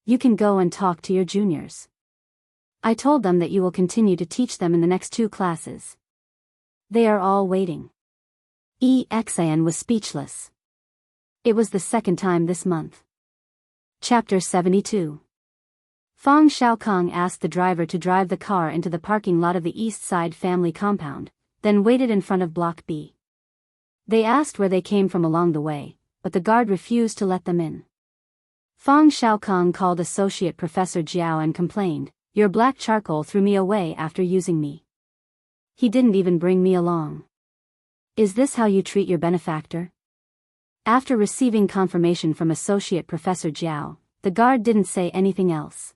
You can go and talk to your juniors. I told them that you will continue to teach them in the next 2 classes. They are all waiting." Xian was speechless. It was the 2nd time this month. Chapter 72. Fang Xiaokong asked the driver to drive the car into the parking lot of the East Side family compound, then waited in front of Block B. They asked where they came from along the way, but the guard refused to let them in. Fang Xiaokong called Associate Professor Jiao and complained, "Your black charcoal threw me away after using me. He didn't even bring me along. Is this how you treat your benefactor?" After receiving confirmation from Associate Professor Jiao, the guard didn't say anything else.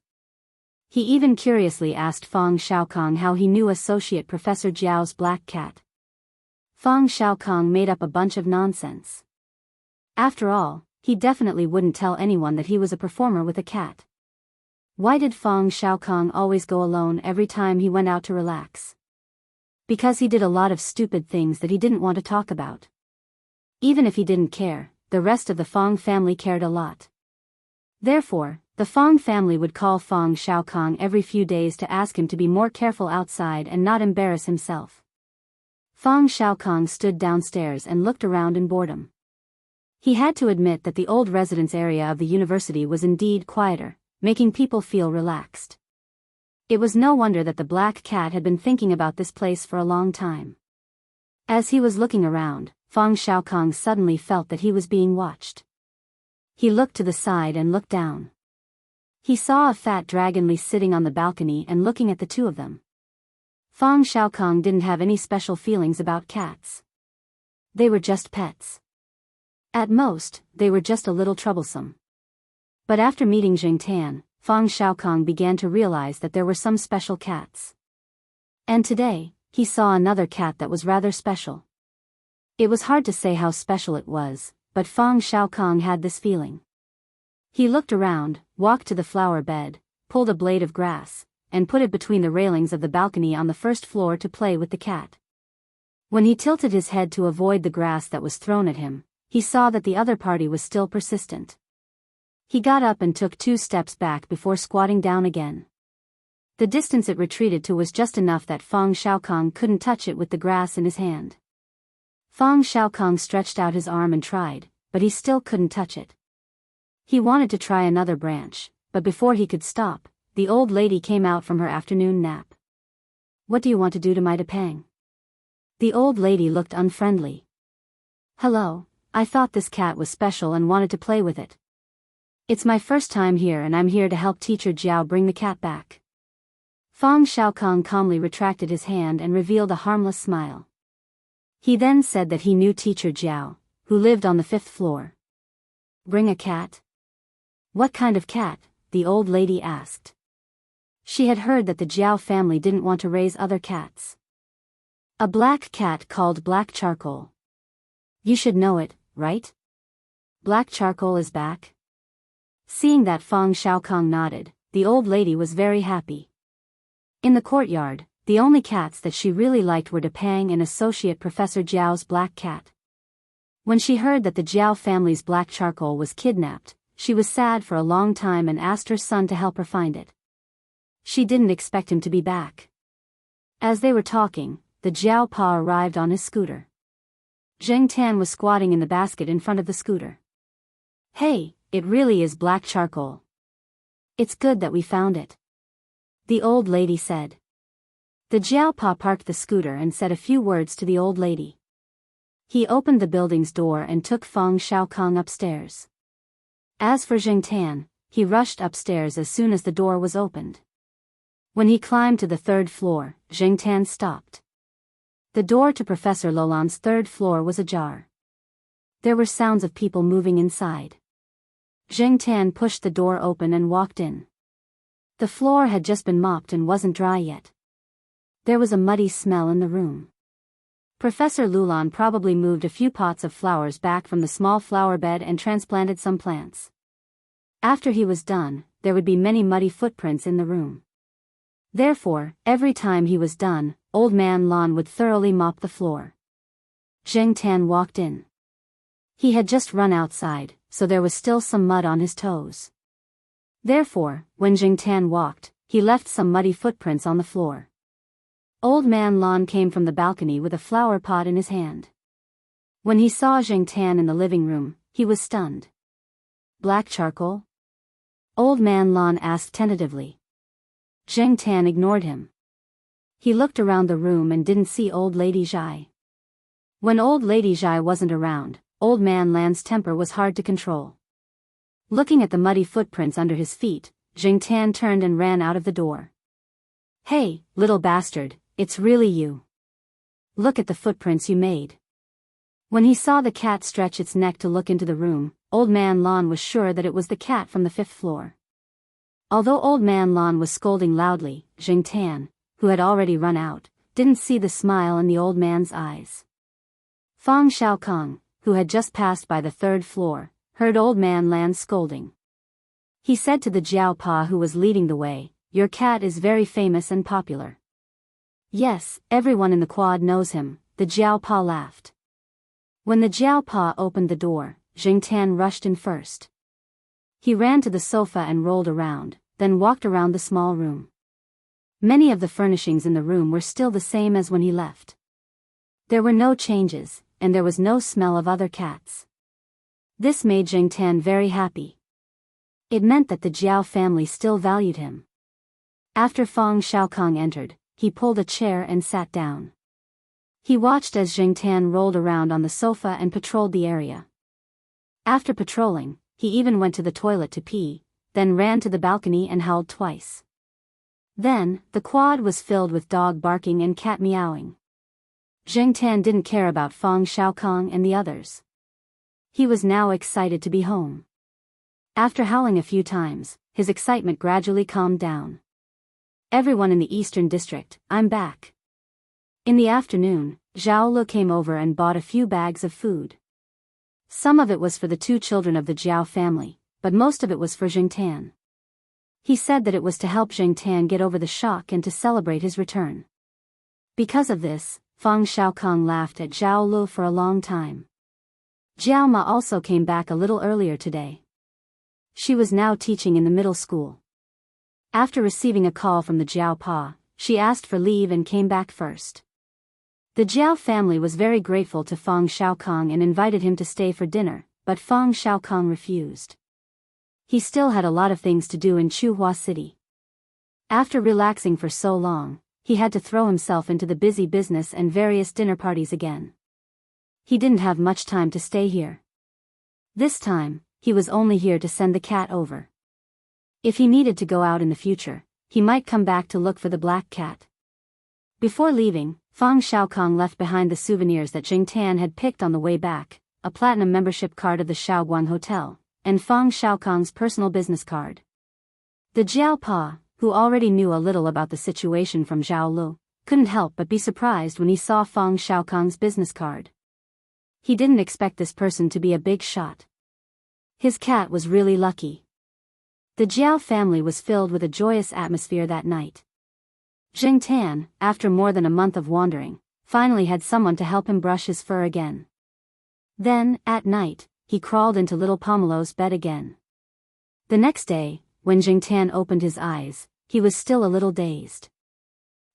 He even curiously asked Fang Xiaokong how he knew Associate Professor Jiao's black cat. Fang Xiaokong made up a bunch of nonsense. After all, he definitely wouldn't tell anyone that he was a performer with a cat. Why did Fang Xiaokong always go alone every time he went out to relax? Because he did a lot of stupid things that he didn't want to talk about. Even if he didn't care, the rest of the Fang family cared a lot. Therefore, the Fang family would call Fang Xiaokong every few days to ask him to be more careful outside and not embarrass himself. Fang Xiaokong stood downstairs and looked around in boredom. He had to admit that the old residence area of the university was indeed quieter, making people feel relaxed. It was no wonder that the black cat had been thinking about this place for a long time. As he was looking around, Fang Xiaokong suddenly felt that he was being watched. He looked to the side and looked down. He saw a fat dragonly sitting on the balcony and looking at the two of them. Fang Xiaokong didn't have any special feelings about cats. They were just pets. At most, they were just a little troublesome. But after meeting Jing Tan, Fang Xiaokong began to realize that there were some special cats. And today, he saw another cat that was rather special. It was hard to say how special it was, but Fang Xiaokong had this feeling. He looked around, walked to the flower bed, pulled a blade of grass, and put it between the railings of the balcony on the first floor to play with the cat. When he tilted his head to avoid the grass that was thrown at him, he saw that the other party was still persistent. He got up and took 2 steps back before squatting down again. The distance it retreated to was just enough that Fang Xiaokong couldn't touch it with the grass in his hand. Fang Xiaokong stretched out his arm and tried, but he still couldn't touch it. He wanted to try another branch, but before he could stop, the old lady came out from her afternoon nap. "What do you want to do to my Depang?" The old lady looked unfriendly. "Hello, I thought this cat was special and wanted to play with it. It's my first time here and I'm here to help teacher Jiao bring the cat back." Fang Xiaokong calmly retracted his hand and revealed a harmless smile. He then said that he knew teacher Jiao, who lived on the 5th floor. "Bring a cat?" "What kind of cat?" the old lady asked. She had heard that the Jiao family didn't want to raise other cats. "A black cat called Black Charcoal. You should know it, right? Black Charcoal is back." Seeing that Fang Xiaokong nodded, the old lady was very happy. In the courtyard, the only cats that she really liked were Depang and Associate Professor Jiao's black cat. When she heard that the Jiao family's Black Charcoal was kidnapped, she was sad for a long time and asked her son to help her find it. She didn't expect him to be back. As they were talking, the Jiao Pa arrived on his scooter. Jing Tan was squatting in the basket in front of the scooter. "Hey, it really is Black Charcoal. It's good that we found it," the old lady said. The Jiao Pa parked the scooter and said a few words to the old lady. He opened the building's door and took Fang Xiaokong upstairs. As for Jing Tan, he rushed upstairs as soon as the door was opened. When he climbed to the 3rd floor, Jing Tan stopped. The door to Professor Lolan's 3rd floor was ajar. There were sounds of people moving inside. Jing Tan pushed the door open and walked in. The floor had just been mopped and wasn't dry yet. There was a muddy smell in the room. Professor Lulan probably moved a few pots of flowers back from the small flower bed and transplanted some plants. After he was done, there would be many muddy footprints in the room. Therefore, every time he was done, Old Man Lan would thoroughly mop the floor. Jing Tan walked in. He had just run outside, so there was still some mud on his toes. Therefore, when Jing Tan walked, he left some muddy footprints on the floor. Old Man Lan came from the balcony with a flower pot in his hand. When he saw Jing Tan in the living room, he was stunned. "Black Charcoal?" Old Man Lan asked tentatively. Jing Tan ignored him. He looked around the room and didn't see Old Lady Zhai. When Old Lady Zhai wasn't around, Old Man Lan's temper was hard to control. Looking at the muddy footprints under his feet, Jing Tan turned and ran out of the door. "Hey, little bastard, it's really you. Look at the footprints you made." When he saw the cat stretch its neck to look into the room, Old Man Lan was sure that it was the cat from the 5th floor. Although Old Man Lan was scolding loudly, Jing Tan, who had already run out, didn't see the smile in the old man's eyes. Fang Xiaokong, who had just passed by the 3rd floor, heard Old Man Land scolding. He said to the Jiao Pa who was leading the way, "Your cat is very famous and popular." "Yes, everyone in the quad knows him," the Jiao Pa laughed. When the Jiao Pa opened the door, Jing Tan rushed in first. He ran to the sofa and rolled around, then walked around the small room. Many of the furnishings in the room were still the same as when he left. There were no changes, and there was no smell of other cats. This made Jing Tan very happy. It meant that the Jiao family still valued him. After Fang Xiaokong entered, he pulled a chair and sat down. He watched as Jing Tan rolled around on the sofa and patrolled the area. After patrolling, he even went to the toilet to pee, then ran to the balcony and howled twice. Then, the quad was filled with dog barking and cat meowing. Jing Tan didn't care about Fang Xiaokong and the others. He was now excited to be home. After howling a few times, his excitement gradually calmed down. "Everyone in the Eastern District, I'm back." In the afternoon, Zhao Lu came over and bought a few bags of food. Some of it was for the two children of the Jiao family, but most of it was for Jing Tan. He said that it was to help Jing Tan get over the shock and to celebrate his return. Because of this, Fang Xiaokong laughed at Zhao Lu for a long time. Jiao Ma also came back a little earlier today. She was now teaching in the middle school. After receiving a call from the Jiao Pa, she asked for leave and came back first. The Jiao family was very grateful to Fang Xiaokong and invited him to stay for dinner, but Fang Xiaokong refused. He still had a lot of things to do in Chuhua City. After relaxing for so long, he had to throw himself into the busy business and various dinner parties again. He didn't have much time to stay here. This time, he was only here to send the cat over. If he needed to go out in the future, he might come back to look for the black cat. Before leaving, Fang Xiaokong left behind the souvenirs that Jing Tan had picked on the way back, a platinum membership card of the Shaoguan Hotel, and Fang Xiaokong's personal business card. The Jiao Pa, who already knew a little about the situation from Zhao Lu, couldn't help but be surprised when he saw Fang Xiaokong's business card. He didn't expect this person to be a big shot. His cat was really lucky. The Jiao family was filled with a joyous atmosphere that night. Jing Tan, after more than a month of wandering, finally had someone to help him brush his fur again. Then, at night, he crawled into little Pomelo's bed again. The next day, when Jing Tan opened his eyes, he was still a little dazed.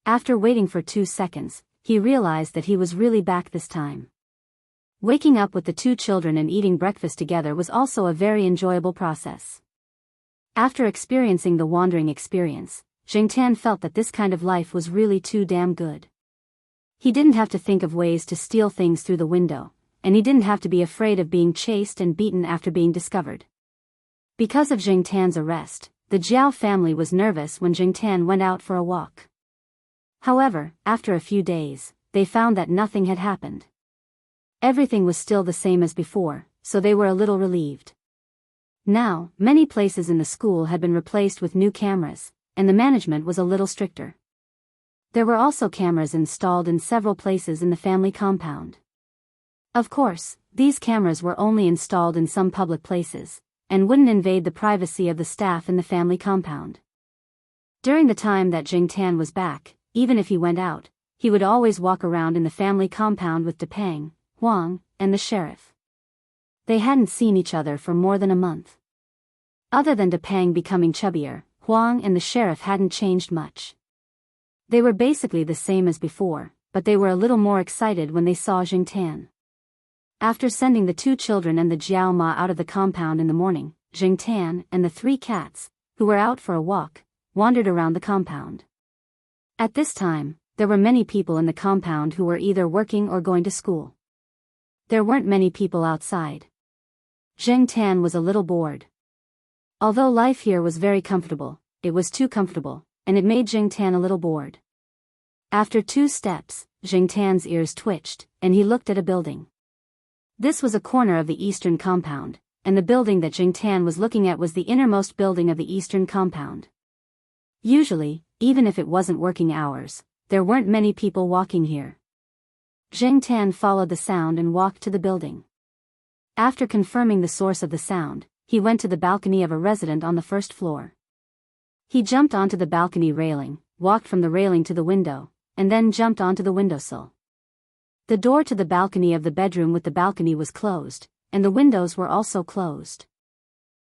After waiting for 2 seconds, he realized that he was really back this time. Waking up with the two children and eating breakfast together was also a very enjoyable process. After experiencing the wandering experience, Jing Tan felt that this kind of life was really too damn good. He didn't have to think of ways to steal things through the window, and he didn't have to be afraid of being chased and beaten after being discovered. Because of Jing Tan's arrest, the Jiao family was nervous when Jing Tan went out for a walk. However, after a few days, they found that nothing had happened. Everything was still the same as before, so they were a little relieved. Now, many places in the school had been replaced with new cameras, and the management was a little stricter. There were also cameras installed in several places in the family compound. Of course, these cameras were only installed in some public places, and wouldn't invade the privacy of the staff in the family compound. During the time that Jing Tan was back, even if he went out, he would always walk around in the family compound with Depang, Huang, and the sheriff. They hadn't seen each other for more than a month. Other than Depang becoming chubbier, Huang and the sheriff hadn't changed much. They were basically the same as before, but they were a little more excited when they saw Jing Tan. After sending the two children and the Jiao Ma out of the compound in the morning, Jing Tan and the 3 cats, who were out for a walk, wandered around the compound. At this time, there were many people in the compound who were either working or going to school. There weren't many people outside. Jing Tan was a little bored. Although life here was very comfortable, it was too comfortable, and it made Jing Tan a little bored. After 2 steps, Jing Tan's ears twitched, and he looked at a building. This was a corner of the eastern compound, and the building that Jing Tan was looking at was the innermost building of the eastern compound. Usually, even if it wasn't working hours, there weren't many people walking here. Jing Tan followed the sound and walked to the building. After confirming the source of the sound, he went to the balcony of a resident on the first floor. He jumped onto the balcony railing, walked from the railing to the window, and then jumped onto the windowsill. The door to the balcony of the bedroom with the balcony was closed, and the windows were also closed.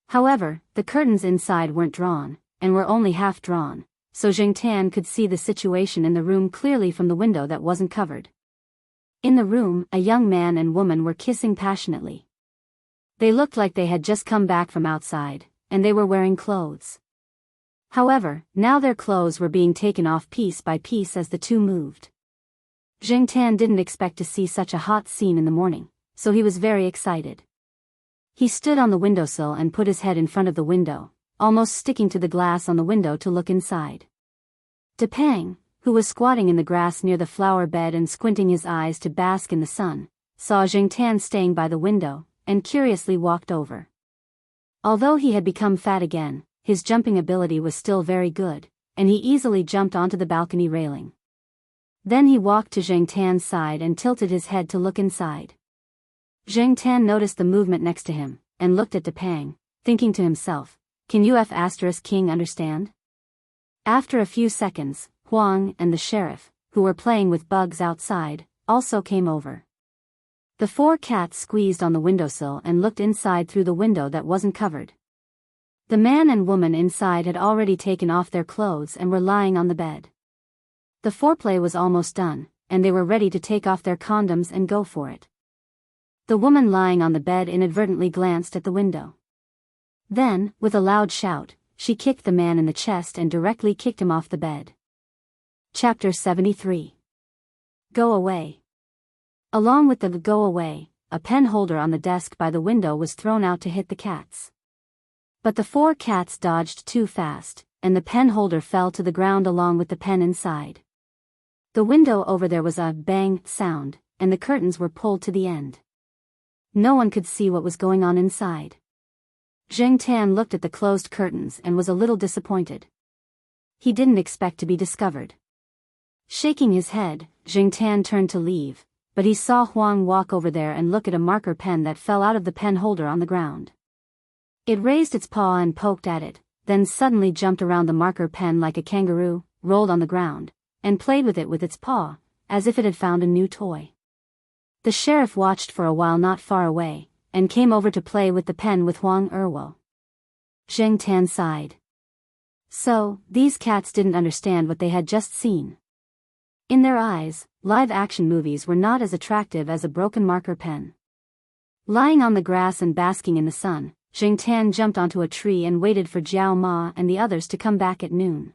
However, the curtains inside weren't drawn, and were only half drawn, so Jing Tan could see the situation in the room clearly from the window that wasn't covered. In the room, a young man and woman were kissing passionately. They looked like they had just come back from outside, and they were wearing clothes. However, now their clothes were being taken off piece by piece as the two moved. Jing Tan didn't expect to see such a hot scene in the morning, so he was very excited. He stood on the windowsill and put his head in front of the window, almost sticking to the glass on the window to look inside. Depang, who was squatting in the grass near the flower bed and squinting his eyes to bask in the sun, saw Jing Tan staying by the window, and curiously walked over. Although he had become fat again, his jumping ability was still very good, and he easily jumped onto the balcony railing. Then he walked to Jing Tan's side and tilted his head to look inside. Jing Tan noticed the movement next to him, and looked at Depang, thinking to himself, "Can King understand?" After a few seconds, Huang and the sheriff, who were playing with bugs outside, also came over. The four cats squeezed on the windowsill and looked inside through the window that wasn't covered. The man and woman inside had already taken off their clothes and were lying on the bed. The foreplay was almost done, and they were ready to take off their condoms and go for it. The woman lying on the bed inadvertently glanced at the window. Then, with a loud shout, she kicked the man in the chest and directly kicked him off the bed. Chapter 73. Go away. Along with the "go away," a pen holder on the desk by the window was thrown out to hit the cats. But the four cats dodged too fast, and the pen holder fell to the ground along with the pen inside. The window over there was a bang sound, and the curtains were pulled to the end. No one could see what was going on inside. Jing Tan looked at the closed curtains and was a little disappointed. He didn't expect to be discovered. Shaking his head, Jing Tan turned to leave, but he saw Huang walk over there and look at a marker pen that fell out of the pen holder on the ground. It raised its paw and poked at it, then suddenly jumped around the marker pen like a kangaroo, rolled on the ground, and played with it with its paw, as if it had found a new toy. The sheriff watched for a while not far away, and came over to play with the pen with Huang Erwo. Jing Tan sighed. So, these cats didn't understand what they had just seen. In their eyes, live-action movies were not as attractive as a broken marker pen. Lying on the grass and basking in the sun, Jing Tan jumped onto a tree and waited for Jiao Ma and the others to come back at noon.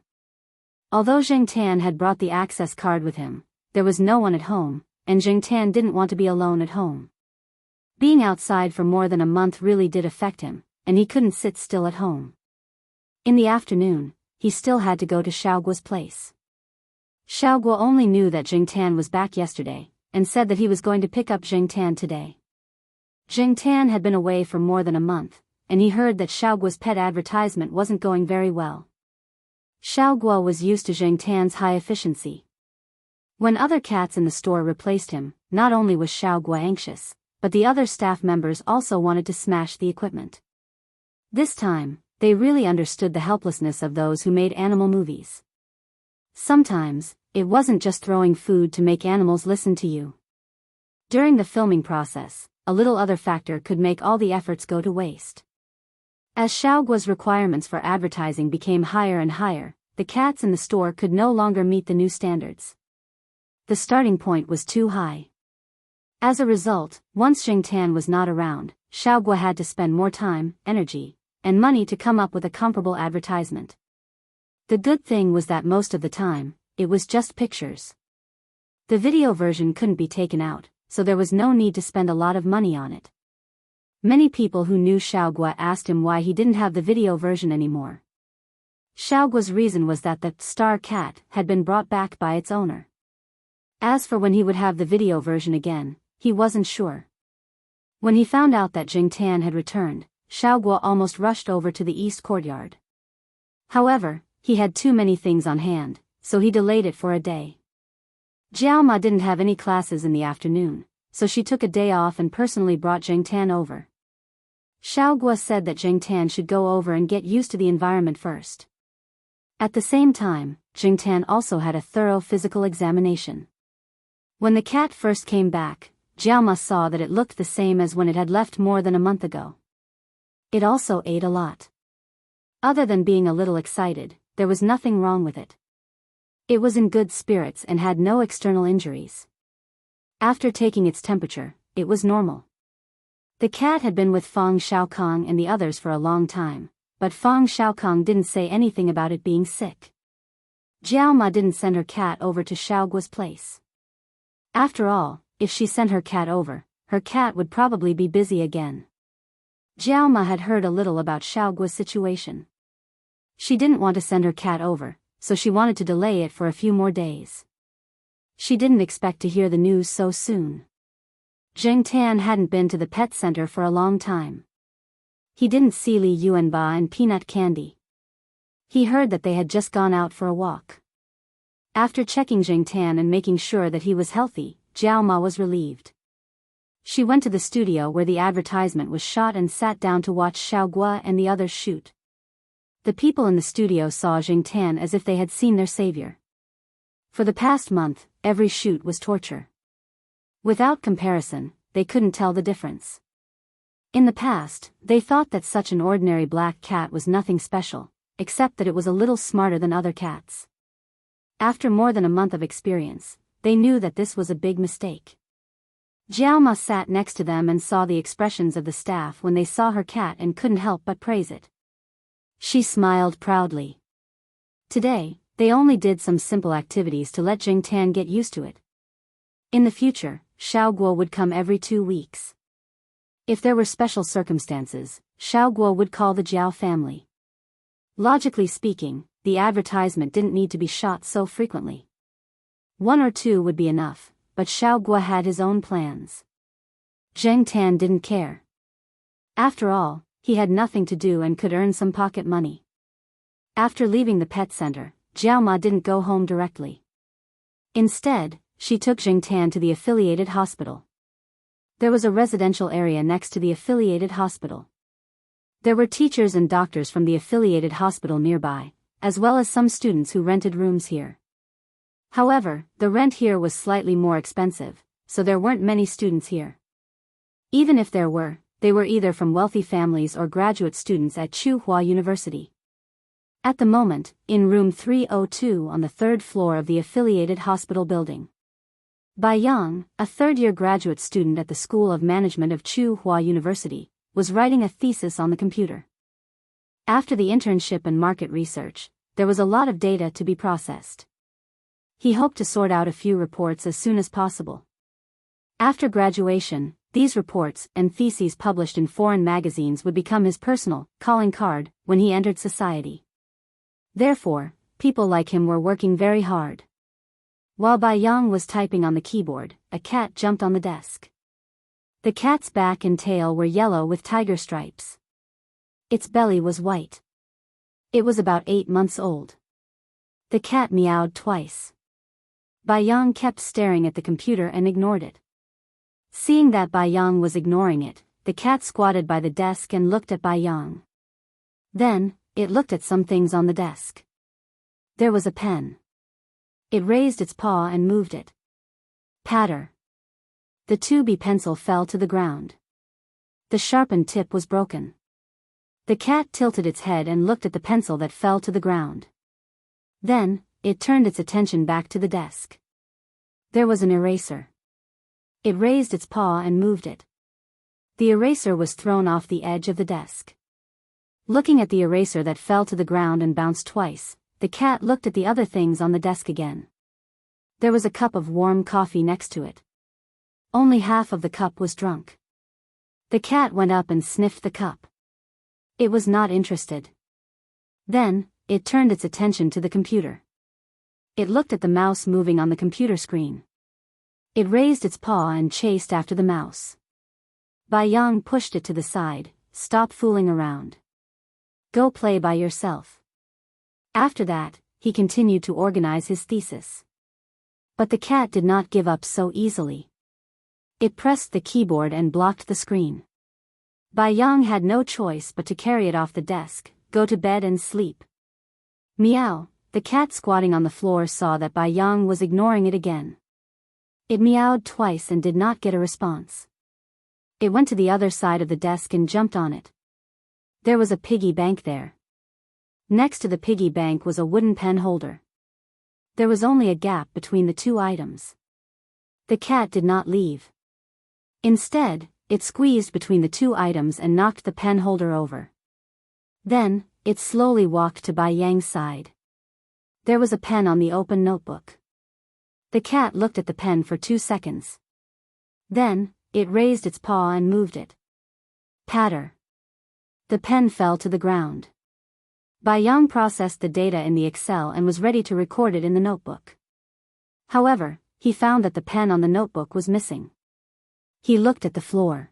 Although Jing Tan had brought the access card with him, there was no one at home, and Jing Tan didn't want to be alone at home. Being outside for more than a month really did affect him, and he couldn't sit still at home. In the afternoon, he still had to go to Xiaoguo's place. Xiaoguo only knew that Jing Tan was back yesterday, and said that he was going to pick up Jing Tan today. Jing Tan had been away for more than a month, and he heard that Xiaoguo's pet advertisement wasn't going very well. Xiaoguo was used to Jing Tan's high efficiency. When other cats in the store replaced him, not only was Xiaoguo anxious, but the other staff members also wanted to smash the equipment. This time, they really understood the helplessness of those who made animal movies. Sometimes, it wasn't just throwing food to make animals listen to you. During the filming process, a little other factor could make all the efforts go to waste. As Xiaoguo's requirements for advertising became higher and higher, the cats in the store could no longer meet the new standards. The starting point was too high. As a result, once Jing Tan was not around, Xiaoguo had to spend more time, energy, and money to come up with a comparable advertisement. The good thing was that most of the time, it was just pictures. The video version couldn't be taken out, so there was no need to spend a lot of money on it. Many people who knew Xiaoguo asked him why he didn't have the video version anymore. Xiaoguo's reason was that the star cat had been brought back by its owner. As for when he would have the video version again, he wasn't sure. When he found out that Jing Tan had returned, Xiaoguo almost rushed over to the east courtyard. However, he had too many things on hand, so he delayed it for a day. Jiao Ma didn't have any classes in the afternoon, so she took a day off and personally brought Jiangtan over. Xiaogua said that Jiangtan should go over and get used to the environment first. At the same time, Jiangtan also had a thorough physical examination. When the cat first came back, Jiaoma saw that it looked the same as when it had left more than a month ago. It also ate a lot. Other than being a little excited, there was nothing wrong with it. It was in good spirits and had no external injuries. After taking its temperature, it was normal. The cat had been with Fang Xiaokong and the others for a long time, but Fang Xiaokong didn't say anything about it being sick. Jiaoma didn't send her cat over to Xiaogua's place. After all, if she sent her cat over, her cat would probably be busy again. Jiaoma had heard a little about Xiaogua's situation. She didn't want to send her cat over, so she wanted to delay it for a few more days. She didn't expect to hear the news so soon. Jiangtan hadn't been to the pet center for a long time. He didn't see Li Yuanba and Peanut Candy. He heard that they had just gone out for a walk. After checking Jiangtan and making sure that he was healthy, Jiaoma was relieved. She went to the studio where the advertisement was shot and sat down to watch Xiaogua and the others shoot. The people in the studio saw Jiangtan as if they had seen their savior. For the past month, every shoot was torture. Without comparison, they couldn't tell the difference. In the past, they thought that such an ordinary black cat was nothing special, except that it was a little smarter than other cats. After more than a month of experience, they knew that this was a big mistake. Jiaoma sat next to them and saw the expressions of the staff when they saw her cat and couldn't help but praise it. She smiled proudly. Today, they only did some simple activities to let Jiangtan get used to it. In the future, Xiaoguo would come every 2 weeks. If there were special circumstances, Xiaoguo would call the Jiao family. Logically speaking, the advertisement didn't need to be shot so frequently. 1 or 2 would be enough, but Xiaoguo had his own plans. Jiangtan didn't care. After all, he had nothing to do and could earn some pocket money. After leaving the pet center, Jiaoma didn't go home directly. Instead, she took Jiangtan to the affiliated hospital. There was a residential area next to the affiliated hospital. There were teachers and doctors from the affiliated hospital nearby, as well as some students who rented rooms here. However, the rent here was slightly more expensive, so there weren't many students here. Even if there were, they were either from wealthy families or graduate students at Tsinghua University. At the moment, in room 302 on the 3rd floor of the affiliated hospital building, Bai Yang, a third-year graduate student at the School of Management of Tsinghua University, was writing a thesis on the computer. After the internship and market research, there was a lot of data to be processed. He hoped to sort out a few reports as soon as possible. After graduation, these reports and theses published in foreign magazines would become his personal calling card when he entered society. Therefore, people like him were working very hard. While Bai Yang was typing on the keyboard, a cat jumped on the desk. The cat's back and tail were yellow with tiger stripes. Its belly was white. It was about 8 months old. The cat meowed twice. Bai Yang kept staring at the computer and ignored it. Seeing that Bai Yang was ignoring it, the cat squatted by the desk and looked at Bai Yang. Then, it looked at some things on the desk. There was a pen. It raised its paw and moved it. Patter. The 2B pencil fell to the ground. The sharpened tip was broken. The cat tilted its head and looked at the pencil that fell to the ground. Then, it turned its attention back to the desk. There was an eraser. It raised its paw and moved it. The eraser was thrown off the edge of the desk. Looking at the eraser that fell to the ground and bounced twice, the cat looked at the other things on the desk again. There was a cup of warm coffee next to it. Only half of the cup was drunk. The cat went up and sniffed the cup. It was not interested. Then, it turned its attention to the computer. It looked at the mouse moving on the computer screen. It raised its paw and chased after the mouse. Bai Yang pushed it to the side. Stop fooling around. Go play by yourself. After that, he continued to organize his thesis. But the cat did not give up so easily. It pressed the keyboard and blocked the screen. Bai Yang had no choice but to carry it off the desk, go to bed and sleep. Meow, the cat squatting on the floor saw that Bai Yang was ignoring it again. It meowed twice and did not get a response. It went to the other side of the desk and jumped on it. There was a piggy bank there. Next to the piggy bank was a wooden pen holder. There was only a gap between the two items. The cat did not leave. Instead, it squeezed between the two items and knocked the pen holder over. Then, it slowly walked to Bai Yang's side. There was a pen on the open notebook. The cat looked at the pen for 2 seconds. Then, it raised its paw and moved it. Patter. The pen fell to the ground. Bai Yang processed the data in the Excel and was ready to record it in the notebook. However, he found that the pen on the notebook was missing. He looked at the floor.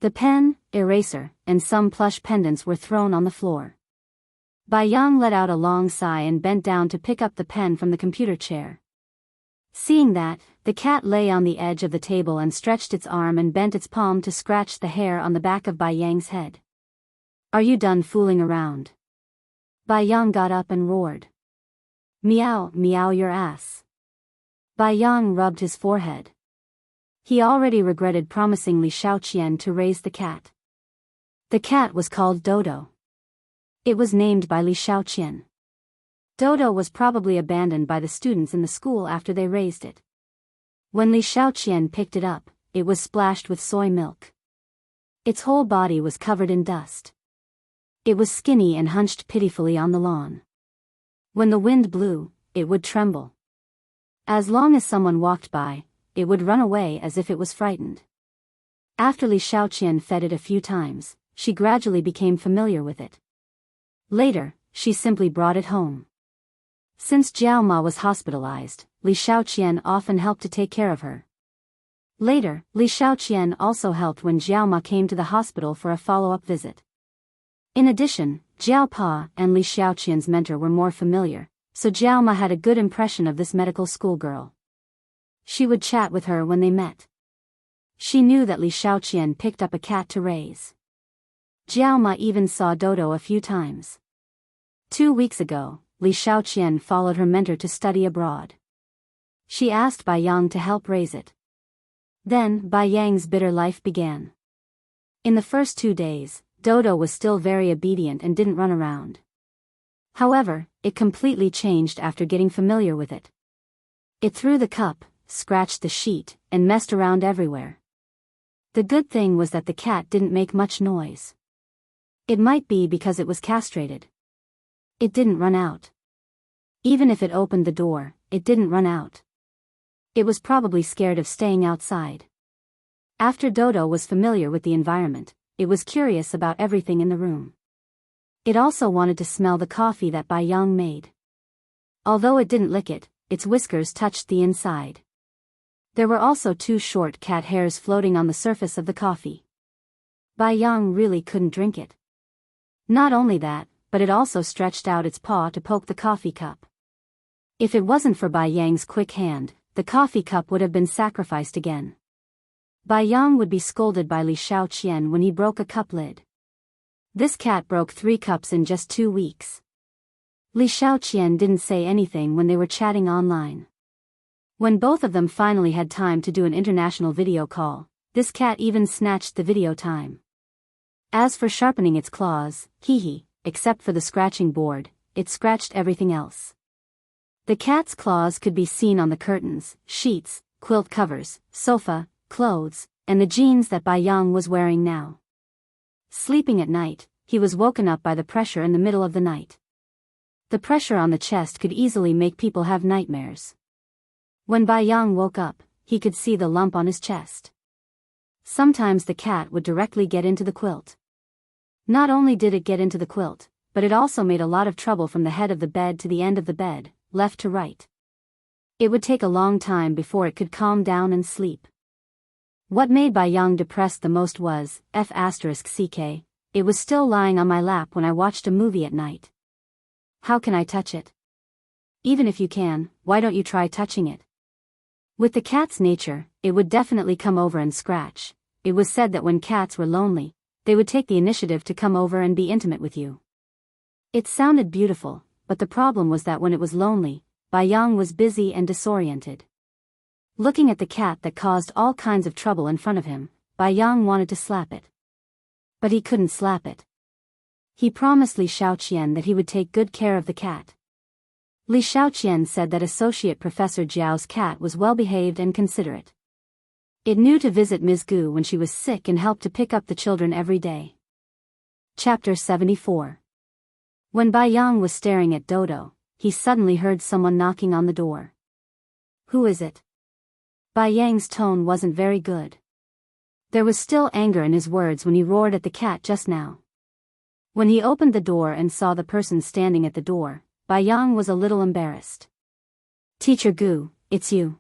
The pen, eraser, and some plush pendants were thrown on the floor. Bai Yang let out a long sigh and bent down to pick up the pen from the computer chair. Seeing that, the cat lay on the edge of the table and stretched its arm and bent its palm to scratch the hair on the back of Bai Yang's head. Are you done fooling around? Bai Yang got up and roared. Meow, meow your ass. Bai Yang rubbed his forehead. He already regretted promising Li Xiaoqian to raise the cat. The cat was called Dodo. It was named by Li Xiaoqian. Dodo was probably abandoned by the students in the school after they raised it. When Li Xiaoqian picked it up, it was splashed with soy milk. Its whole body was covered in dust. It was skinny and hunched pitifully on the lawn. When the wind blew, it would tremble. As long as someone walked by, it would run away as if it was frightened. After Li Xiaoqian fed it a few times, she gradually became familiar with it. Later, she simply brought it home. Since Jiao Ma was hospitalized, Li Xiaoqian often helped to take care of her. Later, Li Xiaoqian also helped when Jiao Ma came to the hospital for a follow-up visit. In addition, Jiao Pa and Li Xiaoqian's mentor were more familiar, so Jiao Ma had a good impression of this medical schoolgirl. She would chat with her when they met. She knew that Li Xiaoqian picked up a cat to raise. Jiao Ma even saw Dodo a few times. 2 weeks ago, Li Xiaoqian followed her mentor to study abroad. She asked Bai Yang to help raise it. Then, Bai Yang's bitter life began. In the first 2 days, Dodo was still very obedient and didn't run around. However, it completely changed after getting familiar with it. It threw the cup, scratched the sheet, and messed around everywhere. The good thing was that the cat didn't make much noise. It might be because it was castrated. It didn't run out. Even if it opened the door, it didn't run out. It was probably scared of staying outside. After Dodo was familiar with the environment, it was curious about everything in the room. It also wanted to smell the coffee that Bai Yang made. Although it didn't lick it, its whiskers touched the inside. There were also 2 short cat hairs floating on the surface of the coffee. Bai Yang really couldn't drink it. Not only that, but it also stretched out its paw to poke the coffee cup. If it wasn't for Bai Yang's quick hand, the coffee cup would have been sacrificed again. Bai Yang would be scolded by Li Xiaoqian when he broke a cup lid. This cat broke 3 cups in just 2 weeks. Li Xiaoqian didn't say anything when they were chatting online. When both of them finally had time to do an international video call, this cat even snatched the video time. As for sharpening its claws, except for the scratching board, it scratched everything else. The cat's claws could be seen on the curtains, sheets, quilt covers, sofa, clothes, and the jeans that Bai Yang was wearing now. Sleeping at night, he was woken up by the pressure in the middle of the night. The pressure on the chest could easily make people have nightmares. When Bai Yang woke up, he could see the lump on his chest. Sometimes the cat would directly get into the quilt. Not only did it get into the quilt, but it also made a lot of trouble from the head of the bed to the end of the bed, left to right. It would take a long time before it could calm down and sleep. What made Bai Yang depressed the most was, it was still lying on my lap when I watched a movie at night. How can I touch it? Even if you can, why don't you try touching it? With the cat's nature, it would definitely come over and scratch. It was said that when cats were lonely, they would take the initiative to come over and be intimate with you. It sounded beautiful, but the problem was that when it was lonely, Bai Yang was busy and disoriented. Looking at the cat that caused all kinds of trouble in front of him, Bai Yang wanted to slap it. But he couldn't slap it. He promised Li Xiaoqian that he would take good care of the cat. Li Xiaoqian said that Associate Professor Jiao's cat was well-behaved and considerate. It knew to visit Ms. Gu when she was sick and helped to pick up the children every day. Chapter 74. When Bai Yang was staring at Dodo, he suddenly heard someone knocking on the door. Who is it? Bai Yang's tone wasn't very good. There was still anger in his words when he roared at the cat just now. When he opened the door and saw the person standing at the door, Bai Yang was a little embarrassed. Teacher Gu, it's you.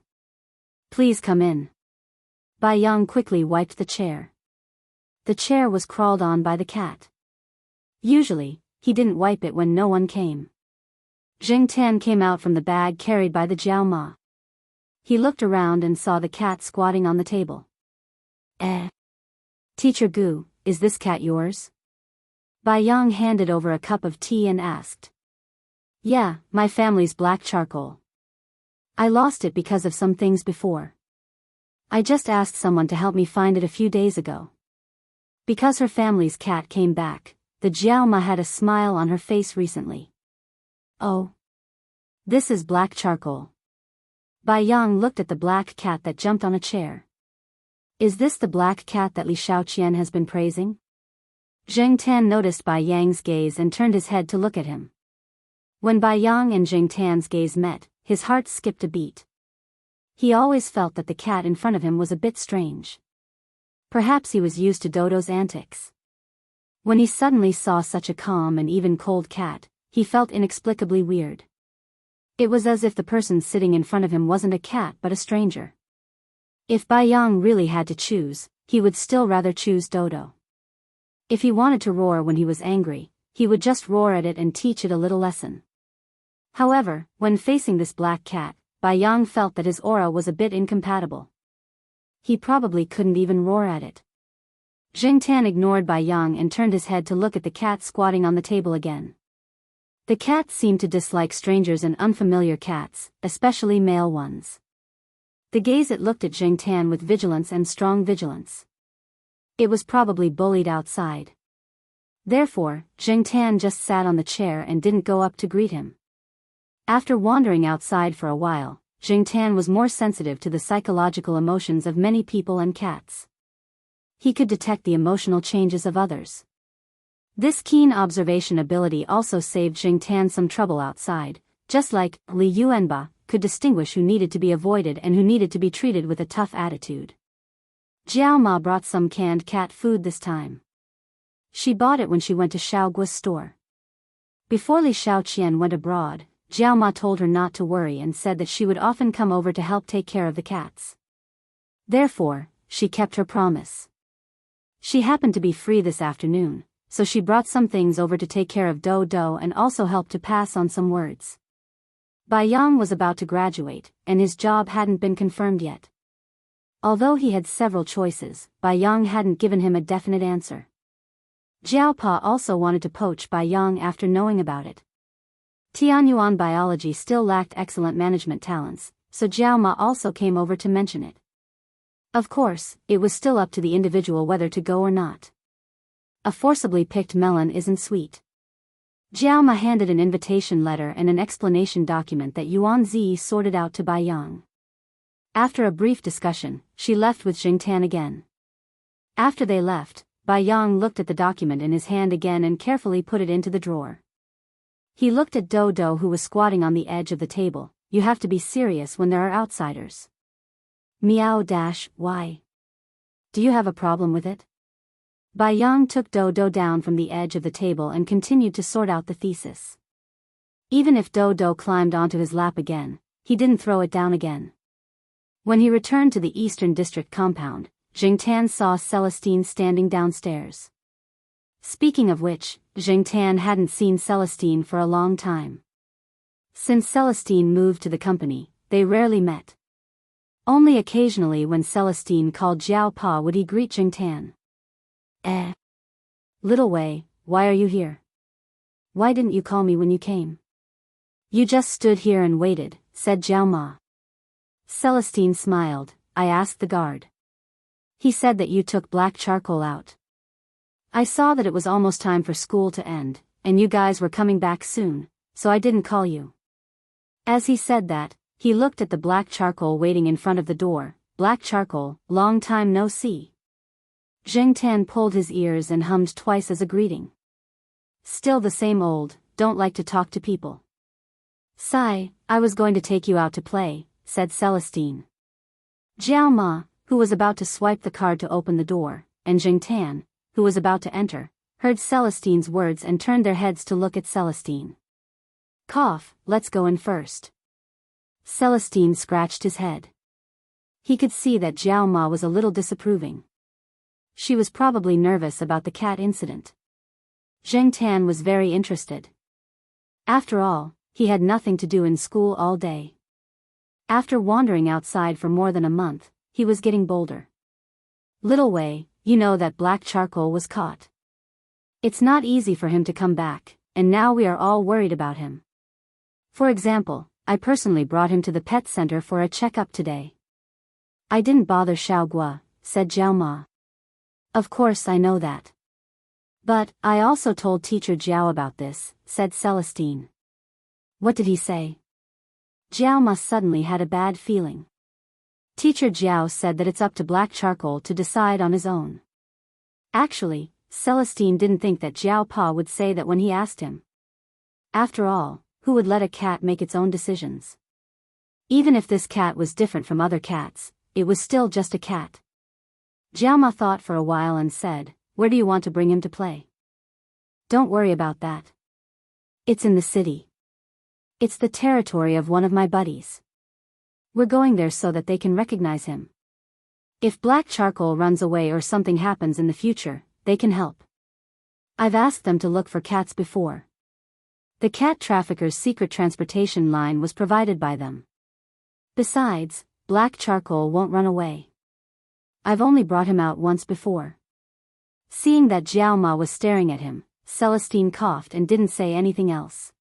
Please come in. Bai Yang quickly wiped the chair. The chair was crawled on by the cat. Usually, he didn't wipe it when no one came. Jing Tan came out from the bag carried by the Jiao Ma. He looked around and saw the cat squatting on the table. Teacher Gu, is this cat yours? Bai Yang handed over a cup of tea and asked. Yeah, my family's black charcoal. I lost it because of some things before. I just asked someone to help me find it a few days ago. Because her family's cat came back, the Jiao Ma had a smile on her face recently. Oh. This is black charcoal. Bai Yang looked at the black cat that jumped on a chair. Is this the black cat that Li Xiaoqian has been praising? Zheng Tan noticed Bai Yang's gaze and turned his head to look at him. When Bai Yang and Zheng Tan's gaze met, his heart skipped a beat. He always felt that the cat in front of him was a bit strange. Perhaps he was used to Dodo's antics. When he suddenly saw such a calm and even cold cat, he felt inexplicably weird. It was as if the person sitting in front of him wasn't a cat but a stranger. If Bai Yang really had to choose, he would still rather choose Dodo. If he wanted to roar when he was angry, he would just roar at it and teach it a little lesson. However, when facing this black cat, Bai Yang felt that his aura was a bit incompatible. He probably couldn't even roar at it. Jing Tan ignored Bai Yang and turned his head to look at the cat squatting on the table again. The cat seemed to dislike strangers and unfamiliar cats, especially male ones. The gaze it looked at Jing Tan with vigilance and strong vigilance. It was probably bullied outside. Therefore, Jing Tan just sat on the chair and didn't go up to greet him. After wandering outside for a while, Jing Tan was more sensitive to the psychological emotions of many people and cats. He could detect the emotional changes of others. This keen observation ability also saved Jing Tan some trouble outside, just like Li Yuanba could distinguish who needed to be avoided and who needed to be treated with a tough attitude. Jiao Ma brought some canned cat food this time. She bought it when she went to Xiaoguo's store. Before Li Xiaoqian went abroad, Jiao Ma told her not to worry and said that she would often come over to help take care of the cats. Therefore, she kept her promise. She happened to be free this afternoon, so she brought some things over to take care of Dodo and also helped to pass on some words. Bai Yang was about to graduate, and his job hadn't been confirmed yet. Although he had several choices, Bai Yang hadn't given him a definite answer. Jiao Pa also wanted to poach Bai Yang after knowing about it. Tianyuan biology still lacked excellent management talents, so Jiao Ma also came over to mention it. Of course, it was still up to the individual whether to go or not. A forcibly picked melon isn't sweet. Jiao Ma handed an invitation letter and an explanation document that Yuan Zi sorted out to Bai Yang. After a brief discussion, she left with Jing Tan again. After they left, Bai Yang looked at the document in his hand again and carefully put it into the drawer. He looked at Dodo who was squatting on the edge of the table. You have to be serious when there are outsiders. Meow-why? Do you have a problem with it? Bai Yang took Dodo down from the edge of the table and continued to sort out the thesis. Even if Dodo climbed onto his lap again, he didn't throw it down again. When he returned to the Eastern District compound, Jing Tan saw Celestine standing downstairs. Speaking of which, Jing Tan hadn't seen Celestine for a long time. Since Celestine moved to the company, they rarely met. Only occasionally when Celestine called Jiao Pa would he greet Jingtan. Little Wei, why are you here? Why didn't you call me when you came? You just stood here and waited, said Jiao Ma. Celestine smiled. I asked the guard. He said that you took black charcoal out. I saw that it was almost time for school to end, and you guys were coming back soon, so I didn't call you. As he said that, he looked at the black charcoal waiting in front of the door. Black charcoal, long time no see. Jingtan pulled his ears and hummed twice as a greeting. Still the same old, don't like to talk to people. Sigh, I was going to take you out to play, said Celestine. Jiao Ma, who was about to swipe the card to open the door, and Jingtan, who was about to enter, heard Celestine's words and turned their heads to look at Celestine. Cough, let's go in first. Celestine scratched his head. He could see that Jiao Ma was a little disapproving. She was probably nervous about the cat incident. Jingtan was very interested. After all, he had nothing to do in school all day. After wandering outside for more than a month, he was getting bolder. Little Wei, you know that black charcoal was caught. It's not easy for him to come back, and now we are all worried about him. For example, I personally brought him to the pet center for a checkup today. I didn't bother Xiaogua, said Jiao Ma. Of course I know that. But, I also told Teacher Jiao about this, said Celestine. What did he say? Jiao Ma suddenly had a bad feeling. Teacher Jiao said that it's up to black charcoal to decide on his own. Actually, Celestine didn't think that Jiao Pa would say that when he asked him. After all, who would let a cat make its own decisions? Even if this cat was different from other cats, it was still just a cat. Jiao Ma thought for a while and said, where do you want to bring him to play? Don't worry about that. It's in the city. It's the territory of one of my buddies. We're going there so that they can recognize him. If black charcoal runs away or something happens in the future, they can help. I've asked them to look for cats before. The cat trafficker's secret transportation line was provided by them. Besides, black charcoal won't run away. I've only brought him out once before. Seeing that Jiao Ma was staring at him, Celestine coughed and didn't say anything else.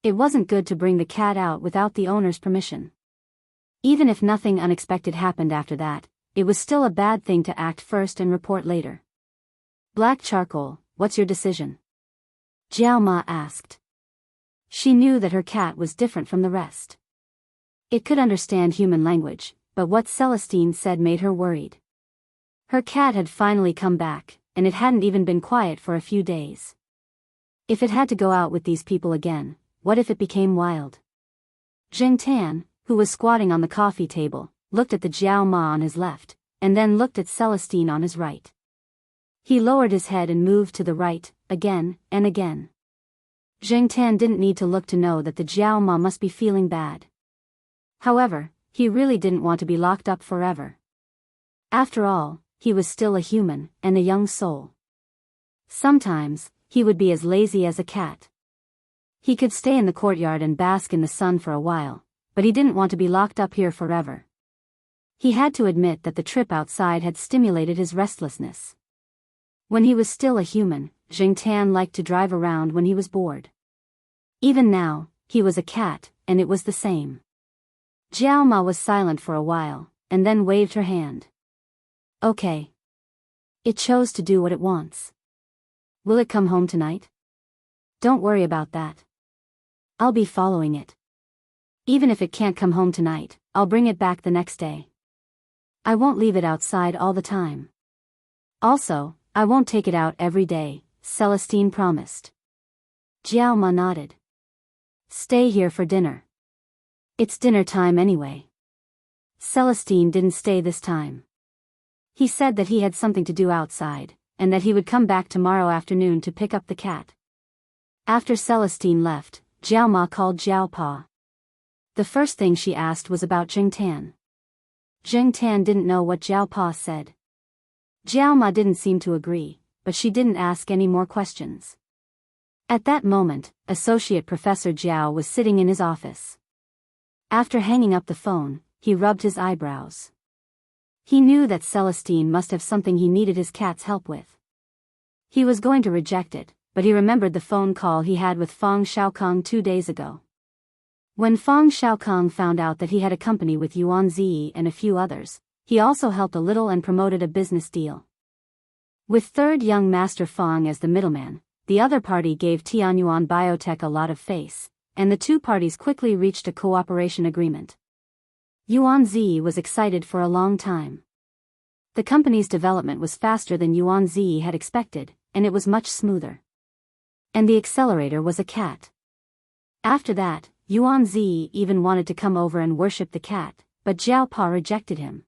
It wasn't good to bring the cat out without the owner's permission. Even if nothing unexpected happened after that, it was still a bad thing to act first and report later. Black charcoal, what's your decision? Jiao Ma asked. She knew that her cat was different from the rest. It could understand human language, but what Celestine said made her worried. Her cat had finally come back, and it hadn't even been quiet for a few days. If it had to go out with these people again, what if it became wild? Jingtan, who was squatting on the coffee table, looked at the Jiao Ma on his left, and then looked at Celestine on his right. He lowered his head and moved to the right, again and again. Jingtan didn't need to look to know that the Jiao Ma must be feeling bad. However, he really didn't want to be locked up forever. After all, he was still a human, and a young soul. Sometimes, he would be as lazy as a cat. He could stay in the courtyard and bask in the sun for a while, but he didn't want to be locked up here forever. He had to admit that the trip outside had stimulated his restlessness. When he was still a human, Jingtan liked to drive around when he was bored. Even now, he was a cat, and it was the same. Jiao Ma was silent for a while, and then waved her hand. Okay. It chose to do what it wants. Will it come home tonight? Don't worry about that. I'll be following it. Even if it can't come home tonight, I'll bring it back the next day. I won't leave it outside all the time. Also, I won't take it out every day, Celestine promised. Jiao Ma nodded. Stay here for dinner. It's dinner time anyway. Celestine didn't stay this time. He said that he had something to do outside, and that he would come back tomorrow afternoon to pick up the cat. After Celestine left, Jiao Ma called Jiao Pa. The first thing she asked was about Jingtan. Jingtan didn't know what Jiao Pa said. Jiao Ma didn't seem to agree, but she didn't ask any more questions. At that moment, Associate Professor Jiao was sitting in his office. After hanging up the phone, he rubbed his eyebrows. He knew that Celestine must have something he needed his cat's help with. He was going to reject it, but he remembered the phone call he had with Feng Xiaokong 2 days ago. When Feng Xiaokong found out that he had a company with Yuan Zi and a few others, he also helped a little and promoted a business deal. With third young master Feng as the middleman, the other party gave Tianyuan Biotech a lot of face, and the two parties quickly reached a cooperation agreement. Yuan Zi was excited for a long time. The company's development was faster than Yuan Zi had expected, and it was much smoother. And the accelerator was a cat. After that, Yuan Zi even wanted to come over and worship the cat, but Jiao Pa rejected him.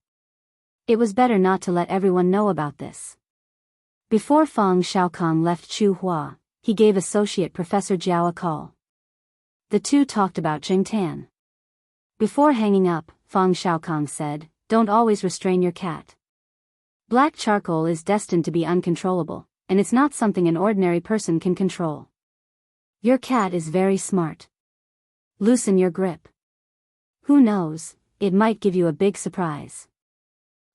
It was better not to let everyone know about this. Before Feng Xiaokong left Chuhua, he gave Associate Professor Jiao a call. The two talked about Jingtan. Before hanging up, Feng Xiaokong said, "Don't always restrain your cat. Black charcoal is destined to be uncontrollable, and it's not something an ordinary person can control. Your cat is very smart. Loosen your grip. Who knows, it might give you a big surprise."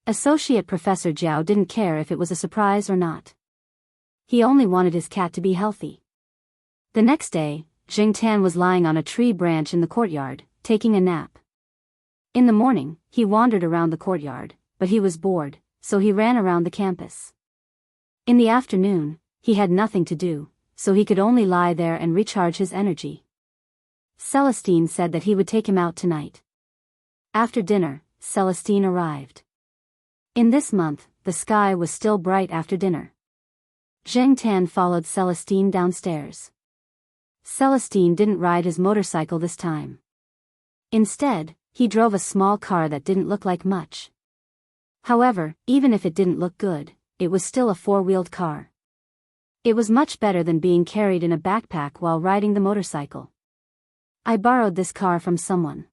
Associate Professor Jiao didn't care if it was a surprise or not. He only wanted his cat to be healthy. The next day, Jingtan was lying on a tree branch in the courtyard, taking a nap. In the morning, he wandered around the courtyard, but he was bored, so he ran around the campus. In the afternoon, he had nothing to do, so he could only lie there and recharge his energy. Celestine said that he would take him out tonight. After dinner, Celestine arrived. In this month, the sky was still bright after dinner. Zheng Tan followed Celestine downstairs. Celestine didn't ride his motorcycle this time. Instead, he drove a small car that didn't look like much. However, even if it didn't look good, it was still a four-wheeled car. It was much better than being carried in a backpack while riding the motorcycle. "I borrowed this car from someone.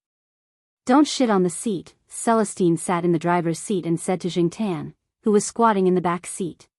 Don't shit on the seat." Celestine sat in the driver's seat and said to Jingtan, who was squatting in the back seat.